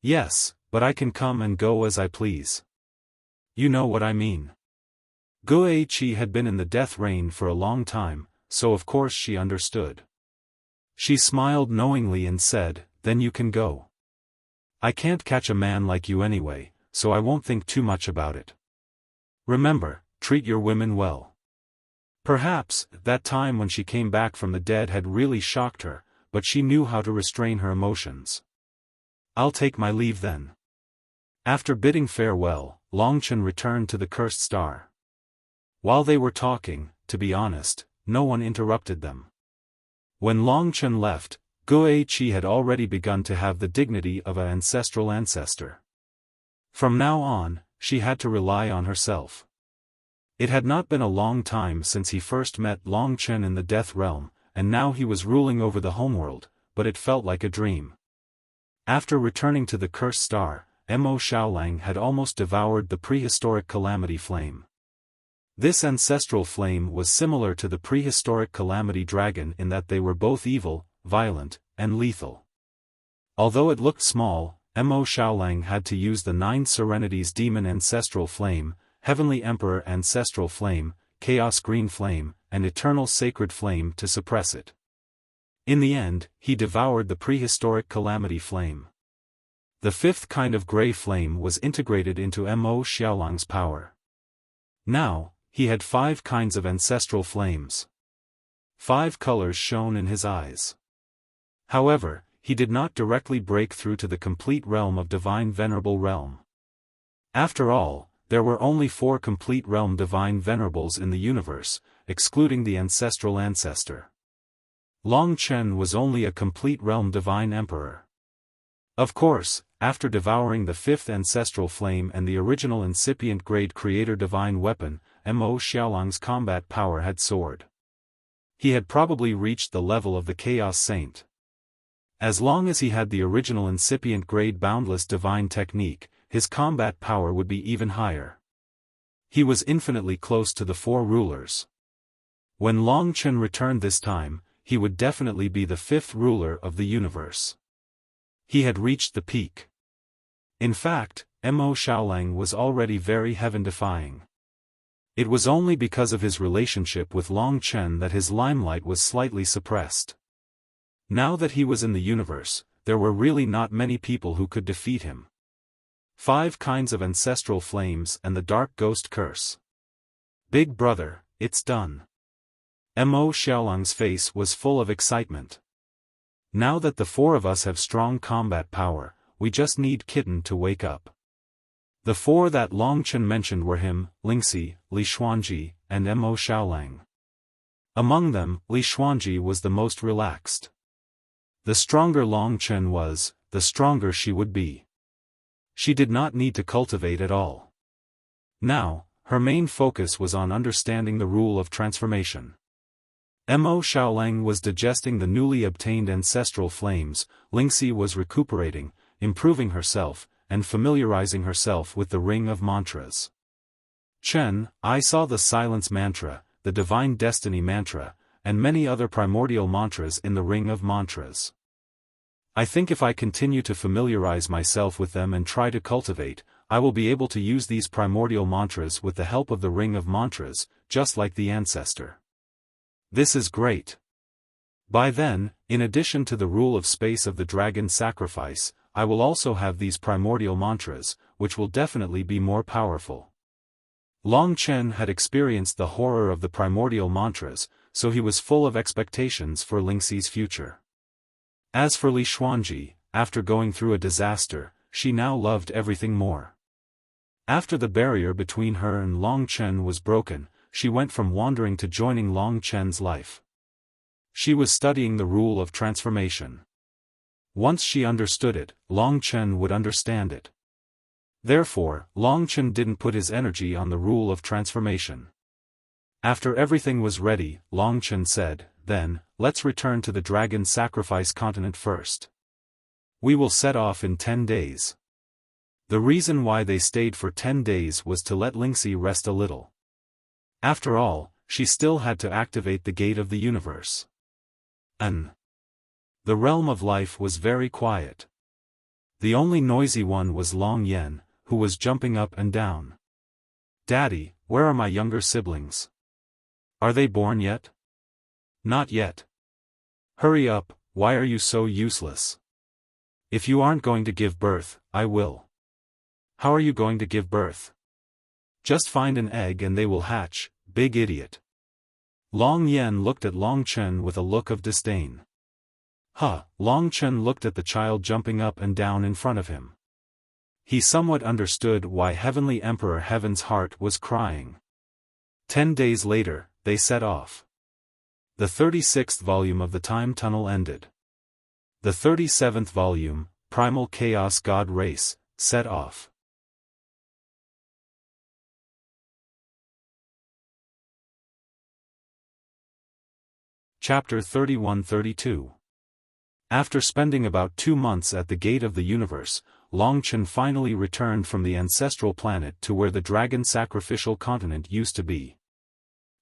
Yes, but I can come and go as I please. You know what I mean. Guiqi had been in the death reign for a long time, so of course she understood. She smiled knowingly and said, then you can go. I can't catch a man like you anyway, so I won't think too much about it. Remember, treat your women well. Perhaps, that time when she came back from the dead had really shocked her, but she knew how to restrain her emotions. I'll take my leave then. After bidding farewell, Long Chen returned to the cursed star. While they were talking, to be honest, no one interrupted them. When Long Chen left, Guo Qi had already begun to have the dignity of an ancestral ancestor. From now on, she had to rely on herself. It had not been a long time since he first met Long Chen in the Death Realm, and now he was ruling over the homeworld, but it felt like a dream. After returning to the Cursed Star, Mo Xiaolang had almost devoured the prehistoric Calamity Flame. This ancestral flame was similar to the prehistoric Calamity Dragon in that they were both evil, violent, and lethal. Although it looked small, Mo Xiaolang had to use the 9 Serenities Demon Ancestral Flame, Heavenly Emperor Ancestral Flame, Chaos Green Flame, and Eternal Sacred Flame to suppress it. In the end, he devoured the prehistoric Calamity Flame. The 5th kind of Grey Flame was integrated into Mo Xiaolang's power. Now, he had 5 kinds of ancestral flames. 5 colors shone in his eyes. However, he did not directly break through to the complete realm of Divine Venerable Realm. After all, there were only 4 complete realm Divine Venerables in the universe, excluding the ancestral ancestor. Long Chen was only a complete realm Divine Emperor. Of course, after devouring the 5th ancestral flame and the original incipient grade Creator Divine Weapon, Mo Xiaolang's combat power had soared. He had probably reached the level of the Chaos Saint. As long as he had the original incipient grade Boundless Divine Technique, his combat power would be even higher. He was infinitely close to the 4 rulers. When Long Chen returned this time, he would definitely be the 5th ruler of the universe. He had reached the peak. In fact, Mo Xiaolang was already very heaven-defying. It was only because of his relationship with Long Chen that his limelight was slightly suppressed. Now that he was in the universe, there were really not many people who could defeat him. 5 kinds of ancestral flames and the Dark Ghost Curse. Big brother, it's done. Mo Xiaolang's face was full of excitement. Now that the 4 of us have strong combat power, we just need Kitten to wake up. The 4 that Long Chen mentioned were him, Lingxi, Li Xuanji, and Mo Xiaolang. Among them, Li Xuanji was the most relaxed. The stronger Long Chen was, the stronger she would be. She did not need to cultivate at all. Now, her main focus was on understanding the rule of transformation. Mo Xiaolang was digesting the newly obtained ancestral flames, Lingxi was recuperating, improving herself, and familiarizing herself with the Ring of Mantras. Chen, I saw the Silence Mantra, the Divine Destiny Mantra, and many other primordial mantras in the Ring of Mantras. I think if I continue to familiarize myself with them and try to cultivate, I will be able to use these primordial mantras with the help of the Ring of Mantras, just like the ancestor. This is great. By then, in addition to the rule of space of the dragon sacrifice, I will also have these primordial mantras, which will definitely be more powerful. Long Chen had experienced the horror of the primordial mantras, so he was full of expectations for Lingxi's future. As for Li Xuanji, after going through a disaster, she now loved everything more. After the barrier between her and Long Chen was broken, she went from wandering to joining Long Chen's life. She was studying the rule of transformation. Once she understood it, Long Chen would understand it. Therefore, Long Chen didn't put his energy on the rule of transformation. After everything was ready, Long Chen said, "Then, let's return to the dragon sacrifice continent first. We will set off in 10 days." The reason why they stayed for 10 days was to let Lingxi rest a little. After all, she still had to activate the gate of the universe. The realm of life was very quiet. The only noisy one was Long Yan, who was jumping up and down. "Daddy, where are my younger siblings? Are they born yet?" "Not yet." "Hurry up, why are you so useless? If you aren't going to give birth, I will." "How are you going to give birth?" "Just find an egg and they will hatch, big idiot." Long Yan looked at Long Chen with a look of disdain. Long Chen looked at the child jumping up and down in front of him. He somewhat understood why Heavenly Emperor Heaven's heart was crying. 10 days later, they set off. The 36th volume of the Time Tunnel ended. The 37th volume, Primal Chaos God Race, set off. Chapter 31-32. After spending about 2 months at the gate of the universe, Longchen finally returned from the ancestral planet to where the dragon sacrificial continent used to be.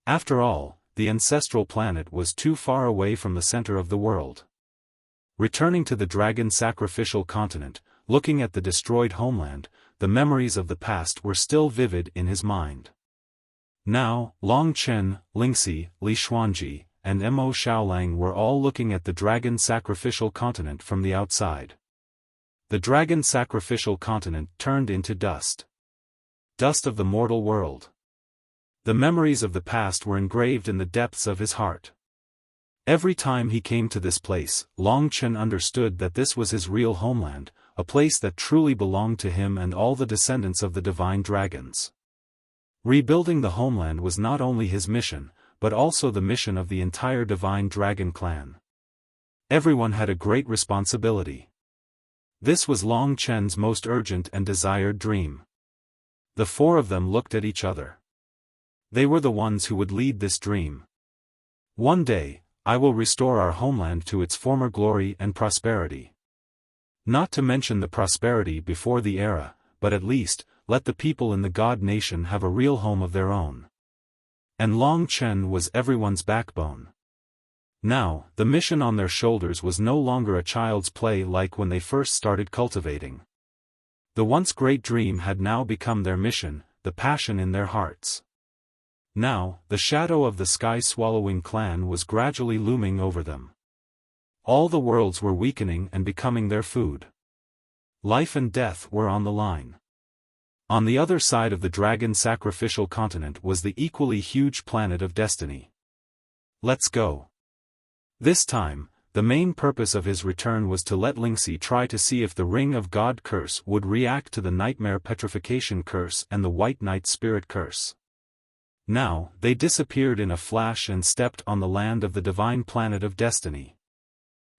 After all, the ancestral planet was too far away from the center of the world. Returning to the dragon sacrificial continent, looking at the destroyed homeland, the memories of the past were still vivid in his mind. Now, Long Chen, Lingxi, Li Xuanji, and Mo Xiaolang were all looking at the dragon sacrificial continent from the outside. The dragon sacrificial continent turned into dust. Dust of the mortal world. The memories of the past were engraved in the depths of his heart. Every time he came to this place, Long Chen understood that this was his real homeland, a place that truly belonged to him and all the descendants of the divine dragons. Rebuilding the homeland was not only his mission, but also the mission of the entire divine dragon clan. Everyone had a great responsibility. This was Long Chen's most urgent and desired dream. The four of them looked at each other. They were the ones who would lead this dream. One day, I will restore our homeland to its former glory and prosperity. Not to mention the prosperity before the era, but at least, let the people in the God Nation have a real home of their own. And Long Chen was everyone's backbone. Now, the mission on their shoulders was no longer a child's play like when they first started cultivating. The once great dream had now become their mission, the passion in their hearts. Now, the shadow of the sky-swallowing clan was gradually looming over them. All the worlds were weakening and becoming their food. Life and death were on the line. On the other side of the dragon sacrificial continent was the equally huge planet of destiny. Let's go. This time, the main purpose of his return was to let Lingxi try to see if the Ring of God curse would react to the Nightmare Petrification curse and the White Knight Spirit curse. Now, they disappeared in a flash and stepped on the land of the divine planet of destiny.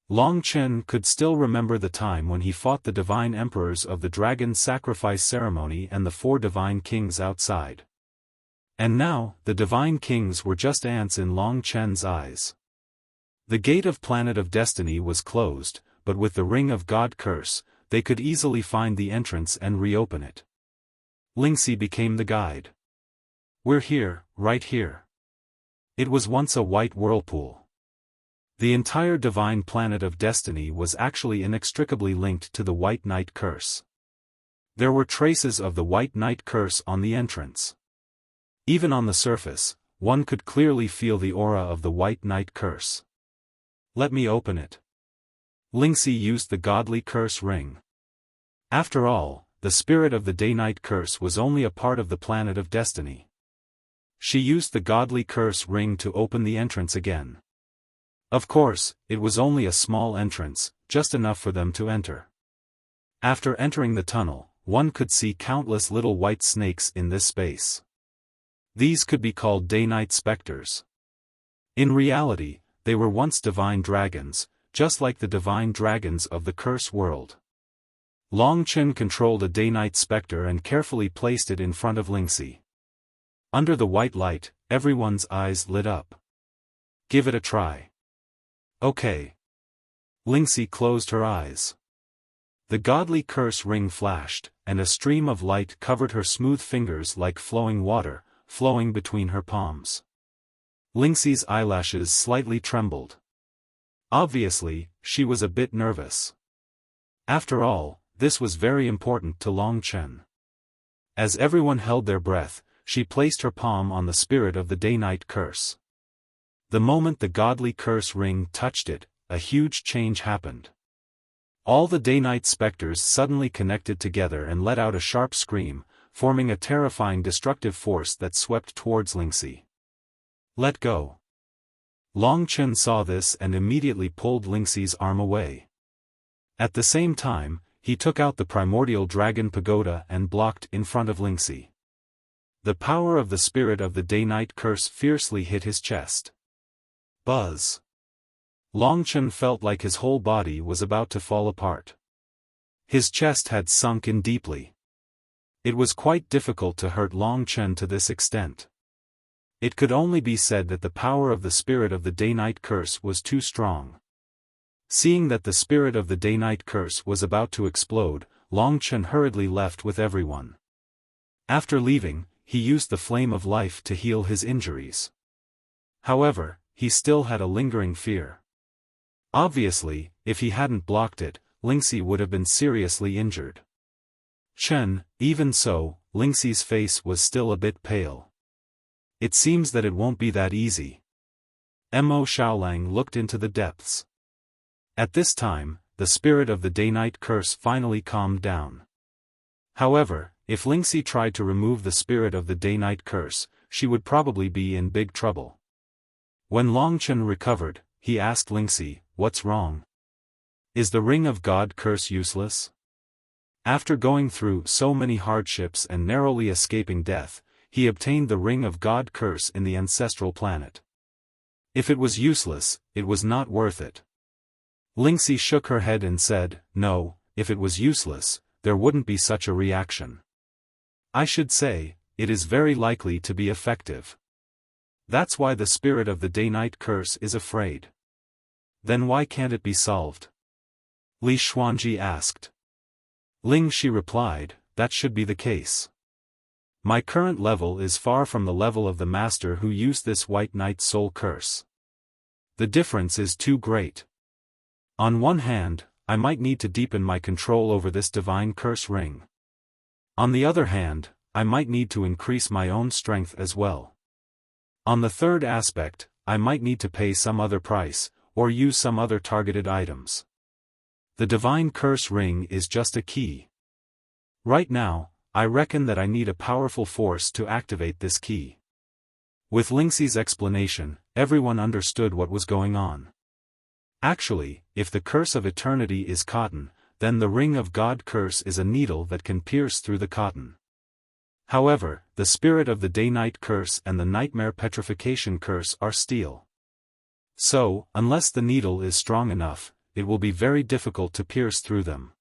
Long Chen could still remember the time when he fought the divine emperors of the dragon sacrifice ceremony and the 4 divine kings outside. And now, the divine kings were just ants in Long Chen's eyes. The gate of Planet of Destiny was closed, but with the Ring of God curse, they could easily find the entrance and reopen it. Lingxi became the guide. We're here, right here. It was once a white whirlpool. The entire divine planet of destiny was actually inextricably linked to the White Knight curse. There were traces of the White Knight curse on the entrance. Even on the surface, one could clearly feel the aura of the White Knight curse. Let me open it. Lingxi used the godly curse ring. After all, the spirit of the day-night curse was only a part of the planet of destiny. She used the godly curse ring to open the entrance again. Of course, it was only a small entrance, just enough for them to enter. After entering the tunnel, one could see countless little white snakes in this space. These could be called day-night specters. In reality, they were once divine dragons, just like the divine dragons of the curse world. Long Chen controlled a day-night specter and carefully placed it in front of Lingxi. Under the white light, everyone's eyes lit up. Give it a try. Okay. Lingxi closed her eyes. The godly curse ring flashed, and a stream of light covered her smooth fingers like flowing water, flowing between her palms. Lingxi's eyelashes slightly trembled. Obviously, she was a bit nervous. After all, this was very important to Long Chen. As everyone held their breath, she placed her palm on the spirit of the day-night curse. The moment the godly curse ring touched it, a huge change happened. All the day-night specters suddenly connected together and let out a sharp scream, forming a terrifying destructive force that swept towards Lingxi. Let go. Long Chen saw this and immediately pulled Lingxi's arm away. At the same time, he took out the primordial dragon pagoda and blocked in front of Lingxi. The power of the spirit of the day-night curse fiercely hit his chest. Buzz. Long Chen felt like his whole body was about to fall apart. His chest had sunk in deeply. It was quite difficult to hurt Long Chen to this extent. It could only be said that the power of the spirit of the day-night curse was too strong. Seeing that the spirit of the day-night curse was about to explode, Long Chen hurriedly left with everyone. After leaving, he used the flame of life to heal his injuries. However, he still had a lingering fear. Obviously, if he hadn't blocked it, Lingxi would have been seriously injured. Chen, even so, Lingxi's face was still a bit pale. It seems that it won't be that easy. Mo Xiaolang looked into the depths. At this time, the spirit of the day-night curse finally calmed down. However, if Lingxi tried to remove the spirit of the day-night curse, she would probably be in big trouble. When Long Chen recovered, he asked Lingxi, "What's wrong? Is the ring of God curse useless?" After going through so many hardships and narrowly escaping death, he obtained the ring of God curse in the ancestral planet. If it was useless, it was not worth it. Lingxi shook her head and said, "No, if it was useless, there wouldn't be such a reaction. I should say, it is very likely to be effective. That's why the spirit of the day-night curse is afraid." "Then why can't it be solved?" Li Xuanji asked. Lingxi replied, "That should be the case. My current level is far from the level of the master who used this white knight soul curse. The difference is too great. On one hand, I might need to deepen my control over this divine curse ring. On the other hand, I might need to increase my own strength as well. On the third aspect, I might need to pay some other price, or use some other targeted items. The divine curse ring is just a key. Right now, I reckon that I need a powerful force to activate this key." With Lingxi's explanation, everyone understood what was going on. Actually, if the curse of eternity is cotton, then the ring of God curse is a needle that can pierce through the cotton. However, the spirit of the day-night curse and the nightmare petrification curse are steel. So, unless the needle is strong enough, it will be very difficult to pierce through them.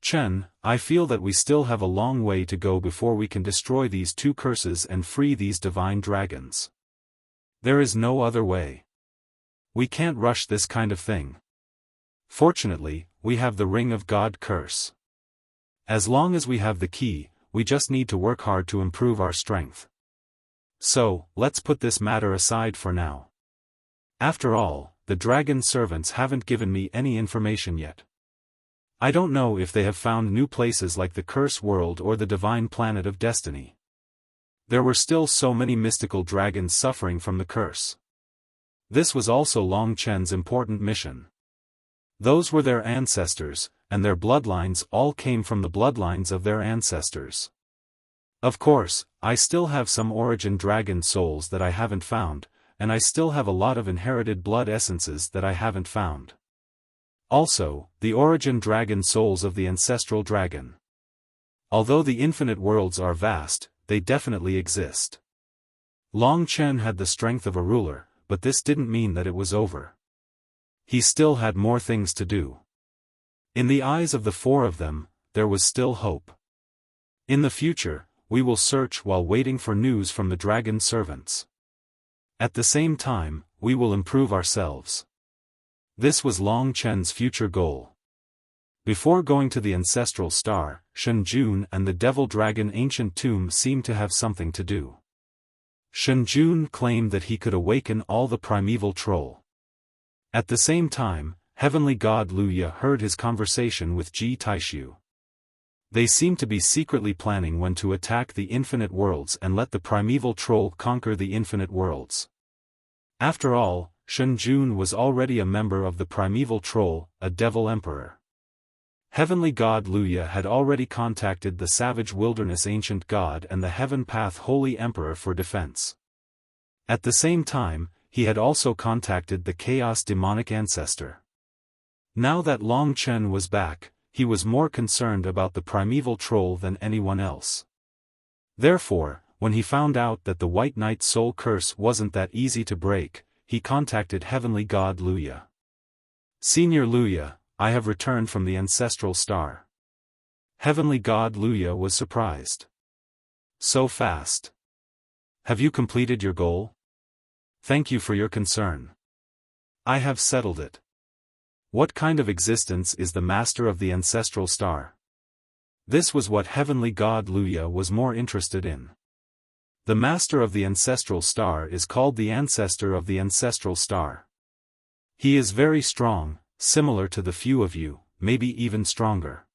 "Chen, I feel that we still have a long way to go before we can destroy these two curses and free these divine dragons. There is no other way. We can't rush this kind of thing. Fortunately, we have the ring of God curse. As long as we have the key, we just need to work hard to improve our strength. So, let's put this matter aside for now. After all, the dragon servants haven't given me any information yet. I don't know if they have found new places like the Curse World or the Divine Planet of Destiny. There were still so many mystical dragons suffering from the curse. This was also Long Chen's important mission. Those were their ancestors, and their bloodlines all came from the bloodlines of their ancestors. Of course, I still have some origin dragon souls that I haven't found, and I still have a lot of inherited blood essences that I haven't found. Also, the origin dragon souls of the ancestral dragon. Although the infinite worlds are vast, they definitely exist. Long Chen had the strength of a ruler, but this didn't mean that it was over. He still had more things to do. In the eyes of the four of them, there was still hope. In the future, we will search while waiting for news from the dragon servants. At the same time, we will improve ourselves. This was Long Chen's future goal. Before going to the ancestral star, Shenjun and the devil dragon ancient tomb seemed to have something to do. Shenjun claimed that he could awaken all the primeval troll. At the same time, heavenly god Luya heard his conversation with Ji Taishu. They seemed to be secretly planning when to attack the infinite worlds and let the primeval troll conquer the infinite worlds. After all, Shenjun was already a member of the primeval troll, a devil emperor. Heavenly god Luya had already contacted the savage wilderness ancient god and the heaven path holy emperor for defense. At the same time, he had also contacted the chaos demonic ancestor. Now that Long Chen was back, he was more concerned about the primeval troll than anyone else. Therefore, when he found out that the White Knight soul curse wasn't that easy to break, he contacted Heavenly God Luya. Senior Luya, I have returned from the ancestral star. Heavenly God Luya was surprised. So fast. Have you completed your goal? Thank you for your concern. I have settled it. What kind of existence is the master of the ancestral star? This was what Heavenly God Luya was more interested in. The master of the ancestral star is called the ancestor of the ancestral star. He is very strong, similar to the few of you, maybe even stronger.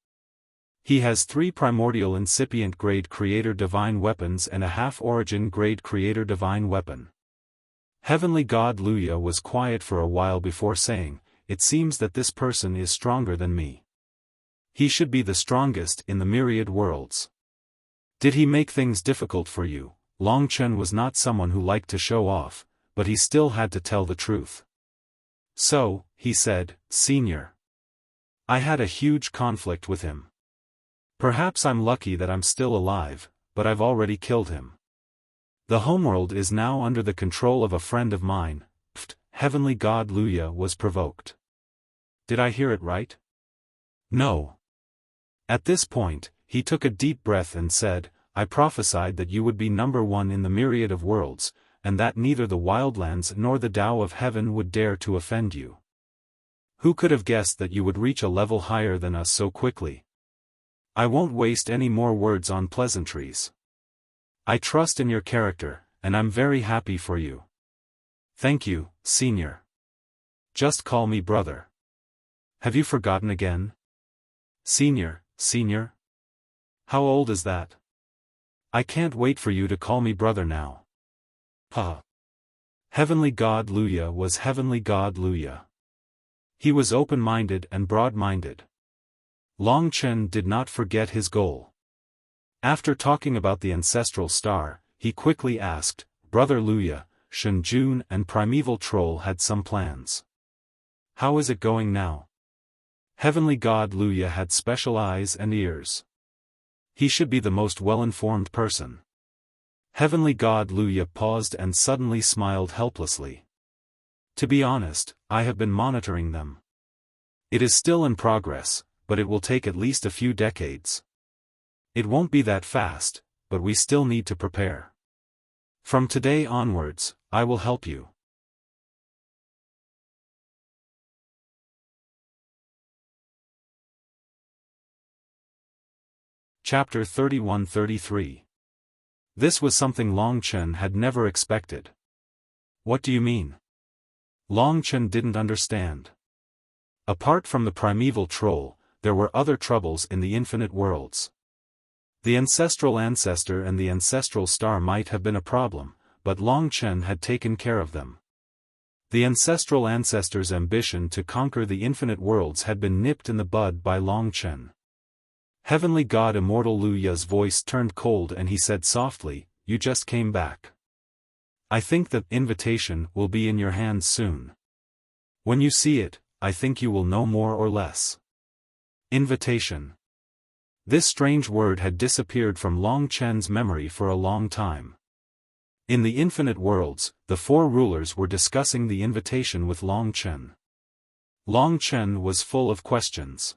He has 3 primordial incipient grade creator divine weapons and a half-origin grade creator divine weapon. Heavenly God Luya was quiet for a while before saying, "It seems that this person is stronger than me. He should be the strongest in the myriad worlds. Did he make things difficult for you?" Long Chen was not someone who liked to show off, but he still had to tell the truth. "So," he said, "Senior. I had a huge conflict with him. Perhaps I'm lucky that I'm still alive, but I've already killed him. The homeworld is now under the control of a friend of mine." Heavenly God Luya was provoked. Did I hear it right? No. At this point, he took a deep breath and said, "I prophesied that you would be number 1 in the myriad of worlds, and that neither the wildlands nor the Tao of heaven would dare to offend you. Who could have guessed that you would reach a level higher than us so quickly? I won't waste any more words on pleasantries. I trust in your character, and I'm very happy for you. Thank you, Senior. Just call me brother. Have you forgotten again? Senior, Senior? How old is that? I can't wait for you to call me brother now." Heavenly God Luya was Heavenly God Luya. He was open-minded and broad-minded. Long Chen did not forget his goal. After talking about the ancestral star, he quickly asked, "Brother Luya, Shen Jun and Primeval Troll had some plans. How is it going now?" Heavenly God Luya had special eyes and ears. He should be the most well-informed person. Heavenly God Luya paused and suddenly smiled helplessly. "To be honest, I have been monitoring them. It is still in progress, but it will take at least a few decades. It won't be that fast, but we still need to prepare. From today onwards, I will help you." Chapter 31-33. This was something Long Chen had never expected. "What do you mean?" Long Chen didn't understand. Apart from the primeval troll, there were other troubles in the infinite worlds. The ancestral ancestor and the ancestral star might have been a problem, but Long Chen had taken care of them. The ancestral ancestor's ambition to conquer the infinite worlds had been nipped in the bud by Long Chen. Heavenly God Immortal Luya's voice turned cold and he said softly, "You just came back. I think the invitation will be in your hands soon. When you see it, I think you will know more or less." Invitation. This strange word had disappeared from Long Chen's memory for a long time. In the infinite worlds, the 4 rulers were discussing the invitation with Long Chen. Long Chen was full of questions.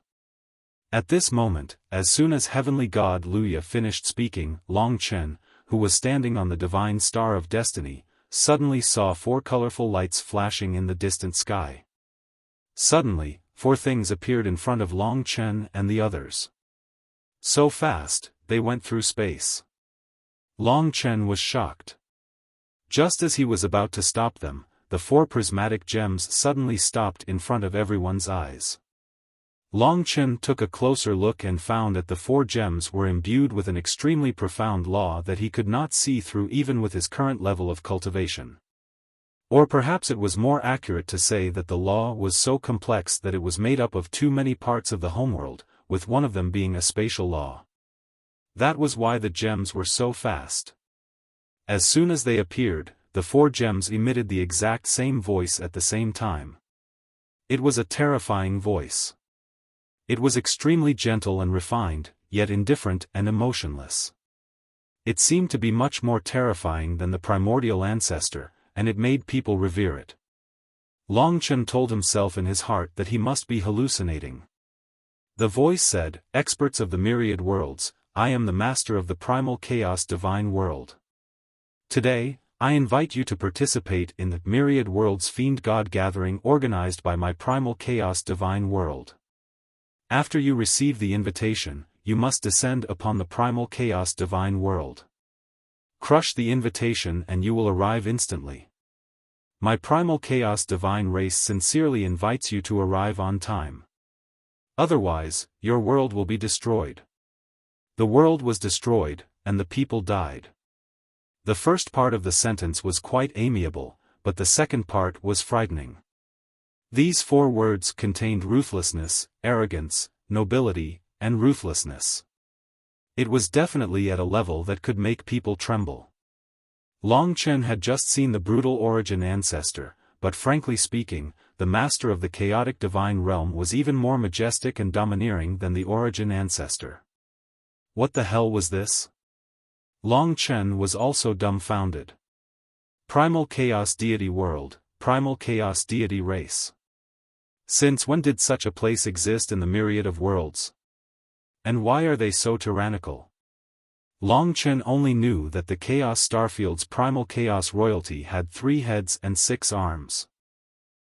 At this moment, as soon as Heavenly God Luya finished speaking, Long Chen, who was standing on the divine star of destiny, suddenly saw 4 colorful lights flashing in the distant sky. Suddenly, 4 things appeared in front of Long Chen and the others. So fast, they went through space. Long Chen was shocked. Just as he was about to stop them, the 4 prismatic gems suddenly stopped in front of everyone's eyes. Long Chen took a closer look and found that the 4 gems were imbued with an extremely profound law that he could not see through even with his current level of cultivation. Or perhaps it was more accurate to say that the law was so complex that it was made up of too many parts of the homeworld, with one of them being a spatial law. That was why the gems were so fast. As soon as they appeared, the 4 gems emitted the exact same voice at the same time. It was a terrifying voice. It was extremely gentle and refined, yet indifferent and emotionless. It seemed to be much more terrifying than the primordial ancestor, and it made people revere it. Long Chen told himself in his heart that he must be hallucinating. The voice said, "Experts of the myriad worlds, I am the master of the primal chaos divine world. Today, I invite you to participate in the myriad worlds fiend god gathering organized by my primal chaos divine world. After you receive the invitation, you must descend upon the primal chaos divine world. Crush the invitation and you will arrive instantly. My primal chaos divine race sincerely invites you to arrive on time. Otherwise, your world will be destroyed." The world was destroyed, and the people died. The first part of the sentence was quite amiable, but the second part was frightening. These 4 words contained ruthlessness, arrogance, nobility, and ruthlessness. It was definitely at a level that could make people tremble. Long Chen had just seen the brutal origin ancestor, but frankly speaking, the master of the chaotic divine realm was even more majestic and domineering than the origin ancestor. What the hell was this? Long Chen was also dumbfounded. Primal Chaos Deity World, Primal Chaos Deity Race. Since when did such a place exist in the myriad of worlds? And why are they so tyrannical? Long Chen only knew that the Chaos Starfield's primal chaos royalty had 3 heads and 6 arms.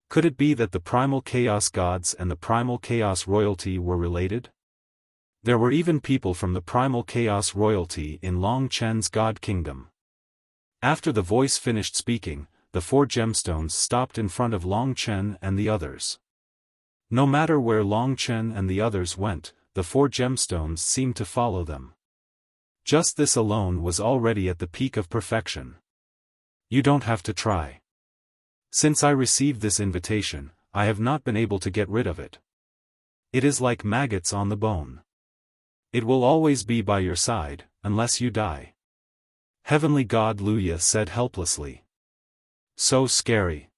Could it be that the primal chaos gods and the primal chaos royalty were related? There were even people from the primal chaos royalty in Long Chen's god kingdom. After the voice finished speaking, the 4 gemstones stopped in front of Long Chen and the others. No matter where Long Chen and the others went, the 4 gemstones seemed to follow them. Just this alone was already at the peak of perfection. You don't have to try. Since I received this invitation, I have not been able to get rid of it. It is like maggots on the bone. It will always be by your side, unless you die. Heavenly God Luya said helplessly. So scary.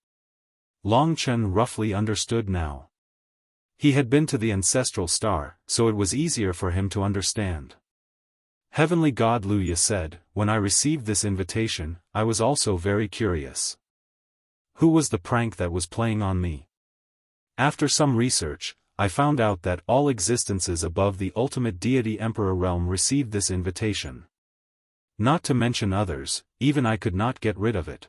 Long Chen roughly understood now. He had been to the ancestral star, so it was easier for him to understand. Heavenly God Luya said, "When I received this invitation, I was also very curious. Who was the prank that was playing on me? After some research, I found out that all existences above the ultimate deity emperor realm received this invitation. Not to mention others, even I could not get rid of it.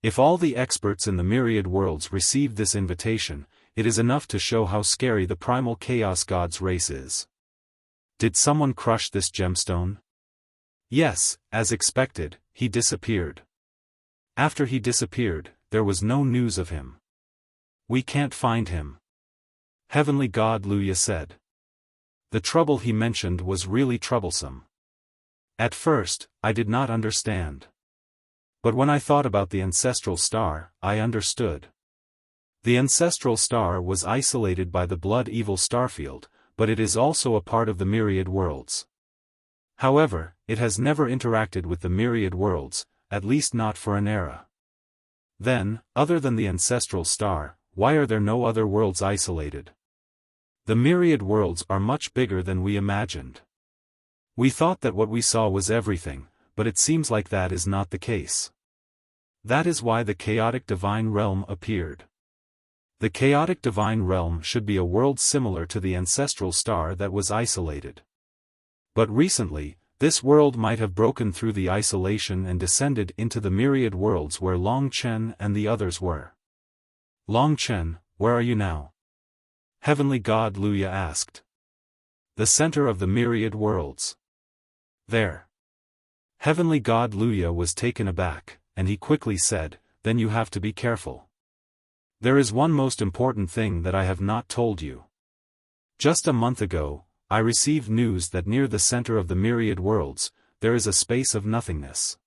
If all the experts in the myriad worlds received this invitation, it is enough to show how scary the primal chaos god's race is." Did someone crush this gemstone? Yes, as expected, he disappeared. After he disappeared, there was no news of him. "We can't find him," Heavenly God Luya said. The trouble he mentioned was really troublesome. At first, I did not understand. But when I thought about the ancestral star, I understood. The ancestral star was isolated by the blood evil starfield, but it is also a part of the myriad worlds. However, it has never interacted with the myriad worlds, at least not for an era. Then, other than the ancestral star, why are there no other worlds isolated? The myriad worlds are much bigger than we imagined. We thought that what we saw was everything, but it seems like that is not the case. That is why the chaotic divine realm appeared. The chaotic divine realm should be a world similar to the ancestral star that was isolated. But recently, this world might have broken through the isolation and descended into the myriad worlds where Long Chen and the others were. Long Chen, where are you now? Heavenly God Luya asked. The center of the myriad worlds. There. Heavenly God Luya was taken aback, and he quickly said, "Then you have to be careful. There is one most important thing that I have not told you. Just a month ago, I received news that near the center of the myriad worlds, there is a space of nothingness.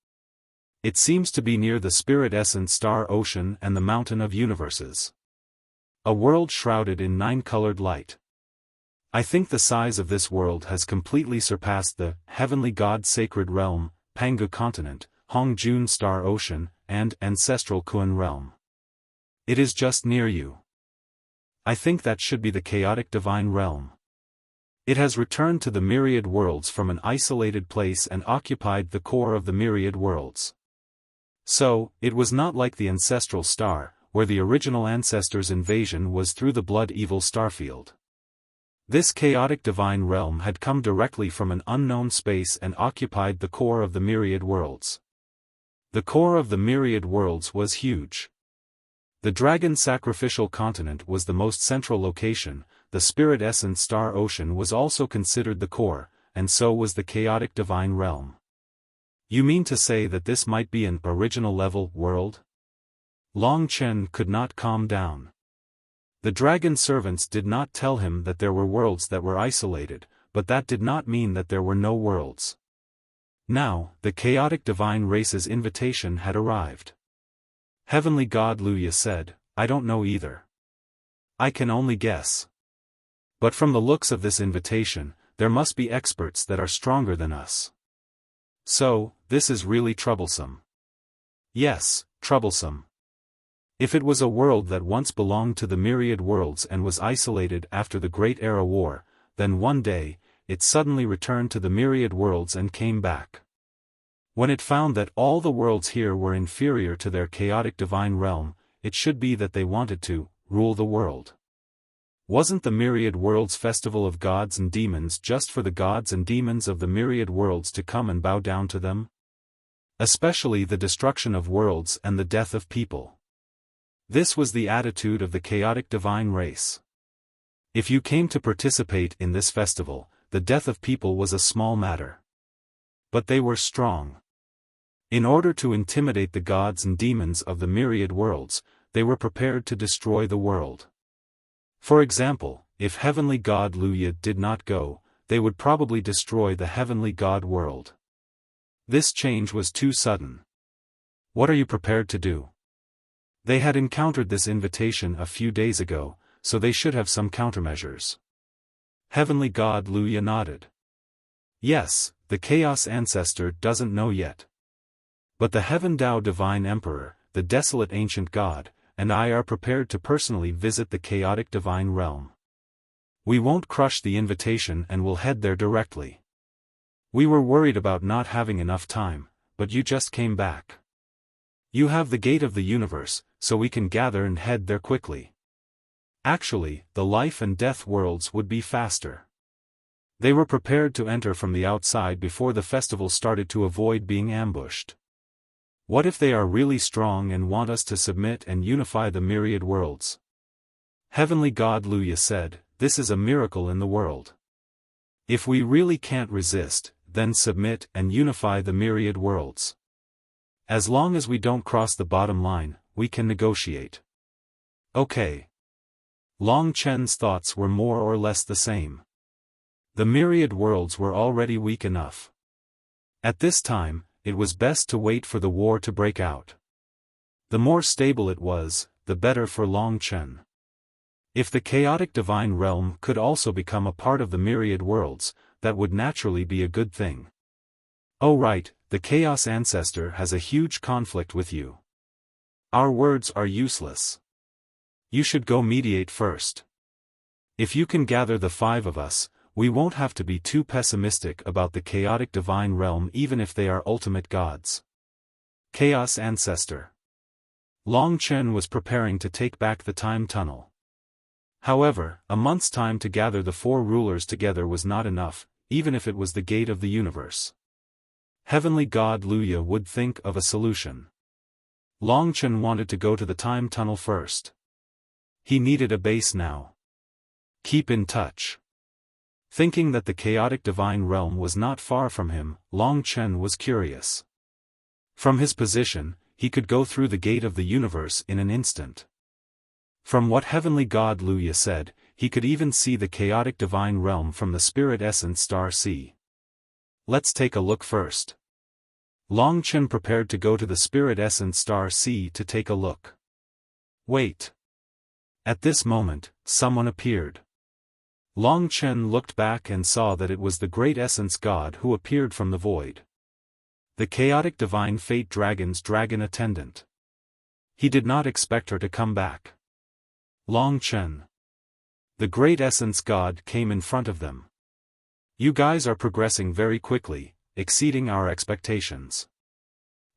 It seems to be near the spirit essence star ocean and the mountain of universes. A world shrouded in 9-colored light. I think the size of this world has completely surpassed the Heavenly God Sacred Realm, Pangu Continent, Hongjun Star Ocean, and Ancestral Kun Realm. It is just near you. I think that should be the chaotic divine realm. It has returned to the myriad worlds from an isolated place and occupied the core of the myriad worlds. So, it was not like the ancestral star, where the original ancestors' invasion was through the blood-evil starfield. This chaotic divine realm had come directly from an unknown space and occupied the core of the myriad worlds. The core of the myriad worlds was huge. The dragon sacrificial continent was the most central location. The spirit essence star ocean was also considered the core, and so was the chaotic divine realm. You mean to say that this might be an original level world? Long Chen could not calm down. The dragon servants did not tell him that there were worlds that were isolated, but that did not mean that there were no worlds. Now, the chaotic divine race's invitation had arrived. Heavenly God Luya said, "I don't know either. I can only guess. But from the looks of this invitation, there must be experts that are stronger than us. So, this is really troublesome." Yes, troublesome. If it was a world that once belonged to the myriad worlds and was isolated after the Great Era War, then one day, it suddenly returned to the myriad worlds and came back. When it found that all the worlds here were inferior to their chaotic divine realm, it should be that they wanted to rule the world. Wasn't the myriad worlds festival of gods and demons just for the gods and demons of the myriad worlds to come and bow down to them? Especially the destruction of worlds and the death of people. This was the attitude of the chaotic divine race. If you came to participate in this festival, the death of people was a small matter. But they were strong. In order to intimidate the gods and demons of the myriad worlds, they were prepared to destroy the world. For example, if Heavenly God Luya did not go, they would probably destroy the Heavenly God world. This change was too sudden. What are you prepared to do? They had encountered this invitation a few days ago, so they should have some countermeasures. Heavenly God Luya nodded. Yes, the Chaos Ancestor doesn't know yet. But the Heaven Tao Divine Emperor, the desolate ancient God, and I are prepared to personally visit the chaotic divine realm. We won't crush the invitation and will head there directly. We were worried about not having enough time, but you just came back. You have the gate of the universe, so we can gather and head there quickly. Actually, the life and death worlds would be faster. They were prepared to enter from the outside before the festival started to avoid being ambushed. What if they are really strong and want us to submit and unify the myriad worlds? Heavenly God Luya said, "This is a miracle in the world. If we really can't resist, then submit and unify the myriad worlds. As long as we don't cross the bottom line, we can negotiate." Okay. Long Chen's thoughts were more or less the same. The myriad worlds were already weak enough. At this time, it was best to wait for the war to break out. The more stable it was, the better for Long Chen. If the chaotic divine realm could also become a part of the myriad worlds, that would naturally be a good thing. Oh right, the Chaos Ancestor has a huge conflict with you. Our words are useless. You should go mediate first. If you can gather the 5 of us, we won't have to be too pessimistic about the chaotic divine realm even if they are ultimate gods. Chaos Ancestor. Long Chen was preparing to take back the time tunnel. However, a month's time to gather the 4 rulers together was not enough, even if it was the gate of the universe. Heavenly God Luya would think of a solution. Long Chen wanted to go to the time tunnel first. He needed a base now. Keep in touch. Thinking that the chaotic divine realm was not far from him, Long Chen was curious. From his position, he could go through the gate of the universe in an instant. From what Heavenly God Luya said, he could even see the chaotic divine realm from the spirit essence star C. Let's take a look first. Long Chen prepared to go to the spirit essence star C to take a look. Wait. At this moment, someone appeared. Long Chen looked back and saw that it was the great essence god who appeared from the void. The chaotic divine fate dragon's dragon attendant. He did not expect her to come back. Long Chen. The great essence god came in front of them. You guys are progressing very quickly, exceeding our expectations.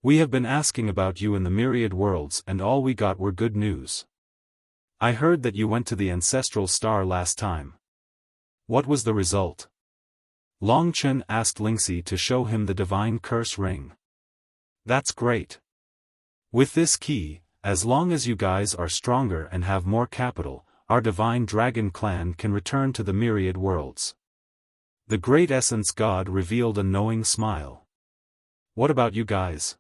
We have been asking about you in the myriad worlds and all we got were good news. I heard that you went to the ancestral star last time. What was the result? Long Chen asked Lingxi to show him the divine curse ring. That's great. With this key, as long as you guys are stronger and have more capital, our divine dragon clan can return to the myriad worlds. The great essence god revealed a knowing smile. What about you guys?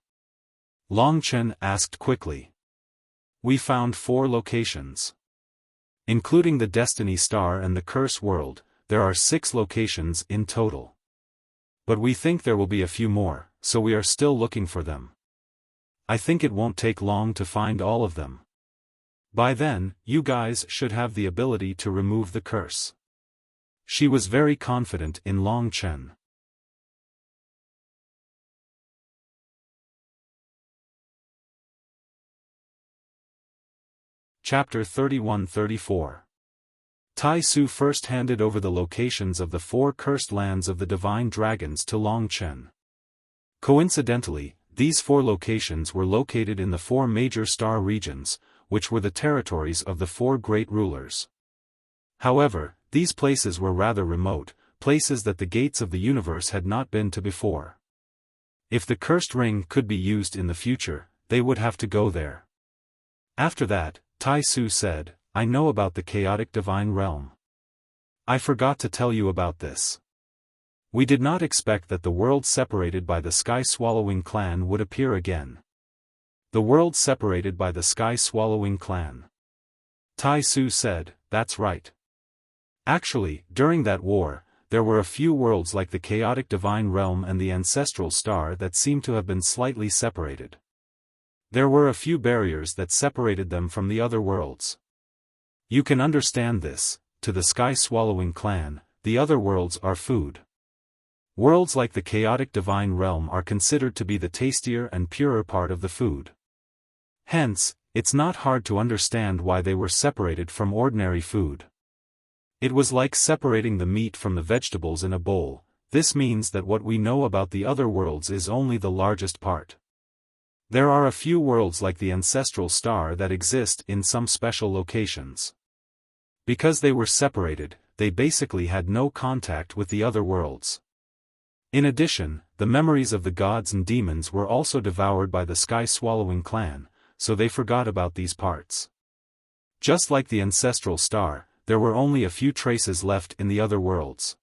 Long Chen asked quickly. We found 4 locations. Including the Destiny Star and the Curse World, there are 6 locations in total. But we think there will be a few more, so we are still looking for them. I think it won't take long to find all of them. By then, you guys should have the ability to remove the curse. She was very confident in Long Chen. Chapter 31-34. Tai Su first handed over the locations of the 4 cursed lands of the divine dragons to Long Chen. Coincidentally, these 4 locations were located in the 4 major star regions, which were the territories of the 4 great rulers. However, these places were rather remote, places that the gates of the universe had not been to before. If the cursed ring could be used in the future, they would have to go there. After that, Tai Su said, I know about the chaotic divine realm. I forgot to tell you about this. We did not expect that the world separated by the sky-swallowing clan would appear again. The world separated by the sky-swallowing clan. Tai Su said, that's right. Actually, during that war, there were a few worlds like the chaotic divine realm and the ancestral star that seemed to have been slightly separated. There were a few barriers that separated them from the other worlds. You can understand this, to the sky-swallowing clan, the other worlds are food. Worlds like the chaotic divine realm are considered to be the tastier and purer part of the food. Hence, it's not hard to understand why they were separated from ordinary food. It was like separating the meat from the vegetables in a bowl. This means that what we know about the other worlds is only the largest part. There are a few worlds like the ancestral star that exist in some special locations. Because they were separated, they basically had no contact with the other worlds. In addition, the memories of the gods and demons were also devoured by the sky-swallowing clan, so they forgot about these parts. Just like the ancestral star, there were only a few traces left in the other worlds.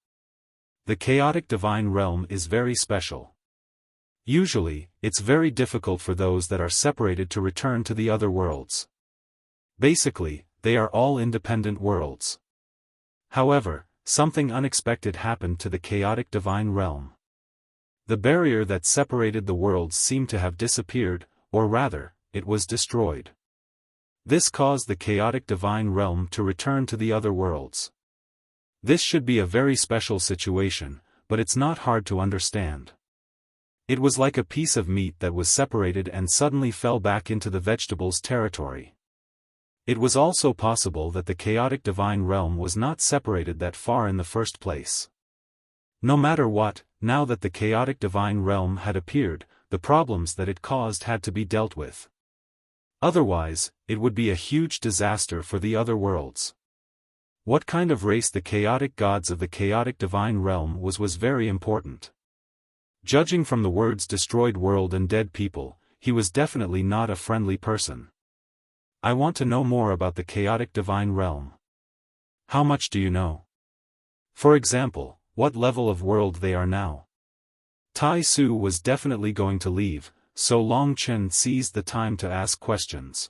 The chaotic divine realm is very special. Usually, it's very difficult for those that are separated to return to the other worlds. Basically, they are all independent worlds. However, something unexpected happened to the chaotic divine realm. The barrier that separated the worlds seemed to have disappeared, or rather, it was destroyed. This caused the chaotic divine realm to return to the other worlds. This should be a very special situation, but it's not hard to understand. It was like a piece of meat that was separated and suddenly fell back into the vegetables territory. It was also possible that the chaotic divine realm was not separated that far in the first place. No matter what, now that the chaotic divine realm had appeared, the problems that it caused had to be dealt with. Otherwise, it would be a huge disaster for the other worlds. What kind of race the chaotic gods of the chaotic divine realm was very important. Judging from the words destroyed world and dead people, he was definitely not a friendly person. I want to know more about the chaotic divine realm. How much do you know? For example, what level of world they are now? Tai Su was definitely going to leave, so Long Chen seized the time to ask questions.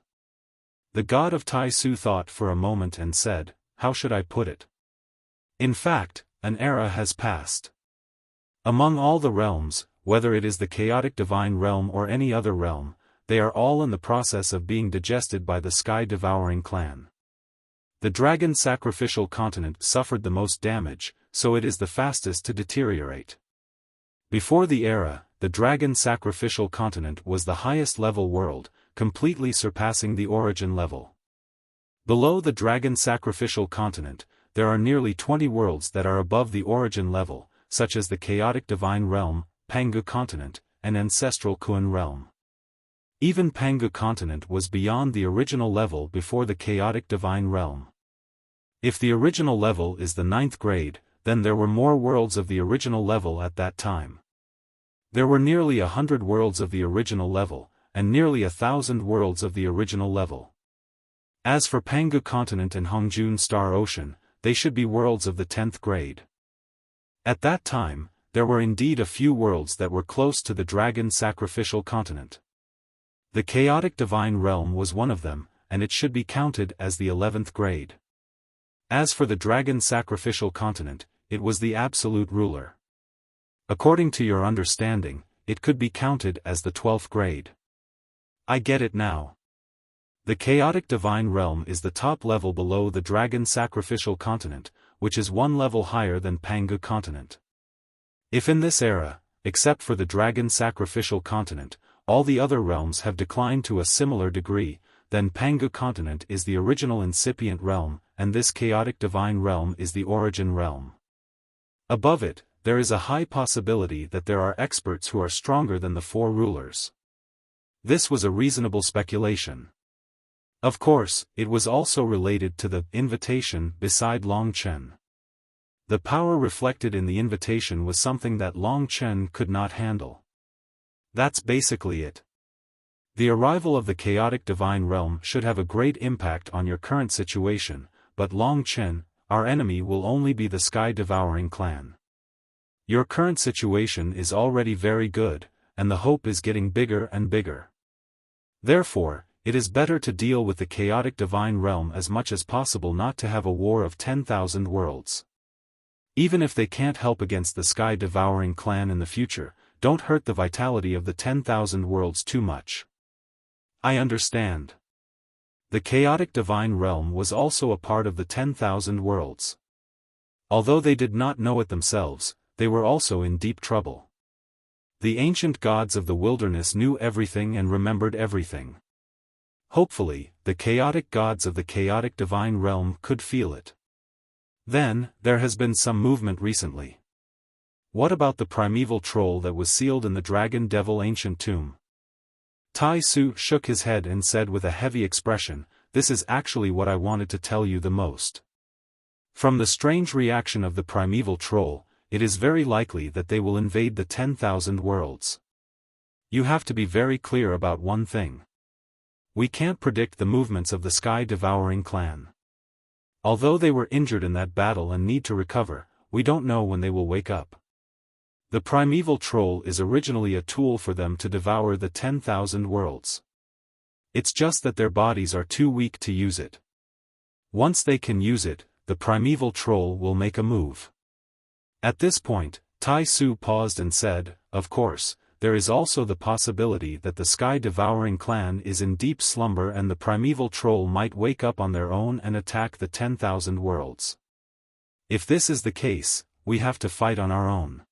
The god of Tai Su thought for a moment and said, how should I put it? In fact, an era has passed. Among all the realms, whether it is the chaotic divine realm or any other realm, they are all in the process of being digested by the sky-devouring clan. The dragon sacrificial continent suffered the most damage, so it is the fastest to deteriorate. Before the era, the dragon sacrificial continent was the highest level world, completely surpassing the origin level. Below the dragon sacrificial continent, there are nearly 20 worlds that are above the origin level, such as the chaotic divine realm, Pangu continent, and ancestral Kuan realm. Even Pangu continent was beyond the original level before the chaotic divine realm. If the original level is the 9th grade, then there were more worlds of the original level at that time. There were nearly 100 worlds of the original level, and nearly 1,000 worlds of the original level. As for Pangu continent and Hongjun Star Ocean, they should be worlds of the 10th grade. At that time, there were indeed a few worlds that were close to the dragon sacrificial continent. The chaotic divine realm was one of them, and it should be counted as the 11th grade. As for the dragon sacrificial continent, it was the absolute ruler. According to your understanding, it could be counted as the 12th grade. I get it now. The chaotic divine realm is the top level below the dragon sacrificial continent, which is one level higher than Pangu continent. If in this era, except for the dragon sacrificial continent, all the other realms have declined to a similar degree, then Pangu continent is the original incipient realm, and this chaotic divine realm is the origin realm. Above it, there is a high possibility that there are experts who are stronger than the 4 rulers. This was a reasonable speculation. Of course, it was also related to the invitation beside Long Chen. The power reflected in the invitation was something that Long Chen could not handle. That's basically it. The arrival of the chaotic divine realm should have a great impact on your current situation, but Long Chen, our enemy, will only be the sky-devouring clan. Your current situation is already very good, and the hope is getting bigger and bigger. Therefore, it is better to deal with the chaotic divine realm as much as possible, not to have a war of 10,000 worlds. Even if they can't help against the sky-devouring clan in the future, don't hurt the vitality of the 10,000 worlds too much. I understand. The chaotic divine realm was also a part of the 10,000 worlds. Although they did not know it themselves, they were also in deep trouble. The ancient gods of the wilderness knew everything and remembered everything. Hopefully, the chaotic gods of the chaotic divine realm could feel it. Then, there has been some movement recently. What about the primeval troll that was sealed in the dragon devil ancient tomb? Tai Su shook his head and said with a heavy expression, "This is actually what I wanted to tell you the most. From the strange reaction of the primeval troll, it is very likely that they will invade the 10,000 worlds. You have to be very clear about one thing. We can't predict the movements of the sky-devouring clan. Although they were injured in that battle and need to recover, we don't know when they will wake up. The primeval troll is originally a tool for them to devour the 10,000 worlds. It's just that their bodies are too weak to use it. Once they can use it, the primeval troll will make a move." At this point, Tai Su paused and said, "Of course, there is also the possibility that the sky-devouring clan is in deep slumber and the primeval troll might wake up on their own and attack the 10,000 worlds. If this is the case, we have to fight on our own.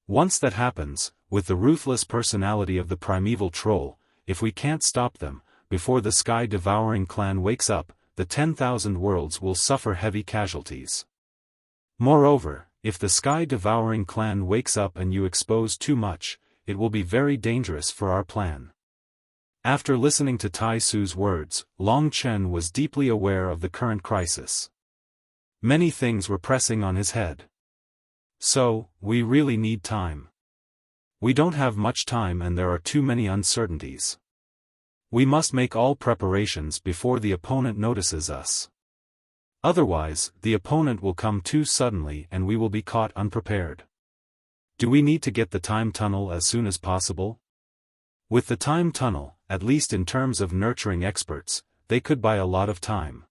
Once that happens, with the ruthless personality of the primeval troll, if we can't stop them, before the sky-devouring clan wakes up, the 10,000 worlds will suffer heavy casualties. Moreover, if the sky-devouring clan wakes up and you expose too much, it will be very dangerous for our plan." After listening to Tai Su's words, Long Chen was deeply aware of the current crisis. Many things were pressing on his head. "So, we really need time. We don't have much time and there are too many uncertainties. We must make all preparations before the opponent notices us. Otherwise, the opponent will come too suddenly and we will be caught unprepared. Do we need to get the time tunnel as soon as possible? With the time tunnel, at least in terms of nurturing experts, they could buy a lot of time."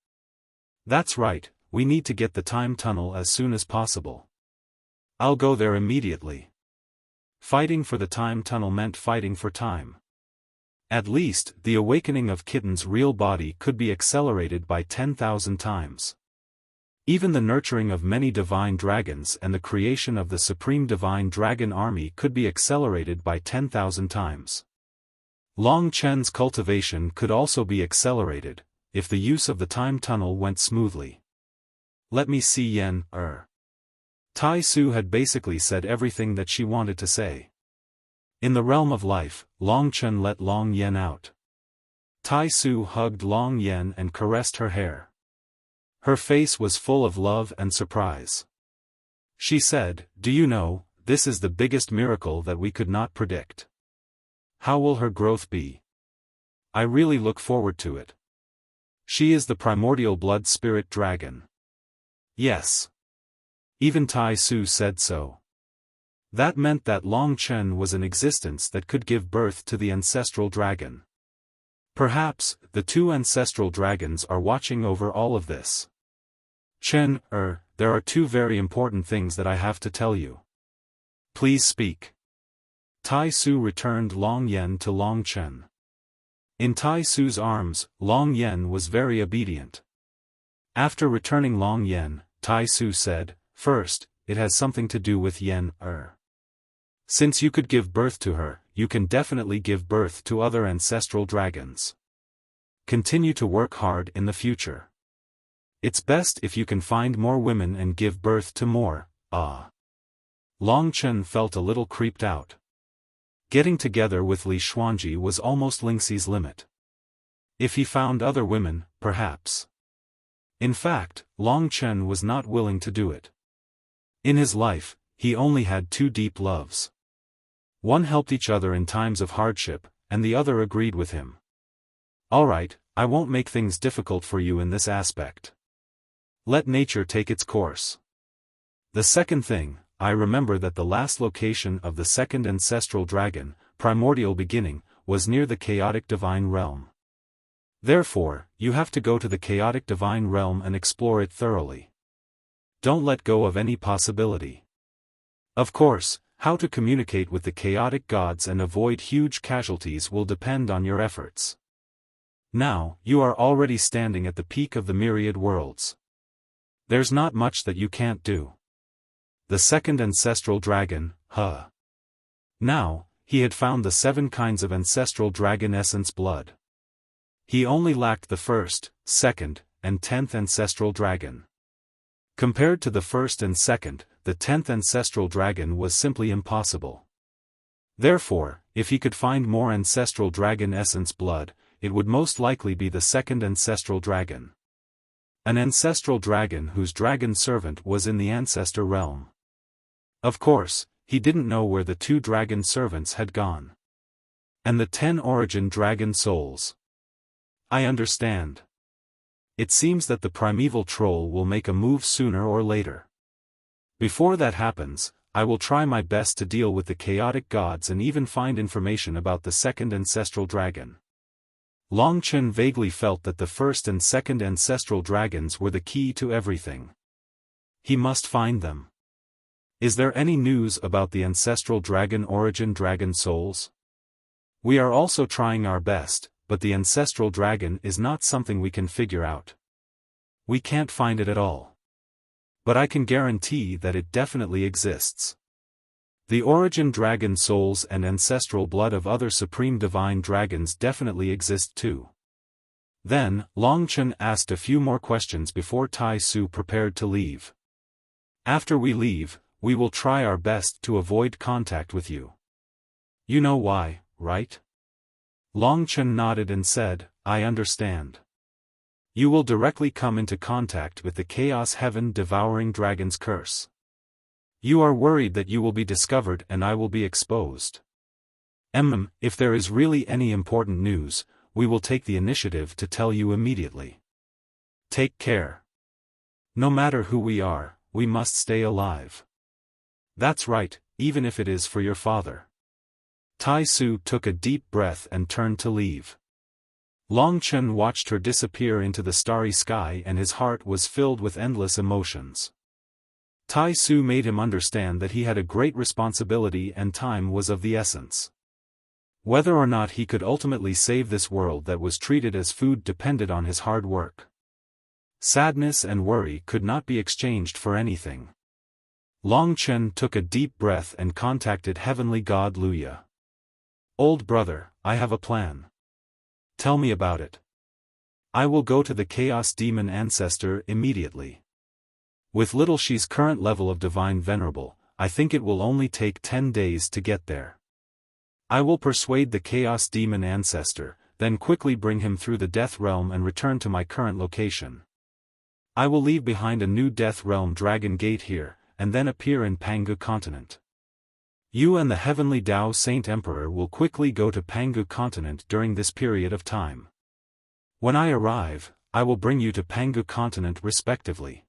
"That's right, we need to get the time tunnel as soon as possible. I'll go there immediately." Fighting for the time tunnel meant fighting for time. At least, the awakening of Kitten's real body could be accelerated by 10,000 times. Even the nurturing of many divine dragons and the creation of the supreme divine dragon army could be accelerated by 10,000 times. Long Chen's cultivation could also be accelerated, if the use of the time tunnel went smoothly. "Let me see Yen, Tai Su had basically said everything that she wanted to say. In the realm of life, Long Chen let Long Yen out. Tai Su hugged Long Yen and caressed her hair. Her face was full of love and surprise. She said, "Do you know, this is the biggest miracle that we could not predict. How will her growth be? I really look forward to it. She is the primordial blood spirit dragon." Yes. Even Tai Su said so. That meant that Long Chen was an existence that could give birth to the ancestral dragon. Perhaps, the two ancestral dragons are watching over all of this. Chen, there are two very important things that I have to tell you. Please speak. Tai Su returned Long Yen to Long Chen. In Tai Su's arms, Long Yen was very obedient. After returning Long Yen, Tai Su said, "First, it has something to do with Yen, Since you could give birth to her, you can definitely give birth to other ancestral dragons. Continue to work hard in the future. It's best if you can find more women and give birth to more, Long Chen felt a little creeped out. Getting together with Li Xuanji was almost Lingxi's limit. If he found other women, perhaps. In fact, Long Chen was not willing to do it. In his life, he only had two deep loves. One helped each other in times of hardship, and the other agreed with him. Alright, I won't make things difficult for you in this aspect. Let nature take its course. The second thing, I remember that the last location of the second ancestral dragon, primordial beginning, was near the chaotic divine realm. Therefore, you have to go to the chaotic divine realm and explore it thoroughly. Don't let go of any possibility. Of course, how to communicate with the chaotic gods and avoid huge casualties will depend on your efforts. Now, you are already standing at the peak of the myriad worlds. There's not much that you can't do. The second ancestral dragon, Now, he had found the 7 kinds of ancestral dragon essence blood. He only lacked the first, second, and 10th ancestral dragon. Compared to the first and second, the 10th ancestral dragon was simply impossible. Therefore, if he could find more ancestral dragon essence blood, it would most likely be the second ancestral dragon. An ancestral dragon whose dragon servant was in the ancestor realm. Of course, he didn't know where the 2 dragon servants had gone. And the 10 origin dragon souls. I understand. It seems that the primeval troll will make a move sooner or later. Before that happens, I will try my best to deal with the chaotic gods and even find information about the second ancestral dragon. Long Chen vaguely felt that the first and second ancestral dragons were the key to everything. He must find them. Is there any news about the ancestral dragon origin dragon souls? We are also trying our best, but the ancestral dragon is not something we can figure out. We can't find it at all. But I can guarantee that it definitely exists. The origin dragon souls and ancestral blood of other supreme divine dragons definitely exist too. Then, Long Chen asked a few more questions before Tai Su prepared to leave. After we leave, we will try our best to avoid contact with you. You know why, right? Long Chen nodded and said, I understand. You will directly come into contact with the Chaos Heaven devouring dragon's curse. You are worried that you will be discovered and I will be exposed. If there is really any important news, we will take the initiative to tell you immediately. Take care. No matter who we are, we must stay alive. That's right, even if it is for your father. Tai Su took a deep breath and turned to leave. Long Chen watched her disappear into the starry sky and his heart was filled with endless emotions. Tai Su made him understand that he had a great responsibility and time was of the essence. Whether or not he could ultimately save this world that was treated as food depended on his hard work. Sadness and worry could not be exchanged for anything. Long Chen took a deep breath and contacted Heavenly God Luya. Old brother, I have a plan. Tell me about it. I will go to the Chaos Demon Ancestor immediately. With Little Shi's current level of Divine Venerable, I think it will only take 10 days to get there. I will persuade the Chaos Demon ancestor, then quickly bring him through the Death Realm and return to my current location. I will leave behind a new Death Realm Dragon Gate here, and then appear in Pangu Continent. You and the Heavenly Tao Saint Emperor will quickly go to Pangu Continent during this period of time. When I arrive, I will bring you to Pangu Continent respectively.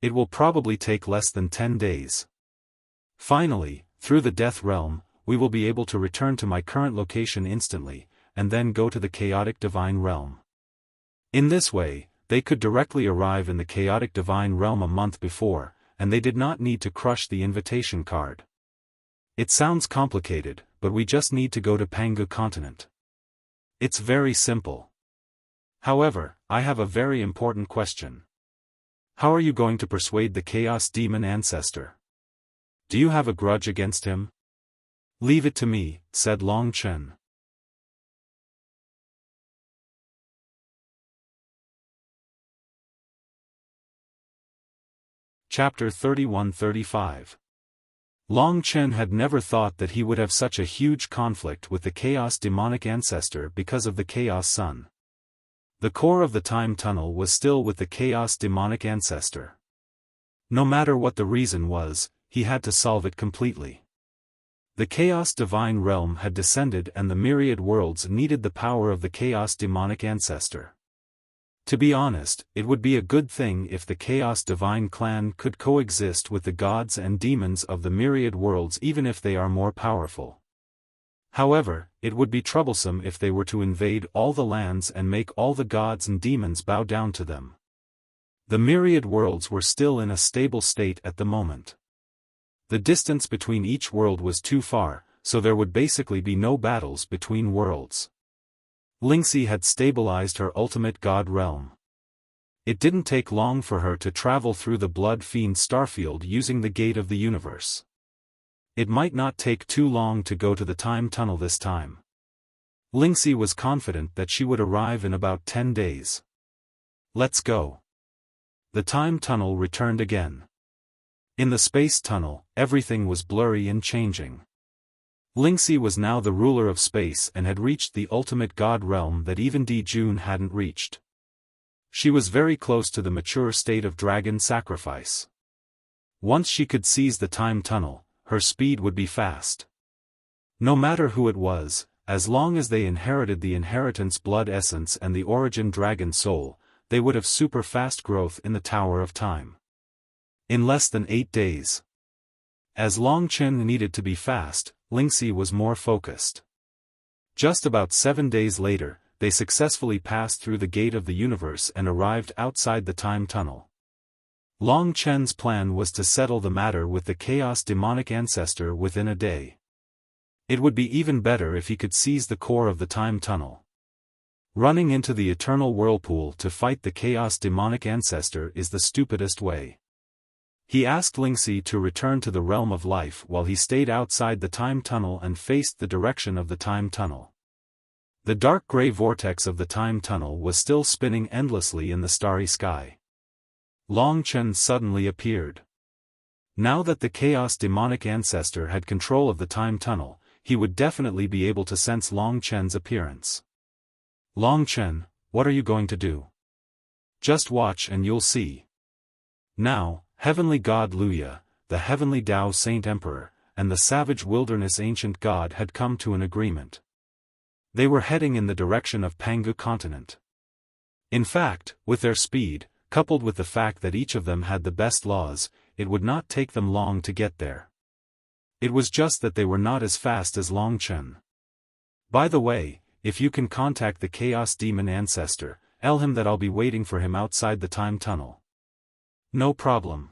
It will probably take less than 10 days. Finally, through the Death Realm, we will be able to return to my current location instantly, and then go to the Chaotic Divine Realm. In this way, they could directly arrive in the Chaotic Divine Realm a month before, and they did not need to crush the invitation card. It sounds complicated, but we just need to go to Pangu Continent. It's very simple. However, I have a very important question. How are you going to persuade the Chaos Demon ancestor? Do you have a grudge against him? Leave it to me, said Long Chen. Chapter 31-35. Long Chen had never thought that he would have such a huge conflict with the Chaos Demonic ancestor because of the Chaos Sun. The core of the time tunnel was still with the Chaos Demonic ancestor. No matter what the reason was, he had to solve it completely. The Chaos Divine Realm had descended and the myriad worlds needed the power of the Chaos Demonic ancestor. To be honest, it would be a good thing if the Chaos Divine clan could coexist with the gods and demons of the myriad worlds even if they are more powerful. However, it would be troublesome if they were to invade all the lands and make all the gods and demons bow down to them. The myriad worlds were still in a stable state at the moment. The distance between each world was too far, so there would basically be no battles between worlds. Lingxi had stabilized her ultimate god realm. It didn't take long for her to travel through the Blood Fiend starfield using the Gate of the Universe. It might not take too long to go to the time tunnel this time. Lingxi was confident that she would arrive in about 10 days. Let's go. The time tunnel returned again. In the space tunnel, everything was blurry and changing. Lingxi was now the ruler of space and had reached the ultimate god realm that even Di Jun hadn't reached. She was very close to the mature state of dragon sacrifice. Once she could seize the time tunnel, her speed would be fast. No matter who it was, as long as they inherited the inheritance blood essence and the origin dragon soul, they would have super fast growth in the Tower of Time. In less than 8 days. As Long Chen needed to be fast, Lingxi was more focused. Just about 7 days later, they successfully passed through the Gate of the Universe and arrived outside the time tunnel. Long Chen's plan was to settle the matter with the Chaos Demonic ancestor within a day. It would be even better if he could seize the core of the time tunnel. Running into the eternal whirlpool to fight the Chaos Demonic ancestor is the stupidest way. He asked Lingxi to return to the realm of life while he stayed outside the time tunnel and faced the direction of the time tunnel. The dark gray vortex of the time tunnel was still spinning endlessly in the starry sky. Long Chen suddenly appeared. Now that the Chaos Demonic ancestor had control of the time tunnel, he would definitely be able to sense Long Chen's appearance. Long Chen, what are you going to do? Just watch and you'll see. Now, Heavenly God Luya, the Heavenly Tao Saint Emperor, and the Savage Wilderness Ancient God had come to an agreement. They were heading in the direction of Pangu Continent. In fact, with their speed, coupled with the fact that each of them had the best laws, it would not take them long to get there. It was just that they were not as fast as Long Chen. By the way, if you can contact the Chaos Demon ancestor, tell him that I'll be waiting for him outside the time tunnel. No problem.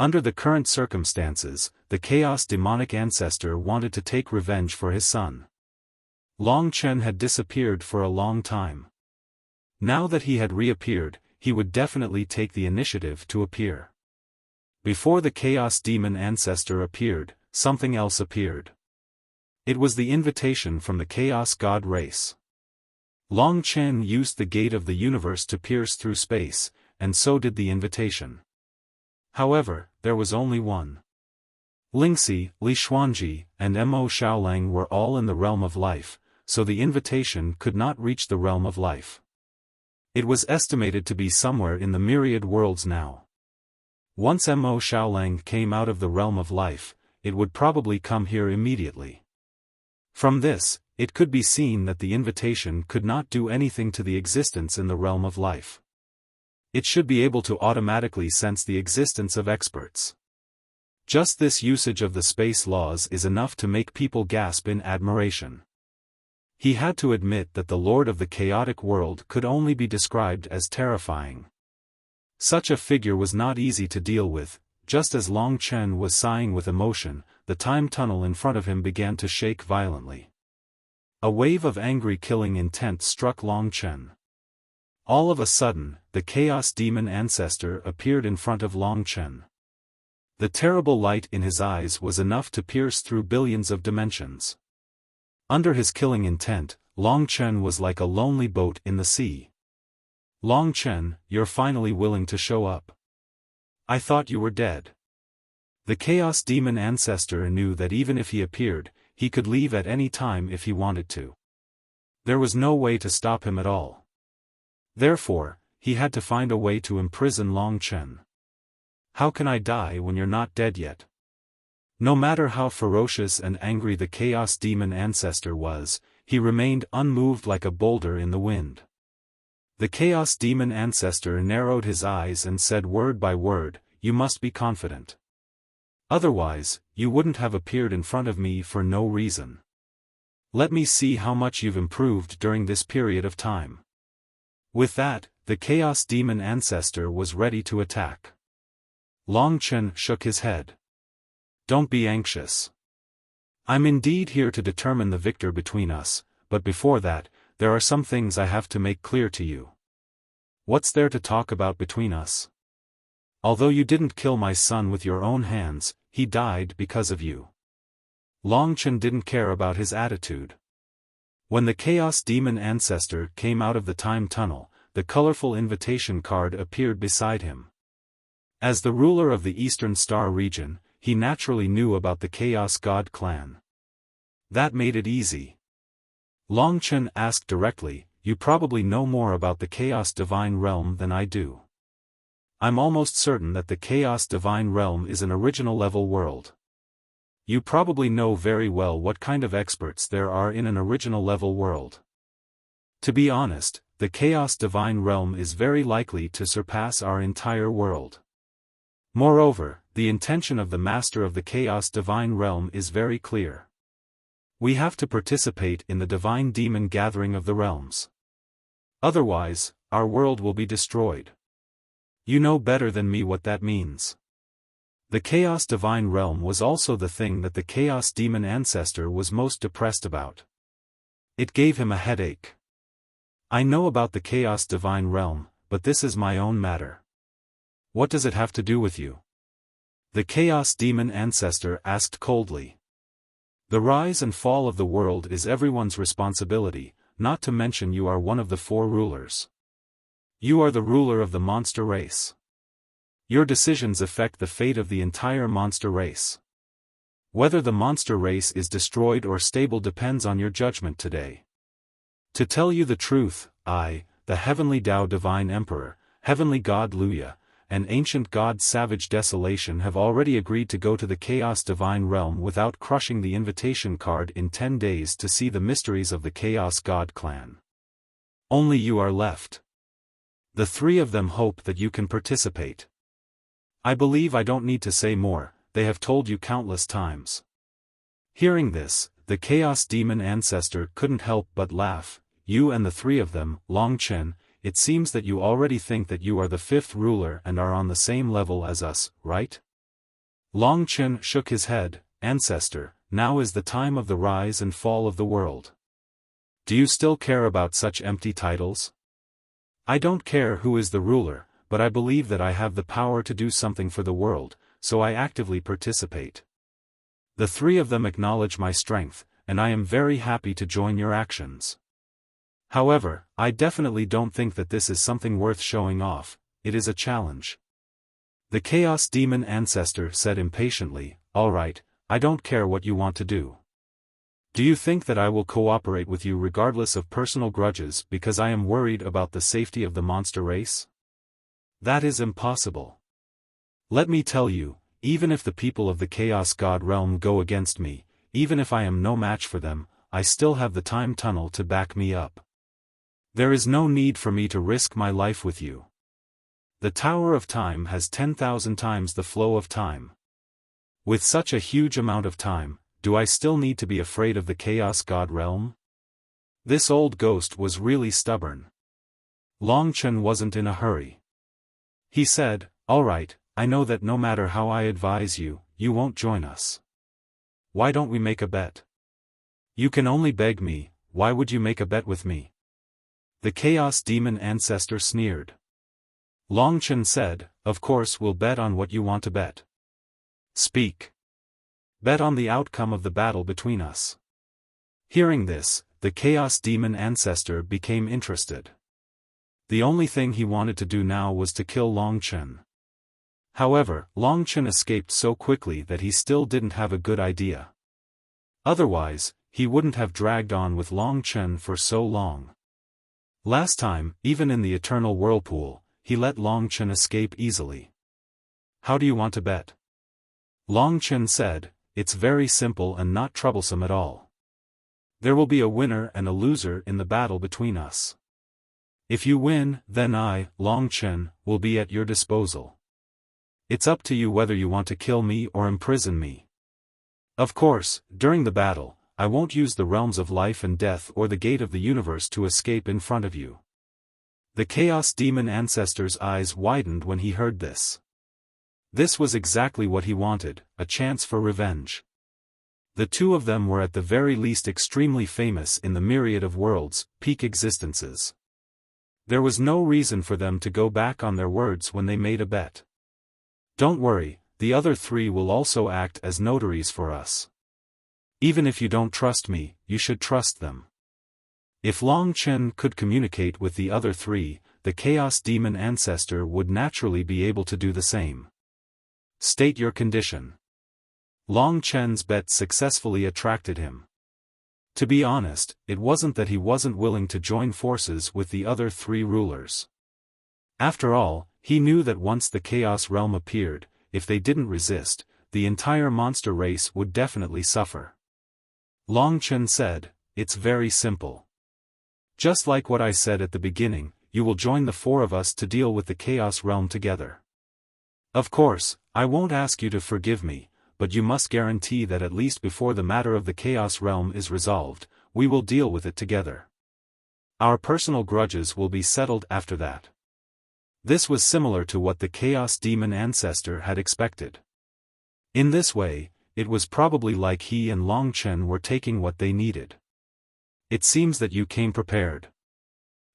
Under the current circumstances, the Chaos Demonic ancestor wanted to take revenge for his son. Long Chen had disappeared for a long time. Now that he had reappeared, he would definitely take the initiative to appear. Before the Chaos Demon ancestor appeared, something else appeared. It was the invitation from the Chaos God race. Long Chen used the Gate of the Universe to pierce through space, and so did the invitation. However, there was only one. Lingxi, Li Xuanji, and Mo Xiaolang were all in the realm of life, so the invitation could not reach the realm of life. It was estimated to be somewhere in the myriad worlds now. Once Mo Xiaolang came out of the realm of life, it would probably come here immediately. From this, it could be seen that the invitation could not do anything to the existence in the realm of life. It should be able to automatically sense the existence of experts. Just this usage of the space laws is enough to make people gasp in admiration. He had to admit that the Lord of the chaotic world could only be described as terrifying. Such a figure was not easy to deal with. Just as Long Chen was sighing with emotion, the time tunnel in front of him began to shake violently. A wave of angry killing intent struck Long Chen. All of a sudden, the Chaos Demon Ancestor appeared in front of Long Chen. The terrible light in his eyes was enough to pierce through billions of dimensions. Under his killing intent, Long Chen was like a lonely boat in the sea. Long Chen, you're finally willing to show up. I thought you were dead. The Chaos Demon Ancestor knew that even if he appeared, he could leave at any time if he wanted to. There was no way to stop him at all. Therefore, he had to find a way to imprison Long Chen. How can I die when you're not dead yet? No matter how ferocious and angry the Chaos Demon Ancestor was, he remained unmoved like a boulder in the wind. The Chaos Demon Ancestor narrowed his eyes and said word by word, "You must be confident. Otherwise, you wouldn't have appeared in front of me for no reason. Let me see how much you've improved during this period of time." With that, the Chaos Demon Ancestor was ready to attack. Long Chen shook his head. Don't be anxious. I'm indeed here to determine the victor between us, but before that, there are some things I have to make clear to you. What's there to talk about between us? Although you didn't kill my son with your own hands, he died because of you. Long Chen didn't care about his attitude. When the Chaos Demon Ancestor came out of the time tunnel, the colorful invitation card appeared beside him. As the ruler of the Eastern Star region, he naturally knew about the Chaos God clan. That made it easy. Long Chen asked directly, "You probably know more about the Chaos Divine Realm than I do. I'm almost certain that the Chaos Divine Realm is an original level world. You probably know very well what kind of experts there are in an original level world. To be honest, the Chaos Divine Realm is very likely to surpass our entire world. Moreover, the intention of the Master of the Chaos Divine Realm is very clear. We have to participate in the Divine Demon Gathering of the Realms. Otherwise, our world will be destroyed. You know better than me what that means." The Chaos Divine Realm was also the thing that the Chaos Demon Ancestor was most depressed about. It gave him a headache. "I know about the Chaos Divine Realm, but this is my own matter. What does it have to do with you?" The Chaos Demon Ancestor asked coldly. "The rise and fall of the world is everyone's responsibility, not to mention you are one of the 4 rulers. You are the ruler of the monster race. Your decisions affect the fate of the entire monster race. Whether the monster race is destroyed or stable depends on your judgment today. To tell you the truth, I, the Heavenly Tao Divine Emperor, Heavenly God Luya, and Ancient God Savage Desolation have already agreed to go to the Chaos Divine Realm without crushing the invitation card in 10 days to see the mysteries of the Chaos God clan. Only you are left. The 3 of them hope that you can participate. I believe I don't need to say more, they have told you countless times." Hearing this, the Chaos Demon Ancestor couldn't help but laugh. "You and the 3 of them, Long Chen, it seems that you already think that you are the 5th ruler and are on the same level as us, right?" Long Chen shook his head. "Ancestor, now is the time of the rise and fall of the world. Do you still care about such empty titles?" "I don't care who is the ruler, but I believe that I have the power to do something for the world, so I actively participate. The 3 of them acknowledge my strength, and I am very happy to join your actions. However, I definitely don't think that this is something worth showing off, it is a challenge." The Chaos Demon Ancestor said impatiently, alright, I don't care what you want to do. Do you think that I will cooperate with you regardless of personal grudges because I am worried about the safety of the monster race? That is impossible. Let me tell you, even if the people of the Chaos God realm go against me, even if I am no match for them, I still have the time tunnel to back me up. There is no need for me to risk my life with you. The Tower of Time has 10,000 times the flow of time. With such a huge amount of time, do I still need to be afraid of the Chaos God realm? This old ghost was really stubborn. Long Chen wasn't in a hurry. He said, alright, I know that no matter how I advise you, you won't join us. Why don't we make a bet? You can only beg me, why would you make a bet with me? The Chaos Demon Ancestor sneered. Long Chen said, of course we'll bet on what you want to bet. Speak. Bet on the outcome of the battle between us. Hearing this, the Chaos Demon Ancestor became interested. The only thing he wanted to do now was to kill Long Chen. However, Long Chen escaped so quickly that he still didn't have a good idea. Otherwise, he wouldn't have dragged on with Long Chen for so long. Last time, even in the Eternal Whirlpool, he let Long Chen escape easily. How do you want to bet? Long Chen said, it's very simple and not troublesome at all. There will be a winner and a loser in the battle between us. If you win, then I, Long Chen, will be at your disposal. It's up to you whether you want to kill me or imprison me. Of course, during the battle, I won't use the realms of life and death or the gate of the universe to escape in front of you. The Chaos Demon Ancestor's eyes widened when he heard this. This was exactly what he wanted, a chance for revenge. The two of them were at the very least extremely famous in the myriad of worlds, peak existences. There was no reason for them to go back on their words when they made a bet. Don't worry, the other three will also act as notaries for us. Even if you don't trust me, you should trust them. If Long Chen could communicate with the other three, the Chaos Demon Ancestor would naturally be able to do the same. State your condition. Long Chen's bet successfully attracted him. To be honest, it wasn't that he wasn't willing to join forces with the other three rulers. After all, he knew that once the Chaos Realm appeared, if they didn't resist, the entire monster race would definitely suffer. Long Chen said, it's very simple. Just like what I said at the beginning, you will join the four of us to deal with the Chaos Realm together. Of course, I won't ask you to forgive me, but you must guarantee that at least before the matter of the Chaos Realm is resolved, we will deal with it together. Our personal grudges will be settled after that. This was similar to what the Chaos Demon Ancestor had expected. In this way, it was probably like he and Long Chen were taking what they needed. It seems that you came prepared.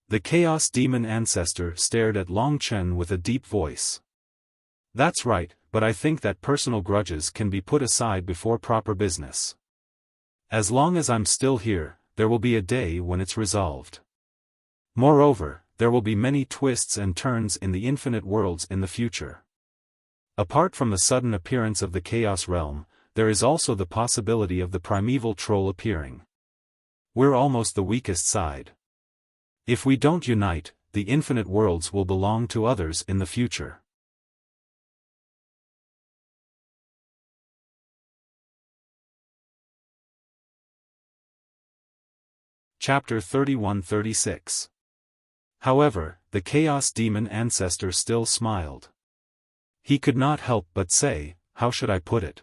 The Chaos Demon Ancestor stared at Long Chen with a deep voice. That's right, but I think that personal grudges can be put aside before proper business. As long as I'm still here, there will be a day when it's resolved. Moreover, there will be many twists and turns in the infinite worlds in the future. Apart from the sudden appearance of the Chaos Realm, there is also the possibility of the primeval troll appearing. We're almost the weakest side. If we don't unite, the infinite worlds will belong to others in the future. Chapter 31-36. However, the Chaos Demon Ancestor still smiled. He could not help but say, how should I put it?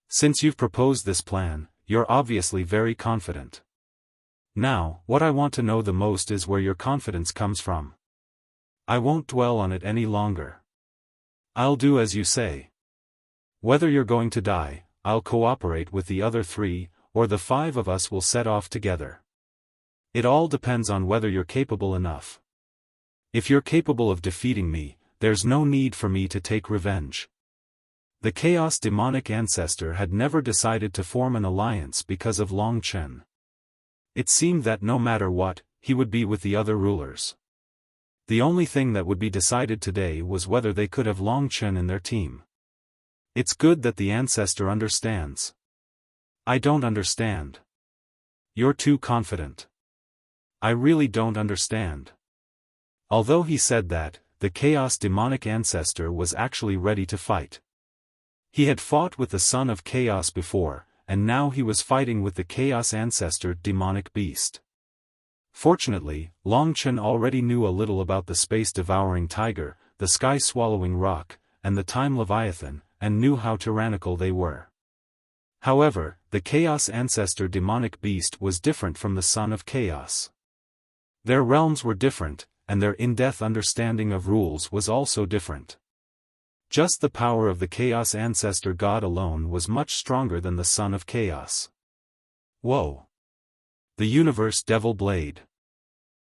Since you've proposed this plan, you're obviously very confident. Now, what I want to know the most is where your confidence comes from. I won't dwell on it any longer. I'll do as you say. Whether you're going to die, I'll cooperate with the other three, or the five of us will set off together. It all depends on whether you're capable enough. If you're capable of defeating me, there's no need for me to take revenge. The Chaos Demonic Ancestor had never decided to form an alliance because of Long Chen. It seemed that no matter what, he would be with the other rulers. The only thing that would be decided today was whether they could have Long Chen in their team. It's good that the ancestor understands. I don't understand. You're too confident. I really don't understand. Although he said that, the chaos demonic ancestor was actually ready to fight. He had fought with the son of chaos before, and now he was fighting with the chaos ancestor demonic beast. Fortunately, Long Chen already knew a little about the space-devouring tiger, the sky-swallowing roc, and the time leviathan, and knew how tyrannical they were. However, the chaos ancestor demonic beast was different from the son of chaos. Their realms were different, and their in-depth understanding of rules was also different. Just the power of the chaos ancestor god alone was much stronger than the son of chaos. Whoa! The universe devil blade.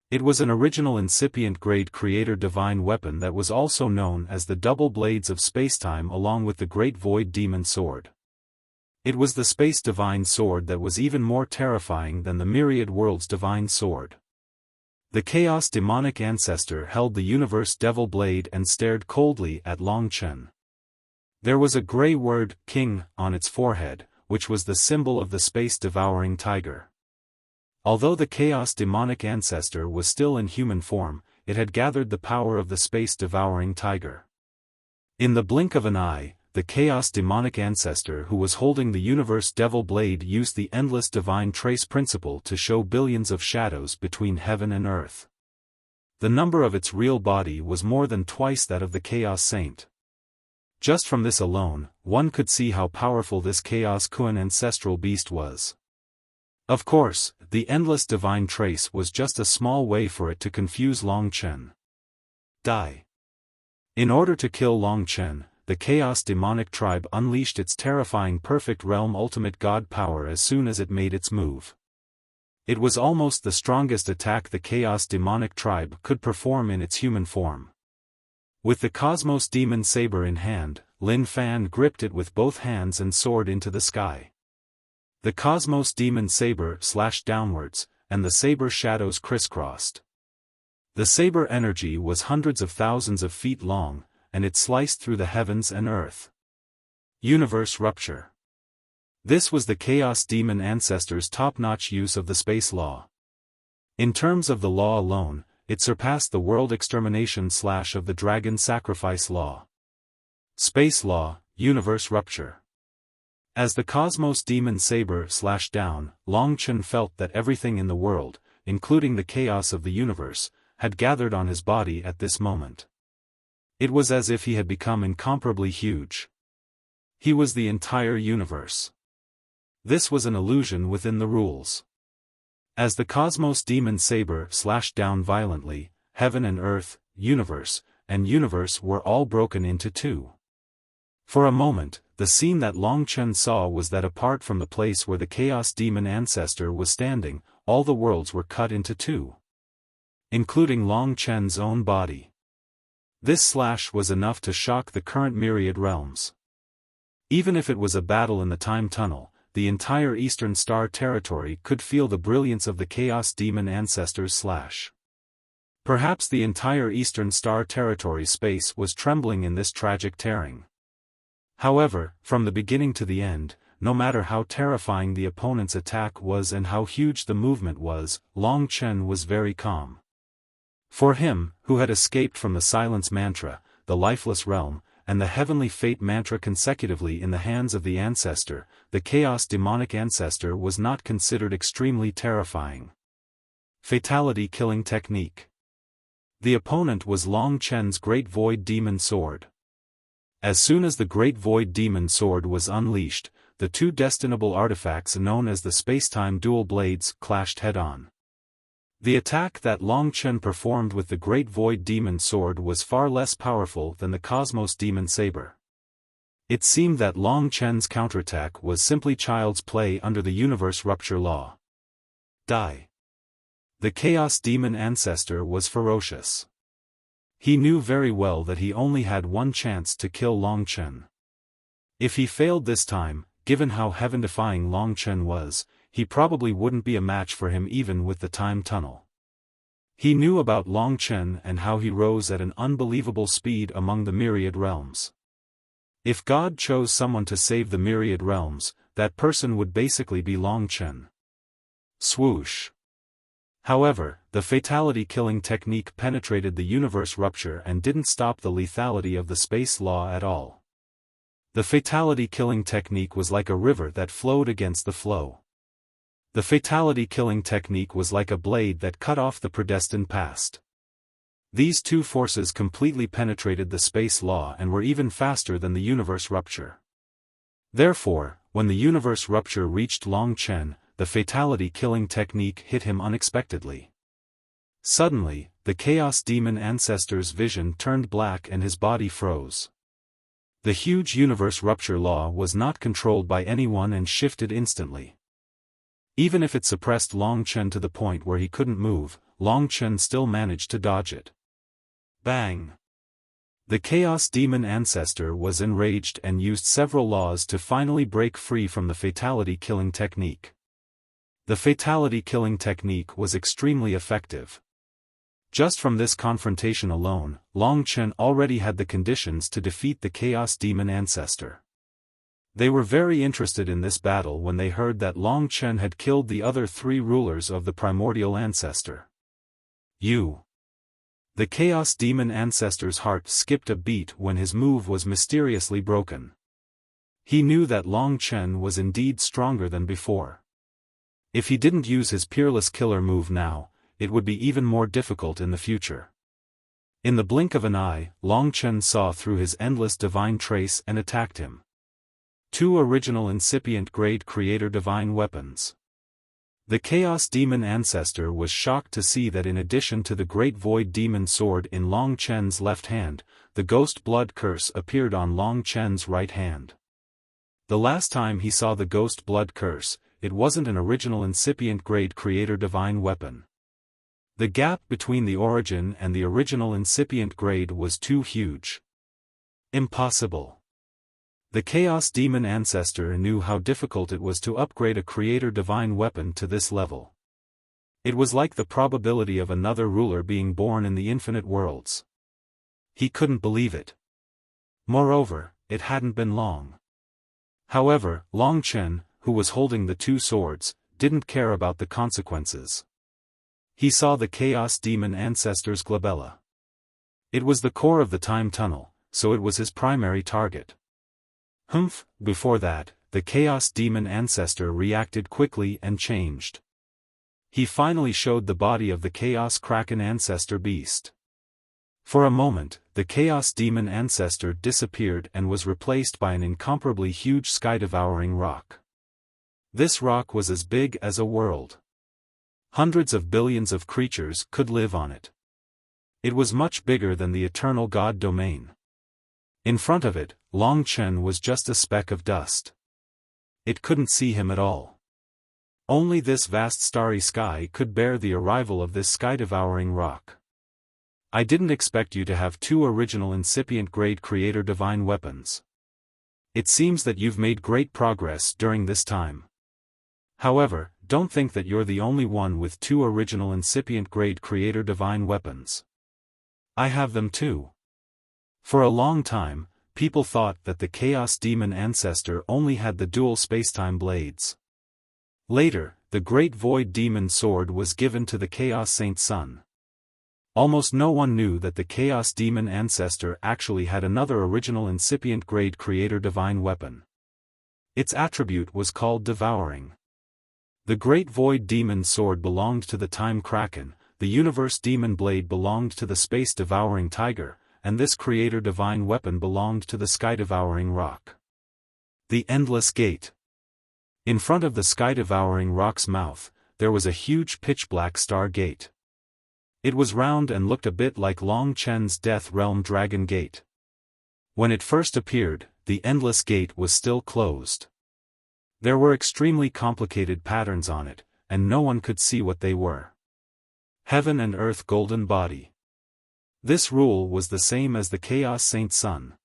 It was an original incipient grade creator divine weapon that was also known as the double blades of spacetime along with the great void demon sword. It was the space divine sword that was even more terrifying than the myriad worlds divine sword. The chaos demonic ancestor held the universe devil blade and stared coldly at Long Chen. There was a gray word, king, on its forehead, which was the symbol of the space-devouring tiger. Although the chaos demonic ancestor was still in human form, it had gathered the power of the space-devouring tiger. In the blink of an eye, the chaos demonic ancestor who was holding the universe devil blade used the endless divine trace principle to show billions of shadows between heaven and earth. The number of its real body was more than twice that of the chaos saint. Just from this alone, one could see how powerful this chaos Kuan ancestral beast was. Of course, the endless divine trace was just a small way for it to confuse Long Chen. Die. In order to kill Long Chen, the chaos demonic tribe unleashed its terrifying perfect realm ultimate god power as soon as it made its move. It was almost the strongest attack the chaos demonic tribe could perform in its human form. With the cosmos demon saber in hand, Lin Fan gripped it with both hands and soared into the sky. The cosmos demon saber slashed downwards, and the saber shadows crisscrossed. The saber energy was hundreds of thousands of feet long, and it sliced through the heavens and earth. Universe rupture. This was the Chaos Demon ancestor's top-notch use of the space law. In terms of the law alone, it surpassed the world extermination / of the dragon sacrifice law. Space law, universe rupture. As the Cosmos Demon saber slashed down, Long Chen felt that everything in the world, including the chaos of the universe, had gathered on his body at this moment. It was as if he had become incomparably huge. He was the entire universe. This was an illusion within the rules. As the Cosmos Demon saber slashed down violently, heaven and earth, universe, and universe were all broken into two. For a moment, the scene that Long Chen saw was that apart from the place where the Chaos Demon ancestor was standing, all the worlds were cut into two. Including Long Chen's own body. This slash was enough to shock the current myriad realms. Even if it was a battle in the time tunnel, the entire Eastern Star territory could feel the brilliance of the Chaos Demon ancestor's slash. Perhaps the entire Eastern Star territory space was trembling in this tragic tearing. However, from the beginning to the end, no matter how terrifying the opponent's attack was and how huge the movement was, Long Chen was very calm. For him, who had escaped from the Silence Mantra, the Lifeless Realm, and the Heavenly Fate Mantra consecutively in the hands of the ancestor, the Chaos Demonic ancestor was not considered extremely terrifying. Fatality killing technique. The opponent was Long Chen's Great Void Demon Sword. As soon as the Great Void Demon Sword was unleashed, the two destinable artifacts known as the Spacetime Dual Blades clashed head-on. The attack that Long Chen performed with the Great Void Demon Sword was far less powerful than the Cosmos Demon Saber. It seemed that Long Chen's counterattack was simply child's play under the universe rupture law. Die. The Chaos Demon ancestor was ferocious. He knew very well that he only had one chance to kill Long Chen. If he failed this time, given how heaven-defying Long Chen was, he probably wouldn't be a match for him even with the time tunnel. He knew about Long Chen and how he rose at an unbelievable speed among the myriad realms. If God chose someone to save the myriad realms, that person would basically be Long Chen. Swoosh. However, the fatality-killing technique penetrated the universe rupture and didn't stop the lethality of the space law at all. The fatality-killing technique was like a river that flowed against the flow. The fatality-killing technique was like a blade that cut off the predestined past. These two forces completely penetrated the space law and were even faster than the universe rupture. Therefore, when the universe rupture reached Long Chen, the fatality-killing technique hit him unexpectedly. Suddenly, the Chaos Demon Ancestor's vision turned black and his body froze. The huge universe rupture law was not controlled by anyone and shifted instantly. Even if it suppressed Long Chen to the point where he couldn't move, Long Chen still managed to dodge it. Bang! The Chaos Demon Ancestor was enraged and used several laws to finally break free from the fatality-killing technique. The fatality-killing technique was extremely effective. Just from this confrontation alone, Long Chen already had the conditions to defeat the Chaos Demon Ancestor. They were very interested in this battle when they heard that Long Chen had killed the other three rulers of the primordial ancestor. The Chaos Demon Ancestor's heart skipped a beat when his move was mysteriously broken. He knew that Long Chen was indeed stronger than before. If he didn't use his peerless killer move now, it would be even more difficult in the future. In the blink of an eye, Long Chen saw through his endless divine trace and attacked him. Two original incipient grade creator divine weapons. The Chaos Demon Ancestor was shocked to see that in addition to the Great Void Demon Sword in Long Chen's left hand, the Ghost Blood Curse appeared on Long Chen's right hand. The last time he saw the Ghost Blood Curse, it wasn't an original incipient grade creator divine weapon. The gap between the origin and the original incipient grade was too huge. Impossible. The Chaos Demon Ancestor knew how difficult it was to upgrade a creator divine weapon to this level. It was like the probability of another ruler being born in the infinite worlds. He couldn't believe it. Moreover, it hadn't been long. However, Long Chen, who was holding the two swords, didn't care about the consequences. He saw the Chaos Demon Ancestor's glabella. It was the core of the time tunnel, so it was his primary target. Before that, the Chaos Demon Ancestor reacted quickly and changed. He finally showed the body of the Chaos Kraken Ancestor beast. For a moment, the Chaos Demon Ancestor disappeared and was replaced by an incomparably huge sky-devouring rock. This rock was as big as a world. Hundreds of billions of creatures could live on it. It was much bigger than the Eternal God domain. In front of it, Long Chen was just a speck of dust. It couldn't see him at all. Only this vast starry sky could bear the arrival of this sky-devouring rock. I didn't expect you to have two original incipient grade creator divine weapons. It seems that you've made great progress during this time. However, don't think that you're the only one with two original incipient grade creator divine weapons. I have them too. For a long time, people thought that the Chaos Demon Ancestor only had the dual spacetime blades. Later, the Great Void Demon Sword was given to the Chaos Saint Sun. Almost no one knew that the Chaos Demon Ancestor actually had another original incipient grade creator divine weapon. Its attribute was called Devouring. The Great Void Demon Sword belonged to the Time Kraken, the Universe Demon Blade belonged to the Space Devouring Tiger, and this creator divine weapon belonged to the Sky-Devouring Rock. The Endless Gate. In front of the Sky-Devouring Rock's mouth, there was a huge pitch-black star gate. It was round and looked a bit like Long Chen's Death Realm Dragon Gate. When it first appeared, the Endless Gate was still closed. There were extremely complicated patterns on it, and no one could see what they were. Heaven and Earth Golden Body. This rule was the same as the Chaos Saint Sun.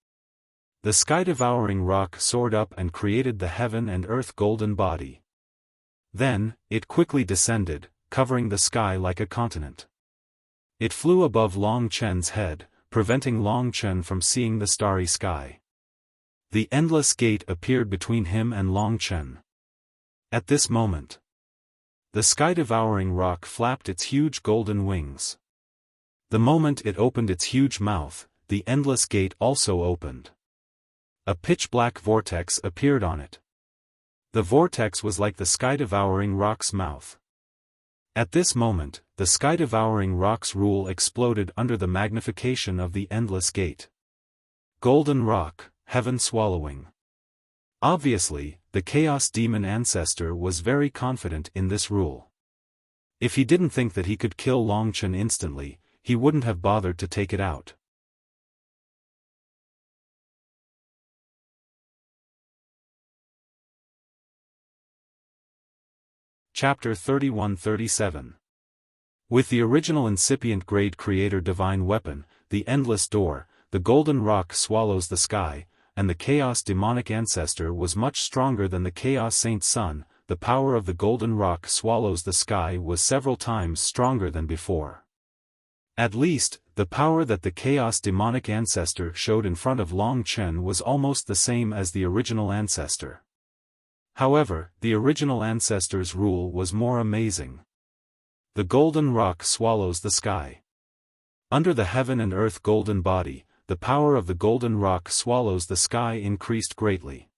The Sky-Devouring Rock soared up and created the Heaven and Earth Golden Body. Then, it quickly descended, covering the sky like a continent. It flew above Long Chen's head, preventing Long Chen from seeing the starry sky. The endless gate appeared between him and Long Chen. At this moment, the sky-devouring rock flapped its huge golden wings. The moment it opened its huge mouth, the endless gate also opened. A pitch-black vortex appeared on it. The vortex was like the sky-devouring rock's mouth. At this moment, the sky-devouring rock's rule exploded under the magnification of the endless gate. Golden rock, heaven swallowing. Obviously, the Chaos Demon ancestor was very confident in this rule. If he didn't think that he could kill Long Chen instantly, he wouldn't have bothered to take it out. Chapter 31-37. With the original incipient grade creator divine weapon, the endless door, the golden rock swallows the sky, and the chaos demonic ancestor was much stronger than the chaos saint sun. The power of the golden rock swallows the sky was several times stronger than before. At least, the power that the chaos demonic ancestor showed in front of Long Chen was almost the same as the original ancestor. However, the original ancestor's rule was more amazing. The golden rock swallows the sky. Under the heaven and earth golden body, the power of the golden rock swallows the sky increased greatly.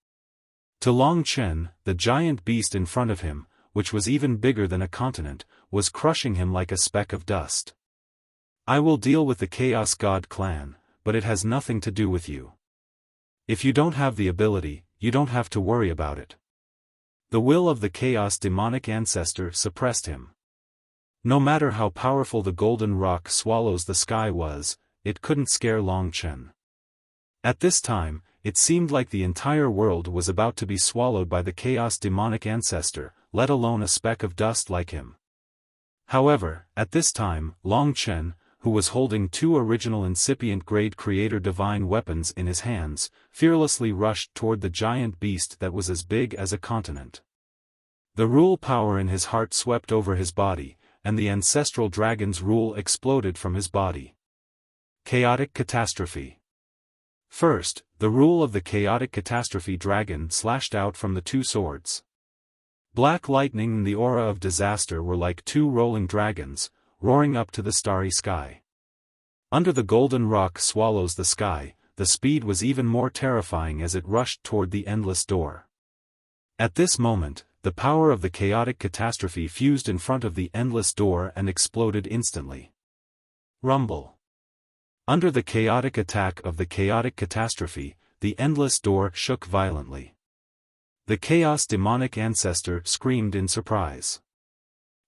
To Long Chen, the giant beast in front of him, which was even bigger than a continent, was crushing him like a speck of dust. I will deal with the Chaos God clan, but it has nothing to do with you. If you don't have the ability, you don't have to worry about it. The will of the chaos demonic ancestor suppressed him. No matter how powerful the golden rock swallows the sky was, it couldn't scare Long Chen. At this time, it seemed like the entire world was about to be swallowed by the chaos demonic ancestor, let alone a speck of dust like him. However, at this time, Long Chen, who was holding two original incipient grade creator divine weapons in his hands, fearlessly rushed toward the giant beast that was as big as a continent. The rule power in his heart swept over his body, and the ancestral dragon's rule exploded from his body. Chaotic catastrophe. First, the rule of the chaotic catastrophe dragon slashed out from the two swords. Black lightning and the aura of disaster were like two rolling dragons, roaring up to the starry sky. Under the golden rock swallows the sky, the speed was even more terrifying as it rushed toward the endless door. At this moment, the power of the chaotic catastrophe fused in front of the endless door and exploded instantly. Rumble. Under the chaotic attack of the chaotic catastrophe, the endless door shook violently. The chaos demonic ancestor screamed in surprise.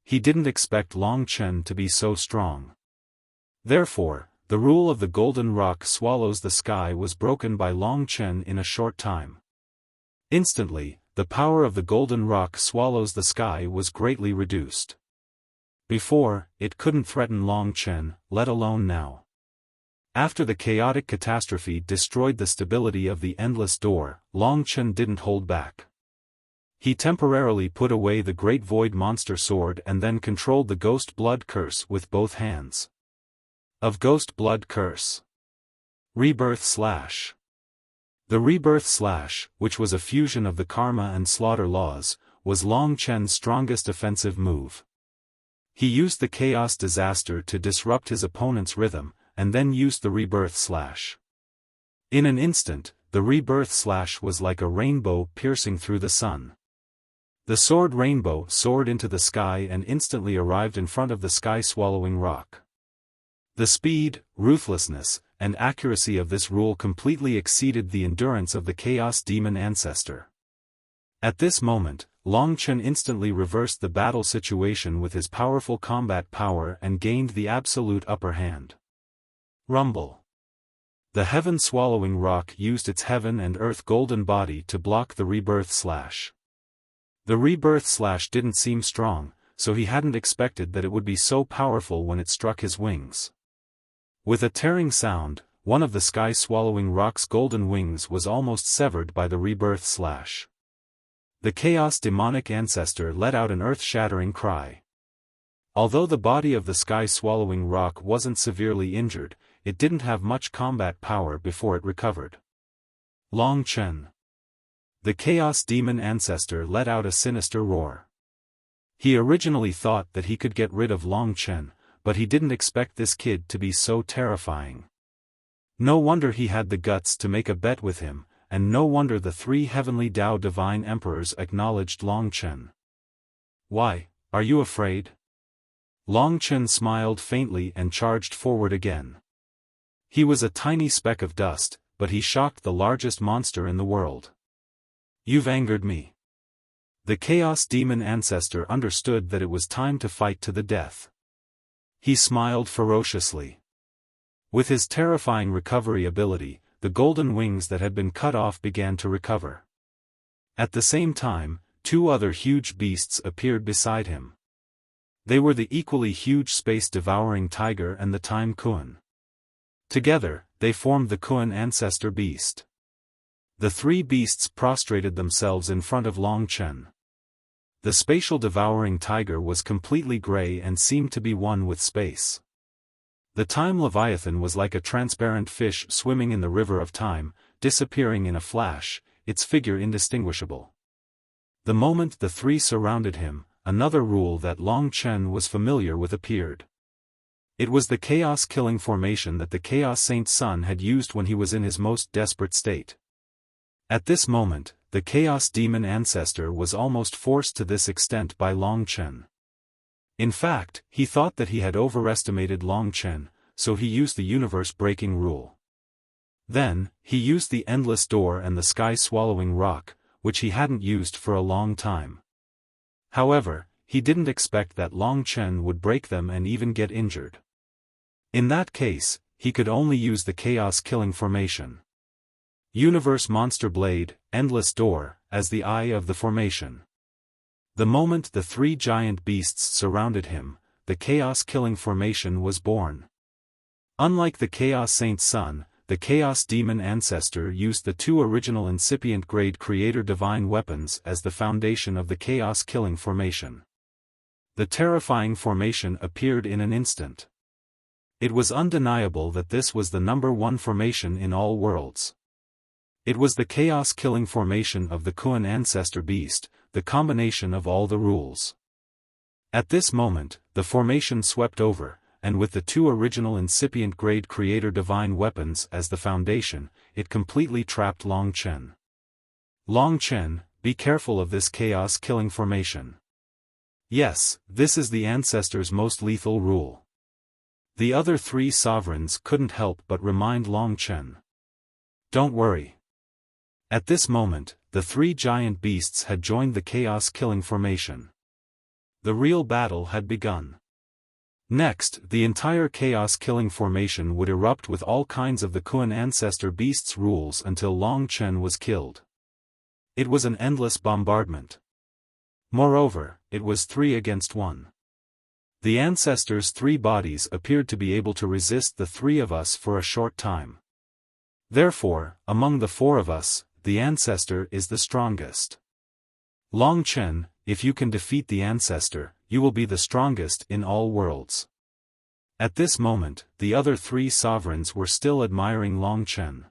He didn't expect Long Chen to be so strong. Therefore, the rule of the golden rock swallows the sky was broken by Long Chen in a short time. Instantly, the power of the golden rock swallows the sky was greatly reduced. Before, it couldn't threaten Long Chen, let alone now. After the chaotic catastrophe destroyed the stability of the endless door, Long Chen didn't hold back. He temporarily put away the Great Void Monster Sword and then controlled the Ghost Blood Curse with both hands. Of Ghost Blood Curse. Rebirth Slash. The Rebirth Slash, which was a fusion of the Karma and Slaughter laws, was Long Chen's strongest offensive move. He used the Chaos Disaster to disrupt his opponent's rhythm, and then used the Rebirth Slash. In an instant, the Rebirth Slash was like a rainbow piercing through the sun. The sword rainbow soared into the sky and instantly arrived in front of the sky-swallowing rock. The speed, ruthlessness, and accuracy of this rule completely exceeded the endurance of the Chaos Demon ancestor. At this moment, Long Chen instantly reversed the battle situation with his powerful combat power and gained the absolute upper hand. Rumble. The heaven-swallowing rock used its heaven and earth golden body to block the Rebirth Slash. The Rebirth Slash didn't seem strong, so he hadn't expected that it would be so powerful when it struck his wings. With a tearing sound, one of the sky-swallowing rock's golden wings was almost severed by the Rebirth Slash. The Chaos Demonic ancestor let out an earth-shattering cry. Although the body of the sky-swallowing rock wasn't severely injured, it didn't have much combat power before it recovered. Long Chen. The Chaos Demon ancestor let out a sinister roar. He originally thought that he could get rid of Long Chen, but he didn't expect this kid to be so terrifying. No wonder he had the guts to make a bet with him, and no wonder the three heavenly Tao divine emperors acknowledged Long Chen. Why, are you afraid? Long Chen smiled faintly and charged forward again. He was a tiny speck of dust, but he shocked the largest monster in the world. You've angered me. The Chaos Demon ancestor understood that it was time to fight to the death. He smiled ferociously. With his terrifying recovery ability, the golden wings that had been cut off began to recover. At the same time, two other huge beasts appeared beside him. They were the equally huge space-devouring tiger and the time Kuan. Together, they formed the Kuan ancestor beast. The three beasts prostrated themselves in front of Long Chen. The spatial devouring tiger was completely gray and seemed to be one with space. The time leviathan was like a transparent fish swimming in the river of time, disappearing in a flash, its figure indistinguishable. The moment the three surrounded him, another rule that Long Chen was familiar with appeared. It was the chaos-killing formation that the Chaos Saint Sun had used when he was in his most desperate state. At this moment, the Chaos Demon ancestor was almost forced to this extent by Long Chen. In fact, he thought that he had overestimated Long Chen, so he used the universe-breaking rule. Then, he used the endless door and the sky-swallowing rock, which he hadn't used for a long time. However, he didn't expect that Long Chen would break them and even get injured. In that case, he could only use the chaos-killing formation. Universe Monster Blade, Endless Door, as the eye of the formation. The moment the three giant beasts surrounded him, the chaos-killing formation was born. Unlike the Chaos Saint Sun, the Chaos Demon ancestor used the two original incipient-grade Creator Divine weapons as the foundation of the chaos-killing formation. The terrifying formation appeared in an instant. It was undeniable that this was the #1 formation in all worlds. It was the chaos-killing formation of the Kuan ancestor beast, the combination of all the rules. At this moment, the formation swept over, and with the two original incipient-grade Creator Divine weapons as the foundation, it completely trapped Long Chen. Long Chen, be careful of this chaos-killing formation. Yes, this is the ancestor's most lethal rule. The other three sovereigns couldn't help but remind Long Chen. Don't worry. At this moment, the three giant beasts had joined the chaos-killing formation. The real battle had begun. Next, the entire chaos-killing formation would erupt with all kinds of the Kuan ancestor beasts' rules until Long Chen was killed. It was an endless bombardment. Moreover, it was 3 against 1. The ancestors' 3 bodies appeared to be able to resist the 3 of us for a short time. Therefore, among the 4 of us, the ancestor is the strongest. Long Chen, if you can defeat the ancestor, you will be the strongest in all worlds. At this moment, the other 3 sovereigns were still admiring Long Chen.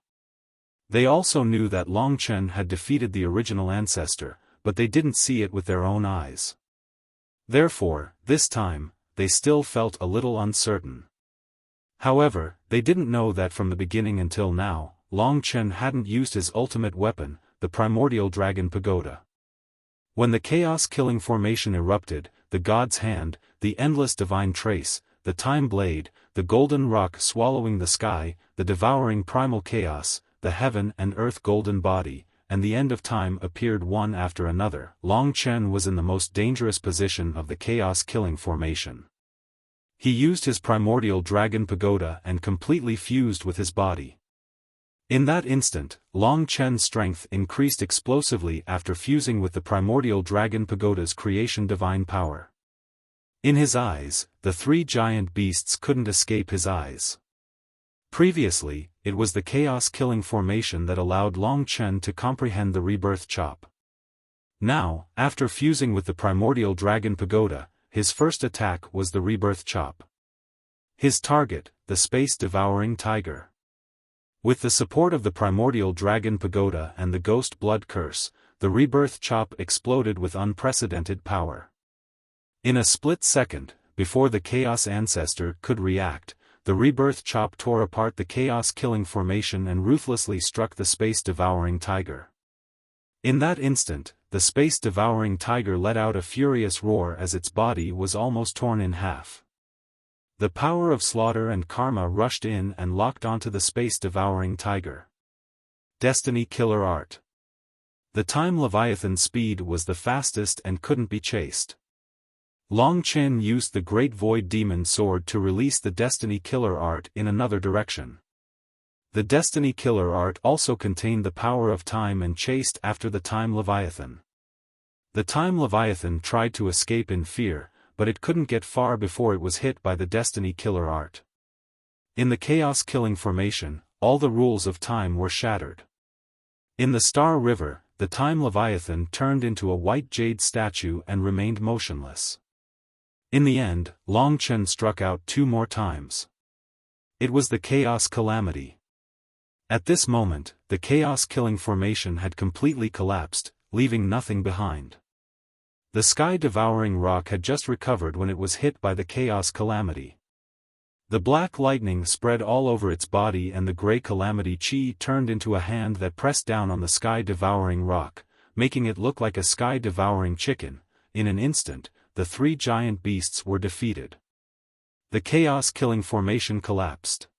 They also knew that Long Chen had defeated the original ancestor, but they didn't see it with their own eyes. Therefore, this time, they still felt a little uncertain. However, they didn't know that from the beginning until now, Long Chen hadn't used his ultimate weapon, the primordial dragon pagoda. When the chaos-killing formation erupted, the God's Hand, the endless divine trace, the time blade, the golden rock swallowing the sky, the devouring primal chaos, the heaven and earth golden body, and the end of time appeared one after another. Long Chen was in the most dangerous position of the chaos-killing formation. He used his primordial dragon pagoda and completely fused with his body. In that instant, Long Chen's strength increased explosively after fusing with the primordial dragon pagoda's creation divine power. In his eyes, the 3 giant beasts couldn't escape his eyes. Previously, it was the chaos-killing formation that allowed Long Chen to comprehend the rebirth chop. Now, after fusing with the primordial dragon pagoda, his first attack was the rebirth chop. His target, the space-devouring tiger. With the support of the primordial dragon pagoda and the ghost blood curse, the rebirth chop exploded with unprecedented power. In a split second, before the Chaos Ancestor could react, the rebirth chop tore apart the chaos-killing formation and ruthlessly struck the space-devouring tiger. In that instant, the space-devouring tiger let out a furious roar as its body was almost torn in half. The power of slaughter and karma rushed in and locked onto the space-devouring tiger. Destiny Killer Art. The Time Leviathan's speed was the fastest and couldn't be chased. Long Chen used the Great Void Demon Sword to release the Destiny Killer Art in another direction. The Destiny Killer Art also contained the power of time and chased after the Time Leviathan. The Time Leviathan tried to escape in fear, but it couldn't get far before it was hit by the Destiny Killer Art. In the chaos-killing formation, all the rules of time were shattered. In the Star River, the Time Leviathan turned into a white jade statue and remained motionless. In the end, Long Chen struck out 2 more times. It was the Chaos Calamity. At this moment, the chaos-killing formation had completely collapsed, leaving nothing behind. The sky-devouring rock had just recovered when it was hit by the Chaos Calamity. The black lightning spread all over its body and the grey Calamity Chi turned into a hand that pressed down on the sky-devouring rock, making it look like a sky-devouring chicken. In an instant, the 3 giant beasts were defeated. The chaos-killing formation collapsed.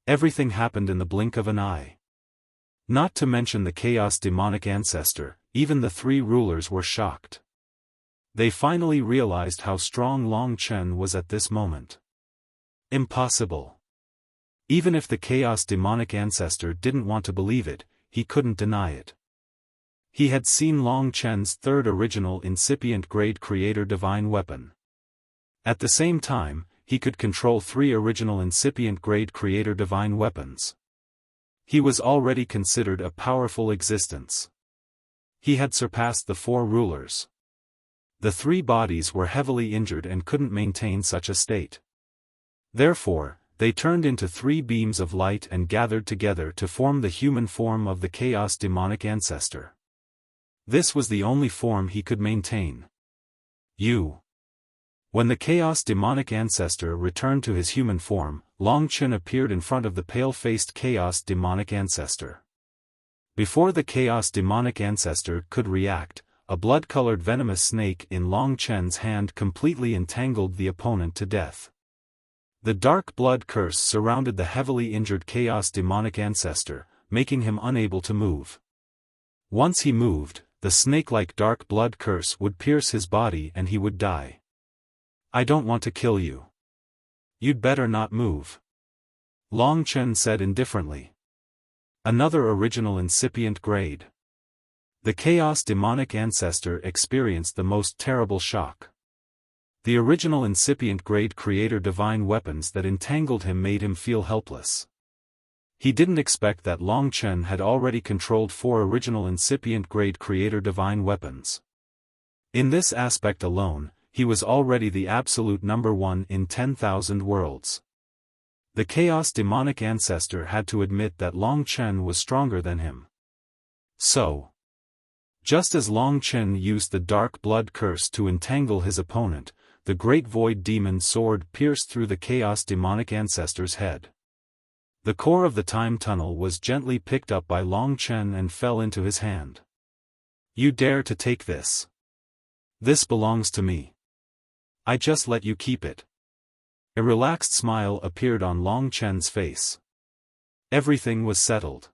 Everything happened in the blink of an eye. Not to mention the Chaos Demonic Ancestor, even the 3 rulers were shocked. They finally realized how strong Long Chen was at this moment. Impossible. Even if the Chaos Demonic Ancestor didn't want to believe it, he couldn't deny it. He had seen Long Chen's 3rd original incipient grade creator divine weapon. At the same time, he could control 3 original incipient grade creator divine weapons. He was already considered a powerful existence. He had surpassed the 4 rulers. The 3 bodies were heavily injured and couldn't maintain such a state. Therefore, they turned into 3 beams of light and gathered together to form the human form of the Chaos Demonic Ancestor. This was the only form he could maintain. When the Chaos Demonic Ancestor returned to his human form, Long Chen appeared in front of the pale-faced Chaos Demonic Ancestor. Before the Chaos Demonic Ancestor could react, a blood-colored venomous snake in Long Chen's hand completely entangled the opponent to death. The dark blood curse surrounded the heavily injured Chaos Demonic Ancestor, making him unable to move. Once he moved, the snake-like dark blood curse would pierce his body and he would die. "I don't want to kill you. You'd better not move," Long Chen said indifferently. Another original incipient grade. The Chaos Demonic Ancestor experienced the most terrible shock. The original incipient grade creator divine weapons that entangled him made him feel helpless. He didn't expect that Long Chen had already controlled 4 original incipient grade creator divine weapons. In this aspect alone, he was already the absolute number 1 in 10,000 worlds. The Chaos Demonic Ancestor had to admit that Long Chen was stronger than him. So, just as Long Chen used the dark blood curse to entangle his opponent, the Great Void Demon Sword pierced through the Chaos Demonic Ancestor's head. The core of the time tunnel was gently picked up by Long Chen and fell into his hand. "You dare to take this? This belongs to me. I just let you keep it." A relaxed smile appeared on Long Chen's face. Everything was settled.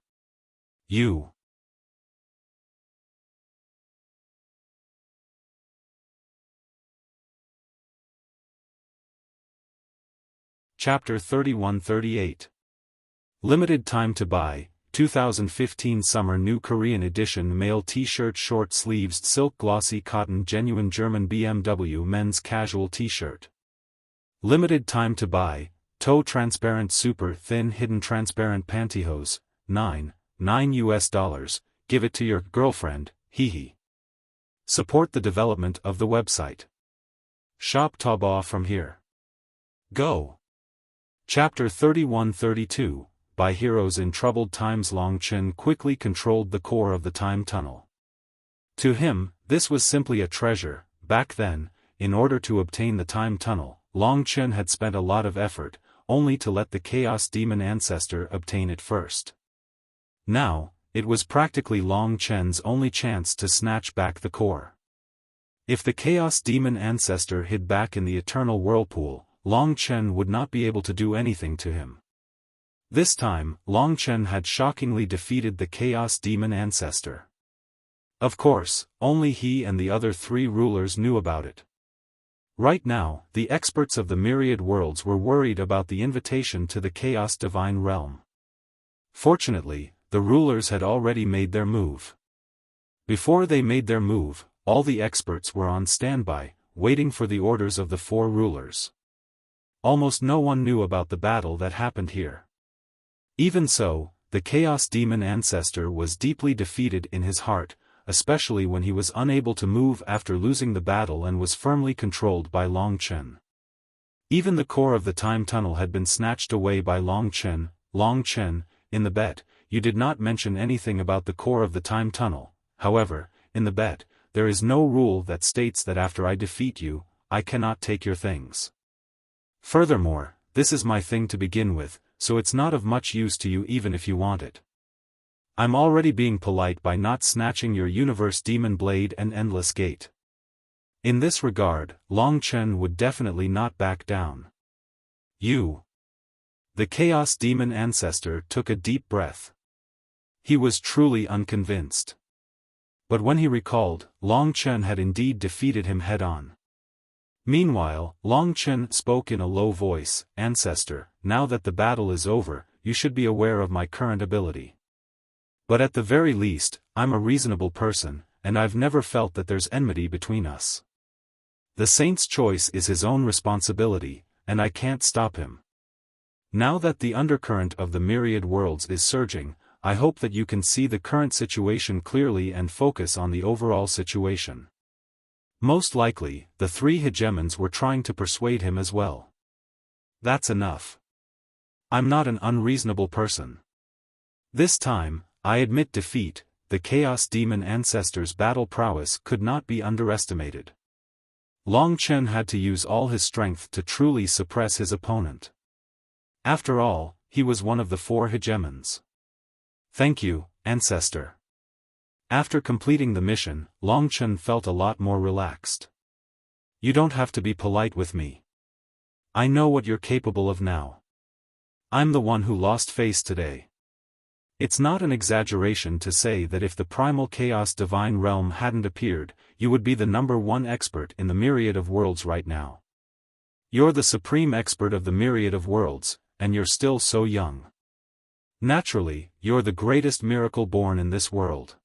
Chapter 31-38. Limited time to buy, 2015 Summer New Korean Edition Male T-shirt Short sleeves Silk Glossy Cotton Genuine German BMW Men's Casual T-shirt. Limited time to buy, Toe Transparent Super Thin Hidden Transparent Pantyhose, $9 US. Give it to your girlfriend, hee. Support the development of the website. Shop Taobao from here. Go. Chapter 31-32, by heroes in troubled times. Long Chen quickly controlled the core of the time tunnel. To him, this was simply a treasure. Back then, in order to obtain the time tunnel, Long Chen had spent a lot of effort, only to let the Chaos Demon Ancestor obtain it first. Now, it was practically Long Chen's only chance to snatch back the core. If the Chaos Demon Ancestor hid back in the Eternal Whirlpool, Long Chen would not be able to do anything to him. This time, Long Chen had shockingly defeated the Chaos Demon Ancestor. Of course, only he and the other 3 rulers knew about it. Right now, the experts of the myriad worlds were worried about the invitation to the Chaos Divine Realm. Fortunately, the rulers had already made their move. Before they made their move, all the experts were on standby, waiting for the orders of the 4 rulers. Almost no one knew about the battle that happened here. Even so, the Chaos Demon Ancestor was deeply defeated in his heart, especially when he was unable to move after losing the battle and was firmly controlled by Long Chen. Even the core of the time tunnel had been snatched away by Long Chen. Long Chen, in the bet, you did not mention anything about the core of the time tunnel. However, in the bet, there is no rule that states that after I defeat you, I cannot take your things. Furthermore, this is my thing to begin with, so it's not of much use to you even if you want it. I'm already being polite by not snatching your Universe Demon Blade and Endless Gate. In this regard, Long Chen would definitely not back down. You. The Chaos Demon Ancestor took a deep breath. He was truly unconvinced. But when he recalled, Long Chen had indeed defeated him head-on. Meanwhile, Long Chen spoke in a low voice, Ancestor, now that the battle is over, you should be aware of my current ability. But at the very least, I'm a reasonable person, and I've never felt that there's enmity between us. The saint's choice is his own responsibility, and I can't stop him. Now that the undercurrent of the myriad worlds is surging, I hope that you can see the current situation clearly and focus on the overall situation. Most likely, the 3 hegemons were trying to persuade him as well. That's enough. I'm not an unreasonable person. This time, I admit defeat. The Chaos Demon Ancestor's battle prowess could not be underestimated. Long Chen had to use all his strength to truly suppress his opponent. After all, he was one of the 4 hegemons. Thank you, Ancestor. After completing the mission, Long Chen felt a lot more relaxed. You don't have to be polite with me. I know what you're capable of now. I'm the one who lost face today. It's not an exaggeration to say that if the primal Chaos Divine Realm hadn't appeared, you would be the #1 expert in the myriad of worlds right now. You're the supreme expert of the myriad of worlds, and you're still so young. Naturally, you're the greatest miracle born in this world.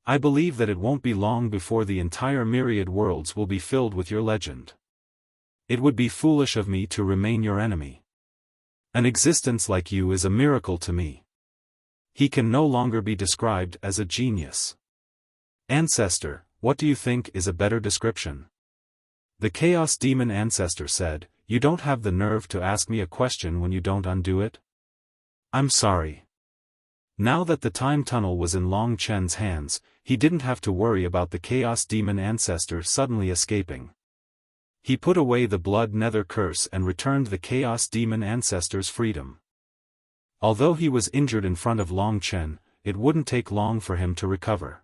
I believe that it won't be long before the entire myriad worlds will be filled with your legend. It would be foolish of me to remain your enemy. An existence like you is a miracle to me. He can no longer be described as a genius. Ancestor, what do you think is a better description? The Chaos Demon Ancestor said, you don't have the nerve to ask me a question when you don't undo it? I'm sorry. Now that the time tunnel was in Long Chen's hands, he didn't have to worry about the Chaos Demon Ancestor suddenly escaping. He put away the Blood Nether Curse and returned the Chaos Demon Ancestor's freedom. Although he was injured in front of Long Chen, it wouldn't take long for him to recover.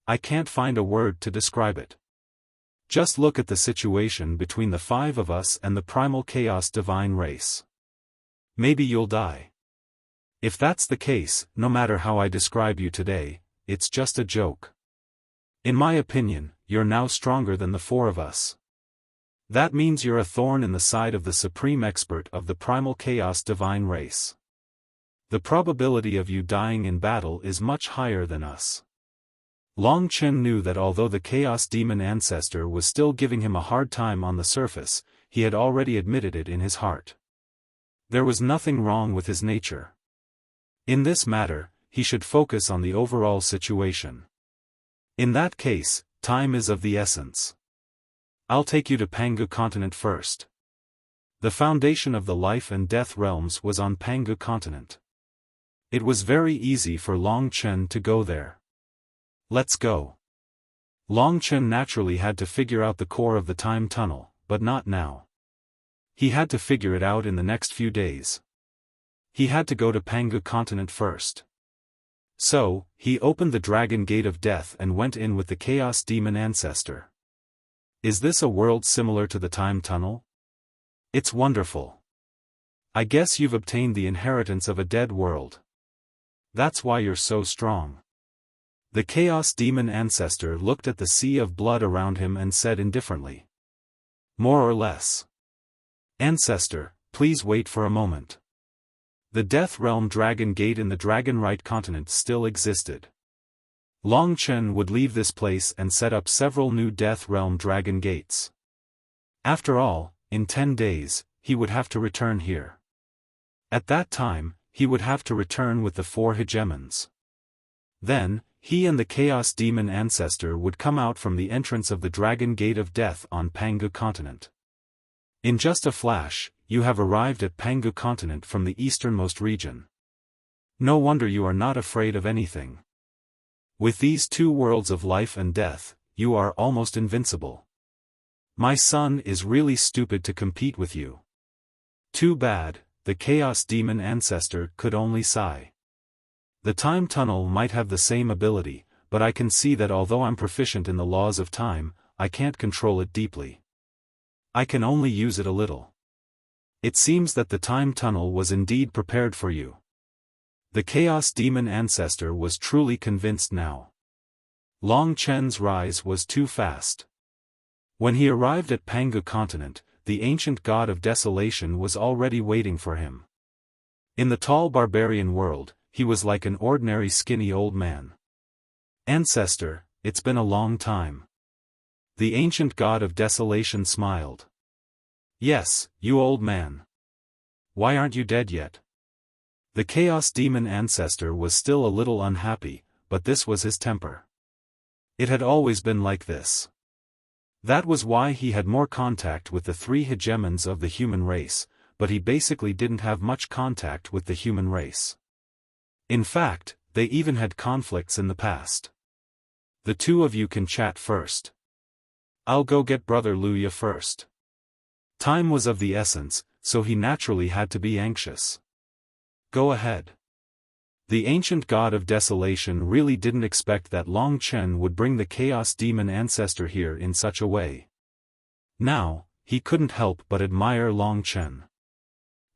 I can't find a word to describe it. Just look at the situation between the 5 of us and the primal Chaos Divine race. Maybe you'll die. If that's the case, no matter how I describe you today, it's just a joke. In my opinion, you're now stronger than the 4 of us. That means you're a thorn in the side of the supreme expert of the primal Chaos Divine race. The probability of you dying in battle is much higher than us. Long Chen knew that although the Chaos Demon Ancestor was still giving him a hard time on the surface, he had already admitted it in his heart. There was nothing wrong with his nature. In this matter, he should focus on the overall situation. In that case, time is of the essence. I'll take you to Pangu continent first. The foundation of the life and death realms was on Pangu continent. It was very easy for Long Chen to go there. Let's go. Long Chen naturally had to figure out the core of the time tunnel, but not now. He had to figure it out in the next few days. He had to go to Pangu continent first. So, he opened the Dragon Gate of Death and went in with the Chaos Demon Ancestor. Is this a world similar to the time tunnel? It's wonderful. I guess you've obtained the inheritance of a dead world. That's why you're so strong. The Chaos Demon Ancestor looked at the sea of blood around him and said indifferently. More or less. Ancestor, please wait for a moment. The Death Realm Dragon Gate in the Dragonrite continent still existed. Long Chen would leave this place and set up several new Death Realm Dragon Gates. After all, in 10 days, he would have to return here. At that time, he would have to return with the 4 hegemons. Then, he and the Chaos Demon Ancestor would come out from the entrance of the Dragon Gate of Death on Pangu continent. In just a flash, you have arrived at Pangu continent from the easternmost region. No wonder you are not afraid of anything. With these 2 worlds of life and death, you are almost invincible. My son is really stupid to compete with you. Too bad, the Chaos Demon Ancestor could only sigh. The time tunnel might have the same ability, but I can see that although I'm proficient in the laws of time, I can't control it deeply. I can only use it a little. It seems that the time tunnel was indeed prepared for you. The Chaos Demon Ancestor was truly convinced now. Long Chen's rise was too fast. When he arrived at Pangu continent, the ancient god of desolation was already waiting for him. In the tall barbarian world, he was like an ordinary skinny old man. Ancestor, it's been a long time. The ancient god of desolation smiled. Yes, you old man. Why aren't you dead yet? The Chaos Demon Ancestor was still a little unhappy, but this was his temper. It had always been like this. That was why he had more contact with the 3 hegemons of the human race, but he basically didn't have much contact with the human race. In fact, they even had conflicts in the past. The 2 of you can chat first. I'll go get Brother Luya first. Time was of the essence, so he naturally had to be anxious. Go ahead. The ancient god of desolation really didn't expect that Long Chen would bring the Chaos Demon Ancestor here in such a way. Now, he couldn't help but admire Long Chen.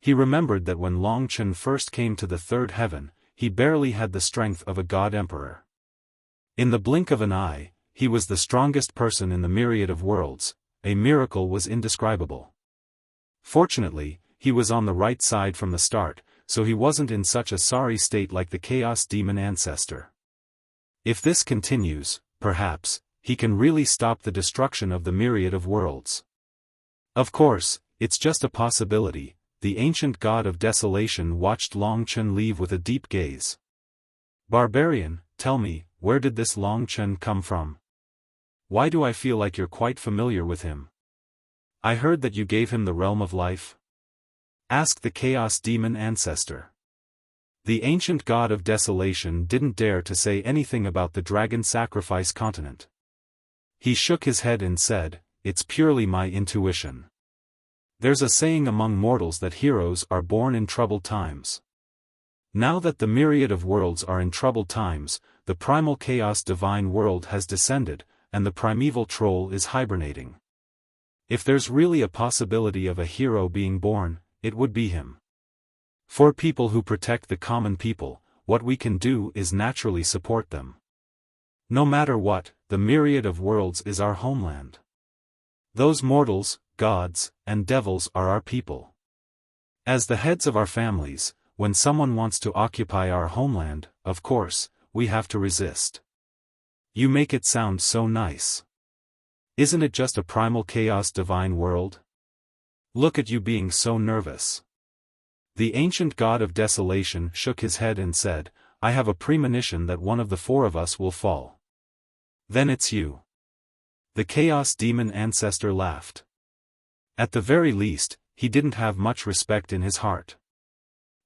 He remembered that when Long Chen first came to the 3rd heaven, he barely had the strength of a god emperor. In the blink of an eye, he was the strongest person in the myriad of worlds. A miracle was indescribable. Fortunately, he was on the right side from the start, so he wasn't in such a sorry state like the Chaos Demon Ancestor. If this continues, perhaps, he can really stop the destruction of the myriad of worlds. Of course, it's just a possibility. The ancient god of desolation watched Long Chen leave with a deep gaze. Barbarian, tell me, where did this Long Chen come from? Why do I feel like you're quite familiar with him? I heard that you gave him the realm of life. Asked the Chaos Demon Ancestor. The ancient god of desolation didn't dare to say anything about the dragon sacrifice continent. He shook his head and said, it's purely my intuition. There's a saying among mortals that heroes are born in troubled times. Now that the myriad of worlds are in troubled times, the primal chaos divine world has descended, and the primeval troll is hibernating. If there's really a possibility of a hero being born, it would be him. For people who protect the common people, what we can do is naturally support them. No matter what, the myriad of worlds is our homeland. Those mortals, gods, and devils are our people. As the heads of our families, when someone wants to occupy our homeland, of course, we have to resist. You make it sound so nice. Isn't it just a primal chaos divine world? Look at you being so nervous. The ancient god of desolation shook his head and said, I have a premonition that one of the 4 of us will fall. Then it's you. The Chaos Demon Ancestor laughed. At the very least, he didn't have much respect in his heart.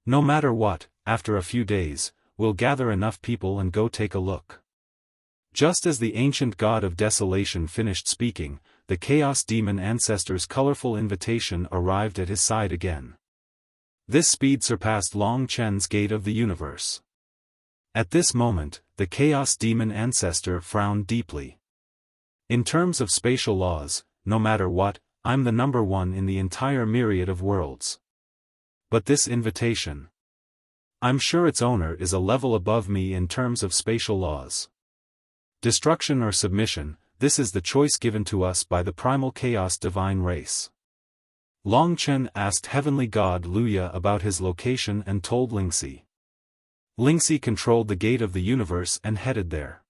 No matter what, after a few days, we'll gather enough people and go take a look. Just as the ancient god of desolation finished speaking, the Chaos Demon ancestor's colorful invitation arrived at his side again. This speed surpassed Long Chen's gate of the universe. At this moment, the Chaos Demon ancestor frowned deeply. In terms of spatial laws, no matter what, I'm the number one in the entire myriad of worlds. But this invitation, I'm sure its owner is a level above me in terms of spatial laws. Destruction or submission, this is the choice given to us by the primal chaos divine race. Long Chen asked Heavenly God Luya about his location and told Lingxi. Lingxi controlled the gate of the universe and headed there.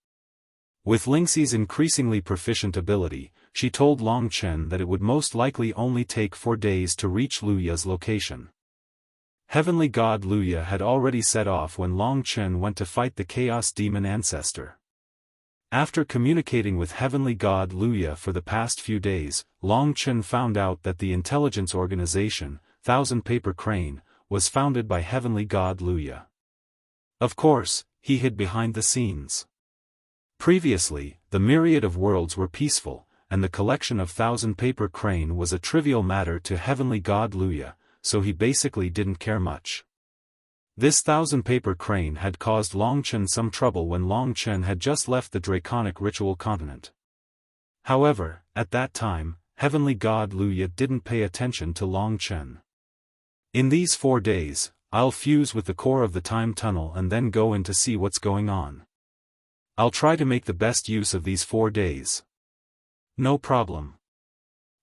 With Lingxi's increasingly proficient ability, she told Long Chen that it would most likely only take 4 days to reach Luya's location. Heavenly God Luya had already set off when Long Chen went to fight the Chaos Demon ancestor. After communicating with Heavenly God Luya for the past few days, Long Chen found out that the intelligence organization, Thousand Paper Crane, was founded by Heavenly God Luya. Of course, he hid behind the scenes. Previously, the myriad of worlds were peaceful, and the collection of Thousand Paper Crane was a trivial matter to Heavenly God Luya, so he basically didn't care much. This Thousand Paper Crane had caused Long Chen some trouble when Long Chen had just left the Draconic Ritual Continent. However, at that time, Heavenly God Luya didn't pay attention to Long Chen. In these 4 days, I'll fuse with the core of the time tunnel and then go in to see what's going on. I'll try to make the best use of these 4 days. No problem.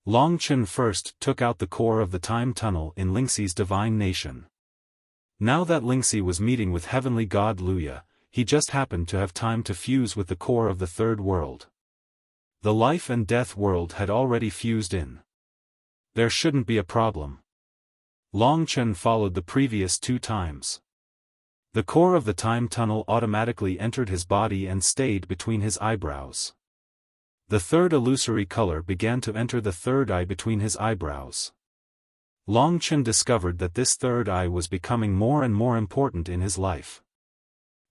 Long Chen first took out the core of the time tunnel in Lingxi's divine nation. Now that Lingxi was meeting with Heavenly God Luya, he just happened to have time to fuse with the core of the third world. The life and death world had already fused in. There shouldn't be a problem. Long Chen followed the previous 2 times. The core of the time tunnel automatically entered his body and stayed between his eyebrows. The third illusory color began to enter the third eye between his eyebrows. Long Chen discovered that this third eye was becoming more and more important in his life.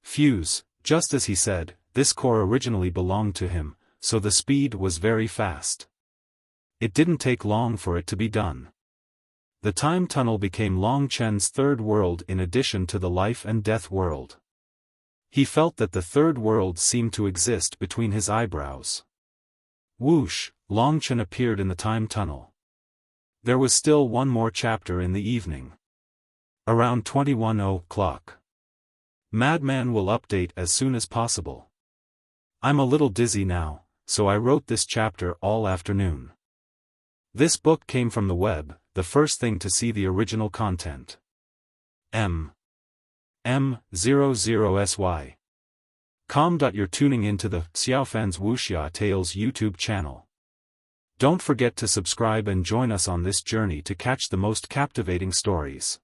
Fuse, just as he said, this core originally belonged to him, so the speed was very fast. It didn't take long for it to be done. The time tunnel became Long Chen's third world in addition to the life and death world. He felt that the third world seemed to exist between his eyebrows. Whoosh, Long Chen appeared in the time tunnel. There was still one more chapter in the evening. Around 21 o'clock. Madman will update as soon as possible. I'm a little dizzy now, so I wrote this chapter all afternoon. This book came from the web, the first thing to see the original content. M00SY. You're tuning into the Xiaofan's Wuxia Tales YouTube channel. Don't forget to subscribe and join us on this journey to catch the most captivating stories.